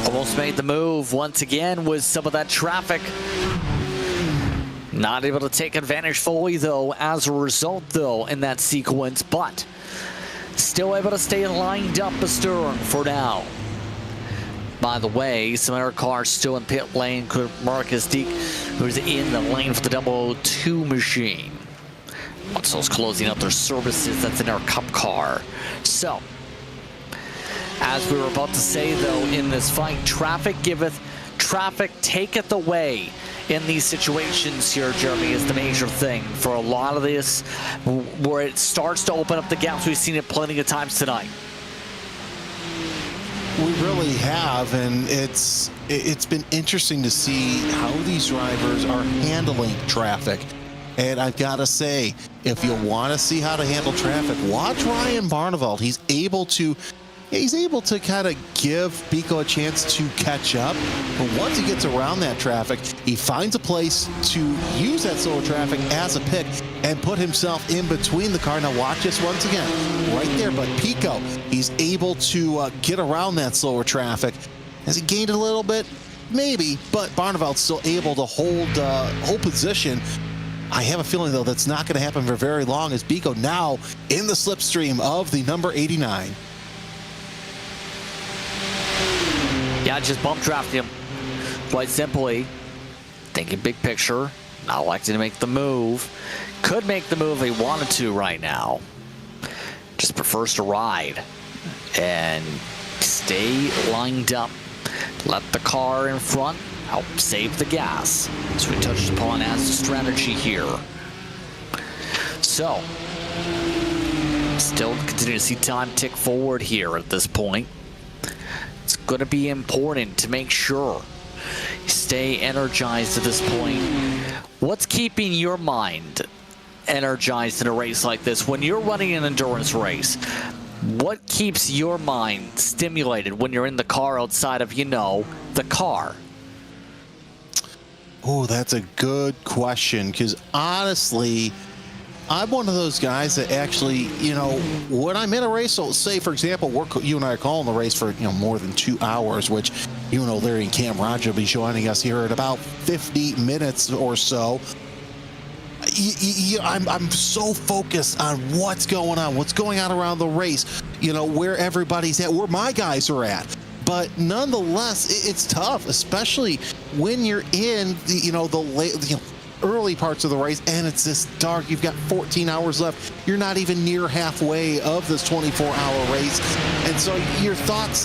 Almost made the move once again with some of that traffic. Not able to take advantage fully, though, as a result, though, in that sequence, but still able to stay lined up astern for now. By the way, some other cars still in pit lane. Marcus Deek, who's in the lane for the 002 machine. Once those closing out their services, that's in our Cup car. So, as we were about to say though, in this fight, traffic giveth, traffic taketh away. In these situations here, Jeremy, is the major thing for a lot of this, where it starts to open up the gaps. We've seen it plenty of times tonight.
We really have, and it's been interesting to see how these drivers are handling traffic. And I've got to say, if you want to see how to handle traffic, watch Ryan Barneveld. He's able to kind of give Pico a chance to catch up. But once he gets around that traffic, he finds a place to use that slower traffic as a pick and put himself in between the car. Now watch this once again, right there. But Pico, he's able to get around that slower traffic. Has he gained a little bit? Maybe, but Barneveld's still able to hold position. I have a feeling, though, that's not going to happen for very long, as Pico now in the slipstream of the number 89.
Yeah, just bump drafting him. Quite simply, thinking big picture, not electing to make the move. Could make the move he wanted to right now. Just prefers to ride and stay lined up. Let the car in front help save the gas. So we touched upon as a strategy here. So, still continue to see time tick forward here at this point. It's going to be important to make sure you stay energized at this point. What's keeping your mind energized in a race like this? When you're running an endurance race, what keeps your mind stimulated when you're in the car outside of, the car?
Oh, that's a good question, because honestly, I'm one of those guys that actually, when I'm in a race, so say, for example, you and I are calling the race for, more than 2 hours, which, Larry and Cam Roger will be joining us here in about 50 minutes or so. I'm so focused on what's going on around the race, where everybody's at, where my guys are at. But nonetheless, it's tough, especially when you're in the early parts of the race and it's this dark. You've got 14 hours left. You're not even near halfway of this 24-hour race, and so your thoughts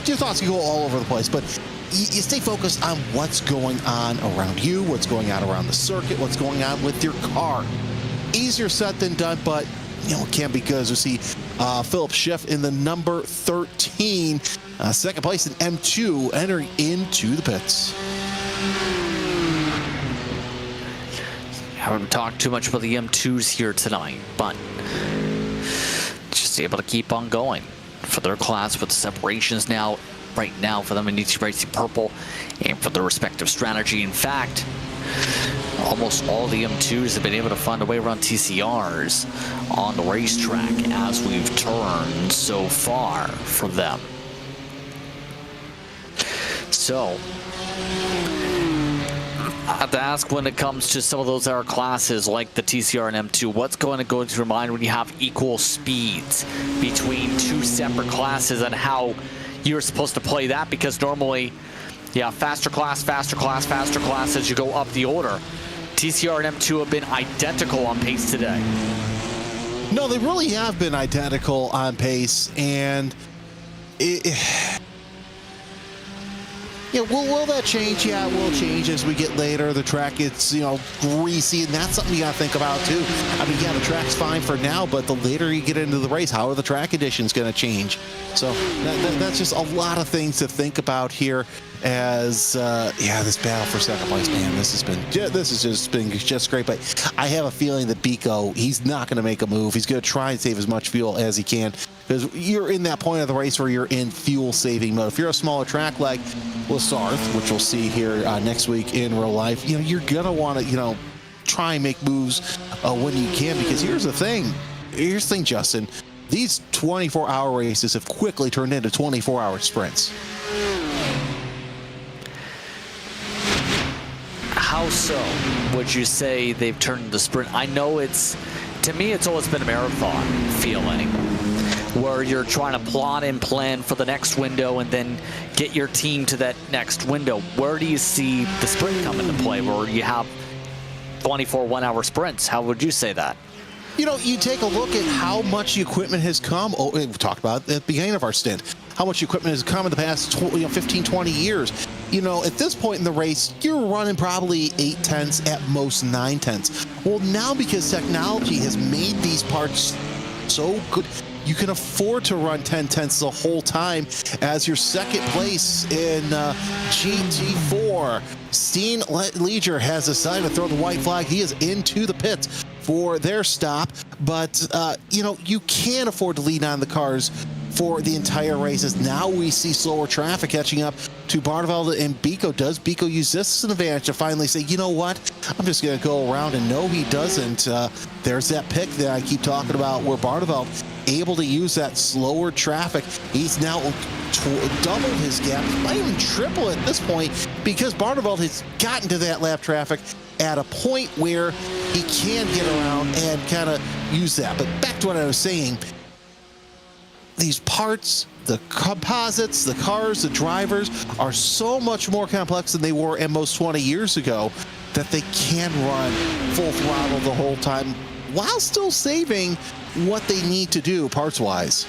can go all over the place. But you stay focused on what's going on around you, what's going on around the circuit, what's going on with your car. Easier said than done, but it can't be good. As we see Philip Schiff in the number 13, second place in M2, entering into the pits.
Haven't talked too much about the M2s here tonight, but just able to keep on going for their class with the separations now. Right now for them in ET Racing Purple and for their respective strategy. In fact, almost all the M2s have been able to find a way around TCRs on the racetrack as we've turned so far for them. So, I have to ask, when it comes to some of those other classes like the TCR and M2, what's going to go into your mind when you have equal speeds between two separate classes, and how you're supposed to play that? Because normally, faster class as you go up the order. TCR and M2 have been identical on pace today.
No, they really have been identical on pace, and will that change? Yeah, it will change as we get later. The track gets, greasy, and that's something you got to think about too. I mean, the track's fine for now, but the later you get into the race, how are the track conditions going to change? So that's just a lot of things to think about here. As this battle for second place, man, this has just been great. But I have a feeling that Pico, he's not going to make a move. He's going to try and save as much fuel as he can, because you're in that point of the race where you're in fuel saving mode. If you're a smaller track like Lasarth, which we'll see here next week in real life, you're gonna want to try and make moves when you can, because here's the thing, Justin. These 24-hour races have quickly turned into 24-hour sprints.
How so would you say they've turned into sprint? I know to me, it's always been a marathon feeling, where you're trying to plot and plan for the next window and then get your team to that next window. Where do you see the sprint come into play, where you have 24 one-hour sprints? How would you say that?
you know, you take a look at how much the equipment has come. Oh, we talked about it at the beginning of our stint, how much equipment has come in the past 15, 20 years. You know, at this point in the race, you're running probably 8/10, at most 9/10. Well, now because technology has made these parts so good, you can afford to run 10/10 the whole time. As your second place in GT4, Steen Leger has decided to throw the white flag. He is into the pits for their stop, but you know, you can't afford to lead on the cars for the entire races. Now we see slower traffic catching up to Barneveld and Biko. Does Biko use this as an advantage to finally say, you know what, I'm just going to go around? And no, he doesn't. There's that pick that I keep talking about where Barneveld able to use that slower traffic. He's now doubled his gap, might even triple at this point, because Barneveld has gotten to that lap traffic at a point where he can get around and kind of use that. But back to what I was saying, these parts, the composites, the cars, the drivers are so much more complex than they were almost 20 years ago that they can run full throttle the whole time while still saving what they need to do parts-wise.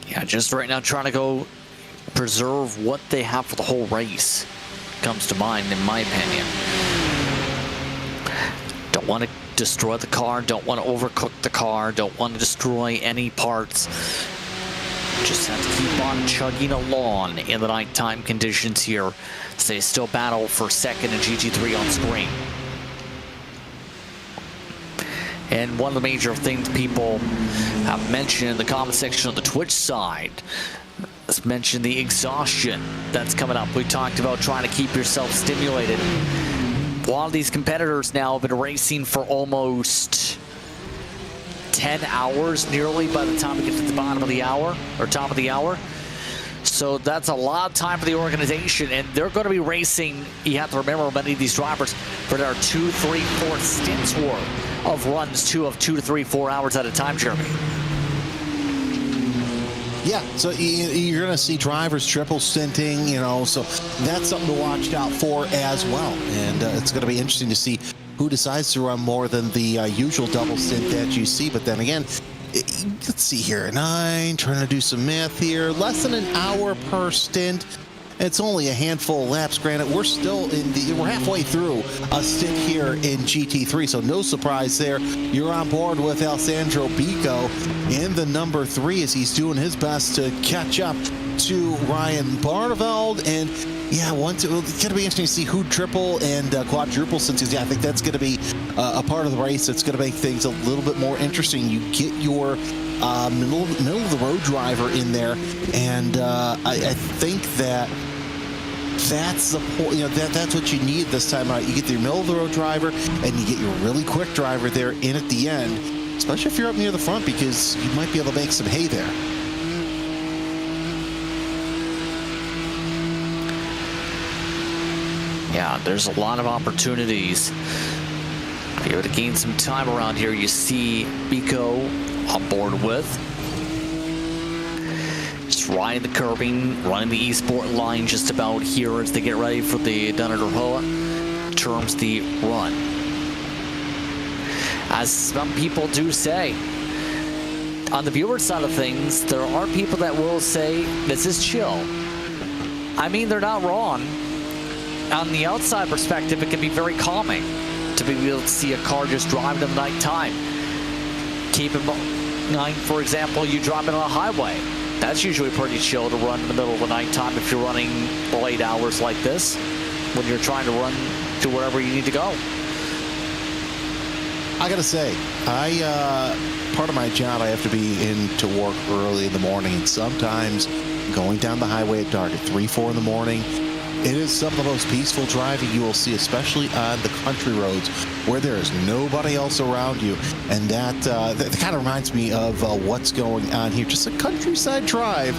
Yeah, just right now trying to go preserve what they have for the whole race comes to mind, in my opinion. Don't want to destroy the car, don't want to overcook the car, don't want to destroy any parts. Just have to keep on chugging along in the nighttime conditions here. So they still battle for second and GT3 on screen. And one of the major things people have mentioned in the comment section on the Twitch side, let's mention the exhaustion that's coming up. We talked about trying to keep yourself stimulated. A lot of these competitors now have been racing for almost 10 hours nearly by the time we get to the bottom of the hour, or top of the hour. So that's a lot of time for the organization, and they're going to be racing, you have to remember, many of these drivers, for their 2, 3, 4 stints worth of runs, of 2 to 3, 4 hours at a time, Jeremy.
Yeah, so you're going to see drivers triple stinting, you know, so that's something to watch out for as well. And it's going to be interesting to see who decides to run more than the usual double stint that you see. But then again, let's see here, 9, trying to do some math here, less than an hour per stint. It's only a handful of laps. Granted, we're still we're halfway through a stint here in GT3, so no surprise there. You're on board with Alessandro Biko in the number 3 as he's doing his best to catch up to Ryan Barneveld. And yeah, it's going to be interesting to see who triple and quadruple stints. Yeah, I think that's going to be a part of the race that's going to make things a little bit more interesting. You get your middle of the road driver in there, and I think that's the point. You know, that's what you need this time out. You get your middle of the road driver, and you get your really quick driver there in at the end, especially if you're up near the front, because you might be able to make some hay there.
Yeah, there's a lot of opportunities to be able to gain some time around here. You see Biko on board with. Just riding the curbing, running the eSport line just about here as they get ready for the Dunader Hoa terms the run. As some people do say, on the viewer side of things, there are people that will say this is chill. I mean, they're not wrong. On the outside perspective, it can be very calming to be able to see a car just driving in the nighttime. Keep in mind, for example, you driving on a highway. That's usually pretty chill to run in the middle of the nighttime if you're running late hours like this, when you're trying to run to wherever you need to go.
I gotta say, part of my job, I have to be into work early in the morning, and sometimes going down the highway at dark at 3, 4 in the morning, it is some of the most peaceful driving you will see, especially on the country roads where there is nobody else around you. And that kind of reminds me of what's going on here. Just a countryside drive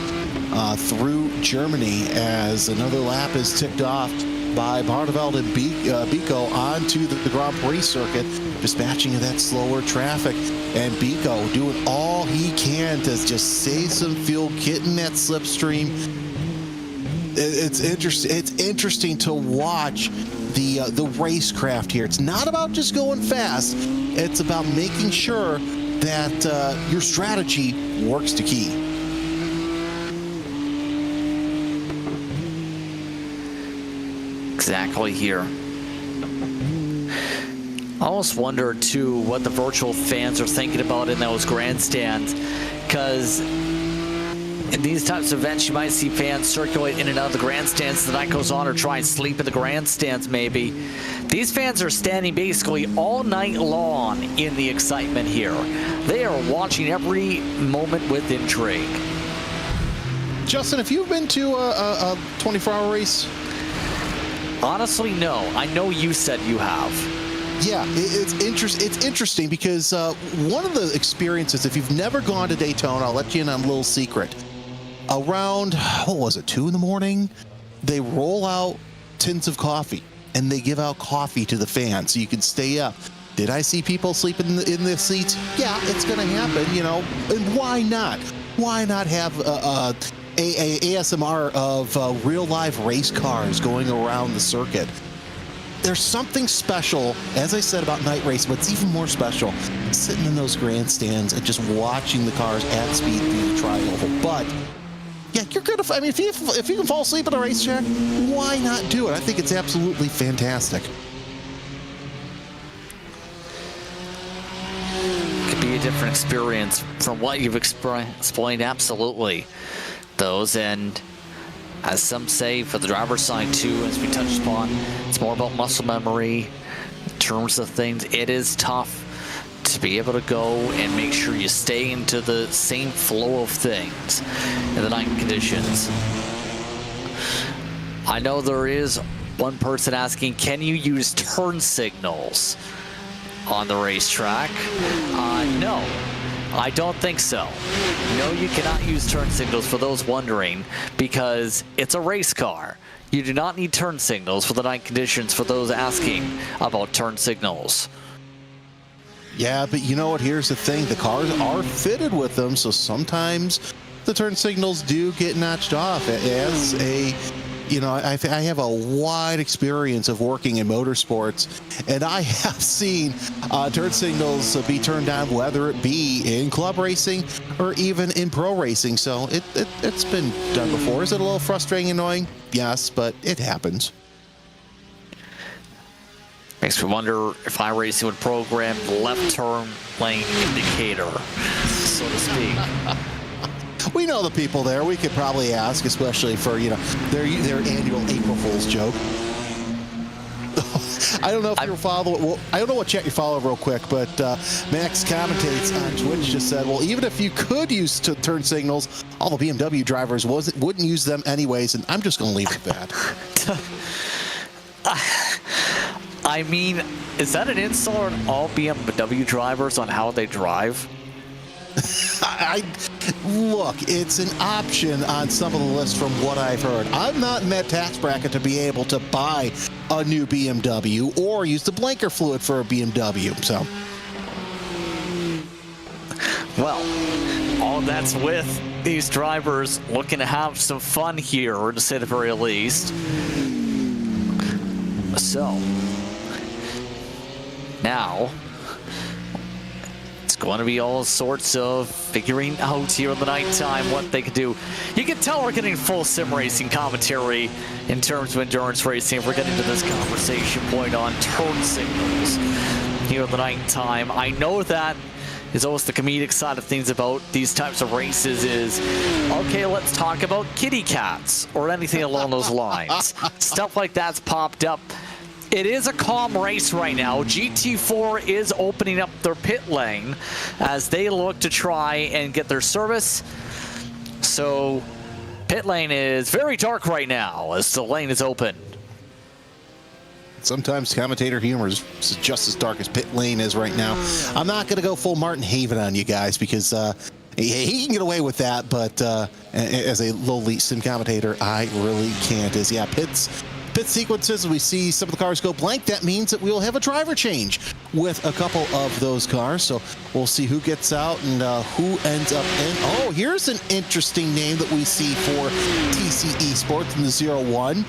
through Germany as another lap is ticked off by Barneveld and Biko onto the Grand Prix circuit, dispatching of that slower traffic. And Biko doing all he can to just save some fuel, get in that slipstream. It's interesting to watch the racecraft here. It's not about just going fast. It's about making sure that your strategy works to key.
Exactly here. I almost wonder too what the virtual fans are thinking about in those grandstands, because in these types of events you might see fans circulate in and out of the grandstands as the night goes on, or try and sleep in the grandstands maybe. These fans are standing basically all night long in the excitement here. They are watching every moment with intrigue.
Justin, have you been to a 24-hour race?
Honestly, no. I know you said you have.
Yeah, it's interesting because one of the experiences, if you've never gone to Daytona, I'll let you in on a little secret. Around, what was it, 2 in the morning, they roll out tins of coffee and they give out coffee to the fans so you can stay up. Did I see people sleeping in the seats? Yeah, it's going to happen, you know, and why not? Why not have a ASMR of real live race cars going around the circuit? There's something special, as I said, about night racing, but it's even more special sitting in those grandstands and just watching the cars at speed through the tri-oval. But yeah, you're gonna. I mean, if you can fall asleep at a racetrack, why not do it? I think it's absolutely fantastic.
Could be a different experience from what you've explained. Absolutely, those, and as some say, for the driver's side too, as we touched upon, it's more about muscle memory in terms of things. It is tough to be able to go and make sure you stay into the same flow of things in the night conditions. I know there is one person asking, can you use turn signals on the racetrack? No. I don't think so. No, you cannot use turn signals, for those wondering, because it's a race car. You do not need turn signals for the night conditions, for those asking about turn signals.
Yeah, but you know what? Here's the thing. The cars are fitted with them, so sometimes the turn signals do get notched off. As a, you know, I have a wide experience of working in motorsports, and I have seen turn signals be turned on, whether it be in club racing or even in pro racing. So it's been done before. Is it a little frustrating, annoying? Yes, but it happens.
Makes me wonder if iRacing would program the left turn lane indicator, so to speak.
We know the people there. We could probably ask, especially for, you know, their annual April Fool's joke. I don't know if you follow. Well, I don't know what chat you follow real quick, but Max Commentates on Twitch just said, well, even if you could use turn signals, all the BMW drivers wouldn't use them anyways, and I'm just going to leave it at that.
I mean, is that an insult on all BMW drivers on how they drive?
Look, it's an option on some of the lists from what I've heard. I'm not in that tax bracket to be able to buy a new BMW or use the blinker fluid for a BMW, so.
Well, all that's with these drivers looking to have some fun here, to say the very least. So, now, it's going to be all sorts of figuring out here in the nighttime what they can do. You can tell we're getting full sim racing commentary in terms of endurance racing. If we're getting to this conversation point on turn signals here in the nighttime. I know that is always the comedic side of things about these types of races is, okay, let's talk about kitty cats or anything along those lines. Stuff like that's popped up. It is a calm race right now. GT4 is opening up their pit lane as they look to try and get their service. So pit lane is very dark right now as the lane is open.
Sometimes commentator humor is just as dark as pit lane is right now. I'm not going to go full Martin Haven on you guys because he can get away with that, but as a lowly sim commentator, I really can't. Pit sequences, we see some of the cars go blank. That means that we'll have a driver change with a couple of those cars. So we'll see who gets out and who ends up in. Oh, here's an interesting name that we see for TC Esports in the 01.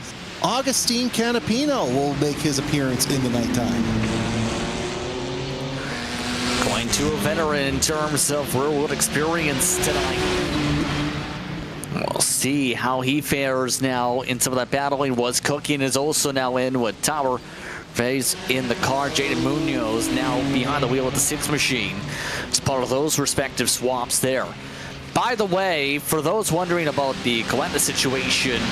Augustine Canapino will make his appearance in the nighttime.
Going to a veteran in terms of real-world experience tonight. We'll see how he fares now in some of that battling. Was Cooking is also now in with Tower Phase in the car. Jaden Munoz now behind the wheel with the 6 machine. It's part of those respective swaps there. By the way, for those wondering about the Calenda situation,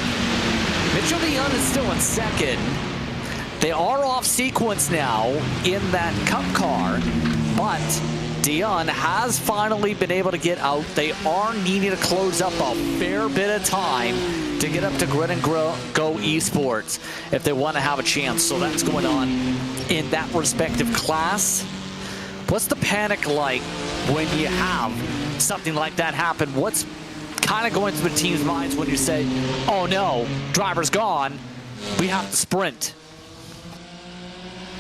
Mitchell DeYoung is still in second. They are off sequence now in that Cup car, but DeYoung has finally been able to get out. They are needing to close up a fair bit of time to get up to Grid and Go Esports if they want to have a chance. So that's going on in that respective class. What's the panic like when you have something like that happen? What's kind of going through the team's minds when you say, oh no, driver's gone, we have to sprint?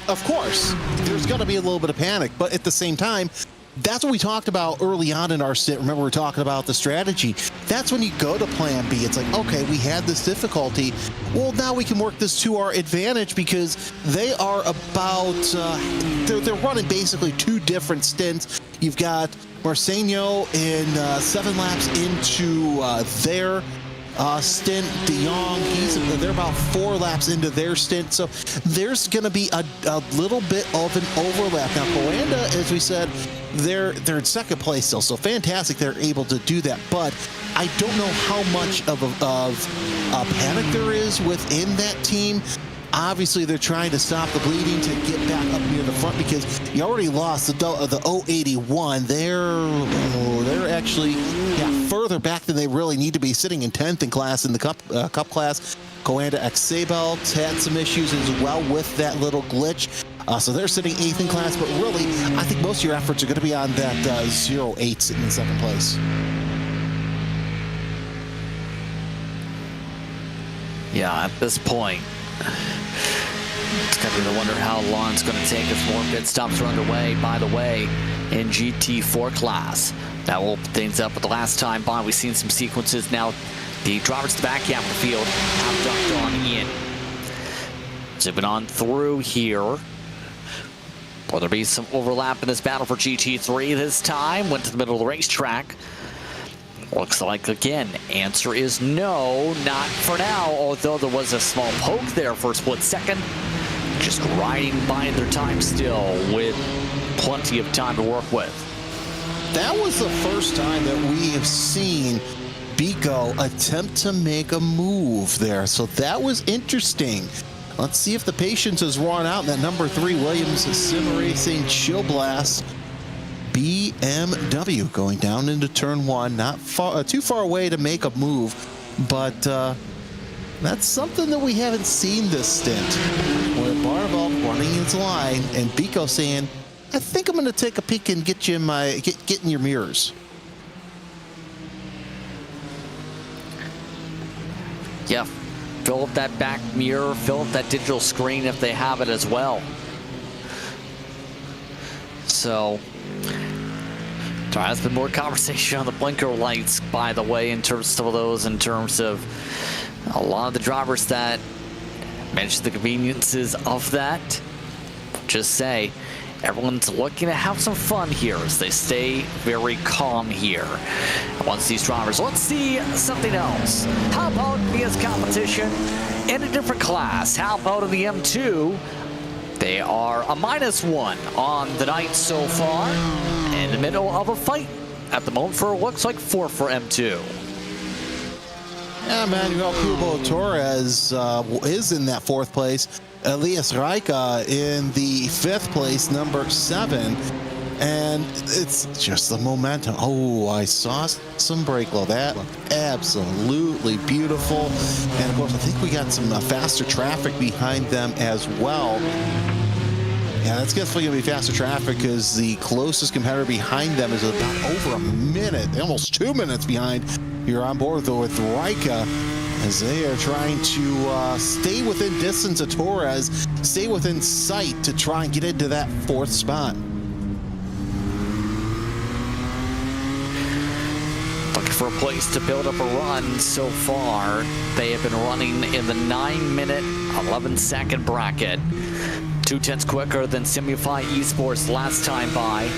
Of course, there's going to be a little bit of panic, but at the same time, that's what we talked about early on in our stint. Remember, we were talking about the strategy. That's when you go to plan B. It's like, okay, we had this difficulty. Well, now we can work this to our advantage because they are about, they're running basically 2 different stints. You've got Marceño in 7 laps into their stint. DeYoung, they're about 4 laps into their stint, so there's going to be a little bit of an overlap. Now, Calenda, as we said, they're in second place still, so fantastic they're able to do that, but I don't know how much of a panic there is within that team. Obviously, they're trying to stop the bleeding to get back up near the front because you already lost the 081. They're actually further back than they really need to be, sitting in 10th in class in the Cup class. Coanda Axabel had some issues as well with that little glitch. So they're sitting 8th in class, but really, I think most of your efforts are going to be on that 08 sitting in 2nd place.
Yeah, at this point, it's going to be to wonder how long it's going to take as more pit stops are underway. By the way, in GT4 class, that will open things up. But the last time by, we've seen some sequences. Now, the drivers to the back half of the field have ducked on in. Zipping on through here. Will there be some overlap in this battle for GT3 this time? Went to the middle of the racetrack. Looks like, again, answer is no, not for now, although there was a small poke there for a split second. Just riding by their time still with plenty of time to work with.
That was the first time that we have seen Biko attempt to make a move there, so that was interesting. Let's see if the patience is worn out in that number 3 Williams Sim Racing Chill Blast BMW going down into turn 1, not too far away to make a move, but that's something that we haven't seen this stint. With Barbell running his line and Biko saying, I think I'm going to take a peek and get you in get in your mirrors.
Yeah, fill up that back mirror, fill up that digital screen if they have it as well. So, there has been more conversation on the blinker lights, by the way, in terms of some of those, in terms of a lot of the drivers that mentioned the conveniences of that. Just say, everyone's looking to have some fun here as they stay very calm here. Once these drivers, let's see something else. How about VS competition in a different class? How about in the M2? They are a -1 on the night so far, in the middle of a fight at the moment for looks like 4 for M2.
Yeah, Manuel Cubo Torres is in that 4th place. Elias Raika in the 5th place, number 7. And it's just the momentum. Oh, I saw some brake low. That looked absolutely beautiful. And of course, I think we got some faster traffic behind them as well. Yeah, that's definitely going to be faster traffic because the closest competitor behind them is about over a minute, almost 2 minutes behind. You're on board though with Raika as they are trying to stay within distance of Torres, stay within sight to try and get into that 4th spot.
Looking for a place to build up a run so far. They have been running in the 9-minute, 11-second bracket. 2/10 quicker than Simify Esports last time by.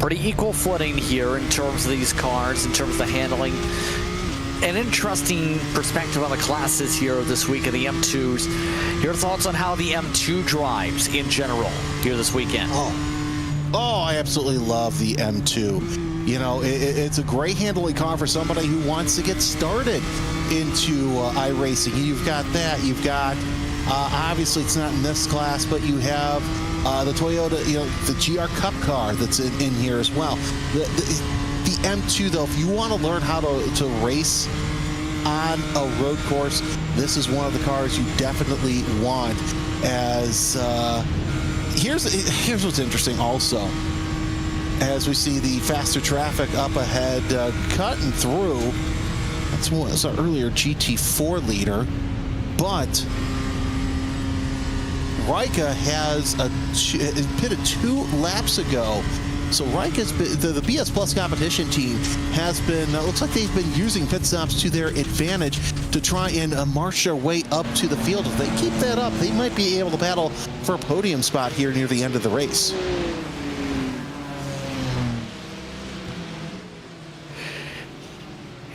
Pretty equal footing here in terms of these cars, in terms of the handling. An interesting perspective on the classes here this week of the M2s. Your thoughts on how the M2 drives in general here this weekend?
Oh, I absolutely love the M2. You know, it's a great handling car for somebody who wants to get started into iRacing. You've got that. You've got, obviously it's not in this class, but you have the Toyota, you know, the GR Cup car that's in here as well. The M2, though, if you want to learn how to race on a road course, this is one of the cars you definitely want. As here's what's interesting also. As we see the faster traffic up ahead cutting through, that's our earlier GT4 leader, but Raika has pitted 2 laps ago. So Raika's been, the BS Plus competition team has been, looks like they've been using pit stops to their advantage to try and march their way up to the field. If they keep that up, they might be able to battle for a podium spot here near the end of the race.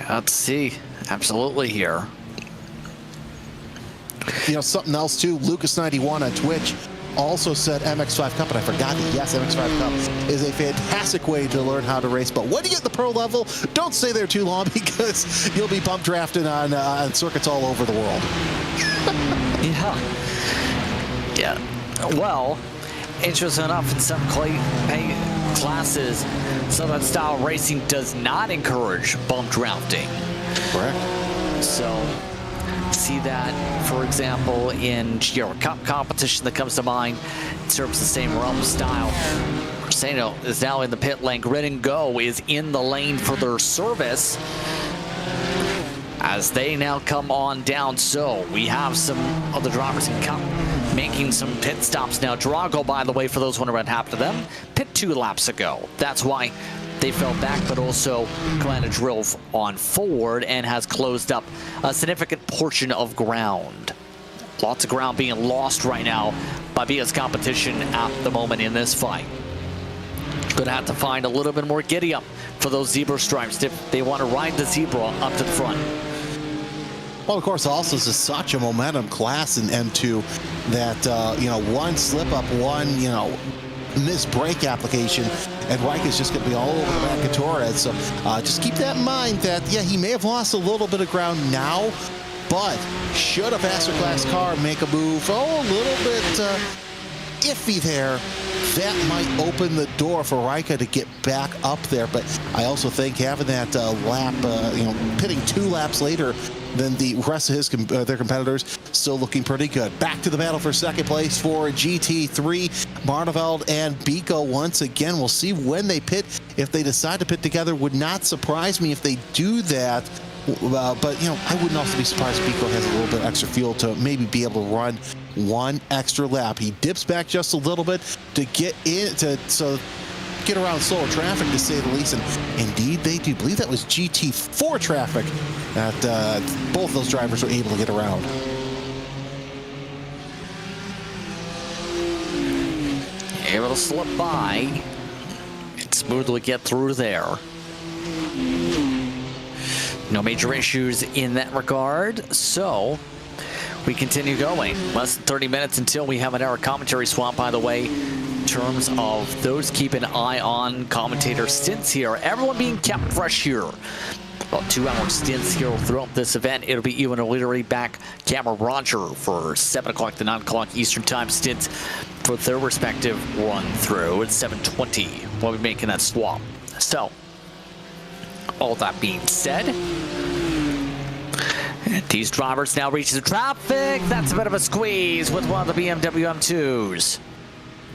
Let's see. Absolutely here.
You know, something else too, Lucas91 on Twitch also said MX5 Cup, and I forgot that, yes, MX5 Cup is a fantastic way to learn how to race. But when you get the pro level, don't stay there too long because you'll be bump drafted on circuits all over the world.
Yeah. Well, interesting enough, in some classes, some of that style of racing does not encourage bump drafting.
Correct. So,
see that, for example, in GR Cup competition that comes to mind in terms of the same realm style. Criseno is now in the pit lane. Grid and Go is in the lane for their service as they now come on down. So we have some other drivers in Cup making some pit stops now. Drago, by the way, for those wondering what happened to them, pit 2 laps ago. That's why they fell back, but also kind of drove on forward and has closed up a significant portion of ground. Lots of ground being lost right now by BS competition at the moment in this fight. Gonna have to find a little bit more giddy up for those zebra stripes if they want to ride the zebra up to the front.
Well, of course, also this is such a momentum class in M2 that, you know, one slip up, one, you know, missed brake application, and Raika's just going to be all over the back of Torres. So just keep that in mind that, yeah, he may have lost a little bit of ground now, but should a faster class car make a move, a little bit iffy there, that might open the door for Raika to get back up there. But I also think having that lap, you know, pitting 2 laps later than the rest of their competitors, still looking pretty good. Back to the battle for second place for GT3, Barneveld and Biko once again. We'll see when they pit. If they decide to pit together, would not surprise me if they do that. But, you know, I wouldn't also be surprised if Biko has a little bit extra fuel to maybe be able to run 1 extra lap. He dips back just a little bit to get in, so get around slower traffic, to say the least, and indeed they do. I believe that was GT4 traffic that both those drivers were able to get around.
Able to slip by and smoothly get through there. No major issues in that regard, so we continue going. Less than 30 minutes until we have an hour commentary swap, by the way. In terms of those keep an eye on commentator stints here. Everyone being kept fresh here. About 2-hour stints here throughout this event. It'll be Ewan O'Leary back, Cameron Roger for 7 o'clock to 9 o'clock Eastern Time stints for their respective run through at 7:20. We'll be making that swap. So, all that being said, and these drivers now reach the traffic. That's a bit of a squeeze with one of the BMW M2s.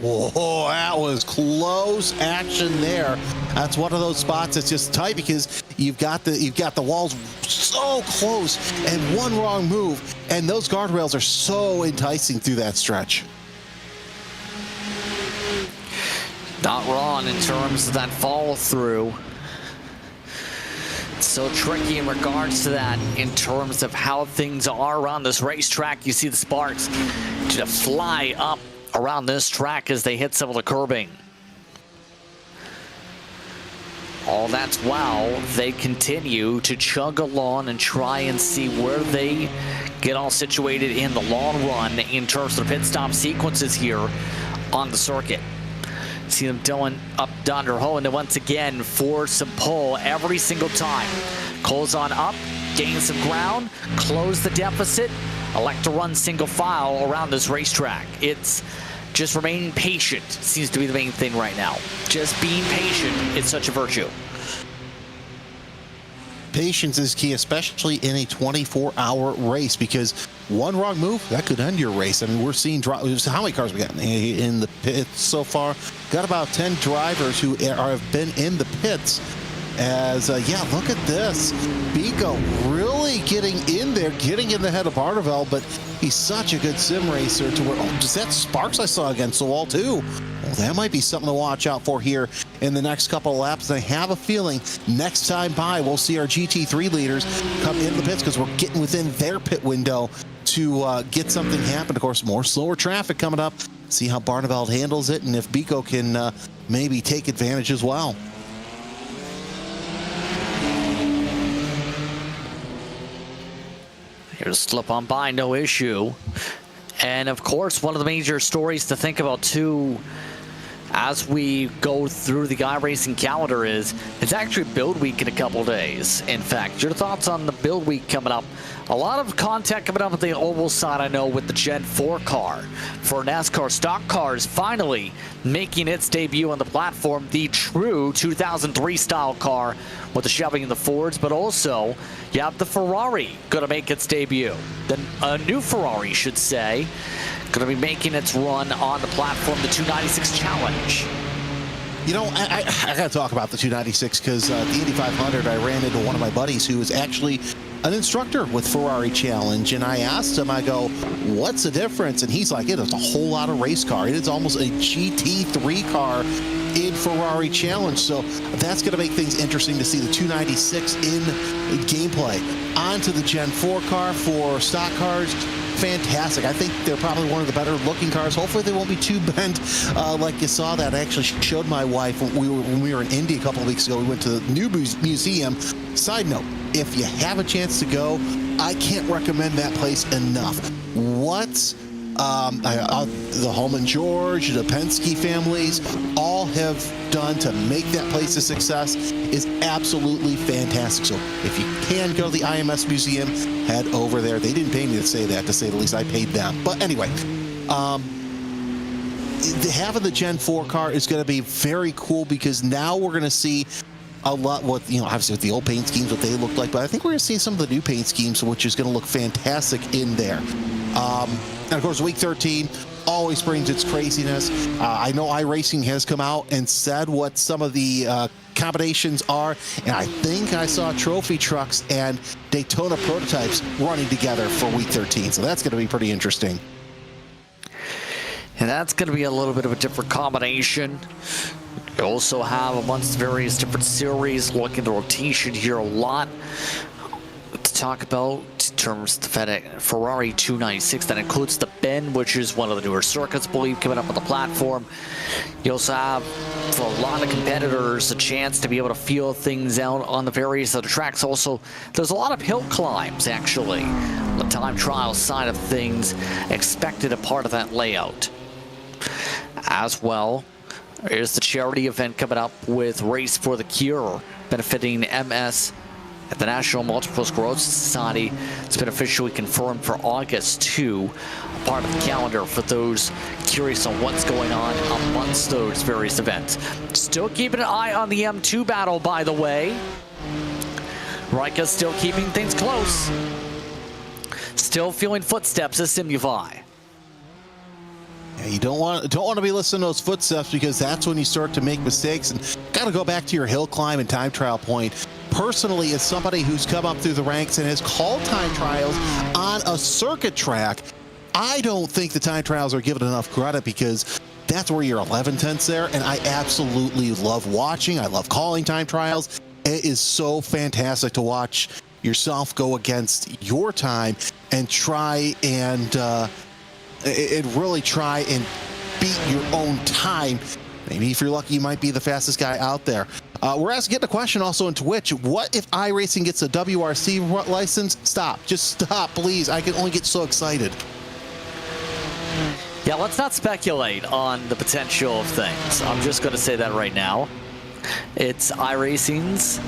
Whoa, that was close action there. That's one of those spots that's just tight because you've got the walls so close, and one wrong move, and those guardrails are so enticing through that stretch.
Not wrong in terms of that follow through. So tricky in regards to that in terms of how things are around this racetrack. You see the sparks to fly up around this track as they hit some of the curbing. All that's while they continue to chug along and try and see where they get all situated in the long run in terms of the pit stop sequences here on the circuit. See them doing up Dunder Ho, and then once again for some pole every single time. Coles on up, gain some ground, close the deficit, elect to run single file around this racetrack. It's just remaining patient seems to be the main thing right now. Just being patient is such a virtue.
Patience is key, especially in a 24-hour race, because one wrong move, that could end your race. I mean, we're seeing how many cars we got in the pits so far? Got about 10 drivers who have been in the pits. As, yeah, look at this. Biko really getting in there, getting in the head of Barneveld, but he's such a good sim racer to where, oh, just that sparks I saw against the wall too. Well, that might be something to watch out for here in the next couple of laps. And I have a feeling next time by, we'll see our GT3 leaders come into the pits because we're getting within their pit window to get something happen. Of course, more slower traffic coming up. See how Barneveld handles it and if Biko can maybe take advantage as well.
Here's slip on by, no issue. And of course, one of the major stories to think about too as we go through the iRacing calendar is it's actually build week in a couple days. In fact, your thoughts on the build week coming up? A lot of content coming up at the oval side, I know, with the Gen 4 car. For NASCAR stock cars finally making its debut on the platform, the true 2003 style car with the Chevy and the Fords, but also you have the Ferrari going to make its debut. Then a new Ferrari, should say, going to be making its run on the platform, the 296 Challenge.
You know, I got to talk about the 296 because the Indy 500, I ran into one of my buddies who is actually an instructor with Ferrari Challenge, and I asked him, I go, what's the difference? And he's like, it is a whole lot of race car. It is almost a GT3 car in Ferrari Challenge, so that's going to make things interesting to see the 296 in gameplay. On to the Gen 4 car for stock cars. Fantastic. I think they're probably one of the better looking cars. Hopefully they won't be too bent like you saw that. I actually showed my wife when we were in Indy a couple of weeks ago. We went to the new museum. Side note, if you have a chance to go, I can't recommend that place enough. What the Holman George, the Penske families all have done to make that place a success is absolutely fantastic. So if you can go to the IMS Museum, head over there. They didn't pay me to say that, to say the least. I paid them. But anyway, having the Gen 4 car is going to be very cool because now we're going to see a lot what, you know, obviously with the old paint schemes, what they look like, but I think we're going to see some of the new paint schemes, which is going to look fantastic in there. And of course, week 13 always brings its craziness. I know iRacing has come out and said what some of the combinations are, and I think I saw trophy trucks and Daytona prototypes running together for week 13, so that's going to be pretty interesting.
And that's going to be a little bit of a different combination. You also have amongst various different series, looking at the rotation here a lot to talk about in terms of the Ferrari 296. That includes the Bend, which is one of the newer circuits, I believe, coming up on the platform. You also have, for a lot of competitors, a chance to be able to feel things out on the various other tracks. Also, there's a lot of hill climbs, actually, on the time trial side of things, expected a part of that layout. As well, there's the charity event coming up with Race for the Cure, benefiting MS at the National Multiple Sclerosis Society. It's been officially confirmed for August 2, part of the calendar for those curious on what's going on amongst those various events. Still keeping an eye on the M2 battle, by the way. Rika still keeping things close. Still feeling footsteps as Simuvai.
Yeah, you don't want to be listening to those footsteps because that's when you start to make mistakes and got to go back to your hill climb and time trial point. Personally, as somebody who's come up through the ranks and has called time trials on a circuit track, I don't think the time trials are given enough credit because that's where you're 11 tenths there. And I absolutely love watching. I love calling time trials. It is so fantastic to watch yourself go against your time and try and really try and beat your own time. Maybe if you're lucky, you might be the fastest guy out there. We're getting a question also on Twitch. What if iRacing gets a WRC license? Stop. Just stop, please. I can only get so excited.
Yeah, let's not speculate on the potential of things. I'm just going to say that right now. It's iRacing's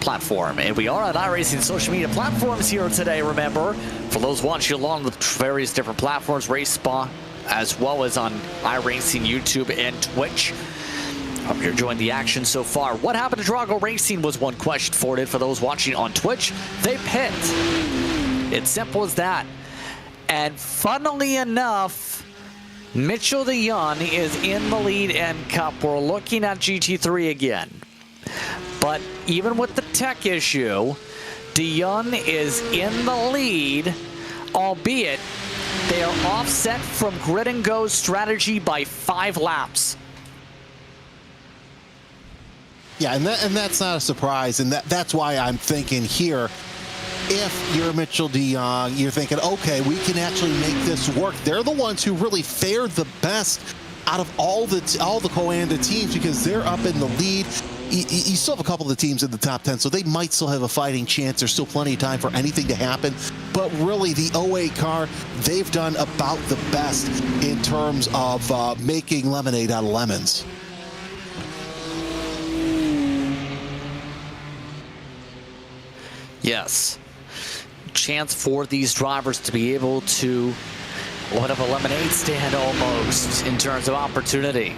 platform, and we are on iRacing social media platforms here today, remember. For those watching along with various different platforms, Race Spa, as well as on iRacing, YouTube, and Twitch. Hope you're enjoying the action so far. What happened to Drago Racing was one question forwarded for those watching on Twitch. They pit. It's simple as that. And funnily enough, Mitchell de Jong is in the lead in Cup. We're looking at GT3 again. But even with the tech issue, de Jong is in the lead, albeit they are offset from Grid and Go's strategy by 5 laps.
Yeah, and that's not a surprise, and that's why I'm thinking here, if you're Mitchell de Jong, you're thinking, okay, we can actually make this work. They're the ones who really fared the best out of all the Coanda teams because they're up in the lead. You still have a couple of the teams in the top 10, so they might still have a fighting chance. There's still plenty of time for anything to happen. But really, the 08 car, they've done about the best in terms of making lemonade out of lemons.
Yes. Chance for these drivers to be able to have a lemonade stand almost in terms of opportunity.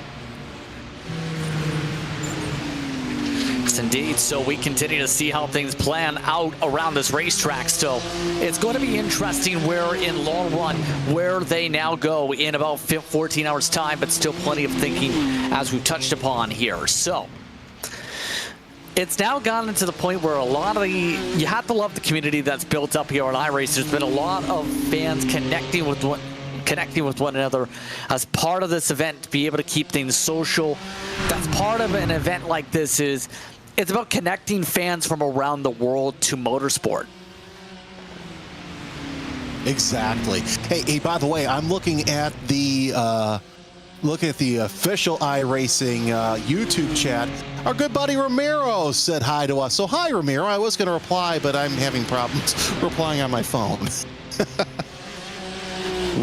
Yes, indeed. So we continue to see how things plan out around this racetrack still. It's going to be interesting where in long run, where they now go in about 14 hours time, but still plenty of thinking as we've touched upon here. So it's now gotten to the point where a lot of you have to love the community that's built up here on iRacing. There's been a lot of fans connecting with one another as part of this event to be able to keep things social. That's part of an event like this it's about connecting fans from around the world to motorsport.
Exactly. Hey, by the way, I'm looking at the official iRacing YouTube chat. Our good buddy Ramiro said hi to us. So hi, Ramiro. I was going to reply, but I'm having problems replying on my phone.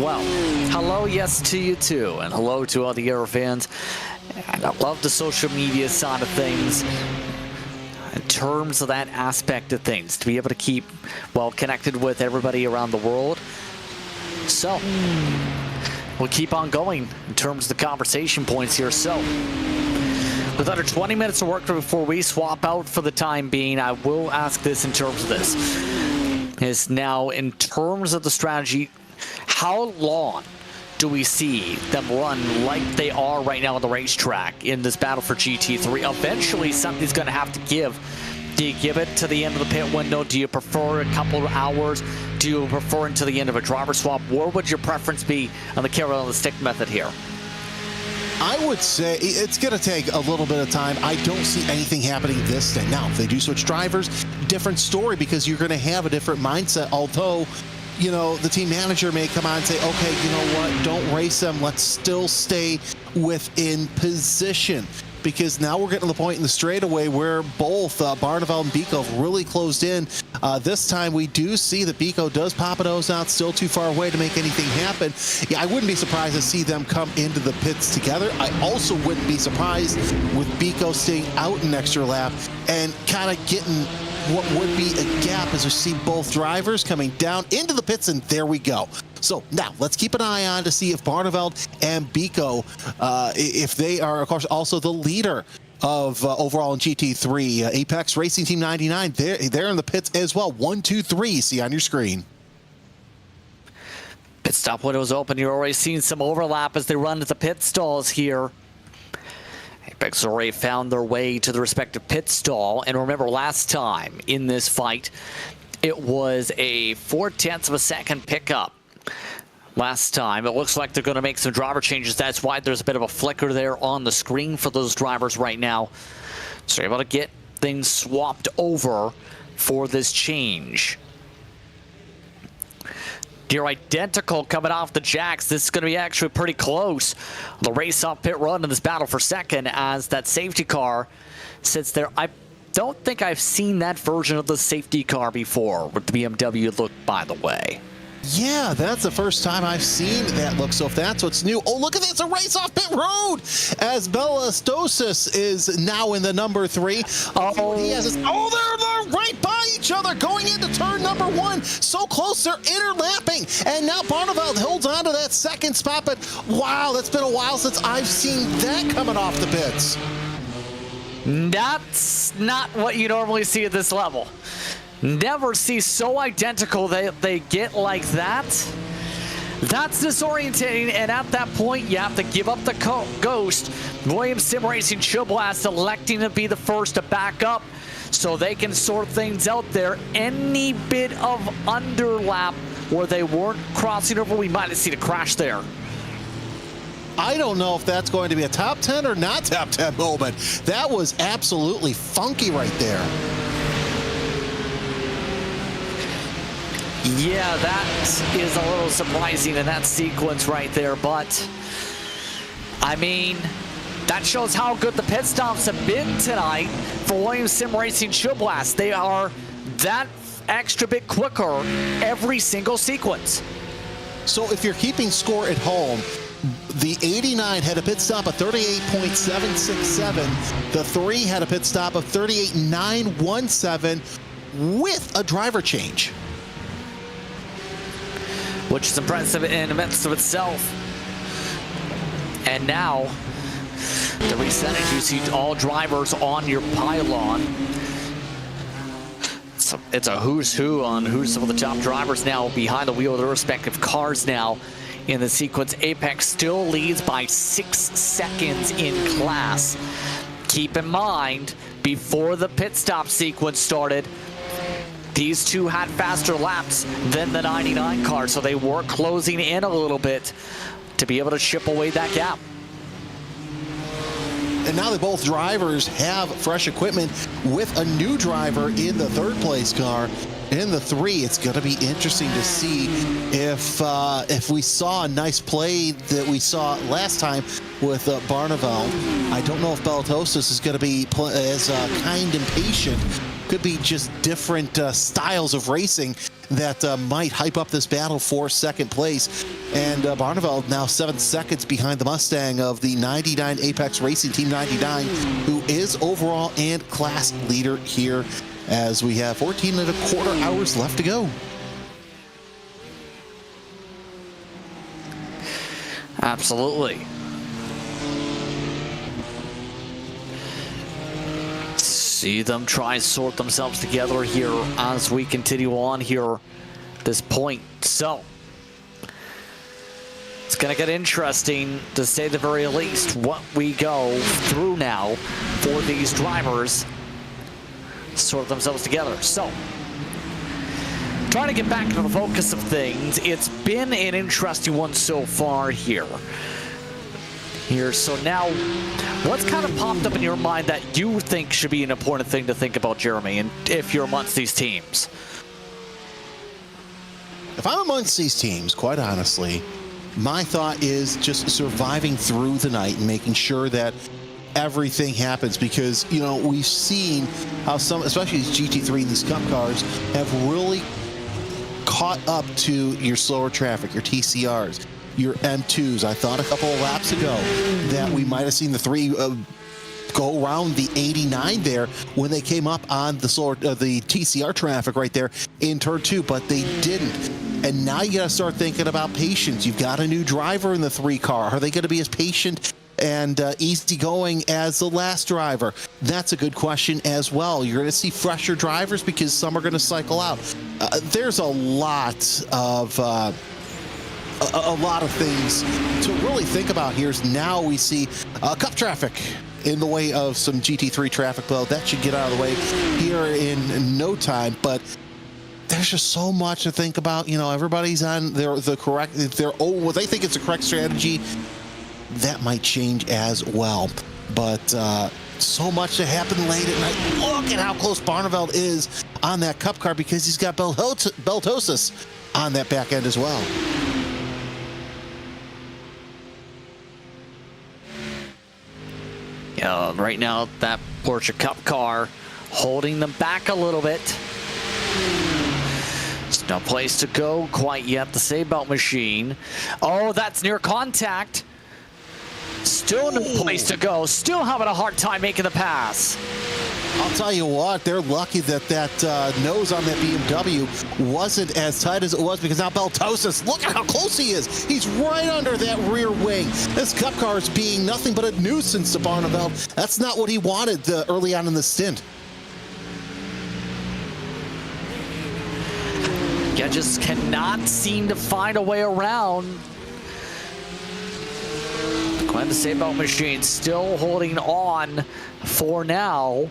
Well, hello, yes to you too, and hello to all the Aero fans. And I love the social media side of things. In terms of that aspect of things, to be able to keep well connected with everybody around the world. So we'll keep on going in terms of the conversation points here. So with under 20 minutes to work before we swap out for the time being, I will ask this in terms of this. Is now in terms of the strategy, how long do we see them run like they are right now on the racetrack in this battle for GT3? Eventually, something's going to have to give. Do you give it to the end of the pit window? Do you prefer a couple of hours? Do you prefer until the end of a driver swap? Where would your preference be on the carry on the stick method here?
I would say it's going to take a little bit of time. I don't see anything happening this day. Now, if they do switch drivers, different story because you're going to have a different mindset. Although, you know, the team manager may come on and say, okay, you know what, don't race them. Let's still stay within position. Because now we're getting to the point in the straightaway where both Barneveld and Biko have really closed in. This time we do see that Biko does pop a nose out, still too far away to make anything happen. Yeah, I wouldn't be surprised to see them come into the pits together. I also wouldn't be surprised with Biko staying out an extra lap and kind of getting what would be a gap as we see both drivers coming down into the pits, and there we go. So now let's keep an eye on to see if Barneveld and Biko, if they are, of course, also the leader of overall in GT3. Apex Racing Team 99, they're in the pits as well. 1, 2, 3, see on your screen.
Pit stop window is open. You're already seeing some overlap as they run to the pit stalls here. Apex already found their way to the respective pit stall. And remember, last time in this fight, it was a 0.4 of a second pickup last time. It looks like they're going to make some driver changes. That's why there's a bit of a flicker there on the screen for those drivers right now. So they're able to get things swapped over for this change. Near identical coming off the jacks. This is going to be actually pretty close. The race off pit run in this battle for second as that safety car sits there. I don't think I've seen that version of the safety car before with the BMW look, by the way.
Yeah, that's the first time I've seen that look. So if that's what's new, oh, look at this, a race off pit road as Belastosis is now in the number 3. Oh, he has his, oh, they're right by each other going into turn number 1. So close, they're interlapping. And now Barneveld holds on to that second spot. But wow, that's been a while since I've seen that coming off the pits.
That's not what you normally see at this level. Never see so identical they get like that. That's disorientating, and at that point, you have to give up the ghost. Williams Sim Racing Chillblast electing to be the first to back up so they can sort things out there. Any bit of underlap where they weren't crossing over, we might have seen a crash there.
I don't know if that's going to be a top 10 or not top 10 moment. That was absolutely funky right there.
Yeah, that is a little surprising in that sequence right there, but I mean, that shows how good the pit stops have been tonight for Williams Sim Racing Chillblast. They are that extra bit quicker every single sequence.
So if you're keeping score at home, the 89 had a pit stop of 38.767. The 3 had a pit stop of 38.917 with a driver change,
which is impressive in the midst of itself. And now, the percentage, you see all drivers on your pylon. So it's a who's who on who's some of the top drivers now behind the wheel of their respective cars now in the sequence. Apex still leads by 6 seconds in class. Keep in mind, before the pit stop sequence started, these two had faster laps than the 99 car, so they were closing in a little bit to be able to chip away that gap.
And now that both drivers have fresh equipment with a new driver in the 3rd place car. In the 3, it's going to be interesting to see if we saw a nice play that we saw last time with Barneveld. I don't know if Belatosis is going to be as kind and patient. Could be just different styles of racing that might hype up this battle for 2nd place. And Barneveld now 7 seconds behind the Mustang of the 99 Apex Racing Team 99, who is overall and class leader here, as we have 14.25 hours left to go.
Absolutely. See them try and sort themselves together here as we continue on here this point. So it's gonna get interesting, to say the very least, what we go through now for these drivers sort themselves together. So trying to get back to the focus of things, it's been an interesting one so far here. So now, what's kind of popped up in your mind that you think should be an important thing to think about, Jeremy, and if you're amongst these teams?
If I'm amongst these teams, quite honestly, my thought is just surviving through the night and making sure that everything happens, because, you know, we've seen how some, especially these GT3 and these Cup cars, have really caught up to your slower traffic, your TCRs, your M2s. I thought a couple of laps ago that we might have seen the 3 go around the 89 there when they came up on the slower, the TCR traffic right there in turn 2, but they didn't. And now you got to start thinking about patience. You've got a new driver in the 3 car. Are they going to be as patient and easygoing as the last driver? That's a good question as well. You're going to see fresher drivers because some are going to cycle out. There's a lot of things to really think about here. Now we see Cup traffic in the way of some GT3 traffic, though. That should get out of the way here in no time. But there's just so much to think about. You know, everybody's on what they think is the correct strategy. That might change as well. But so much to happen late at night. Look at how close Barneveld is on that Cup car because he's got Beltosis on that back end as well.
Yeah, right now that Porsche Cup car holding them back a little bit. There's no place to go quite yet. The seatbelt machine. Oh, that's near contact. Still no place to go. Still having a hard time making the pass.
I'll tell you what, they're lucky that nose on that BMW wasn't as tight as it was because now Beltosis, look at how close he is. He's right under that rear wing. This Cup car is being nothing but a nuisance to Barneveld. That's not what he wanted early on in the stint.
You just cannot seem to find a way around. Glenn, the seatbelt machine still holding on for now.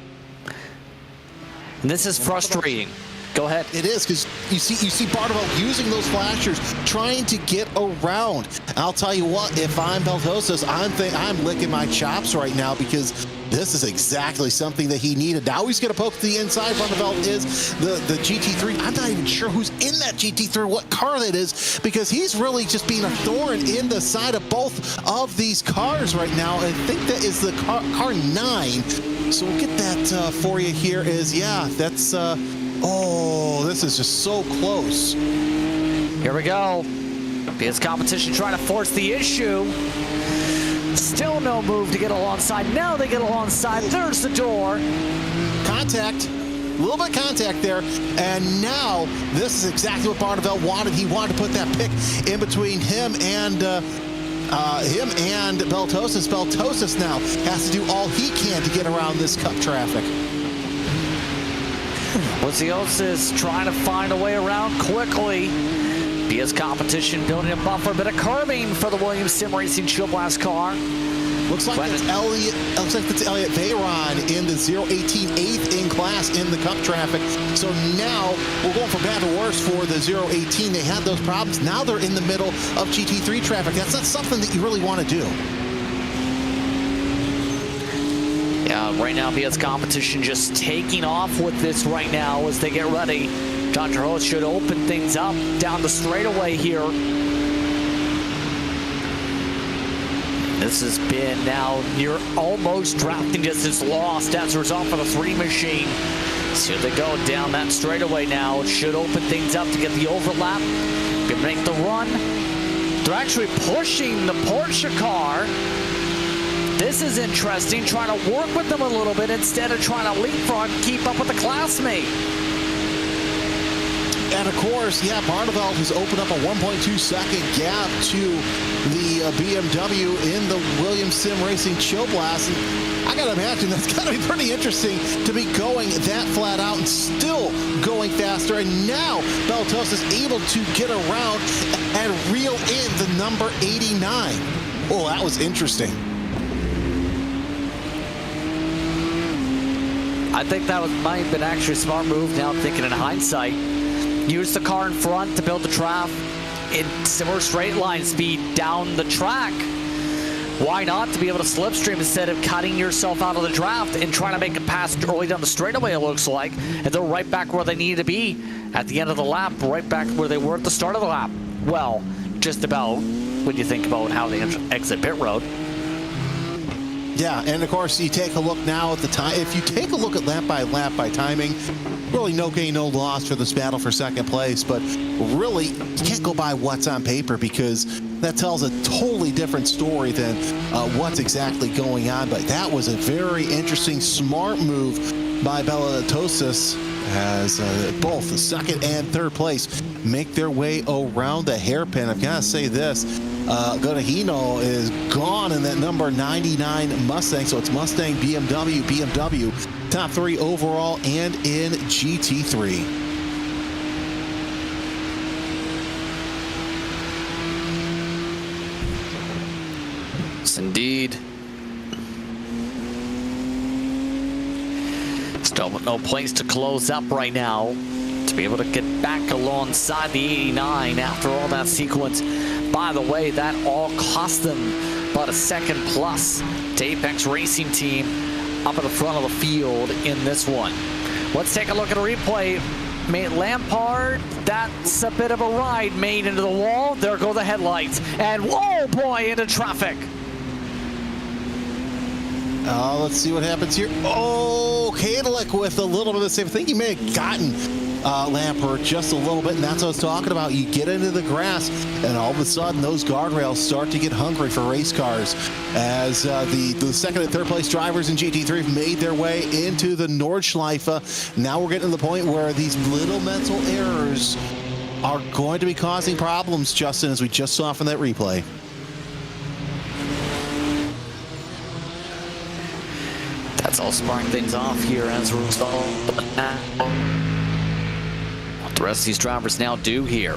And this is frustrating. Go ahead.
It is, because you see Barneveld using those flashers, trying to get around. I'll tell you what, if I'm Beltosis, I'm licking my chops right now because this is exactly something that he needed. Now he's going to poke to the inside. Barneveld is the GT3. I'm not even sure who's in that GT3, what car that is, because he's really just being a thorn in the side of both of these cars right now. I think that is the car 9. So we'll get that for you here. That's... oh, this is just so close.
Here we go. PS Competition trying to force the issue. Still no move to get alongside. Now they get alongside. There's the door.
Contact. A little bit of contact there. And now this is exactly what Barneveld wanted. He wanted to put that pick in between him and Beltosis. Beltosis now has to do all he can to get around this Cup traffic.
Wozzios is trying to find a way around quickly. PS Competition building a buffer, bit of curbing for the Williams Sim Racing Chill Blast car.
Looks like it's Elliot Veyron in the 018 8th in class in the Cup traffic. So now we're going from bad to worse for the 018. They had those problems. Now they're in the middle of GT3 traffic. That's not something that you really want to do.
Yeah, right now PS Competition just taking off with this right now as they get ready. Dr. Host should open things up down the straightaway here. This has been now near almost drafting distance lost as a result for the 3 machine. So they go down that straightaway now. It should open things up to get the overlap. Can make the run. They're actually pushing the Porsche car. This is interesting, trying to work with them a little bit instead of trying to leapfrog and keep up with the classmate.
And of course, Barneveld has opened up a 1.2 second gap to the BMW in the Williams Sim Racing Chill Blast. And I gotta imagine that's gotta be pretty interesting to be going that flat out and still going faster. And now Beltos is able to get around and reel in the number 89. Oh, that was interesting.
I think that might have been actually a smart move now, thinking in hindsight. Use the car in front to build the trap in similar straight line speed down the track. Why not to be able to slipstream instead of cutting yourself out of the draft and trying to make a pass early down the straightaway, it looks like. And they're right back where they needed to be at the end of the lap, right back where they were at the start of the lap. Well, just about when you think about how they exit pit road.
Yeah, and of course, you take a look now at the time. If you take a look at lap by timing, really no gain, no loss for this battle for second place. But really, you can't go by what's on paper because that tells a totally different story than what's exactly going on. But that was a very interesting, smart move by Beltosis as both the second and third place make their way around the hairpin. I've got to say this. Godahino is gone in that number 99 Mustang, so it's Mustang, BMW, top 3 overall and in GT3.
Yes, indeed. Still no place to close up right now. to be able to get back alongside the 89 after all that sequence. By the way, that all cost them about a second plus to Apex Racing Team up at the front of the field in this one. Let's take a look at a replay. Lampard, that's a bit of a ride made into the wall. There go the headlights. And whoa, boy, into traffic.
Let's see what happens here. Oh, Cadillac with a little bit of the same thing. He may have gotten Lampard just a little bit, and that's what I was talking about. You get into the grass, and all of a sudden, those guardrails start to get hungry for race cars as the second and third place drivers in GT3 have made their way into the Nordschleife. Now we're getting to the point where these little mental errors are going to be causing problems, Justin, as we just saw from that replay.
That's all sparring things off here as a result. What the rest of these drivers now do here.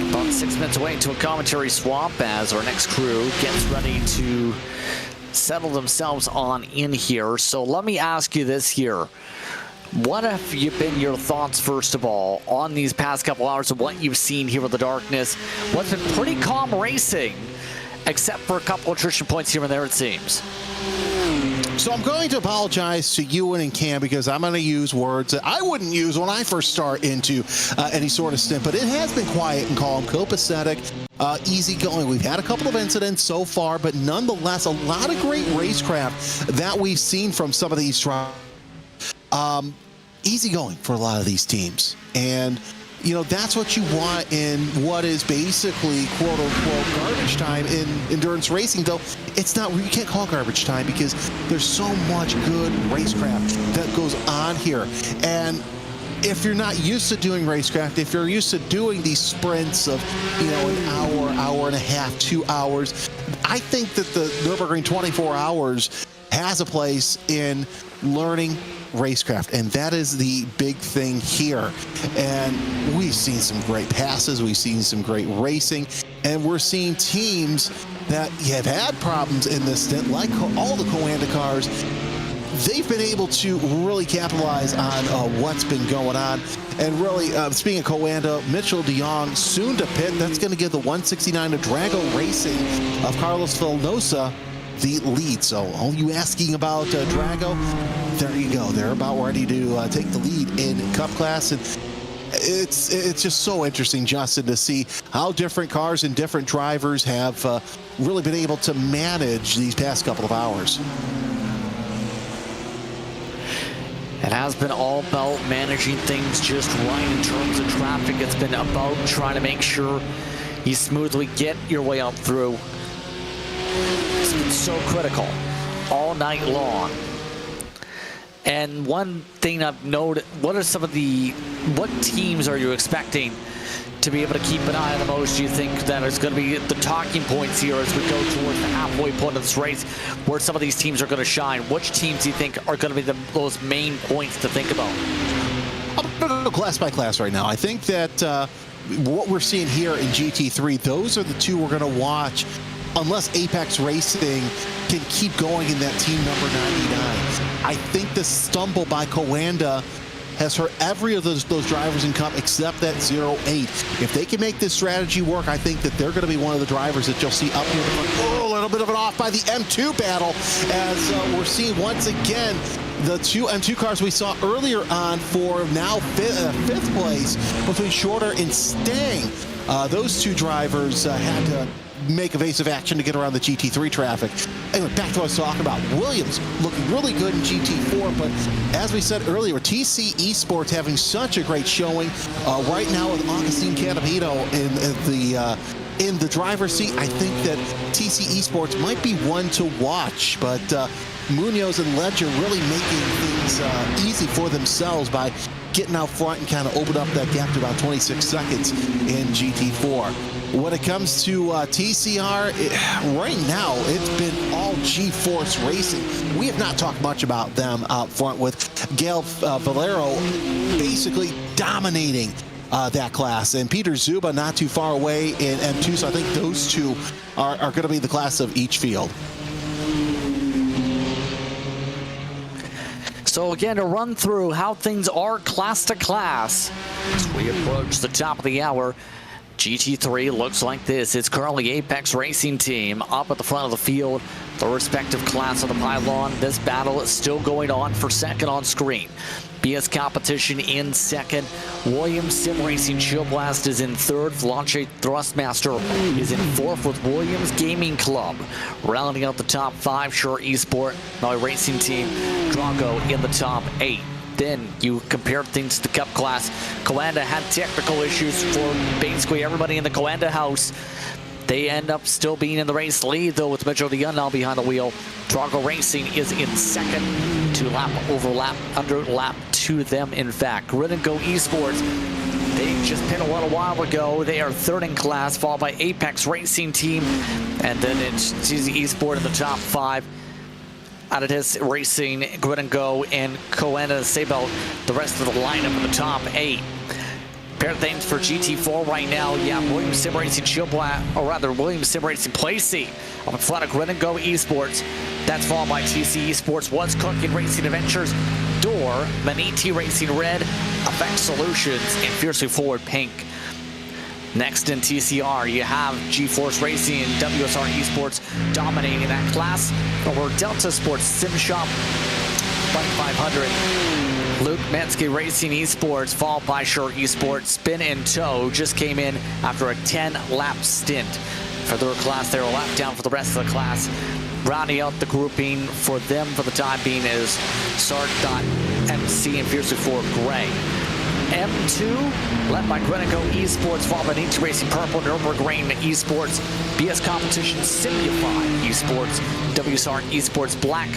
About 6 minutes away to a commentary swap as our next crew gets ready to settle themselves on in here. So let me ask you this here. What have been your thoughts, first of all, on these past couple hours of what you've seen here with the darkness? What's been pretty calm racing, except for a couple attrition points here and there, it seems.
So I'm going to apologize to Ewan and Cam because I'm going to use words that I wouldn't use when I first start into any sort of stint, but it has been quiet and calm, copacetic, easygoing. We've had a couple of incidents so far, but nonetheless, a lot of great racecraft that we've seen from some of these drivers. Easygoing for a lot of these teams. And you know, that's what you want in what is basically quote-unquote garbage time in endurance racing, though it's not, you can't call garbage time because there's so much good racecraft that goes on here. And if you're not used to doing racecraft, if you're used to doing these sprints of, you know, an hour, hour and a half, 2 hours, I think that the Nürburgring 24 hours has a place in learning racecraft, and that is the big thing here. And we've seen some great passes, we've seen some great racing, and we're seeing teams that have had problems in this stint, like all the Coanda cars. They've been able to really capitalize on what's been going on. And really, speaking of Coanda, Mitchell de Jong soon to pit. That's going to give the 169 of Drago Racing of Carlos Villosa the lead. So all you asking about Drago, there you go. They're about ready to take the lead in Cup class. And it's just so interesting, Justin, to see how different cars and different drivers have really been able to manage these past couple of hours.
It has been all about managing things just right in terms of traffic. It's been about trying to make sure you smoothly get your way up through. It's been so critical all night long. And one thing I've noted, what teams are you expecting to be able to keep an eye on the most? Do you think that is going to be the talking points here as we go towards the halfway point of this race, where some of these teams are going to shine? Which teams do you think are going to be those main points to think about?
I'm going to go class by class right now. I think that what we're seeing here in GT3, those are the two we're going to watch unless Apex Racing can keep going in that team number 99. I think the stumble by Coanda has hurt every of those drivers in Cup except that 08. If they can make this strategy work, I think that they're going to be one of the drivers that you'll see up here. Oh, a little bit of an off by the M2 battle as we're seeing once again the two M2 cars we saw earlier on for now fifth place between Shorter and Stang. Those two drivers had to make evasive action to get around the GT3 traffic. Anyway, back to what I was talking about. Williams looking really good in GT4, but as we said earlier, TC Esports having such a great showing right now with Augustine Canapino in the driver's seat. I think that TC Esports might be one to watch, but Munoz and Ledger really making things easy for themselves by getting out front and kind of open up that gap to about 26 seconds in GT4. When it comes to TCR, right now, it's been all G-Force Racing. We have not talked much about them out front with Gail Valero basically dominating that class. And Peter Zuba not too far away in M2, so I think those two are going to be the class of each field.
So again, to run through how things are class to class as we approach the top of the hour. GT3 looks like this. It's currently Apex Racing Team up at the front of the field, the respective class of the pylon. This battle is still going on for second on screen. BS Competition in second. Williams Sim Racing Shield Blast is in third. Flanche Thrustmaster is in fourth with Williams Gaming Club. Rounding out the top five, Sure Esport, my racing team, Drago in the top 8. Then you compare things to the Cup class. Coanda had technical issues for basically everybody in the Coanda house. They end up still being in the race lead, though, with Mitchell the Unknown behind the wheel. Drago Racing is in second. 2-lap overlap, underlap to them, in fact. Rennen Go Esports, they just pit a little while ago. They are third in class, followed by Apex Racing Team. And then it's GZ Esport in the top 5. ADAC Racing, Rennen Go, and Coanda Sabel, the rest of the lineup in the top 8. Pair of things for GT4 right now. Yeah, Williams Sim Racing Shield Blast, or rather Williams Sim Racing Placey on Athletic Rennen Go Esports. That's followed by TC Esports, What's Cooking Racing Adventures, Door, Maniti Racing Red, Effect Solutions, and Fiercely Forward Pink. Next in TCR, you have G-Force Racing and WSR Esports dominating that class over Delta Sports Sim Shop, Bike 500. Luke Mensky Racing Esports, followed by Sure Esports. Spin and Tow just came in after a 10-lap stint. For their class, they're a lap down for the rest of the class. Rounding out the grouping for them for the time being is Sark.MC and Fiercely Forward Gray. M2, led by Rennen Go Esports, followed by Ninja Racing Purple, Nürburgring Esports, BS Competition Simplify Esports, WSR Esports Black,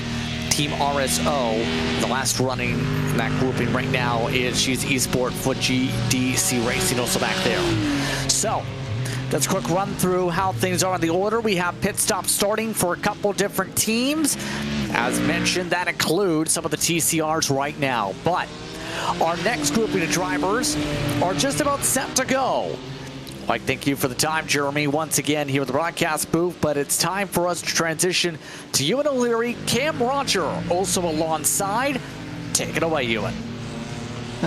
Team RSO. The last running in that grouping right now is She's Esport for GDC Racing, also back there. So, let's quick run through how things are in the order. We have pit stops starting for a couple different teams. As mentioned, that includes some of the TCRs right now. But our next grouping of drivers are just about set to go. I'd like to thank you for the time, Jeremy, once again here at the broadcast booth, but it's time for us to transition to Ewan O'Leary, Cam Roger, also alongside. Take it away, Ewan.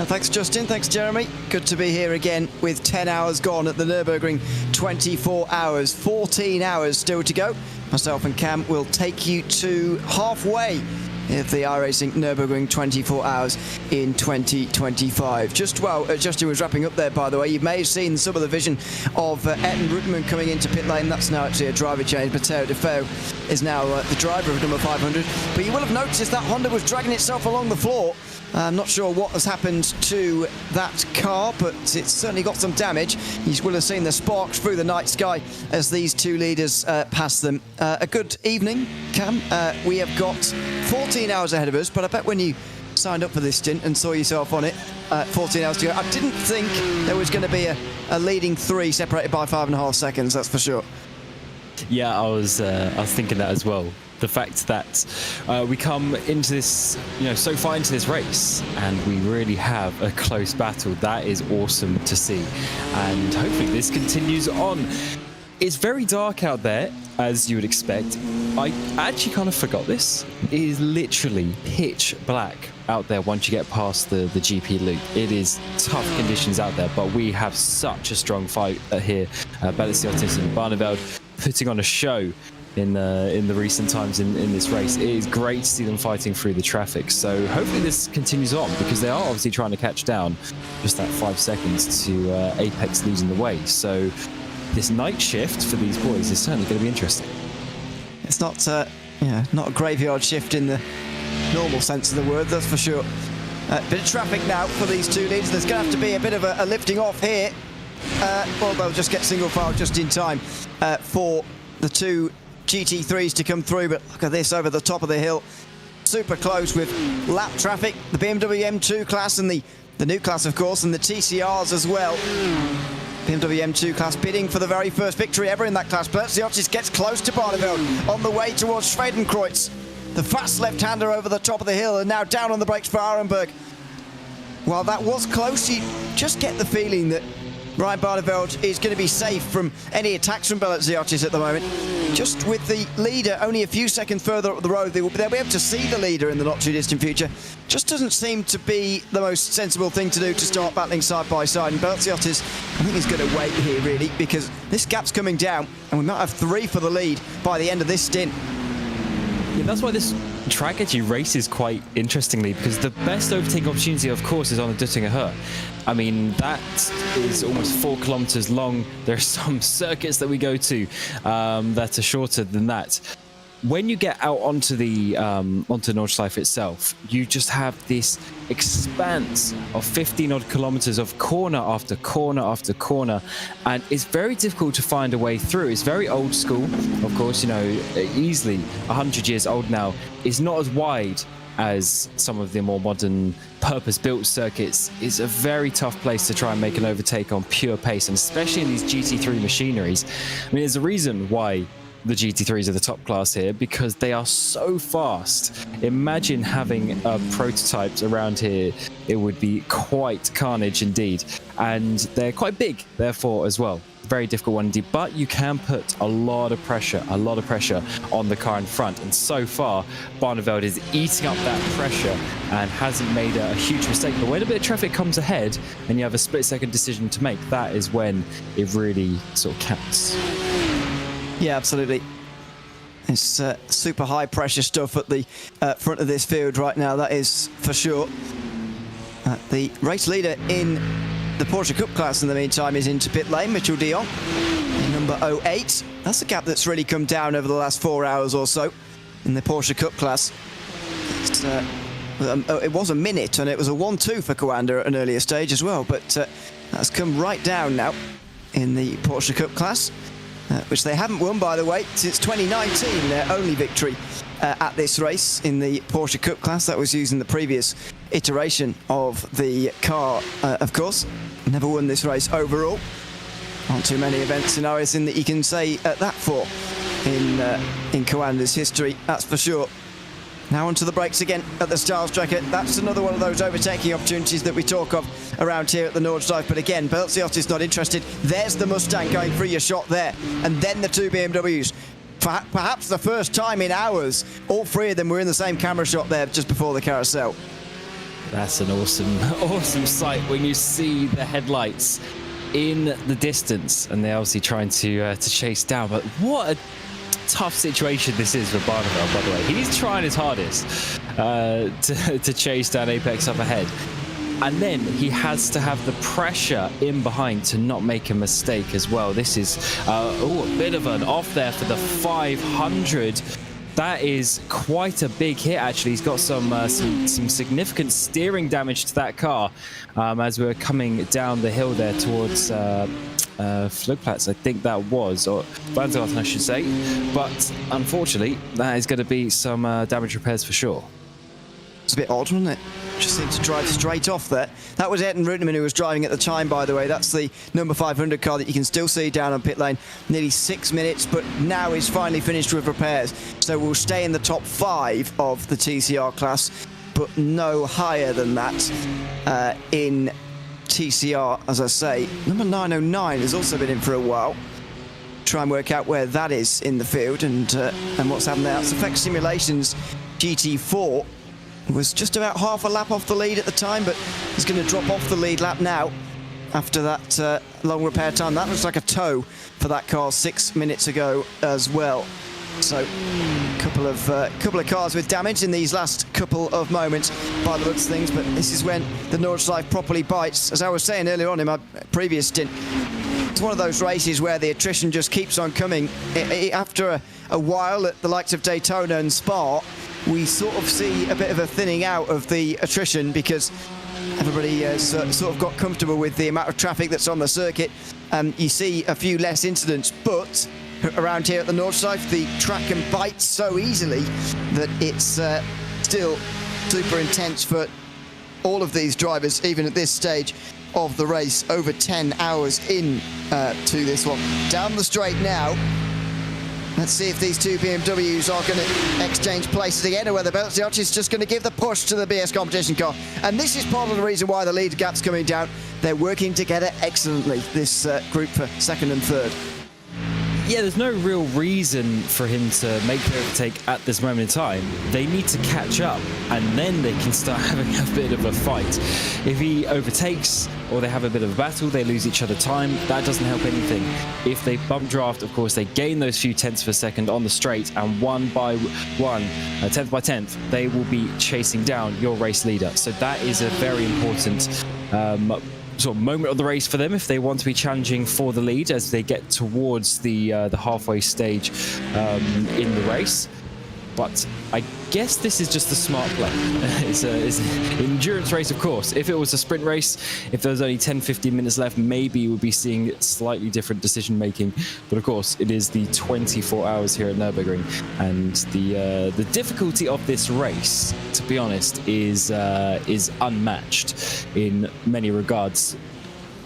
Thanks, Justin. Thanks, Jeremy. Good to be here again with 10 hours gone at the Nürburgring 24 hours. 14 hours still to go. Myself and Cam will take you to halfway of the iRacing Nürburgring 24 hours in 2025. Just while Justin was wrapping up there, by the way, you may have seen some of the vision of Etten Rutman coming into pit lane. That's now actually a driver change. Matteo De Feo is now the driver of number 500. But you will have noticed that Honda was dragging itself along the floor. I'm not sure what has happened to that car, but it's certainly got some damage. You will have seen the sparks through the night sky as these two leaders pass them. A good evening, Cam. We have got 14 hours ahead of us, but I bet when you signed up for this stint and saw yourself on it, 14 hours to go, I didn't think there was going to be a leading three separated by 5.5 seconds, that's for sure.
Yeah, I was thinking that as well. The fact that we come into this, so far into this race, and we really have a close battle. That is awesome to see, and hopefully this continues on. It's very dark out there, as you would expect. I actually kind of forgot this. It is literally pitch black out there once you get past the GP loop. It is tough conditions out there, but we have such a strong fight here. Balesiotis and Barneveld putting on a show in the recent times in this race. It is great to see them fighting through the traffic. So hopefully this continues on, because they are obviously trying to catch down just that 5 seconds to Apex losing the way. So this night shift for these boys is certainly going to be interesting.
It's not not a graveyard shift in the normal sense of the word, that's for sure. Bit of traffic now for these two leaders. There's going to have to be a bit of a lifting off here. Well, they'll just get single file just in time for the two GT3s to come through, but look at this over the top of the hill. Super close with lap traffic. The BMW M2 class and the new class, of course, and the TCRs as well. BMW M2 class bidding for the very first victory ever in that class. Balesiotis gets close to Barneveld on the way towards Schwedenkreuz. The fast left-hander over the top of the hill, and now down on the brakes for Arenberg. While that was close, you just get the feeling that Ryan Barneveld is going to be safe from any attacks from Bellaziotis at the moment. Just with the leader only a few seconds further up the road, they'll be able to see the leader in the not too distant future. Just doesn't seem to be the most sensible thing to do to start battling side by side. And Bellaziotis, I think, is going to wait here really, because this gap's coming down and we might have 3 for the lead by the end of this stint.
Yeah, that's why this track actually races quite interestingly, because the best overtaking opportunity, of course, is on the Duttinger Hut. I mean, that is almost 4 kilometers long. There are some circuits that we go to that are shorter than that. When you get out onto the Nordschleife itself, you just have this expanse of 15 odd kilometers of corner after corner after corner, and it's very difficult to find a way through. It's very old school, of course, you know, easily 100 years old now. It's not as wide as some of the more modern purpose-built circuits. It's a very tough place to try and make an overtake on pure pace, and especially in these GT3 machineries. I mean, there's a reason why the GT3s are the top class here, because they are so fast. Imagine having prototypes around here. It would be quite carnage indeed. And they're quite big, therefore, as well. Very difficult one indeed, but you can put a lot of pressure on the car in front. And so far, Barneveld is eating up that pressure and hasn't made a huge mistake. But when a bit of traffic comes ahead and you have a split-second decision to make, that is when it really sort of counts.
Yeah, absolutely. It's super high pressure stuff at the front of this field right now, that is for sure. The race leader in the Porsche Cup class in the meantime is into pit lane, Mitchell Dion, in number 08. That's a gap that's really come down over the last 4 hours or so in the Porsche Cup class. It was a minute, and it was a 1-2 for Coanda at an earlier stage as well, but that's come right down now in the Porsche Cup class. Which they haven't won, by the way, since 2019, their only victory at this race in the Porsche Cup class. That was using the previous iteration of the car, of course. Never won this race overall. Not too many events in iRacing that you can say that for in Coanda's history, that's for sure. Now onto the brakes again at the Gesamtstrecke. That's another one of those overtaking opportunities that we talk of around here at the Nordschleife. But again, Bellaziotis not interested. There's the Mustang going through your shot there. And then the 2 BMWs. For perhaps the first time in hours, all 3 of them were in the same camera shot there just before the carousel.
That's an awesome sight when you see the headlights in the distance, and they're obviously trying to chase down. But what a tough situation this is for Barneveld, by the way. He's trying his hardest to chase down Apex up ahead, and then he has to have the pressure in behind to not make a mistake as well. This is a bit of an off there for the 500. That is quite a big hit, actually. He's got some significant steering damage to that car as we're coming down the hill there towards Flugplatz, I think that was, or Vanzelaten, I should say. But unfortunately, that is going to be some damage repairs for sure.
It's a bit odd, wasn't it? Just seemed to drive straight off there. That was Ayrton Ruteman who was driving at the time, by the way. That's the number 500 car that you can still see down on pit lane. Nearly 6 minutes, but now is finally finished with repairs. So we'll stay in the top 5 of the TCR class, but no higher than that in TCR, as I say. Number 909 has also been in for a while. Try and work out where that is in the field and what's happened there. That's Effect Simulations GT4. Was just about half a lap off the lead at the time, but he's going to drop off the lead lap now after that long repair time. That looks like a tow for that car 6 minutes ago as well. So a couple of cars with damage in these last couple of moments by the looks of things, but this is when the Nordschleife properly bites. As I was saying earlier on in my previous stint, it's one of those races where the attrition just keeps on coming. After a while at the likes of Daytona and Spa, we sort of see a bit of a thinning out of the attrition because everybody has sort of got comfortable with the amount of traffic that's on the circuit. You see a few less incidents, but around here at the Nordschleife, the track can bite so easily that it's still super intense for all of these drivers, even at this stage of the race, over 10 hours in to this one. Down the straight now. Let's see if these two BMWs are going to exchange places again, or whether Belzic is just going to give the push to the BS competition car. And this is part of the reason why the lead gap's coming down. They're working together excellently, this group for second and third.
Yeah, there's no real reason for him to make the overtake at this moment in time. They need to catch up, and then they can start having a bit of a fight. If he overtakes or they have a bit of a battle, they lose each other time. That doesn't help anything. If they bump draft, of course, they gain those few tenths of a second on the straight, and one by one, tenth by tenth, they will be chasing down your race leader. So that is a very important sort of moment of the race for them if they want to be challenging for the lead as they get towards the halfway stage in the race. But I guess this is just a smart play. It's an endurance race, of course. If it was a sprint race, if there was only 10-15 minutes left, maybe you would be seeing slightly different decision making. But of course, it is the 24 hours here at Nürburgring, and the difficulty of this race, to be honest, is unmatched in many regards.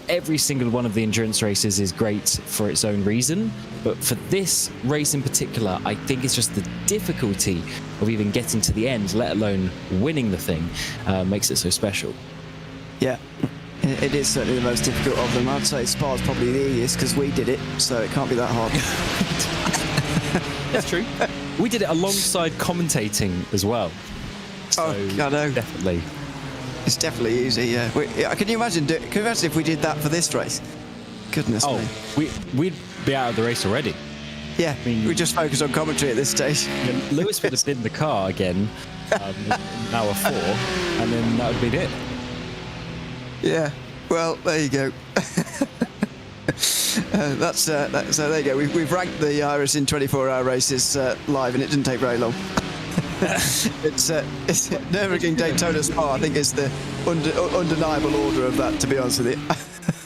Every single one of the endurance races is great for its own reason, but for this race in particular, I think it's just the difficulty of even getting to the end, let alone winning the thing, makes it so special.
Yeah, it is certainly the most difficult of them. I'd say Spa's probably the easiest because we did it, so it can't be that hard.
That's true. We did it alongside commentating as well. So
I know.
Definitely.
It's definitely easy, yeah. Can you imagine if we did that for this race? Goodness me.
We'd be out of the race already.
Yeah, we just focus on commentary at this stage.
Yeah, Lewis would have been in the car again in hour 4, and then that would be it.
Yeah, well, there you go. So there you go. We've ranked the iRacing 24-hour races live, and it didn't take very long. It's Nürburgring, Daytona, Spa. I think is the undeniable order of that, to be honest with you.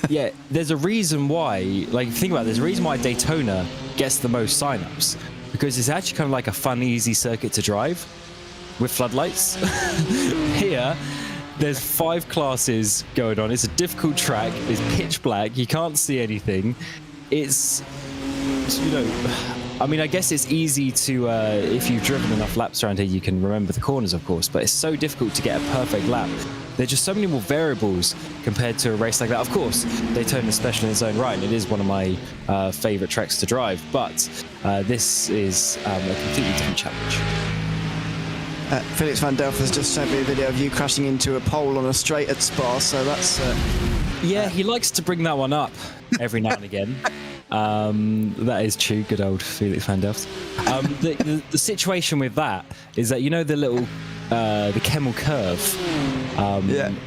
Yeah, there's a reason why, like, think about it, there's a reason why Daytona gets the most signups, because it's actually kind of like a fun, easy circuit to drive with floodlights. Here, there's 5 classes going on. It's a difficult track. It's pitch black. You can't see anything. It's, you know, I mean, I guess it's easy to, if you've driven enough laps around here, you can remember the corners, of course, but it's so difficult to get a perfect lap. There's just so many more variables compared to a race like that. Of course, Daytona is special in its own right. It is one of my favorite tracks to drive, but this is a completely different challenge.
Felix van Delft has just sent me a video of you crashing into a pole on a straight at Spa, so that's...
yeah, he likes to bring that one up every now and again. That is true, good old Felix van Delft. The situation with that is that, you know, the little the Kemmel curve,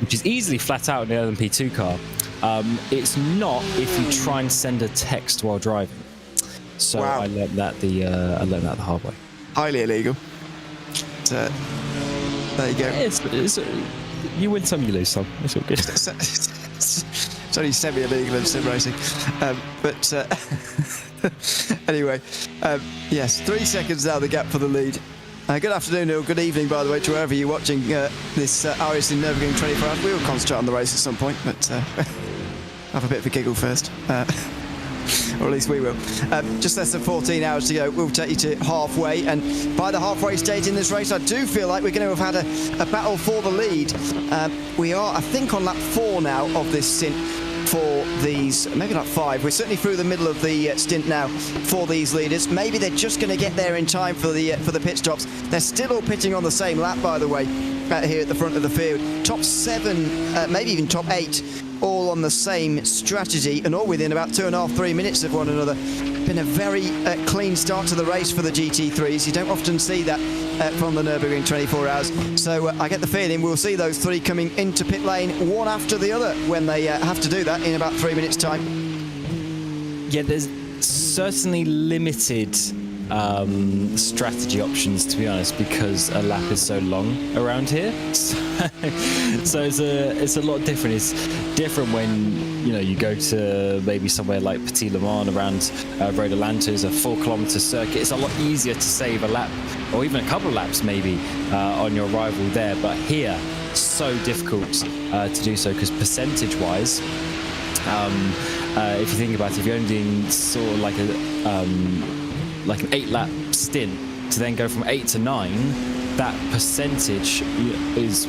which is easily flat out in the LMP2 car. It's not if you try and send a text while driving. So wow. I learned that the hard way.
Highly illegal. There you go.
It's, you win some, you lose some. It's all good.
It's only semi-illegal in sim racing. Anyway, yes, 3 seconds now, the gap for the lead. Good afternoon, or good evening, by the way, to wherever you're watching this iRacing Nürburgring 24 hours. We will concentrate on the race at some point, but have a bit of a giggle first. Or at least we will. Just less than 14 hours to go. We'll take you to halfway, and by the halfway stage in this race, I do feel like we're going to have had a battle for the lead. We are, I think, on lap 4 now of this stint for these, maybe not 5. We're certainly through the middle of the stint now for these leaders. Maybe they're just going to get there in time for the pit stops. They're still all pitting on the same lap, by the way, here at the front of the field. Top 7, maybe even top 8. All on the same strategy and all within about 2.5-3 minutes of one another. Been a very clean start to the race for the GT3s. You don't often see that from the Nürburgring 24 hours. So I get the feeling we'll see those 3 coming into pit lane one after the other when they have to do that in about 3 minutes' time.
Yeah, there's certainly limited strategy options, to be honest, because a lap is so long around here. So it's a lot different. It's different when, you know, you go to maybe somewhere like Petit Le Mans around Road Atlanta, is a 4-kilometer circuit. It's a lot easier to save a lap or even a couple of laps maybe on your arrival there, but here so difficult to do so, because percentage wise, if you think about it, if you're only doing sort of like a like an 8-lap stint to then go from 8 to 9, that percentage is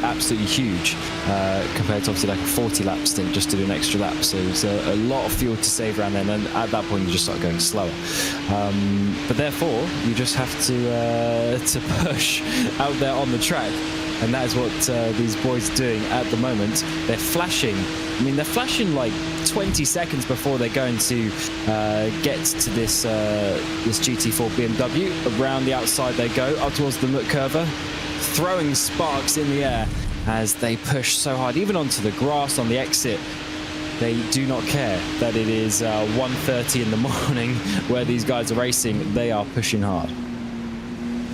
absolutely huge compared to obviously like a 40-lap stint just to do an extra lap. So it's a lot of fuel to save around then, and at that point you just start going slower. But therefore you just have to push out there on the track, and that is what these boys are doing at the moment. They're flashing. I mean, they're flashing like 20 seconds before they're going to get to this GT4 BMW. Around the outside they go, up towards the curve, throwing sparks in the air as they push so hard, even onto the grass on the exit. They do not care that it is 1:30 in the morning where these guys are racing. They are pushing hard.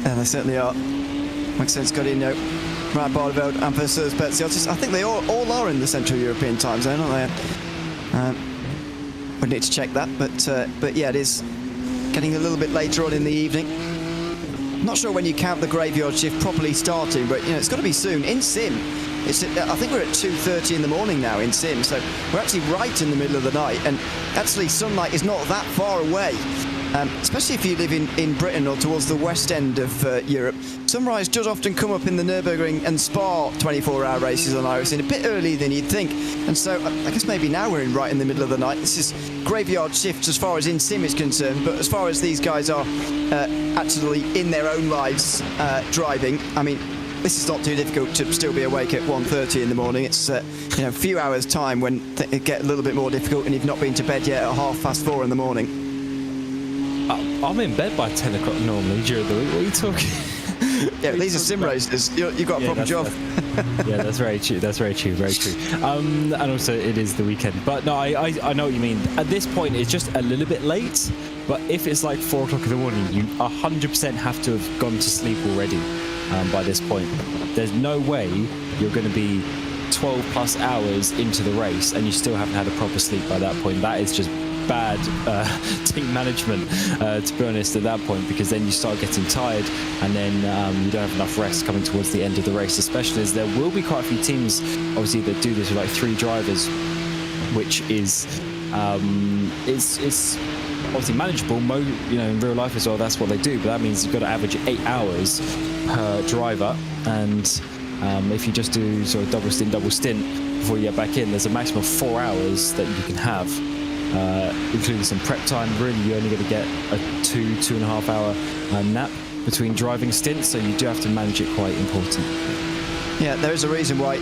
Yeah, they certainly are. Makes sense, got in, right, Barneveld and versus Betziot. I think they all are in the Central European time zone, aren't they? We need to check that, but yeah, it is getting a little bit later on in the evening. Not sure when you count the graveyard shift properly starting, but it's got to be soon. In Sim, I think we're at 2:30 in the morning now in Sim, so we're actually right in the middle of the night, and actually sunlight is not that far away. Especially if you live in Britain or towards the west end of Europe. Sunrise does often come up in the Nürburgring and Spa 24-hour races on iRacing a bit earlier than you'd think. And so I guess maybe now we're right in the middle of the night. This is graveyard shifts as far as in Sim is concerned, but as far as these guys are actually in their own lives driving, I mean, this is not too difficult to still be awake at 1:30 in the morning. It's a few hours time when it get a little bit more difficult and you've not been to bed yet at 4:30 in the morning.
I'm in bed by 10 o'clock normally during the week. What are you talking?
Yeah, these are sim racers. You've got a proper job.
Yeah, that's very true. That's very true. Very true. And also, it is the weekend. But no, I know what you mean. At this point, it's just a little bit late. But if it's like 4 o'clock in the morning, you 100% have to have gone to sleep already by this point. There's no way you're going to be 12 plus hours into the race and you still haven't had a proper sleep by that point. That is just bad team management, to be honest, at that point, because then you start getting tired and then you don't have enough rest coming towards the end of the race, especially as there will be quite a few teams obviously that do this with like 3 drivers, which is it's obviously manageable in real life as well. That's what they do, but that means you've got to average 8 hours per driver, and if you just do sort of double stint before you get back in, there's a maximum of 4 hours that you can have, including some prep time. Really, you're only going to get a 2.5 hour nap between driving stints, so you do have to manage it quite important.
Yeah, there is a reason why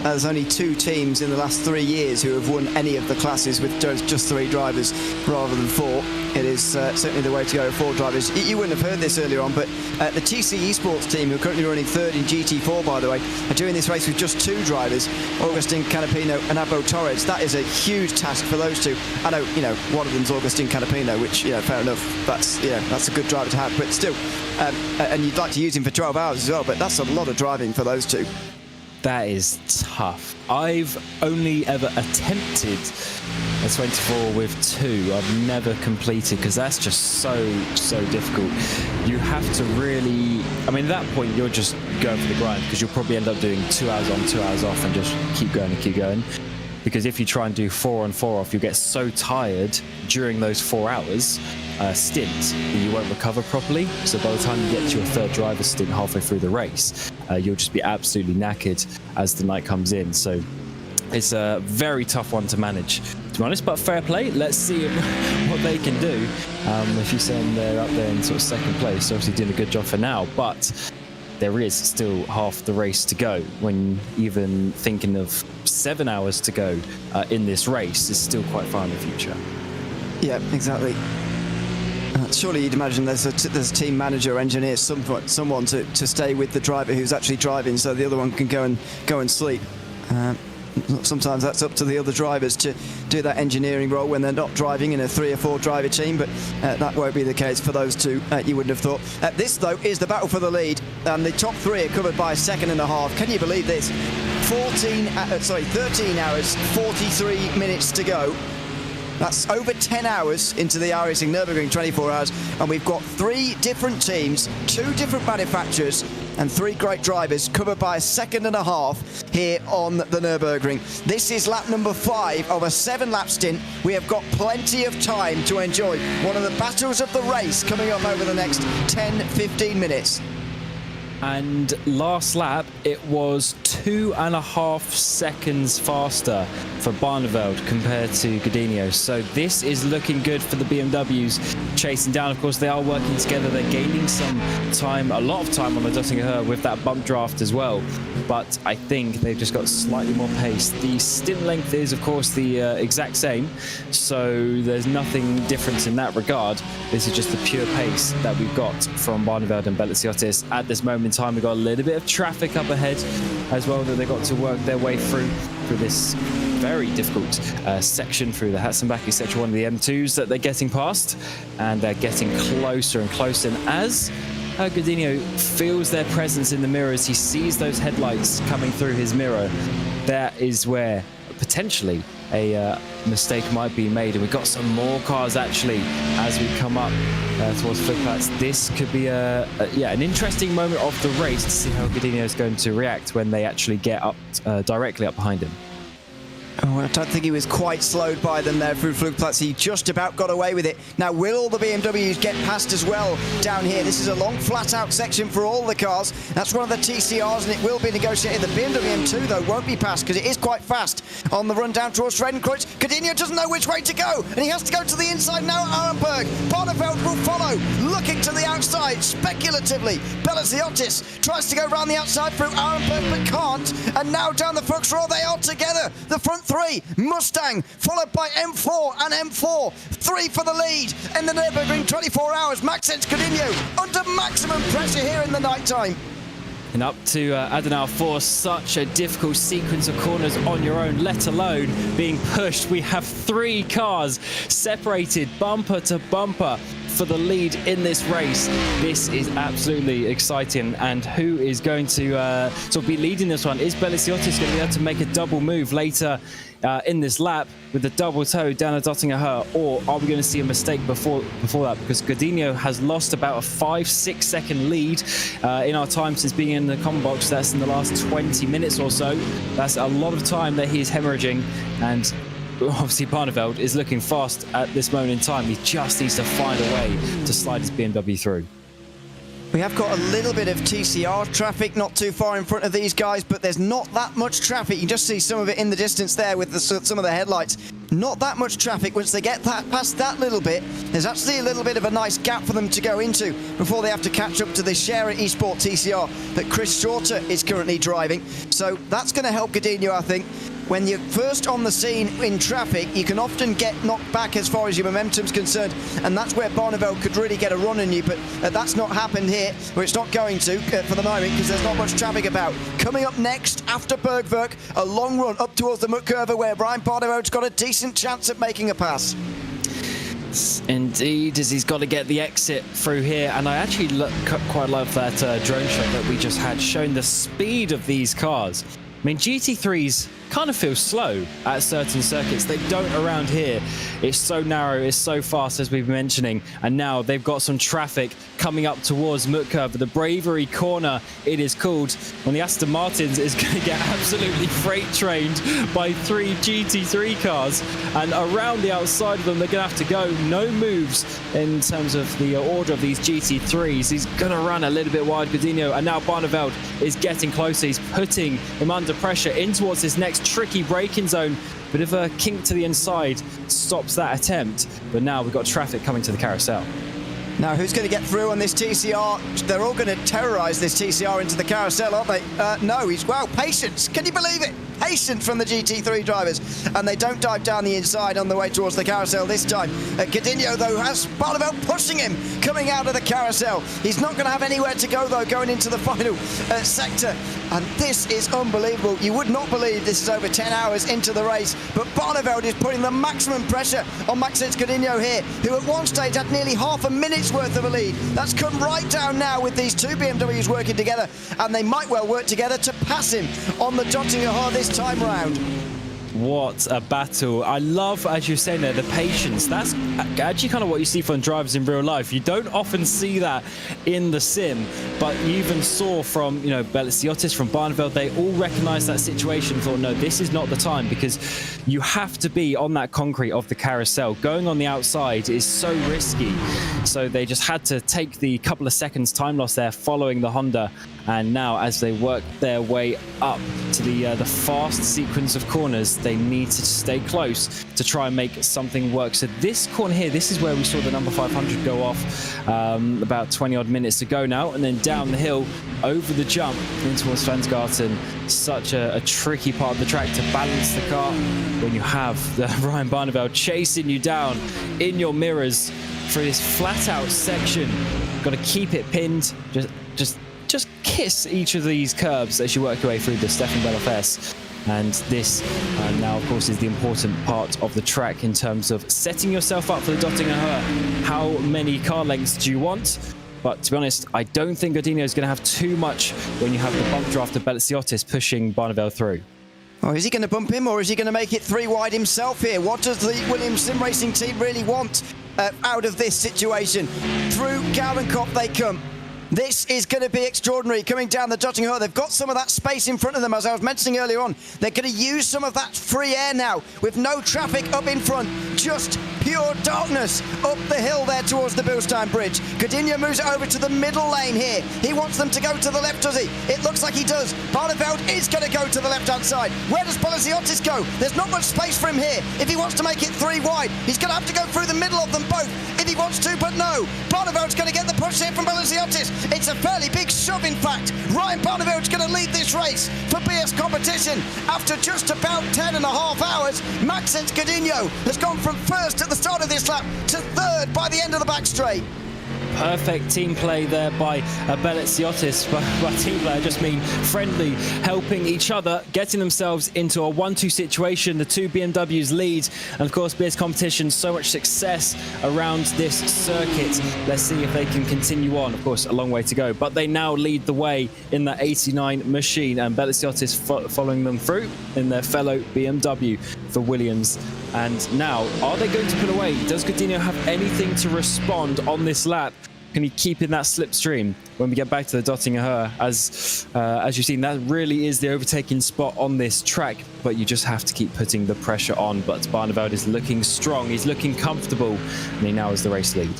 there's only 2 teams in the last 3 years who have won any of the classes with just 3 drivers rather than 4. It is certainly the way to go, 4 drivers. You wouldn't have heard this earlier on, but the TC Esports team, who are currently running 3rd in GT4, by the way, are doing this race with just 2 drivers, Augustin Canapino and Abo Torres. That is a huge task for those 2. I know, one of them's Augustin Canapino, which, fair enough, that's a good driver to have, but still, and you'd like to use him for 12 hours as well, but that's a lot of driving for those 2.
That is tough. I've only ever attempted a 24 with 2. I've never completed, because that's just so difficult. You have to really, at that point you're just going for the grind, because you'll probably end up doing 2 hours on, 2 hours off, and just keep going. Because if you try and do 4 on 4 off, you get so tired during those 4 hours stint that you won't recover properly. So by the time you get to your 3rd driver stint halfway through the race, you'll just be absolutely knackered as the night comes in. So it's a very tough one to manage, to be honest, but fair play. Let's see what they can do. If you say they're up there in sort of 2nd place, obviously doing a good job for now, but there is still half the race to go. When even thinking of 7 hours to go in this race is still quite far in the future.
Yeah, exactly. Surely you'd imagine there's a team manager or engineer, someone to stay with the driver who's actually driving, so the other one can go and sleep. Sometimes that's up to the other drivers to do that engineering role when they're not driving in a 3 or 4 driver team, but that won't be the case for those 2, you wouldn't have thought. This, though, is the battle for the lead, and the top 3 are covered by a 2.5. Can you believe this? 13 hours, 43 minutes to go. That's over 10 hours into the iRacing Nürburgring 24 hours, and we've got 3 different teams, 2 different manufacturers, and 3 great drivers covered by a second and a half here on the Nürburgring. This is lap number 5 of a 7-lap stint. We have got plenty of time to enjoy one of the battles of the race coming up over the next 10-15 minutes.
And last lap, it was 2.5 seconds faster for Barneveld compared to Godinho. So this is looking good for the BMWs chasing down. Of course, they are working together. They're gaining some time, a lot of time on the Dottinger with that bump draft as well. But I think they've just got slightly more pace. The stint length is, of course, the exact same. So there's nothing different in that regard. This is just the pure pace that we've got from Barneveld and Belliziotis at this moment in time. We've got a little bit of traffic up ahead as well that they've got to work their way through this very difficult section through the Hatzenbacke section, one of the M2s that they're getting past, and they're getting closer and closer. And as Godinho feels their presence in the mirrors, he sees those headlights coming through his mirror, that is where potentially a mistake might be made. And we've got some more cars actually as we come up towards Flugplatz. This could be an interesting moment of the race to see how Godinho is going to react when they actually get up directly up behind him.
Oh, I don't think he was quite slowed by them there through Flugplatz. He just about got away with it. Now, will all the BMWs get past as well down here? This is a long, flat-out section for all the cars. That's one of the TCRs, and it will be negotiated. The BMW M2, though, won't be passed because it is quite fast on the run down towards Schredenkreuz. Godinho doesn't know which way to go, and he has to go to the inside now at Arenberg. Barneveld will follow, looking to the outside, speculatively. Belliziotis tries to go round the outside through Arenberg, but can't. And now down the Fuchsrohr, they are together. The front 3, Mustang, followed by M4 and M4. 3 for the lead in the Nürburgring 24 hours. Maxence Godinho under maximum pressure here in the night time.
And up to Adenauer for such a difficult sequence of corners on your own, let alone being pushed. We have 3 cars separated bumper to bumper for the lead in this race. This is absolutely exciting. And who is going to sort of be leading this one? Is Belliziotis going to be able to make a double move later in this lap with the double toe down at Dottinger, or are we going to see a mistake before that? Because Godinho has lost about a 5-6 second lead in our time since being in the comm box. That's in the last 20 minutes or so. That's a lot of time that he is hemorrhaging, and obviously Barneveld is looking fast at this moment in time. He just needs to find a way to slide his BMW through.
We have got a little bit of TCR traffic not too far in front of these guys, but there's not that much traffic. You can just see some of it in the distance there with some of the headlights. Not that much traffic. Once they get past that little bit, there's actually a little bit of a nice gap for them to go into before they have to catch up to the Scherer eSport TCR that Chris Shorter is currently driving. So that's going to help Godinho, I think. When you're first on the scene in traffic, you can often get knocked back as far as your momentum's concerned, and that's where Barneveld could really get a run on you, but that's not happened here, or it's not going to for the moment, because there's not much traffic about. Coming up next, after Bergwerk, a long run up towards the Mutkirche, where Brian Barneveld's got a decent chance at making a pass.
Indeed, as he's got to get the exit through here. And I actually quite love that drone shot that we just had, showing the speed of these cars. I mean, GT3s kind of feel slow at certain circuits. They don't around here. It's so narrow, it's so fast, as we've been mentioning, and now they've got some traffic coming up towards Mutkirche, the Bravery Corner it is called, when the Aston Martins is going to get absolutely freight trained by 3 GT3 cars, and around the outside of them they're going to have to go. No moves in terms of the order of these GT3s. He's going to run a little bit wide, Godinho, and now Barneveld is getting closer. He's putting him under pressure in towards his next tricky braking zone. Bit of a kink to the inside stops that attempt, but now we've got traffic coming to the carousel.
Now, who's going to get through on this TCR? They're all going to terrorise this TCR into the carousel, aren't they? No, wow, patience. Can you believe it? Patience from the GT3 drivers. And they don't dive down the inside on the way towards the carousel this time. Godinho, though, has Barneveld pushing him, coming out of the carousel. He's not going to have anywhere to go, though, going into the final sector. And this is unbelievable. You would not believe this is over 10 hours into the race. But Barneveld is putting the maximum pressure on Maxence Godinho here, who at one stage had nearly half a minute's worth of a lead. That's come right down now with these 2 BMWs working together, and they might well work together to pass him on the Dottinger this time round.
What a battle. I love, as you're saying there, the patience. That's actually kind of what you see from drivers in real life. You don't often see that in the sim, but you even saw from, you know, Beliziotis, from Barneveld, they all recognized that situation and thought, no, this is not the time, because you have to be on that concrete of the carousel. Going on the outside is so risky. So they just had to take the couple of seconds time loss there following the Honda. And now, as they work their way up to the fast sequence of corners, they need to stay close to try and make something work. So this corner here, this is where we saw the number 500 go off about 20 odd minutes ago now, and then down the hill over the jump in towards Fansgarten. Such a tricky part of the track to balance the car when you have the Ryan Barneveld chasing you down in your mirrors through this flat out section. Got to keep it pinned. Just kiss each of these curbs as you work your way through the Stefan Belafes. And this now, of course, is the important part of the track in terms of setting yourself up for the Dottinger Höhe. How many car lengths do you want? But to be honest, I don't think Godinho is going to have too much when you have the bump draft of Beliziotis pushing Barneveld through.
Or is he going to bump him, or is he going to make it 3 wide himself here? What does the Williams Sim Racing team really want out of this situation? Through Gouwenkop they come. This is going to be extraordinary coming down the Dottinger Höhe. They've got some of that space in front of them, as I was mentioning earlier on. They're going to use some of that free air now with no traffic up in front. Just pure darkness up the hill there towards the Bilstein Bridge. Godinho moves it over to the middle lane here. He wants them to go to the left, does he? It looks like he does. Barneveld is going to go to the left-hand side. Where does Beliziotis go? There's not much space for him here. If he wants to make it 3 wide, he's going to have to go through the middle of them both if he wants to, but no. Barneveld's going to get the push here from Beliziotis. It's a fairly big shove, in fact. Ryan Barneveld's going to lead this race for BS Competition. After just about 10.5 hours, Maxence Godinho has gone from first at the start of this lap to third by the end of the back straight.
Perfect team play there by Beliziotis. By team play, I just mean friendly, helping each other, getting themselves into a 1-2 situation. The 2 BMWs lead, and of course, BS Competition, so much success around this circuit. Let's see if they can continue on. Of course, a long way to go, but they now lead the way in the 89 machine, and Beliziotis following them through in their fellow BMW for Williams. And now, are they going to pull away? Does Godinho have anything to respond on this lap? Can he keep in that slipstream when we get back to the Dottinger Höhe? As you've seen, that really is the overtaking spot on this track, but you just have to keep putting the pressure on. But Barneveld is looking strong, he's looking comfortable, and he now has the race lead.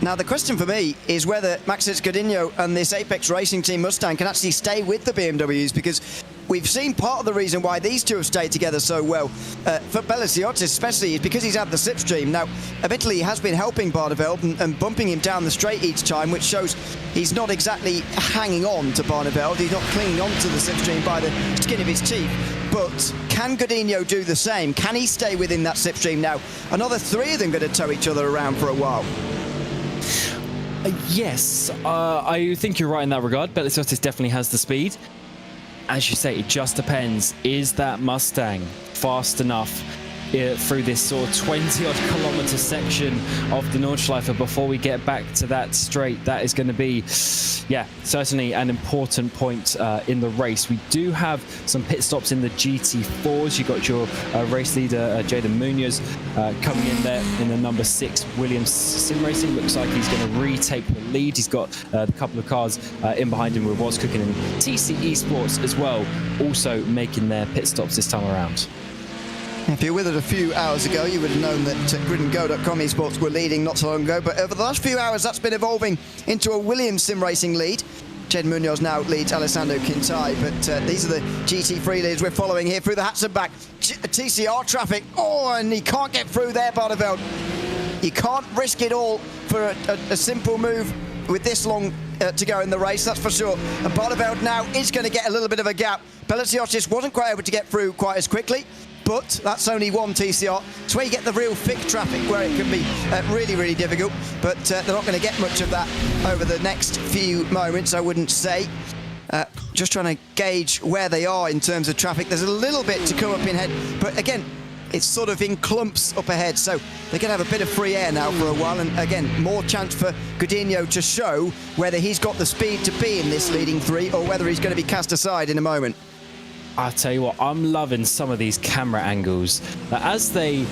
Now, the question for me is whether Maxence Godinho and this Apex Racing Team Mustang can actually stay with the BMWs, because we've seen part of the reason why these two have stayed together so well, for Beliziotis especially, is because he's had the slipstream. Now, admittedly, he has been helping Barneveld and bumping him down the straight each time, which shows he's not exactly hanging on to Barneveld. He's not clinging on to the slipstream by the skin of his teeth. But can Godinho do the same? Can he stay within that slipstream now? Another 3 of them going to tow each other around for a while.
Yes, I think you're right in that regard. Beliziotis definitely has the speed. As you say, it just depends. Is that Mustang fast enough through this sort of 20-odd kilometer section of the Nordschleife before we get back to that straight? That is going to be, yeah, certainly an important point in the race. We do have some pit stops in the GT4s. You got your race leader, Jaden Munoz, coming in there in the number 6 Williams Sim Racing. Looks like he's going to retake the lead. He's got a couple of cars in behind him with Woz Cooking and TC Esports as well, also making their pit stops this time around.
If you were with it a few hours ago, you would have known that gridandgo.com esports were leading not so long ago, but over the last few hours, that's been evolving into a Williams Sim Racing lead. Jed Munoz now leads Alessandro Quintai, but these are the GT3 leaders we're following here through the Hatzenbach. TCR traffic, and he can't get through there, Barneveld. You can't risk it all for a simple move with this long to go in the race, that's for sure. And Barneveld now is going to get a little bit of a gap. Beliziotis wasn't quite able to get through quite as quickly, but that's only one TCR. It's where you get the real thick traffic, where it can be really, really difficult. But they're not going to get much of that over the next few moments, I wouldn't say. Just trying to gauge where they are in terms of traffic. There's a little bit to come up in ahead, but again, it's sort of in clumps up ahead, so they're going to have a bit of free air now for a while, and again, more chance for Godinho to show whether he's got the speed to be in this leading 3 or whether he's going to be cast aside in a moment.
I'll tell you what, I'm loving some of these camera angles. As they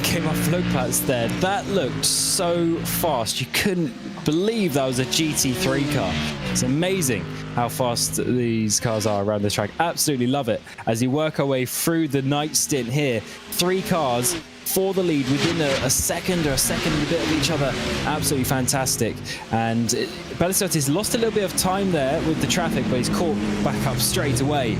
came off float plats there, that looked so fast. You couldn't believe that was a GT3 car. It's amazing how fast these cars are around the track. Absolutely love it. As you work our way through the night stint here, 3 cars for the lead within a second or a second and a bit of each other. Absolutely fantastic. And Balasiotis lost a little bit of time there with the traffic, but he's caught back up straight away.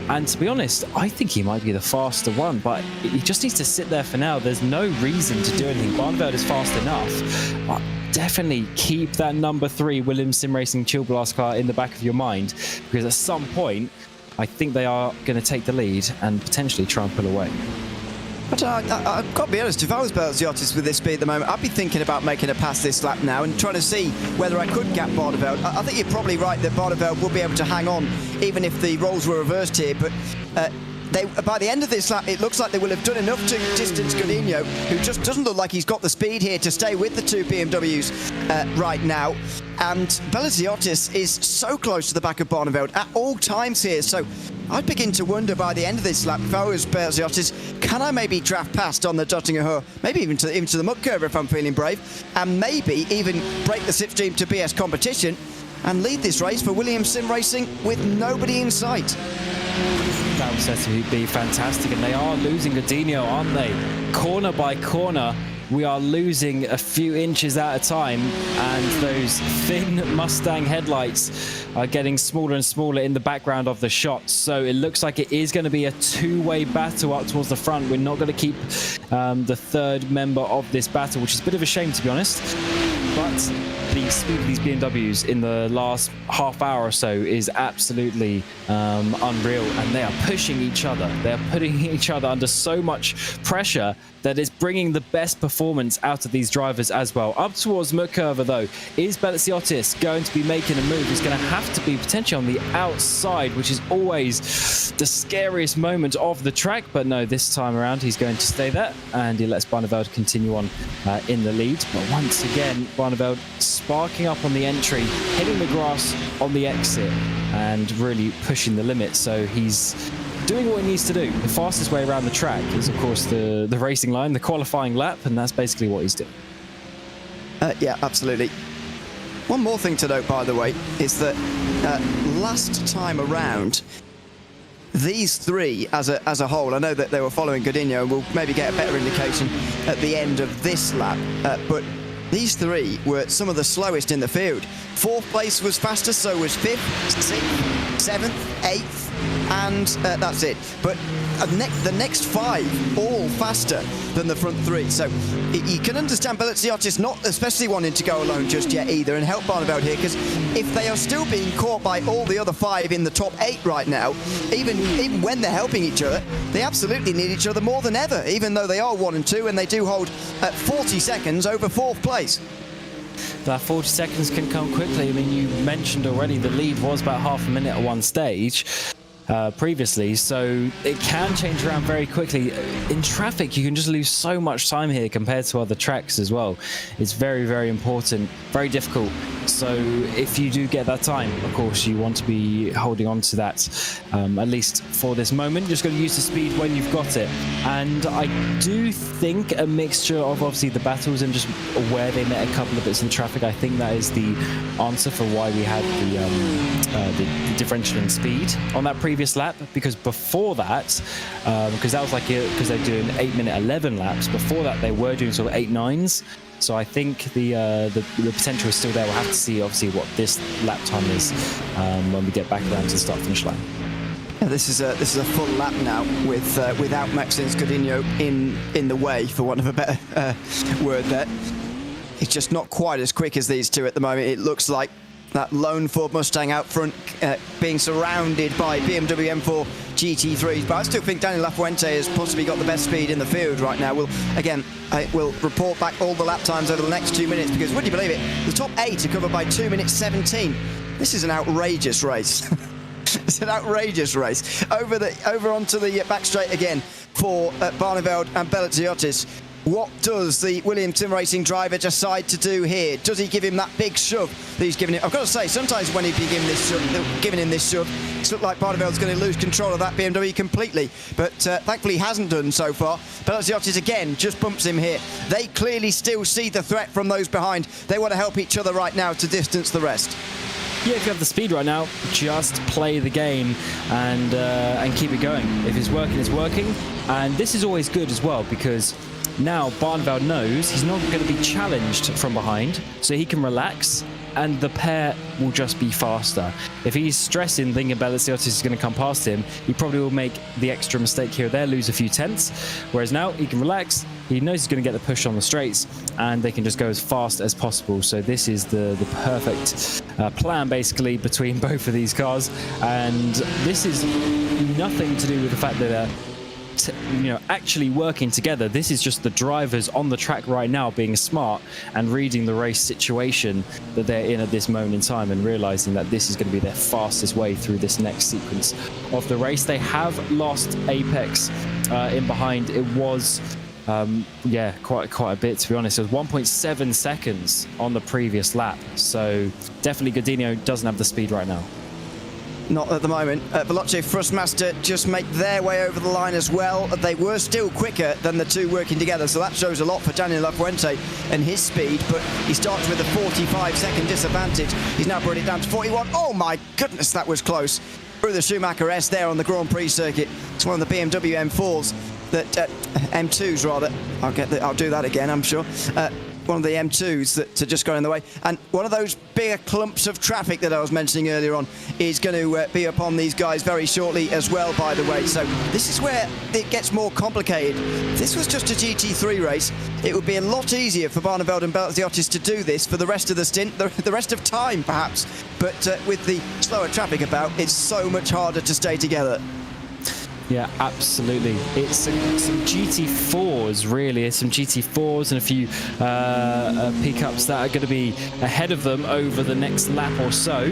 And to be honest, I think he might be the faster one, but he just needs to sit there for now. There's no reason to do anything. Barneveld is fast enough. But definitely keep that number 3 Williams Sim Racing Chill Blast car in the back of your mind, because at some point, I think they are going to take the lead and potentially try and pull away.
But I've got to be honest, if I was Balasiotis with this speed at the moment, I'd be thinking about making a pass this lap now and trying to see whether I could gap Barneveld. I think you're probably right that Barneveld will be able to hang on even if the roles were reversed here, but by the end of this lap, it looks like they will have done enough to distance Godinho, who just doesn't look like he's got the speed here to stay with the 2 BMWs right now. And Balasiotis is so close to the back of Barneveld at all times here, so I'd begin to wonder by the end of this lap, if I was Balasiotis, can I maybe draft past on the Dottinger, maybe even to the muck curve if I'm feeling brave, and maybe even break the slipstream to BS competition and lead this race for Williams Sim Racing with nobody in sight.
That would certainly be fantastic, and they are losing Godinho, aren't they? Corner by corner, we are losing a few inches at a time, and those thin Mustang headlights are getting smaller and smaller in the background of the shot. So it looks like it is going to be a 2-way battle up towards the front. We're not going to keep the 3rd member of this battle, which is a bit of a shame, to be honest. But the speed of these BMWs in the last half hour or so is absolutely unreal, and they are pushing each other. They are putting each other under so much pressure that is bringing the best performance out of these drivers as well. Up towards Mukkurva, though, is Balasiotis going to be making a move? He's going to have to be potentially on the outside, which is always the scariest moment of the track. But no, this time around, he's going to stay there, and he lets Barneveld continue on in the lead. But once again, Barneveld sparking up on the entry, hitting the grass on the exit, and really pushing the limit. So he's doing what he needs to do. The fastest way around the track is, of course, the racing line, the qualifying lap, and that's basically what he's doing.
Yeah, absolutely. One more thing to note, by the way, is that last time around, these 3 as a whole, I know that they were following Godinho, and we'll maybe get a better indication at the end of this lap, but these 3 were some of the slowest in the field. 4th place was faster, so was 5th, 6th, 7th, 8th, and that's it. But the next 5 all faster than the front 3. So you can understand Balasiotis not especially wanting to go alone just yet either and help Barneveld here, because if they are still being caught by all the other 5 in the top 8 right now, even when they're helping each other, they absolutely need each other more than ever, even though they are 1 and 2 and they do hold 40 seconds over 4th place.
That 40 seconds can come quickly. I mean, you mentioned already the lead was about half a minute at one stage previously, so it can change around very quickly. In traffic, you can just lose so much time here compared to other tracks as well. It's very, very important, very difficult. So if you do get that time, of course, you want to be holding on to that, at least for this moment. You're just going to use the speed when you've got it. And I do think a mixture of obviously the battles and just where they met a couple of bits in traffic, I think that is the answer for why we had the differential in speed on that previous lap. Because before that, because that was like because they're doing 8-minute 11 laps. Before that, they were doing sort of 8-9s. So I think the potential is still there. We'll have to see, obviously, what this lap time is when we get back around to the start-finish line.
Yeah, this is a full lap now without Maxence Godinho in the way, for want of a better word there. He's just not quite as quick as these 2 at the moment. It looks like that lone Ford Mustang out front being surrounded by BMW M4 GT3s. But I still think Daniel Lafuente has possibly got the best speed in the field right now. We'll report back all the lap times over the next 2 minutes, because would you believe it, the top 8 are covered by 2 minutes 17. This is an outrageous race. It's an outrageous race. Over onto the back straight again for Barneveld and Balasiotis. What does the Williams Sim Racing driver decide to do here? Does he give him that big shove that he's giving him? I've got to say, sometimes when he'd be giving him this shove, it's looked like Barneveld's going to lose control of that BMW completely. But thankfully he hasn't done so far. Palatinate again just bumps him here. They clearly still see the threat from those behind. They want to help each other right now to distance the rest.
Yeah, if you have the speed right now, just play the game and keep it going. If it's working, it's working. And this is always good as well, because now Barneveld knows he's not going to be challenged from behind, so he can relax, and the pair will just be faster. If he's stressing, thinking Palatinate is going to come past him, he probably will make the extra mistake here or there, lose a few tenths. Whereas now he can relax, he knows he's going to get the push on the straights, and they can just go as fast as possible. So this is the perfect plan, basically, between both of these cars. And this is nothing to do with the fact that actually working together. This is just the drivers on the track right now being smart and reading the race situation that they're in at this moment in time, and realizing that this is going to be their fastest way through this next sequence of the race. They have lost Apex in behind. It was quite a bit, to be honest. It was 1.7 seconds on the previous lap, so definitely Godinho doesn't have the speed right now.
Not at the moment. Veloce Thrustmaster just make their way over the line as well. They were still quicker than the two working together, so that shows a lot for Daniel Lafuente and his speed, but he starts with a 45-second disadvantage. He's now brought it down to 41. Oh my goodness, that was close. Through the Schumacher S there on the Grand Prix circuit. It's one of the BMW M4s, that M2s rather. I'll do that again, I'm sure. One of the M2s that just got in the way, and one of those bigger clumps of traffic that I was mentioning earlier on is going to be upon these guys very shortly as well, by the way. So this is where it gets more complicated. If this was just a GT3 race, it would be a lot easier for Barneveld and Palatinate to do this for the rest of the stint, the rest of time perhaps, but with the slower traffic about, it's so much harder to stay together.
Yeah, absolutely. It's some GT4s, really. It's some GT4s and a few pickups that are going to be ahead of them over the next lap or so.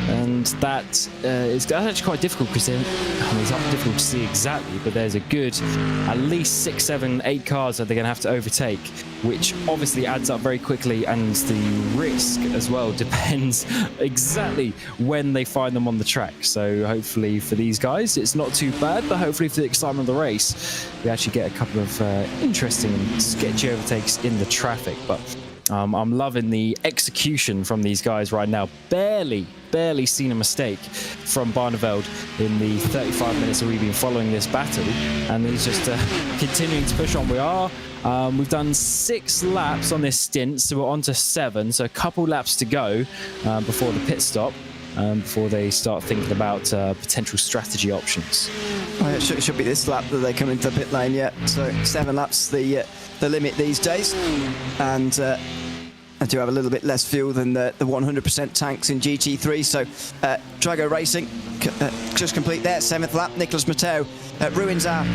And that is actually quite difficult, because it's not difficult to see exactly, but there's a good at least 6, 7, 8 cars that they're going to have to overtake, which obviously adds up very quickly, and the risk as well depends exactly when they find them on the track. So hopefully for these guys, it's not too bad, but hopefully for the excitement of the race, we actually get a couple of interesting and sketchy overtakes in the traffic. But I'm loving the execution from these guys right now. Barely seen a mistake from Barneveld in the 35 minutes that we've been following this battle, and he's just continuing to push on. We've done 6 laps on this stint, so we're on to 7, so a couple laps to go before the pit stop, before they start thinking about potential strategy options.
Well, it should be this lap that they come into the pit lane yet. So 7 laps the limit these days, and I do have a little bit less fuel than the 100% tanks in GT3. So Drago Racing just complete their 7th lap. Nicolas Matteo ruins our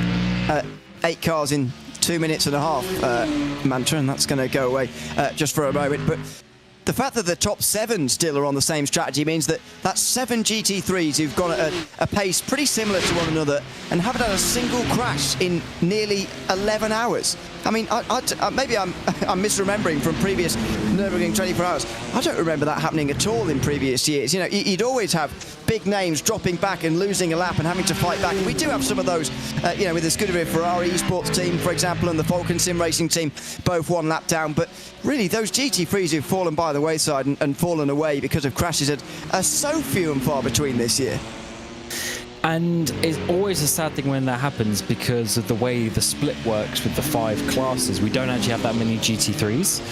8 cars in 2 minutes and a half mantra, and that's going to go away just for a moment. But the fact that the top 7 still are on the same strategy means that that's 7 GT3s who've gone at a pace pretty similar to one another and haven't had a single crash in nearly 11 hours. I mean, maybe I'm misremembering from previous Nürburgring 24 hours. I don't remember that happening at all in previous years. You know, you'd always have big names dropping back and losing a lap and having to fight back. And we do have some of those, with the Scuderia Ferrari esports team, for example, and the Falcon Sim Racing team, both 1 lap down. But really, those GT3s who've fallen by the wayside and fallen away because of crashes are so few and far between this year.
And it's always a sad thing when that happens, because of the way the split works with the 5 classes. We don't actually have that many GT3s.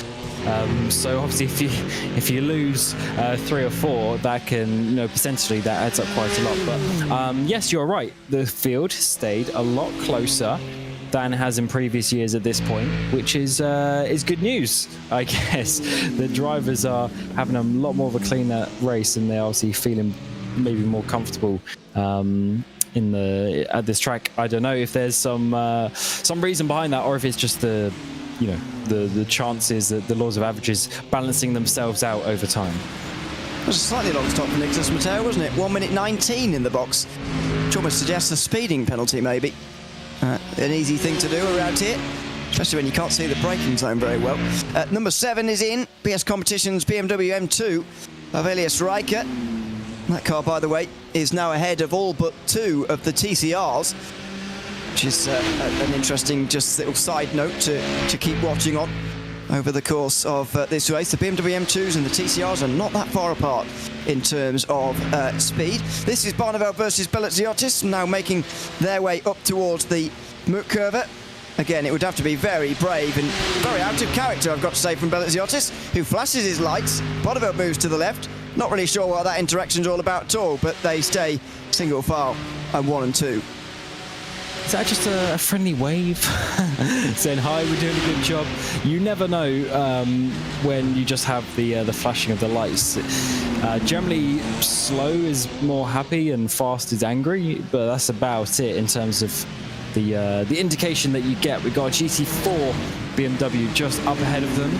So obviously if you lose 3 or 4, that can, potentially that adds up quite a lot. But yes, you're right. The field stayed a lot closer than it has in previous years at this point, which is good news, I guess. The drivers are having a lot more of a cleaner race, and they're obviously feeling maybe more comfortable at this track. I don't know if there's some reason behind that, or if it's just the chances that the laws of averages balancing themselves out over time.
It was a slightly long stop for Nicolas Matteo, wasn't it? 1 minute 19 in the box, which almost suggests a speeding penalty, maybe. An easy thing to do around here. especially when you can't see the braking zone very well. Number 7 is in, PS Competition's BMW M2 of Elias Riker. That car, by the way, is now ahead of all but 2 of the TCRs, which is an interesting just little side note to keep watching on over the course of this race. The BMW M2s and the TCRs are not that far apart in terms of speed. This is Barneveld versus Belliziotis, now making their way up towards the Moot curve. Again, it would have to be very brave and very out of character, I've got to say, from Belliziotis, who flashes his lights. Barneveld moves to the left. Not really sure what that interaction's all about at all, but they stay single file and 1 and 2.
Is that just a friendly wave saying hi, we're doing a good job? You never know when you just have the flashing of the lights. Generally, slow is more happy and fast is angry, but that's about it in terms of the indication that you get. We've got a GT4 BMW just up ahead of them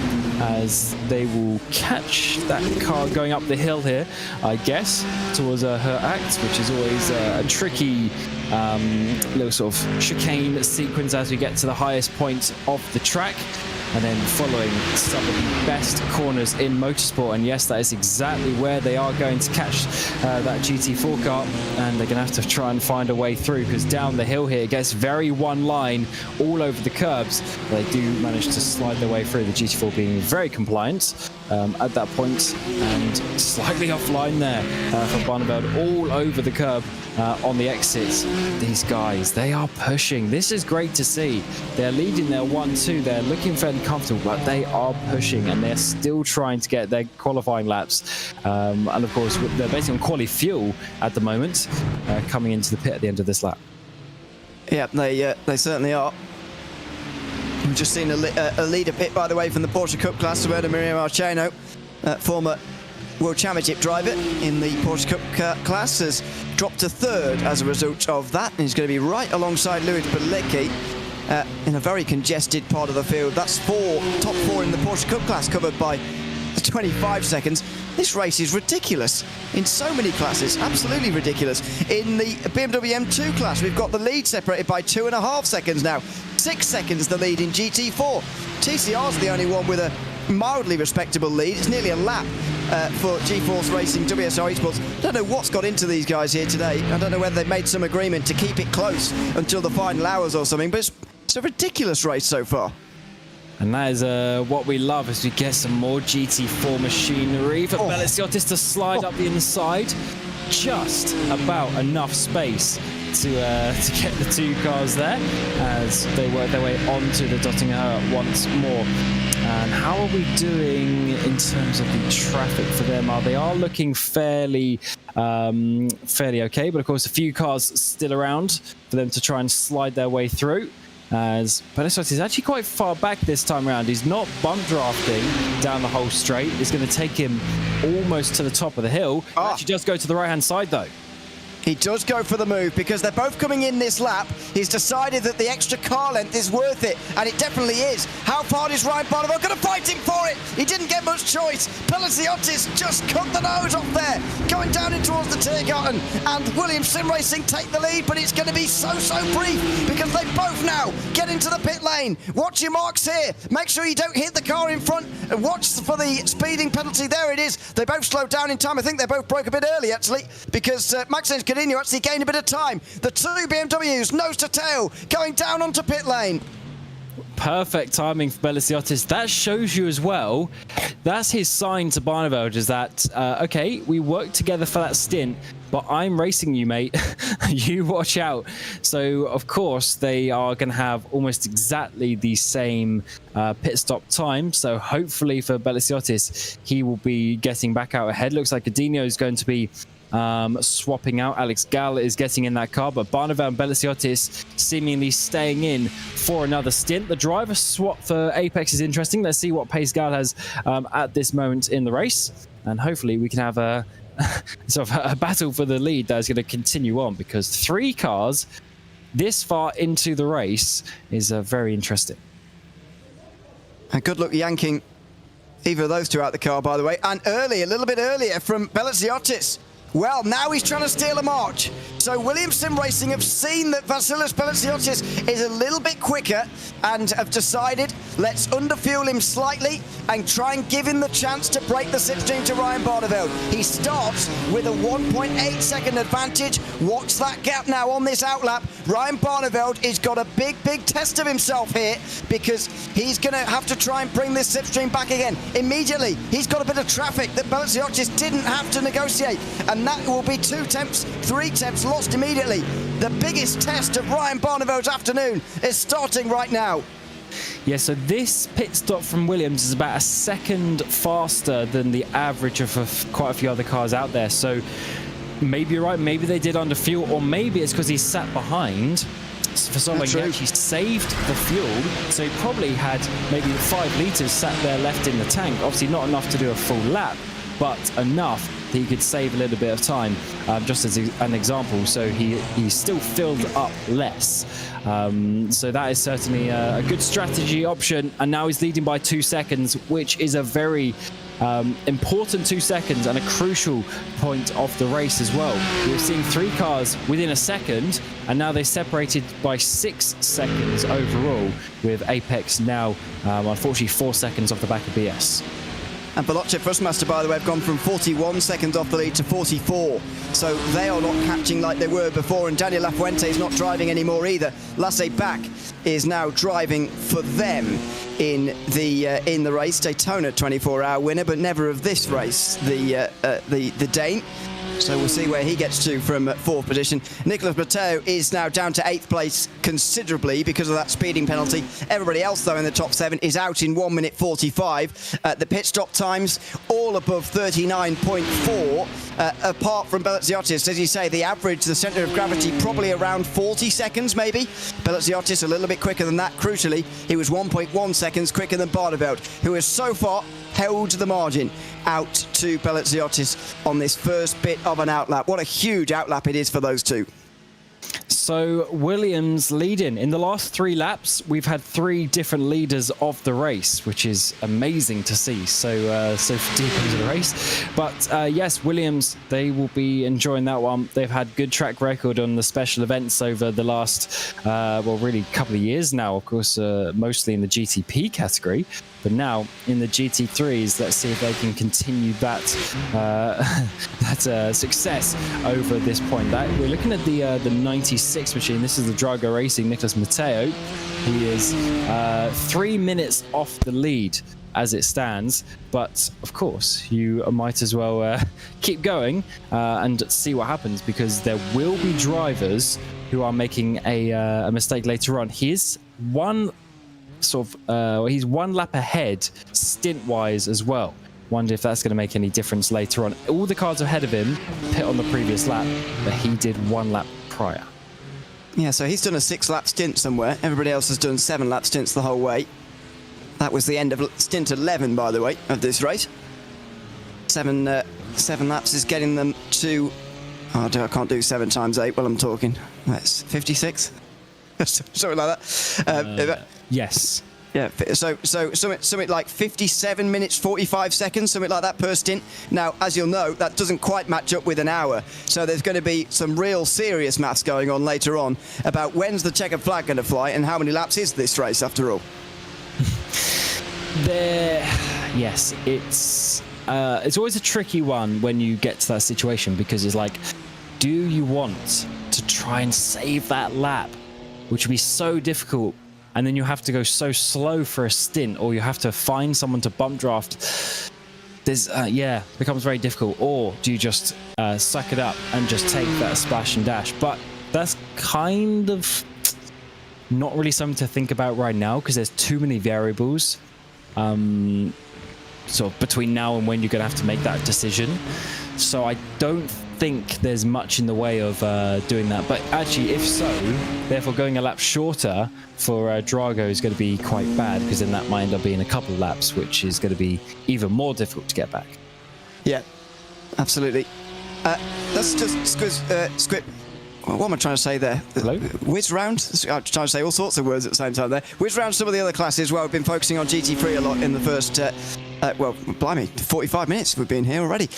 as they will catch that car going up the hill here, I guess, towards her act, which is always a tricky little sort of chicane sequence as we get to the highest point of the track, and then following some of the best corners in motorsport. And yes, that is exactly where they are going to catch that GT4 car, and they're going to have to try and find a way through, because down the hill here it gets very one line all over the curbs. They do manage to slide their way through, the GT4 being very compliant at that point, and slightly offline there from Barneveld all over the curb on the exits. These guys, they are pushing. This is great to see. They're leading their 1-2. They're looking fairly comfortable, but they are pushing, and they're still trying to get their qualifying laps. And of course, they're basically on quali fuel at the moment, coming into the pit at the end of this lap.
Yeah, they certainly are. We've just seen a leader pit, by the way, from the Porsche Cup class, Roberto Maria Marcheno, former World Championship driver in the Porsche Cup class, has dropped to 3rd as a result of that, and he's going to be right alongside Louis Balecki in a very congested part of the field. That's top 4 in the Porsche Cup class, covered by 25 seconds. This race is ridiculous in so many classes, absolutely ridiculous. In the BMW M2 class, we've got the lead separated by 2.5 seconds now. 6 seconds the lead in GT4. TCR's the only one with a mildly respectable lead. It's nearly a lap for G-Force Racing, WSR Esports. I don't know what's got into these guys here today. I don't know whether they've made some agreement to keep it close until the final hours or something, but it's a ridiculous race so far.
And that is what we love, as we get some more GT4 machinery for Belliziotis to slide up the inside. Just about enough space to get the 2 cars there as they work their way onto the Dottinger once more. And how are we doing in terms of the traffic for them? They are looking fairly okay, but of course a few cars still around for them to try and slide their way through, as Belliziotis is actually quite far back this time around. He's not bump drafting down the whole straight. It's going to take him almost to the top of the hill. He actually does go to the right-hand side, though.
He does go for the move because they're both coming in this lap. He's decided that the extra car length is worth it, and it definitely is. How far is Ryan Barneveld going to fight him for it? He didn't get much choice. Belliziotis just cut the nose off there, going down in towards the Tiergarten, and Williams Sim Racing take the lead, but it's going to be so brief because they both now get into the pit lane. Watch your marks here. Make sure you don't hit the car in front, and watch for the speeding penalty. There it is. They both slowed down in time. I think they both broke a bit early, actually, because Maxence Cadinho actually gained a bit of time. The 2 BMWs, nose to tail, going down onto pit lane.
Perfect timing for Belliziotis. That shows you as well, that's his sign to Barneveld, is that, okay, we worked together for that stint, but I'm racing you, mate. You watch out. So, of course, they are going to have almost exactly the same pit stop time. So, hopefully for Belliziotis, he will be getting back out ahead. Looks like Cadinho is going to be swapping out. Alex Gall is getting in that car, but Barneveld and Belliziotis seemingly staying in for another stint. The driver swap for Apex is interesting. Let's see what pace Gall has at this moment in the race, and hopefully we can have a sort of a battle for the lead that is going to continue on, because 3 cars this far into the race is very interesting.
And good luck yanking either of those 2 out the car, by the way. And early, a little bit earlier from Belliziotis. Well, now he's trying to steal a march. So Williams Sim Racing have seen that Vasilis Palatinate is a little bit quicker and have decided, let's underfuel him slightly and try and give him the chance to break the slipstream to Ryan Barneveld. He starts with a 1.8 second advantage. Watch that gap now on this outlap. Ryan Barneveld has got a big test of himself here because he's going to have to try and bring this slipstream back again. Immediately, he's got a bit of traffic that Palatinate didn't have to negotiate, and that will be 2 temps, 3 temps lost immediately. The biggest test of Ryan Barneveld's afternoon is starting right now.
Yeah, so this pit stop from Williams is about a second faster than the average of quite a few other cars out there. So maybe you're right, maybe they did under fuel, or maybe it's because he sat behind for so long. He actually saved the fuel, so he probably had maybe 5 litres sat there left in the tank. Obviously not enough to do a full lap, but enough that he could save a little bit of time, just as an example. So he still filled up less. So that is certainly a good strategy option. And now he's leading by 2 seconds, which is a very important 2 seconds and a crucial point of the race as well. We're seeing 3 cars within a second, and now they separated by 6 seconds overall, with Apex now unfortunately 4 seconds off the back of BS.
And Veloce Fussmaster, by the way, have gone from 41 seconds off the lead to 44. So they are not catching like they were before, and Daniel Lafuente is not driving anymore either. Lasse Bach is now driving for them in the race. Daytona 24-hour winner, but never of this race, the Dane. So we'll see where he gets to from 4th position. Nicolas Matteo is now down to 8th place considerably because of that speeding penalty. Everybody else, though, in the top 7 is out in 1 minute 45. The pit stop times all above 39.4. Apart from Palatinate, as you say, the average, the centre of gravity, probably around 40 seconds, maybe. Palatinate a little bit quicker than that. Crucially, he was 1.1 seconds quicker than Barneveld, who has so far held the margin out to Palatinate on this first bit of an outlap. What a huge outlap it is for those two.
So Williams leading. In the last 3 laps, we've had 3 different leaders of the race, which is amazing to see. So deep into the race. But yes, Williams, they will be enjoying that one. They've had good track record on the special events over the last, well, really couple of years now. Of course, mostly in the GTP category. But now in the GT3s, let's see if they can continue that success over this point. We're looking at the 96 machine. This is the Drago Racing Nicolas Matteo. He is 3 minutes off the lead as it stands. But of course, you might as well keep going and see what happens, because there will be drivers who are making a mistake later on. He's one lap ahead stint-wise as well. Wonder if that's going to make any difference later on. All the cars ahead of him pit on the previous lap, but he did 1 lap prior.
Yeah, so he's done a 6-lap stint somewhere. Everybody else has done 7-lap stints the whole way. That was the end of stint 11, by the way, of this race. 7 laps is getting them to... Oh, I can't do 7 times 8 while I'm talking. That's 56? Something like that.
Yes.
Yeah, so something like 57 minutes 45 seconds, something like that per stint. Now, as you'll know, that doesn't quite match up with an hour. So there's going to be some real serious maths going on later on about when's the checkered flag going to fly and how many laps is this race after all.
Yes, it's always a tricky one when you get to that situation, because it's like, do you want to try and save that lap, which would be so difficult, and then you have to go so slow for a stint, or you have to find someone to bump draft? There's becomes very difficult. Or do you just suck it up and just take that splash and dash? But that's kind of not really something to think about right now, because there's too many variables sort of between now and when you're going to have to make that decision. So I don't think there's much in the way of doing that. But actually, if so, therefore going a lap shorter for Drago is going to be quite bad, because then that might end up being a couple of laps, which is going to be even more difficult to get back. Yeah,
absolutely. Let's just script. What am I trying to say there?
Hello?
Whiz round? I'm trying to say all sorts of words at the same time there. Whiz round some of the other classes. Well, we've been focusing on GT3 a lot in the first well, blimey, 45 minutes we've been here already.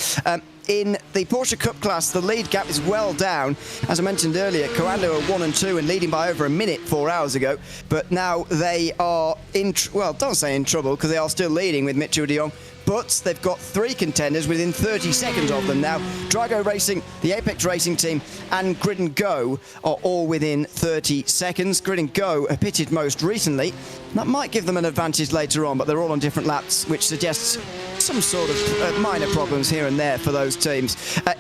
In the Porsche Cup class, the lead gap is well down. As I mentioned earlier, Coando are 1 and 2 and leading by over a minute 4 hours ago. But now they are well, don't say in trouble, because they are still leading with Mitchell de Jong. But they've got 3 contenders within 30 seconds of them now. Drago Racing, the Apex Racing team, and Grid and Go are all within 30 seconds. Grid and Go have pitted most recently. That might give them an advantage later on, but they're all on different laps, which suggests some sort of minor problems here and there for those teams.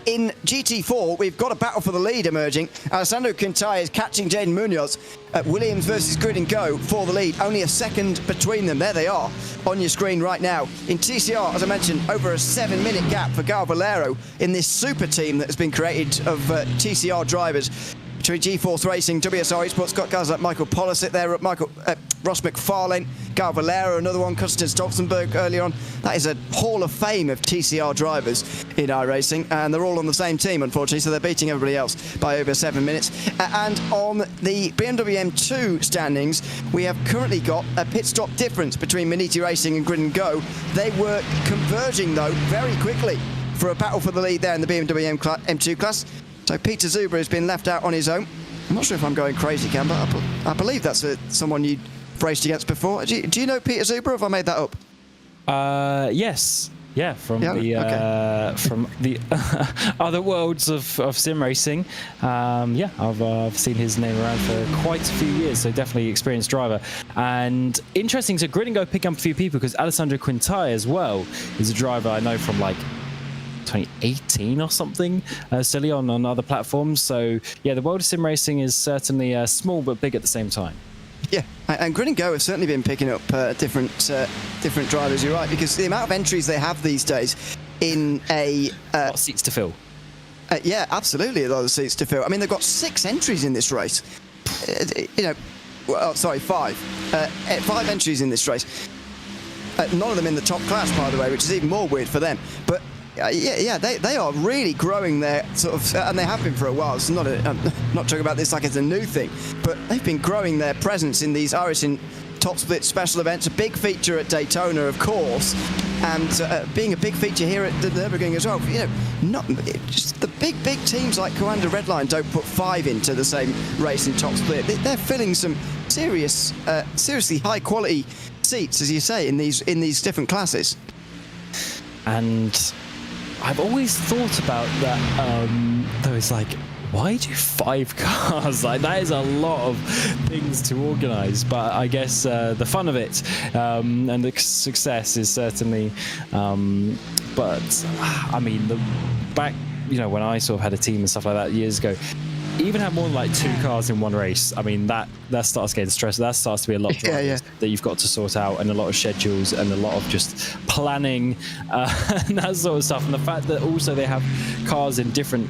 In GT4, we've got a battle for the lead emerging. Alessandro Quintana is catching Jaden Munoz. Williams versus Grid and Go for the lead. Only a second between them. There they are on your screen right now. In TCR, as I mentioned, over a 7-minute gap for Gal Valero in this super team that has been created of TCR drivers. Between G-Force Racing, WSR Esports, got guys like Michael Polisic there, Ross McFarlane, Gal Valero, another one, Konstantin Stolzenberg earlier on. That is a hall of fame of TCR drivers in iRacing, and they're all on the same team, unfortunately, so they're beating everybody else by over 7 minutes. And on the BMW M2 standings, we have currently got a pit stop difference between Maniti Racing and Grid and Go. They were converging, though, very quickly for a battle for the lead there in the BMW M2 class. So Peter Zuber has been left out on his own. I'm not sure if I'm going crazy, Cam, but I believe that's someone you'd raced against before. Do you know Peter Zuber, or have I made that up?
Yes. Yeah, from the other worlds of sim racing. I've seen his name around for quite a few years, so definitely experienced driver. And interesting to Grid and Go pick up a few people, because Alessandro Quintana as well is a driver I know from like 2018 or something, silly on other platforms. So yeah, the world of sim racing is certainly small but big at the same time.
Yeah, and Grid and Go have certainly been picking up different drivers. You're right, because the amount of entries they have these days in a
lot of seats to fill.
Yeah, absolutely, a lot of seats to fill. I mean, they've got 6 entries in this race. 5. 5 entries in this race. None of them in the top class, by the way, which is even more weird for them. But they are really growing their sort of, and they have been for a while. It's not I'm not talking about this like it's a new thing, but they've been growing their presence in these iRacing top split special events. A big feature at Daytona, of course, and being a big feature here at the Nürburgring as well. Not just the big teams like Coanda Redline don't put 5 into the same race in top split. They're filling some seriously high quality seats, as you say, in these different classes.
And I've always thought about that, though. It's like, why do 5 cars? Like, that is a lot of things to organise. But I guess the fun of it and the success is certainly. But I mean, when I sort of had a team and stuff like that years ago, even have more than like 2 cars in one race. I mean, that starts getting stressful. That starts to be a lot of drivers that you've got to sort out, and a lot of schedules, and a lot of just planning and that sort of stuff. And the fact that also they have cars in different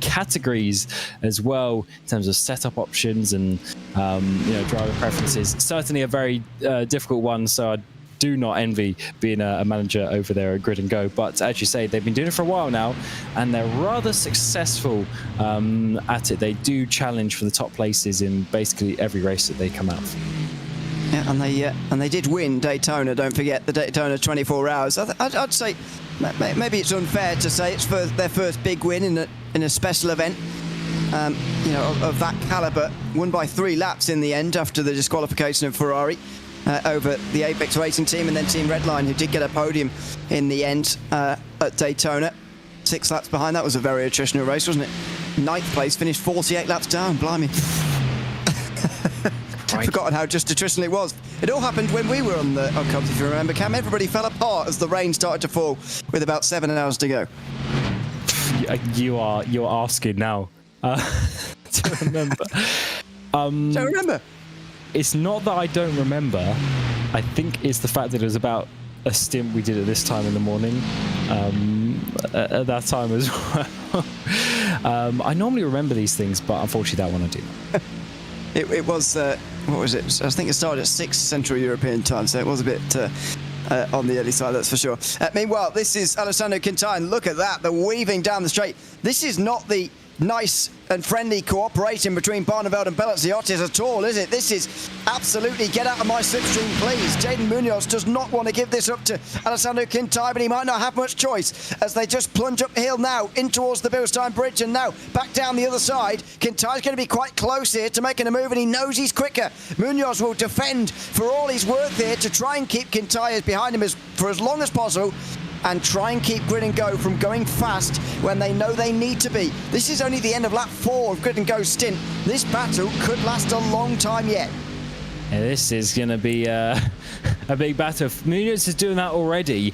categories as well in terms of setup options and driver preferences. Certainly a very difficult one. So I do not envy being a manager over there at Grid and Go, but as you say, they've been doing it for a while now, and they're rather successful at it. They do challenge for the top places in basically every race that they come out for.
Yeah, and they did win Daytona. Don't forget the Daytona 24 hours. I'd say maybe it's unfair to say it's for their first big win in a special event. Of that caliber, won by 3 laps in the end after the disqualification of Ferrari. Over the Apex Racing team, and then Team Redline, who did get a podium in the end at Daytona. 6 laps behind. That was a very attritional race, wasn't it? 9th place, finished 48 laps down. Blimey. I've forgotten how just attritional it was. It all happened when we were on Cubs, if you remember, Cam. Everybody fell apart as the rain started to fall with about 7 hours to go.
You're asking now to remember.
Don't remember.
It's not that I don't remember. I think it's the fact that it was about a stint we did at this time in the morning. At that time as well. I normally remember these things, but unfortunately that one I do.
It was, what was it? I think it started at 6 Central European time, so it was a bit on the early side, that's for sure. Meanwhile, this is Alessandro Quintana. Look at that, the weaving down the straight. This is not the nice and friendly cooperation between Barneveld and Bellaziotis at all, is it? This is absolutely get out of my slipstream, please. Jaden Munoz does not want to give this up to Alessandro Quintana, but he might not have much choice as they just plunge uphill now in towards the Bilstein Bridge and now back down the other side. Quintana's going to be quite close here to making a move, and he knows he's quicker. Munoz will defend for all he's worth here to try and keep Quintana behind him for as long as possible, and try and keep Grid and Go from going fast when they know they need to be. This is only the end of lap 4 of Grid and Go's stint. This battle could last a long time yet.
Yeah, this is going to be a big battle. Munoz is doing that already,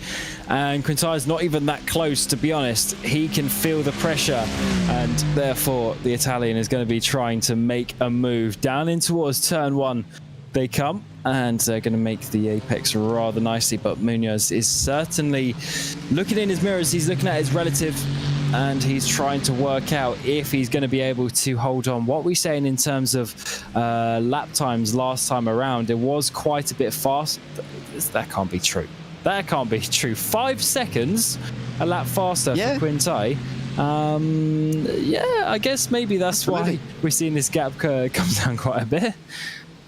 and Quintana's not even that close, to be honest. He can feel the pressure, and therefore the Italian is going to be trying to make a move. Down in towards turn 1 they come, and they're going to make the apex rather nicely, but Munoz is certainly looking in his mirrors. He's looking at his relative, and he's trying to work out if he's going to be able to hold on. What we're saying in terms of lap times last time around, it was quite a bit fast. That can't be true. That can't be true. 5 seconds a lap faster for Quintai. Yeah, I guess maybe that's why we're seeing this gap come down quite a bit.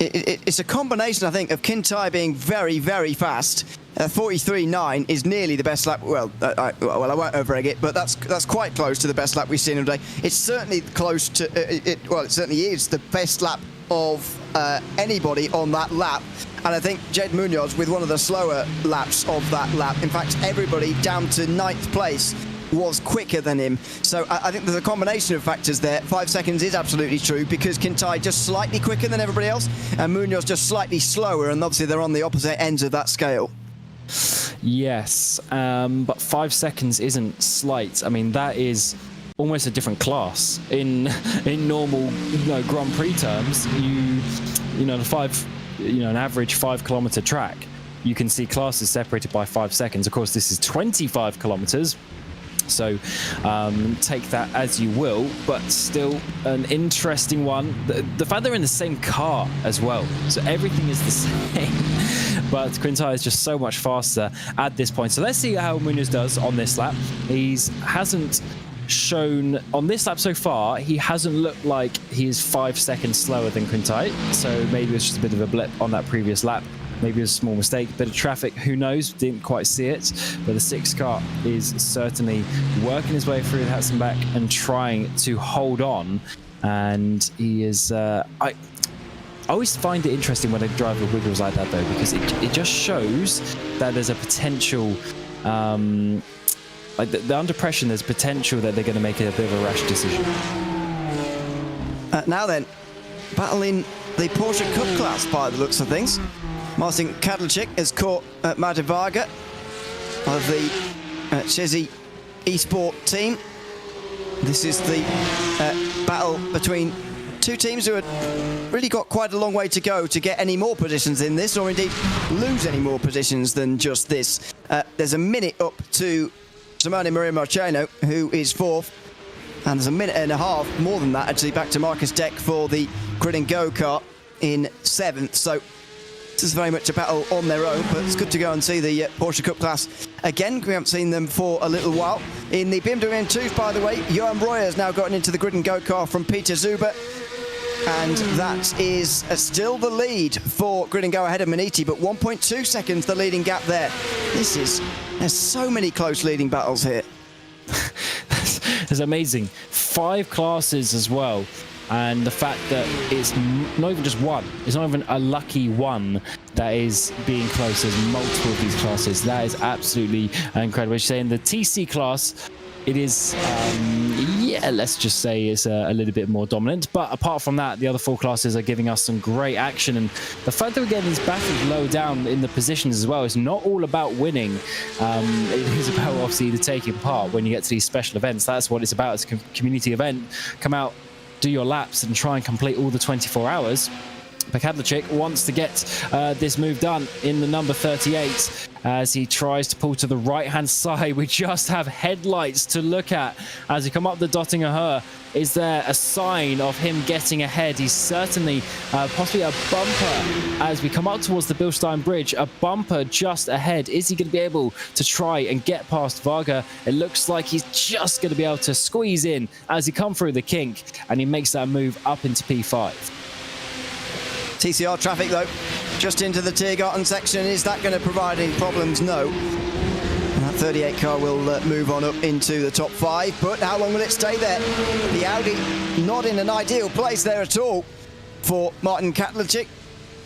It's a combination, I think, of Quintai being very, very fast. 43.9 is nearly the best lap. Well, I won't over-egg it, but that's quite close to the best lap we've seen today. It's certainly close to it certainly is the best lap of anybody on that lap. And I think Jed Munoz with one of the slower laps of that lap. In fact, everybody down to 9th place was quicker than him. So I think there's a combination of factors there. 5 seconds is absolutely true because Quintai just slightly quicker than everybody else and Munoz just slightly slower, and obviously they're on the opposite ends of that scale.
Yes, but 5 seconds isn't slight. I mean, that is almost a different class. In normal Grand Prix terms, an average 5 kilometer track, you can see classes separated by 5 seconds. Of course, this is 25 kilometers. So take that as you will, but still an interesting one. The fact they're in the same car as well, so everything is the same. But Quintai is just so much faster at this point. So let's see how Munoz does on this lap. He hasn't shown on this lap so far. He hasn't looked like he is 5 seconds slower than Quintai. So maybe it's just a bit of a blip on that previous lap. Maybe it was a small mistake, bit of traffic, who knows, didn't quite see it. But the 6 car is certainly working his way through the Hatzenbach and trying to hold on. And he is, I always find it interesting when a driver wiggles like that though, because it just shows that there's a potential, under pressure, there's potential that they're going to make a bit of a rash decision.
Now then, battling the Porsche Cup class by the looks of things. Martin Kadlachik has caught Martin Varga of the Chesney eSport team. This is the battle between two teams who have really got quite a long way to go to get any more positions in this, or indeed lose any more positions than just this. There's a minute up to Simone Maria Marciano, who is 4th, and there's a minute and a half more than that actually back to Marcus Deck for the Grid and Go car in 7th. So this is very much a battle on their own, but it's good to go and see the Porsche Cup class again. We haven't seen them for a little while. In the BMW M2, by the way, Johan Breuer has now gotten into the Grid and Go car from Peter Zuber, and that is still the lead for Grid and Go ahead of Maniti, but 1.2 seconds the leading gap there. There's so many close leading battles here.
It's amazing. 5 classes as well. And the fact that it's not even just one, it's not even a lucky one that is being close. There's multiple of these classes. That is absolutely incredible. As you say, in the TC class, it is, let's just say it's a little bit more dominant. But apart from that, the other 4 classes are giving us some great action. And the fact that we're getting these battles low down in the positions as well is not all about winning. It is about obviously the taking part when you get to these special events. That's what it's about. It's a community event. Come out, do your laps and try and complete all the 24 hours. Kadlachik wants to get this move done in the number 38, as he tries to pull to the right-hand side. We just have headlights to look at as we come up the Dottinger. Is there a sign of him getting ahead? He's certainly possibly a bumper as we come up towards the Bilstein Bridge. A bumper just ahead. Is he going to be able to try and get past Varga? It looks like he's just going to be able to squeeze in as he comes through the kink, and he makes that move up into P5.
TCR traffic though, just into the Tiergarten section. Is that going to provide any problems? No. And that 38 car will move on up into the top 5, but how long will it stay there? The Audi not in an ideal place there at all for Martin Katlacik,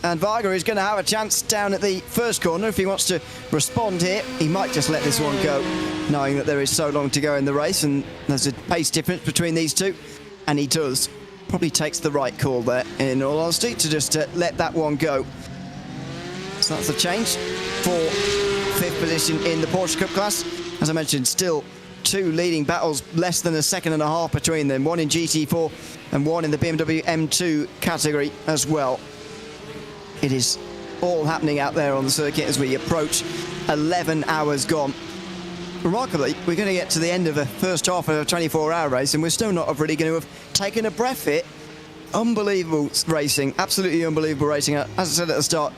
and Varga is going to have a chance down at the first corner. If he wants to respond here, he might just let this one go, knowing that there is so long to go in the race and there's a pace difference between these two, and he does. Probably takes the right call there, in all honesty, to just let that one go. So that's the change for 5th position in the Porsche Cup class. As I mentioned, still 2 leading battles, less than a second and a half between them, one in GT4 and one in the BMW M2 category as well. It is all happening out there on the circuit as we approach 11 hours gone. Remarkably, we're going to get to the end of the first half of a 24-hour race and we're still not really going to have taken a breath here. Unbelievable racing, absolutely unbelievable racing. As I said at the start,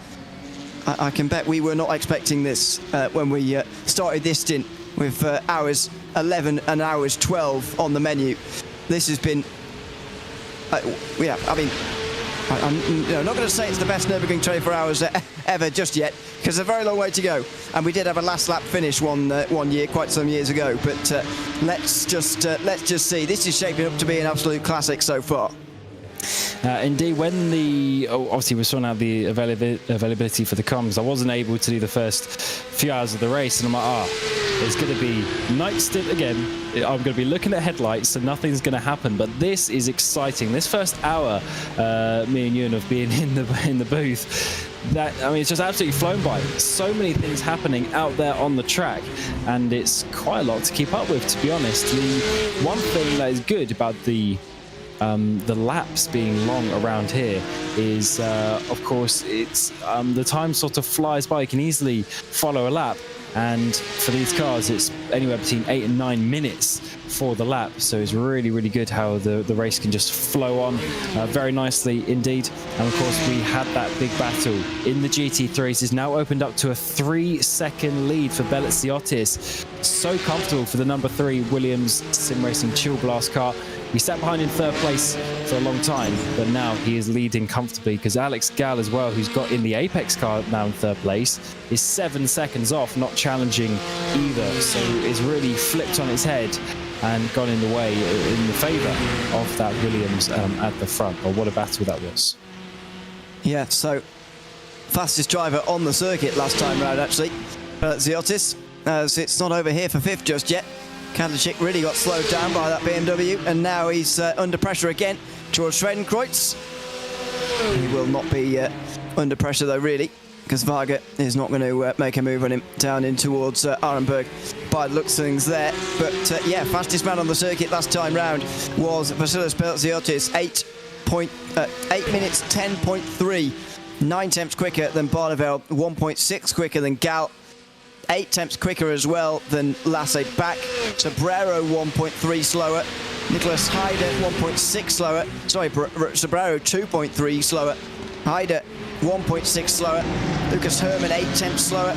I can bet we were not expecting this when we started this stint with hours 11 and hours 12 on the menu. This has been, yeah, I mean, I'm not going to say it's the best Nürburgring 24 hours ever just yet, because there's a very long way to go. And we did have a last lap finish one year, quite some years ago. But let's just see. This is shaping up to be an absolute classic so far.
Indeed, when obviously we're sorting out the availability for the comms, I wasn't able to do the first few hours of the race, and I'm like, it's going to be night stint again. I'm going to be looking at headlights, so nothing's going to happen. But this is exciting. This first hour, me and Ewan, of being in the booth, it's just absolutely flown by. So many things happening out there on the track, and it's quite a lot to keep up with, to be honest. The one thing that is good about the laps being long around here is, of course, it's the time sort of flies by. You can easily follow a lap, and for these cars, it's anywhere between 8 and 9 minutes for the lap. So it's really, really good how the race can just flow on very nicely indeed. And of course, we had that big battle in the GT3s. It's now opened up to a 3-second lead for Belaziotis. So comfortable for the number 3 Williams Sim Racing Chill Blast car. He sat behind in 3rd place for a long time, but now he is leading comfortably, because Alex Gall as well, who's got in the Apex car now in 3rd place, is 7 seconds off, not challenging either. So it's really flipped on its head and gone in the way, in the favour of that Williams at the front. But what a battle that was.
Yeah, so fastest driver on the circuit last time round, actually. Ziotis, as it's not over here for 5th just yet. Katlacik really got slowed down by that BMW, and now he's under pressure again towards Schwedenkreuz. He will not be under pressure though, really, because Varga is not going to make a move on him down in towards Arenberg by the looks of things there. But yeah, fastest man on the circuit last time round was Vasilis Belaziotis, 8 minutes 10.3, 9 tenths quicker than Barneveld, 1.6 quicker than Gall, 8 tenths quicker as well than Lasse Bach. Sobrero 1.3 slower. Nicholas Heider 1.6 slower. Sorry, Sobrero 2.3 slower. Heider 1.6 slower. Lucas Herman 8 tenths slower.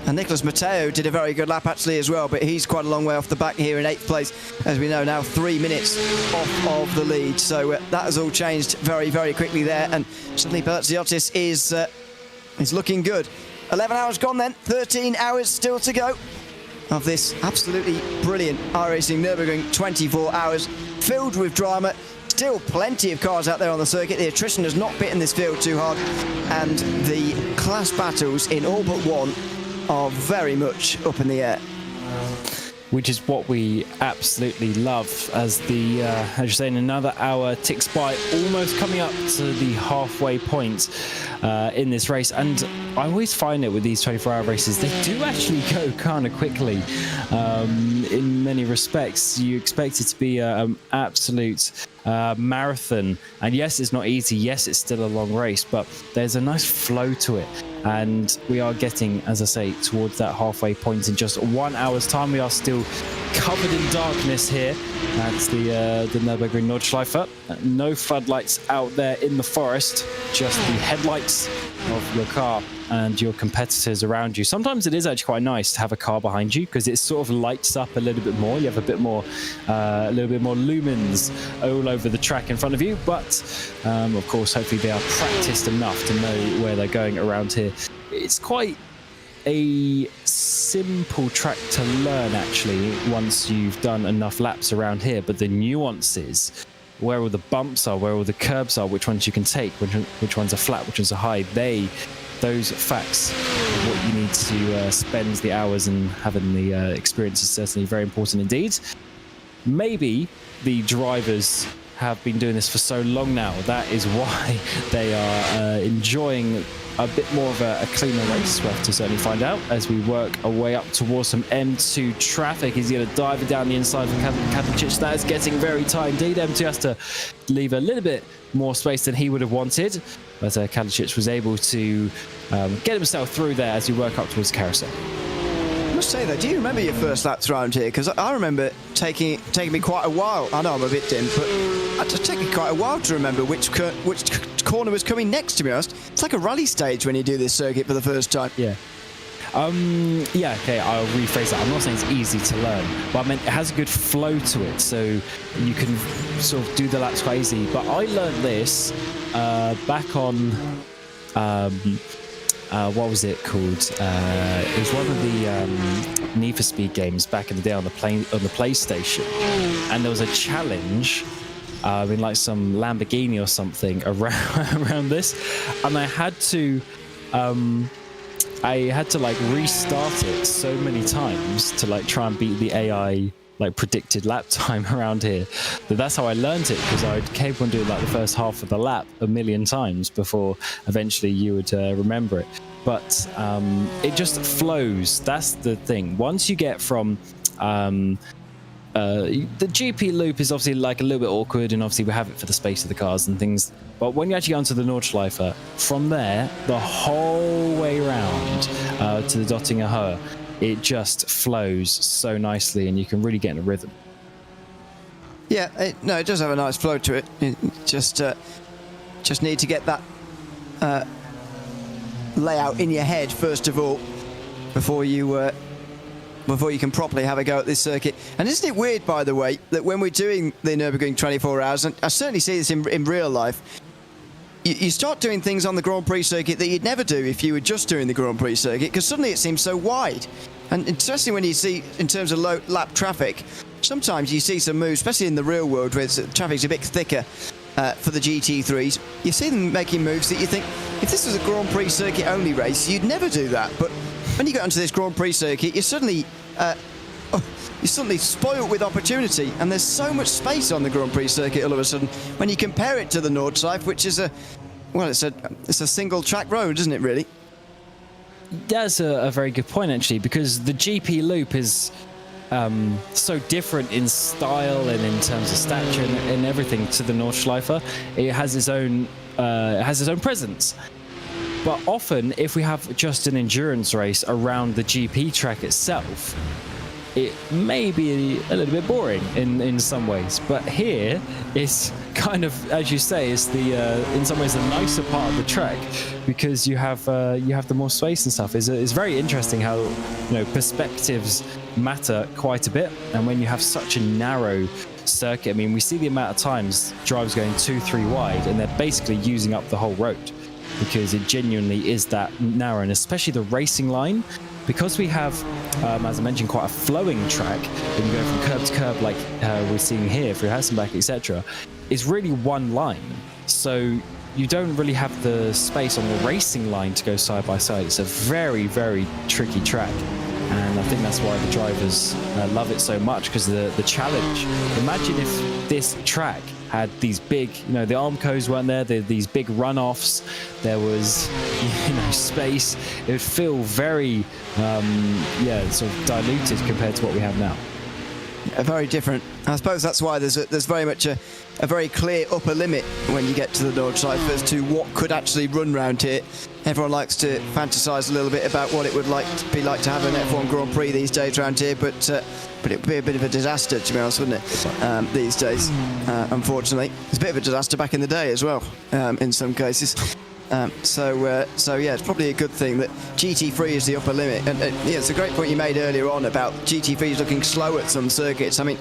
And Nicholas Matteo did a very good lap actually as well, but he's quite a long way off the back here in 8th place. As we know now, 3 minutes off of the lead. So that has all changed very, very quickly there. And suddenly Belaziotis is looking good. 11 hours gone then, 13 hours still to go of this absolutely brilliant iRacing Nürburgring 24 hours, filled with drama. Still plenty of cars out there on the circuit. The attrition has not bitten this field too hard, and the class battles in all but one are very much up in the air.
Which is what we absolutely love, as as you're saying, another hour ticks by, almost coming up to the halfway point. in this race. And I always find it with these 24-hour races, they do actually go kind of quickly. In many respects, you expect it to be an absolute marathon. And yes, it's not easy. Yes, it's still a long race, but there's a nice flow to it. And we are getting, as I say, towards that halfway point in just 1 hour's time. We are still covered in darkness here. That's the Nürburgring Nordschleife. No floodlights out there in the forest, just the headlights of your car and your competitors around you. Sometimes it is actually quite nice to have a car behind you because it sort of lights up a little bit more. You have a little bit more lumens all over the track in front of you. But of course, hopefully they are practiced enough to know where they're going around here. It's quite a simple track to learn actually once you've done enough laps around here, but the nuances, where all the bumps are, where all the curbs are, which ones you can take, which ones are flat, which ones are high, those facts are what you need to spend the hours and having the experience is certainly very important indeed. Maybe the drivers have been doing this for so long now, that is why they are enjoying a bit more of a cleaner race. We'll have to certainly find out as we work our way up towards some M2 traffic. He's going to dive it down the inside for Kalicic. That is getting very tight indeed. M2 has to leave a little bit more space than he would have wanted, but Kalicic was able to get himself through there as we work up towards the carousel.
I must say though, do you remember your first laps around here? Because I remember taking me quite a while. I know I'm a bit dim, but it took me quite a while to remember which corner was coming next, to be honest. It's like a rally stage when you do this circuit for the first time.
Yeah. Yeah, okay, I'll rephrase that. I'm not saying it's easy to learn, but I meant it has a good flow to it, so you can sort of do the laps quite easy. But I learned this back on what was it called? It was one of the Need for Speed games back in the day on the PlayStation, and there was a challenge in like some Lamborghini or something around this, and I had to like restart it so many times to like try and beat the AI like predicted lap time around here. That's how I learned it, because I kept on doing like the first half of the lap a million times before eventually you would remember it. But it just flows. That's the thing. Once you get from the GP loop is obviously like a little bit awkward, and obviously we have it for the space of the cars and things. But when you actually go onto the Nordschleife, from there, the whole way around to the Dottinger Höhe, it just flows so nicely, and you can really get in a rhythm.
Yeah, it does have a nice flow to it. You just need to get that layout in your head first of all, before you can properly have a go at this circuit. And isn't it weird, by the way, that when we're doing the Nürburgring 24 hours, and I certainly see this in real life, you start doing things on the Grand Prix circuit that you'd never do if you were just doing the Grand Prix circuit, because suddenly it seems so wide. And especially when you see, in terms of low lap traffic, sometimes you see some moves, especially in the real world where the traffic's a bit thicker for the GT3s. You see them making moves that you think, if this was a Grand Prix circuit only race, you'd never do that. But when you get onto this Grand Prix circuit, you're suddenly spoiled with opportunity, and there's so much space on the Grand Prix circuit all of a sudden when you compare it to the Nordschleife, which is it's a single track road, isn't it, really?
That's a very good point, actually, because the GP loop is so different in style and in terms of stature and everything to the Nordschleife. It has its own presence. But often, if we have just an endurance race around the GP track itself, it may be a little bit boring in some ways. But here, it's kind of, as you say, it's the in some ways the nicer part of the track, because you have the more space and stuff. It's very interesting how, perspectives matter quite a bit. And when you have such a narrow circuit, I mean, we see the amount of times drivers going 2-3 wide, and they're basically using up the whole road, because it genuinely is that narrow. And especially the racing line, because we have, as I mentioned, quite a flowing track, when you go from curb to curb, like we're seeing here through Hassenbach, etc., is really one line. So you don't really have the space on the racing line to go side by side. It's a very, very tricky track. And I think that's why the drivers love it so much, because the challenge. Imagine if this track had these big, the Armcos weren't there, these big runoffs, there was, space. It would feel very, sort of diluted compared to what we have now.
Very different. I suppose that's why there's very much a very clear upper limit when you get to the Nordschleife as to what could actually run round here. Everyone likes to fantasise a little bit about what it would be like to have an F1 Grand Prix these days around here, but it would be a bit of a disaster, to be honest, wouldn't it? These days, unfortunately, it's a bit of a disaster back in the day as well, in some cases. So yeah, it's probably a good thing that GT3 is the upper limit. And yeah, it's a great point you made earlier on about GT3s looking slow at some circuits. I mean,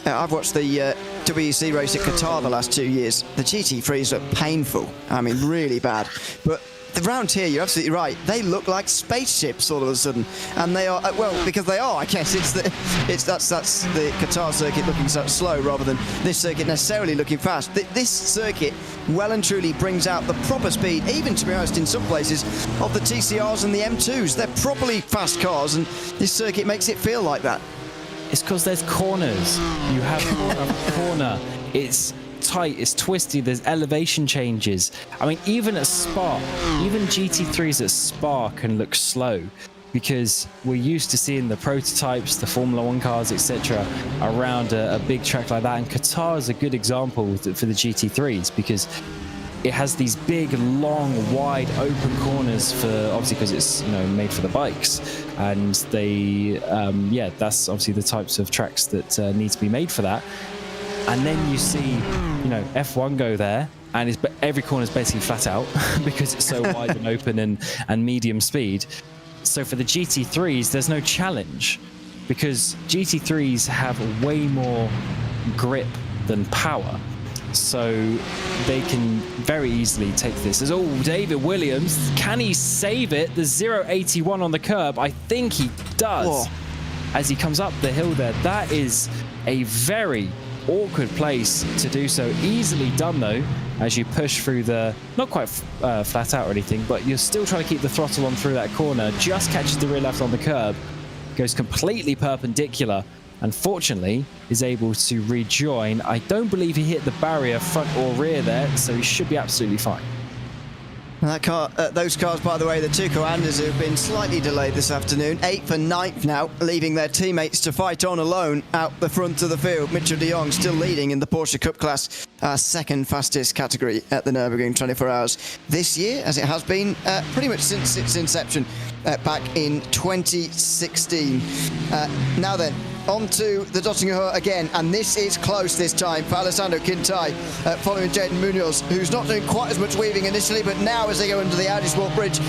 I've watched the WEC race at Qatar the last 2 years. The GT3s look painful. I mean, really bad. But around here, you're absolutely right. They look like spaceships all of a sudden, and they are because they are. I guess that's the Qatar circuit looking so slow rather than this circuit necessarily looking fast. This circuit well and truly brings out the proper speed, even to be honest, in some places, of the TCRs and the M2s. They're properly fast cars, and this circuit makes it feel like that.
It's because there's corners. You have a corner. It's tight, it's twisty, there's elevation changes. I mean, even at Spa, even GT3s at Spa can look slow, because we're used to seeing the prototypes, the Formula 1 cars, etc. around a big track like that. And Qatar is a good example for the GT3s, because it has these big, long, wide, open corners for, obviously, because it's made for the bikes, and they, that's obviously the types of tracks that need to be made for that. And then you see, F1 go there, and every corner is basically flat out because it's so wide and open and medium speed. So for the GT3s, there's no challenge, because GT3s have way more grip than power. So they can very easily take this. There's David Williams. Can he save it? The 0.81 on the curb. I think he does.
Whoa.
As he comes up the hill there. That is a very awkward place to do so. Easily done though, as you push through the, not quite flat out or anything, but you're still trying to keep the throttle on through that corner. Just catches the rear left on the curb, goes completely perpendicular, and fortunately is able to rejoin. I don't believe he hit the barrier front or rear there, so he should be absolutely fine.
That car, those cars, by the way, the two Coanders have been slightly delayed this afternoon. 8th and 9th now, leaving their teammates to fight on alone out the front of the field. Mitchell de Jong still leading in the Porsche Cup class, second fastest category at the Nürburgring 24 Hours this year, as it has been pretty much since its inception back in 2016. Now then, on to the Dottinger again, and this is close this time for Alessandro Quintai, following Jaden Munoz, who's not doing quite as much weaving initially, but now as they go under the Audi Sport Bridge,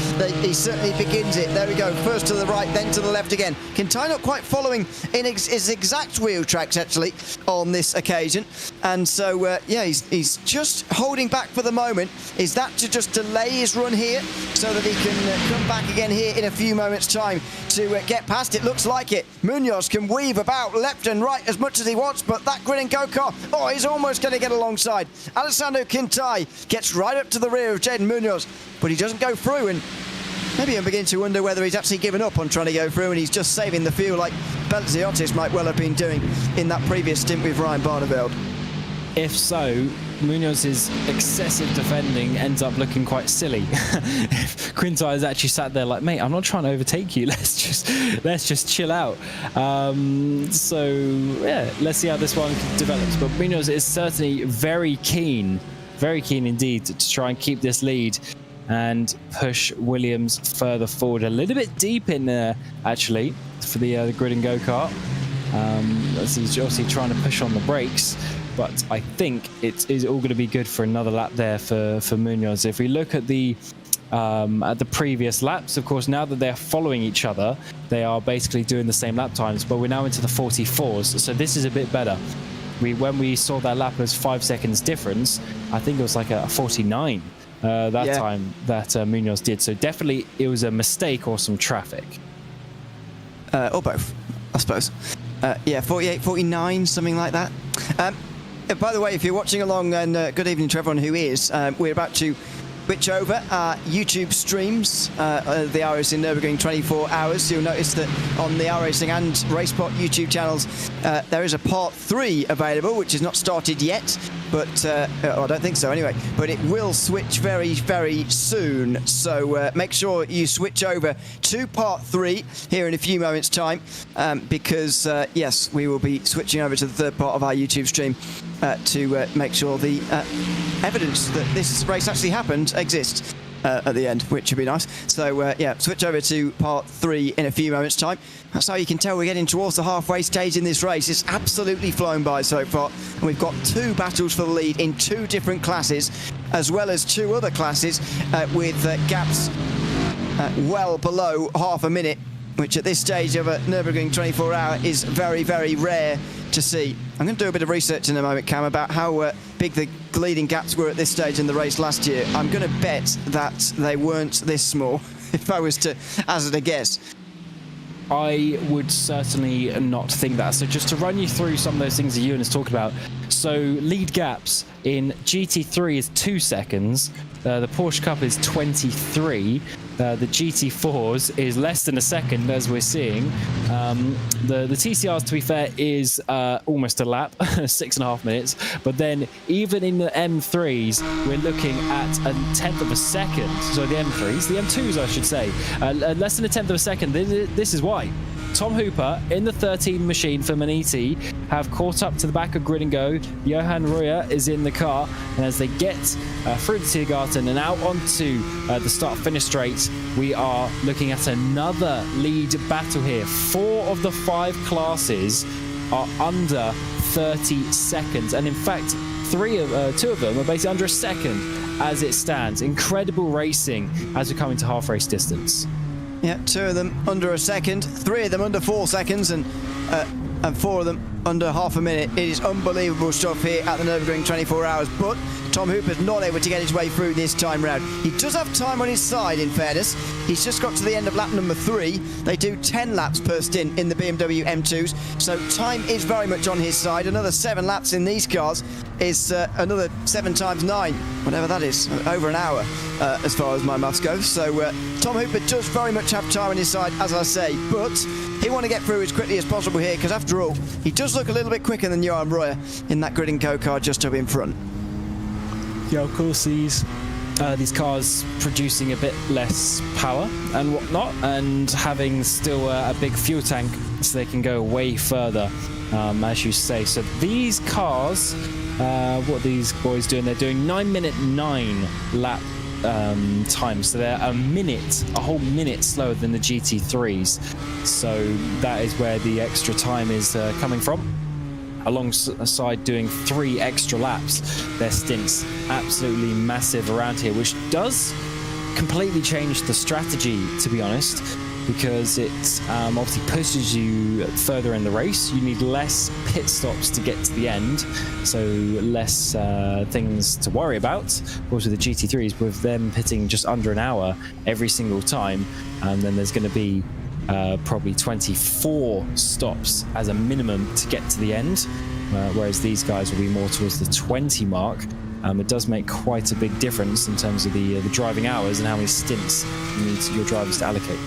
he certainly begins it. There we go, first to the right, then to the left again. Quintai not quite following in his exact wheel tracks, actually, on this occasion. And so, he's just holding back for the moment. Is that to just delay his run here so that he can come back again here in a few moments' time to get past? It looks like it. Munoz can weave about left and right as much as he wants, but that Grid & Go car, he's almost going to get alongside. Alessandro Quintai gets right up to the rear of Jaden Munoz, but he doesn't go through, and maybe I'm beginning to wonder whether he's actually given up on trying to go through and he's just saving the fuel like Belziotis might well have been doing in that previous stint with Ryan Barneveld.
If so, Munoz's excessive defending ends up looking quite silly. If Quintai is actually sat there like, mate, I'm not trying to overtake you. Let's just chill out. So yeah, let's see how this one develops. But Munoz is certainly very keen indeed to try and keep this lead and push Williams further forward. A little bit deep in there actually for the Grid & Go kart. He's obviously trying to push on the brakes, but I think it is all going to be good for another lap there for Munoz. If we look at the previous laps, of course, now that they're following each other, they are basically doing the same lap times, but we're now into the 44s, so this is a bit better. When we saw that lap, it was 5 seconds difference. I think it was like a 49 time that Munoz did, so definitely it was a mistake or some traffic.
Or both, I suppose. 48, 49, something like that. By the way, if you're watching along, and good evening to everyone who is, we're about to switch over our YouTube streams, the iRacing Nürburgring 24 hours. You'll notice that on the iRacing and RacePot YouTube channels, there is a part 3 available, which is not started yet, but I don't think so anyway, but it will switch very, very soon. So make sure you switch over to part 3 here in a few moments' time, because yes, we will be switching over to the third part of our YouTube stream to make sure the evidence that this race actually happened exists at the end, which would be nice. So yeah, switch over to part 3 in a few moments' time. That's how you can tell we're getting towards the halfway stage in this race. It's absolutely flown by so far, and we've got 2 battles for the lead in 2 different classes, as well as 2 other classes with gaps well below half a minute, which at this stage of a Nürburgring 24 hour is very, very rare to see. I'm going to do a bit of research in a moment, Cam, about how big the leading gaps were at this stage in the race last year. I'm going to bet that they weren't this small, if I was to hazard a guess.
I would certainly not think that. So just to run you through some of those things that Ewan has talked about. So lead gaps in GT3 is 2 seconds. The Porsche Cup is 23. The GT4s is less than a second, as we're seeing. The TCRs, to be fair, is almost a lap, 6.5 minutes. But then even in the M3s, we're looking at a 1/10 of a second. So the M3s, the M2s, I should say, less than a 1/10 of a second. This is why. Tom Hooper in the 13 machine for Maniti have caught up to the back of Grid and Go. Johan Roya is in the car, and as they get through the Tiergarten and out onto the start-finish straight, we are looking at another lead battle here. 4 of the 5 classes are under 30 seconds, and in fact, 2 of them are basically under a second as it stands. Incredible racing as we come into half race distance.
Yeah, 2 of them under a second, 3 of them under 4 seconds, and 4 of them under half a minute. It is unbelievable stuff here at the Nürburgring 24 hours, but Tom Hooper's not able to get his way through this time round. He does have time on his side, in fairness. He's just got to the end of lap number 3. They do 10 laps per stint in the BMW M2s, so time is very much on his side. Another 7 laps in these cars is another 7 times 9, whatever that is, over an hour as far as my maths goes. So Tom Hooper does very much have time on his side, as I say, but he want to get through as quickly as possible here, because after all, he does look a little bit quicker than Johan Roya in that Grid & Go car just up in front.
Yeah, of course, these cars producing a bit less power and whatnot, and having still a big fuel tank so they can go way further, as you say. So these cars, what are these boys doing? They're doing 9-minute 9 lap time, so they're a whole minute slower than the GT3s. So that is where the extra time is coming from. Alongside doing 3 extra laps, their stints absolutely massive around here, which does completely change the strategy, to be honest, because it obviously pushes you further in the race. You need less pit stops to get to the end, so less things to worry about. Of course, with the GT3s, with them pitting just under an hour every single time, and then there's going to be probably 24 stops as a minimum to get to the end, whereas these guys will be more towards the 20 mark. It does make quite a big difference in terms of the driving hours and how many stints you need your drivers to allocate.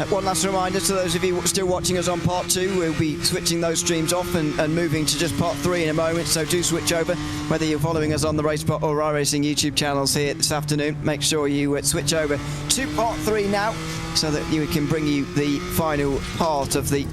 One last reminder to those of you still watching us on part 2, we'll be switching those streams off and moving to just part 3 in a moment, so do switch over. Whether you're following us on the RacePot or iRacing YouTube channels here this afternoon, make sure you switch over to part 3 now, so that we can bring you the final part of the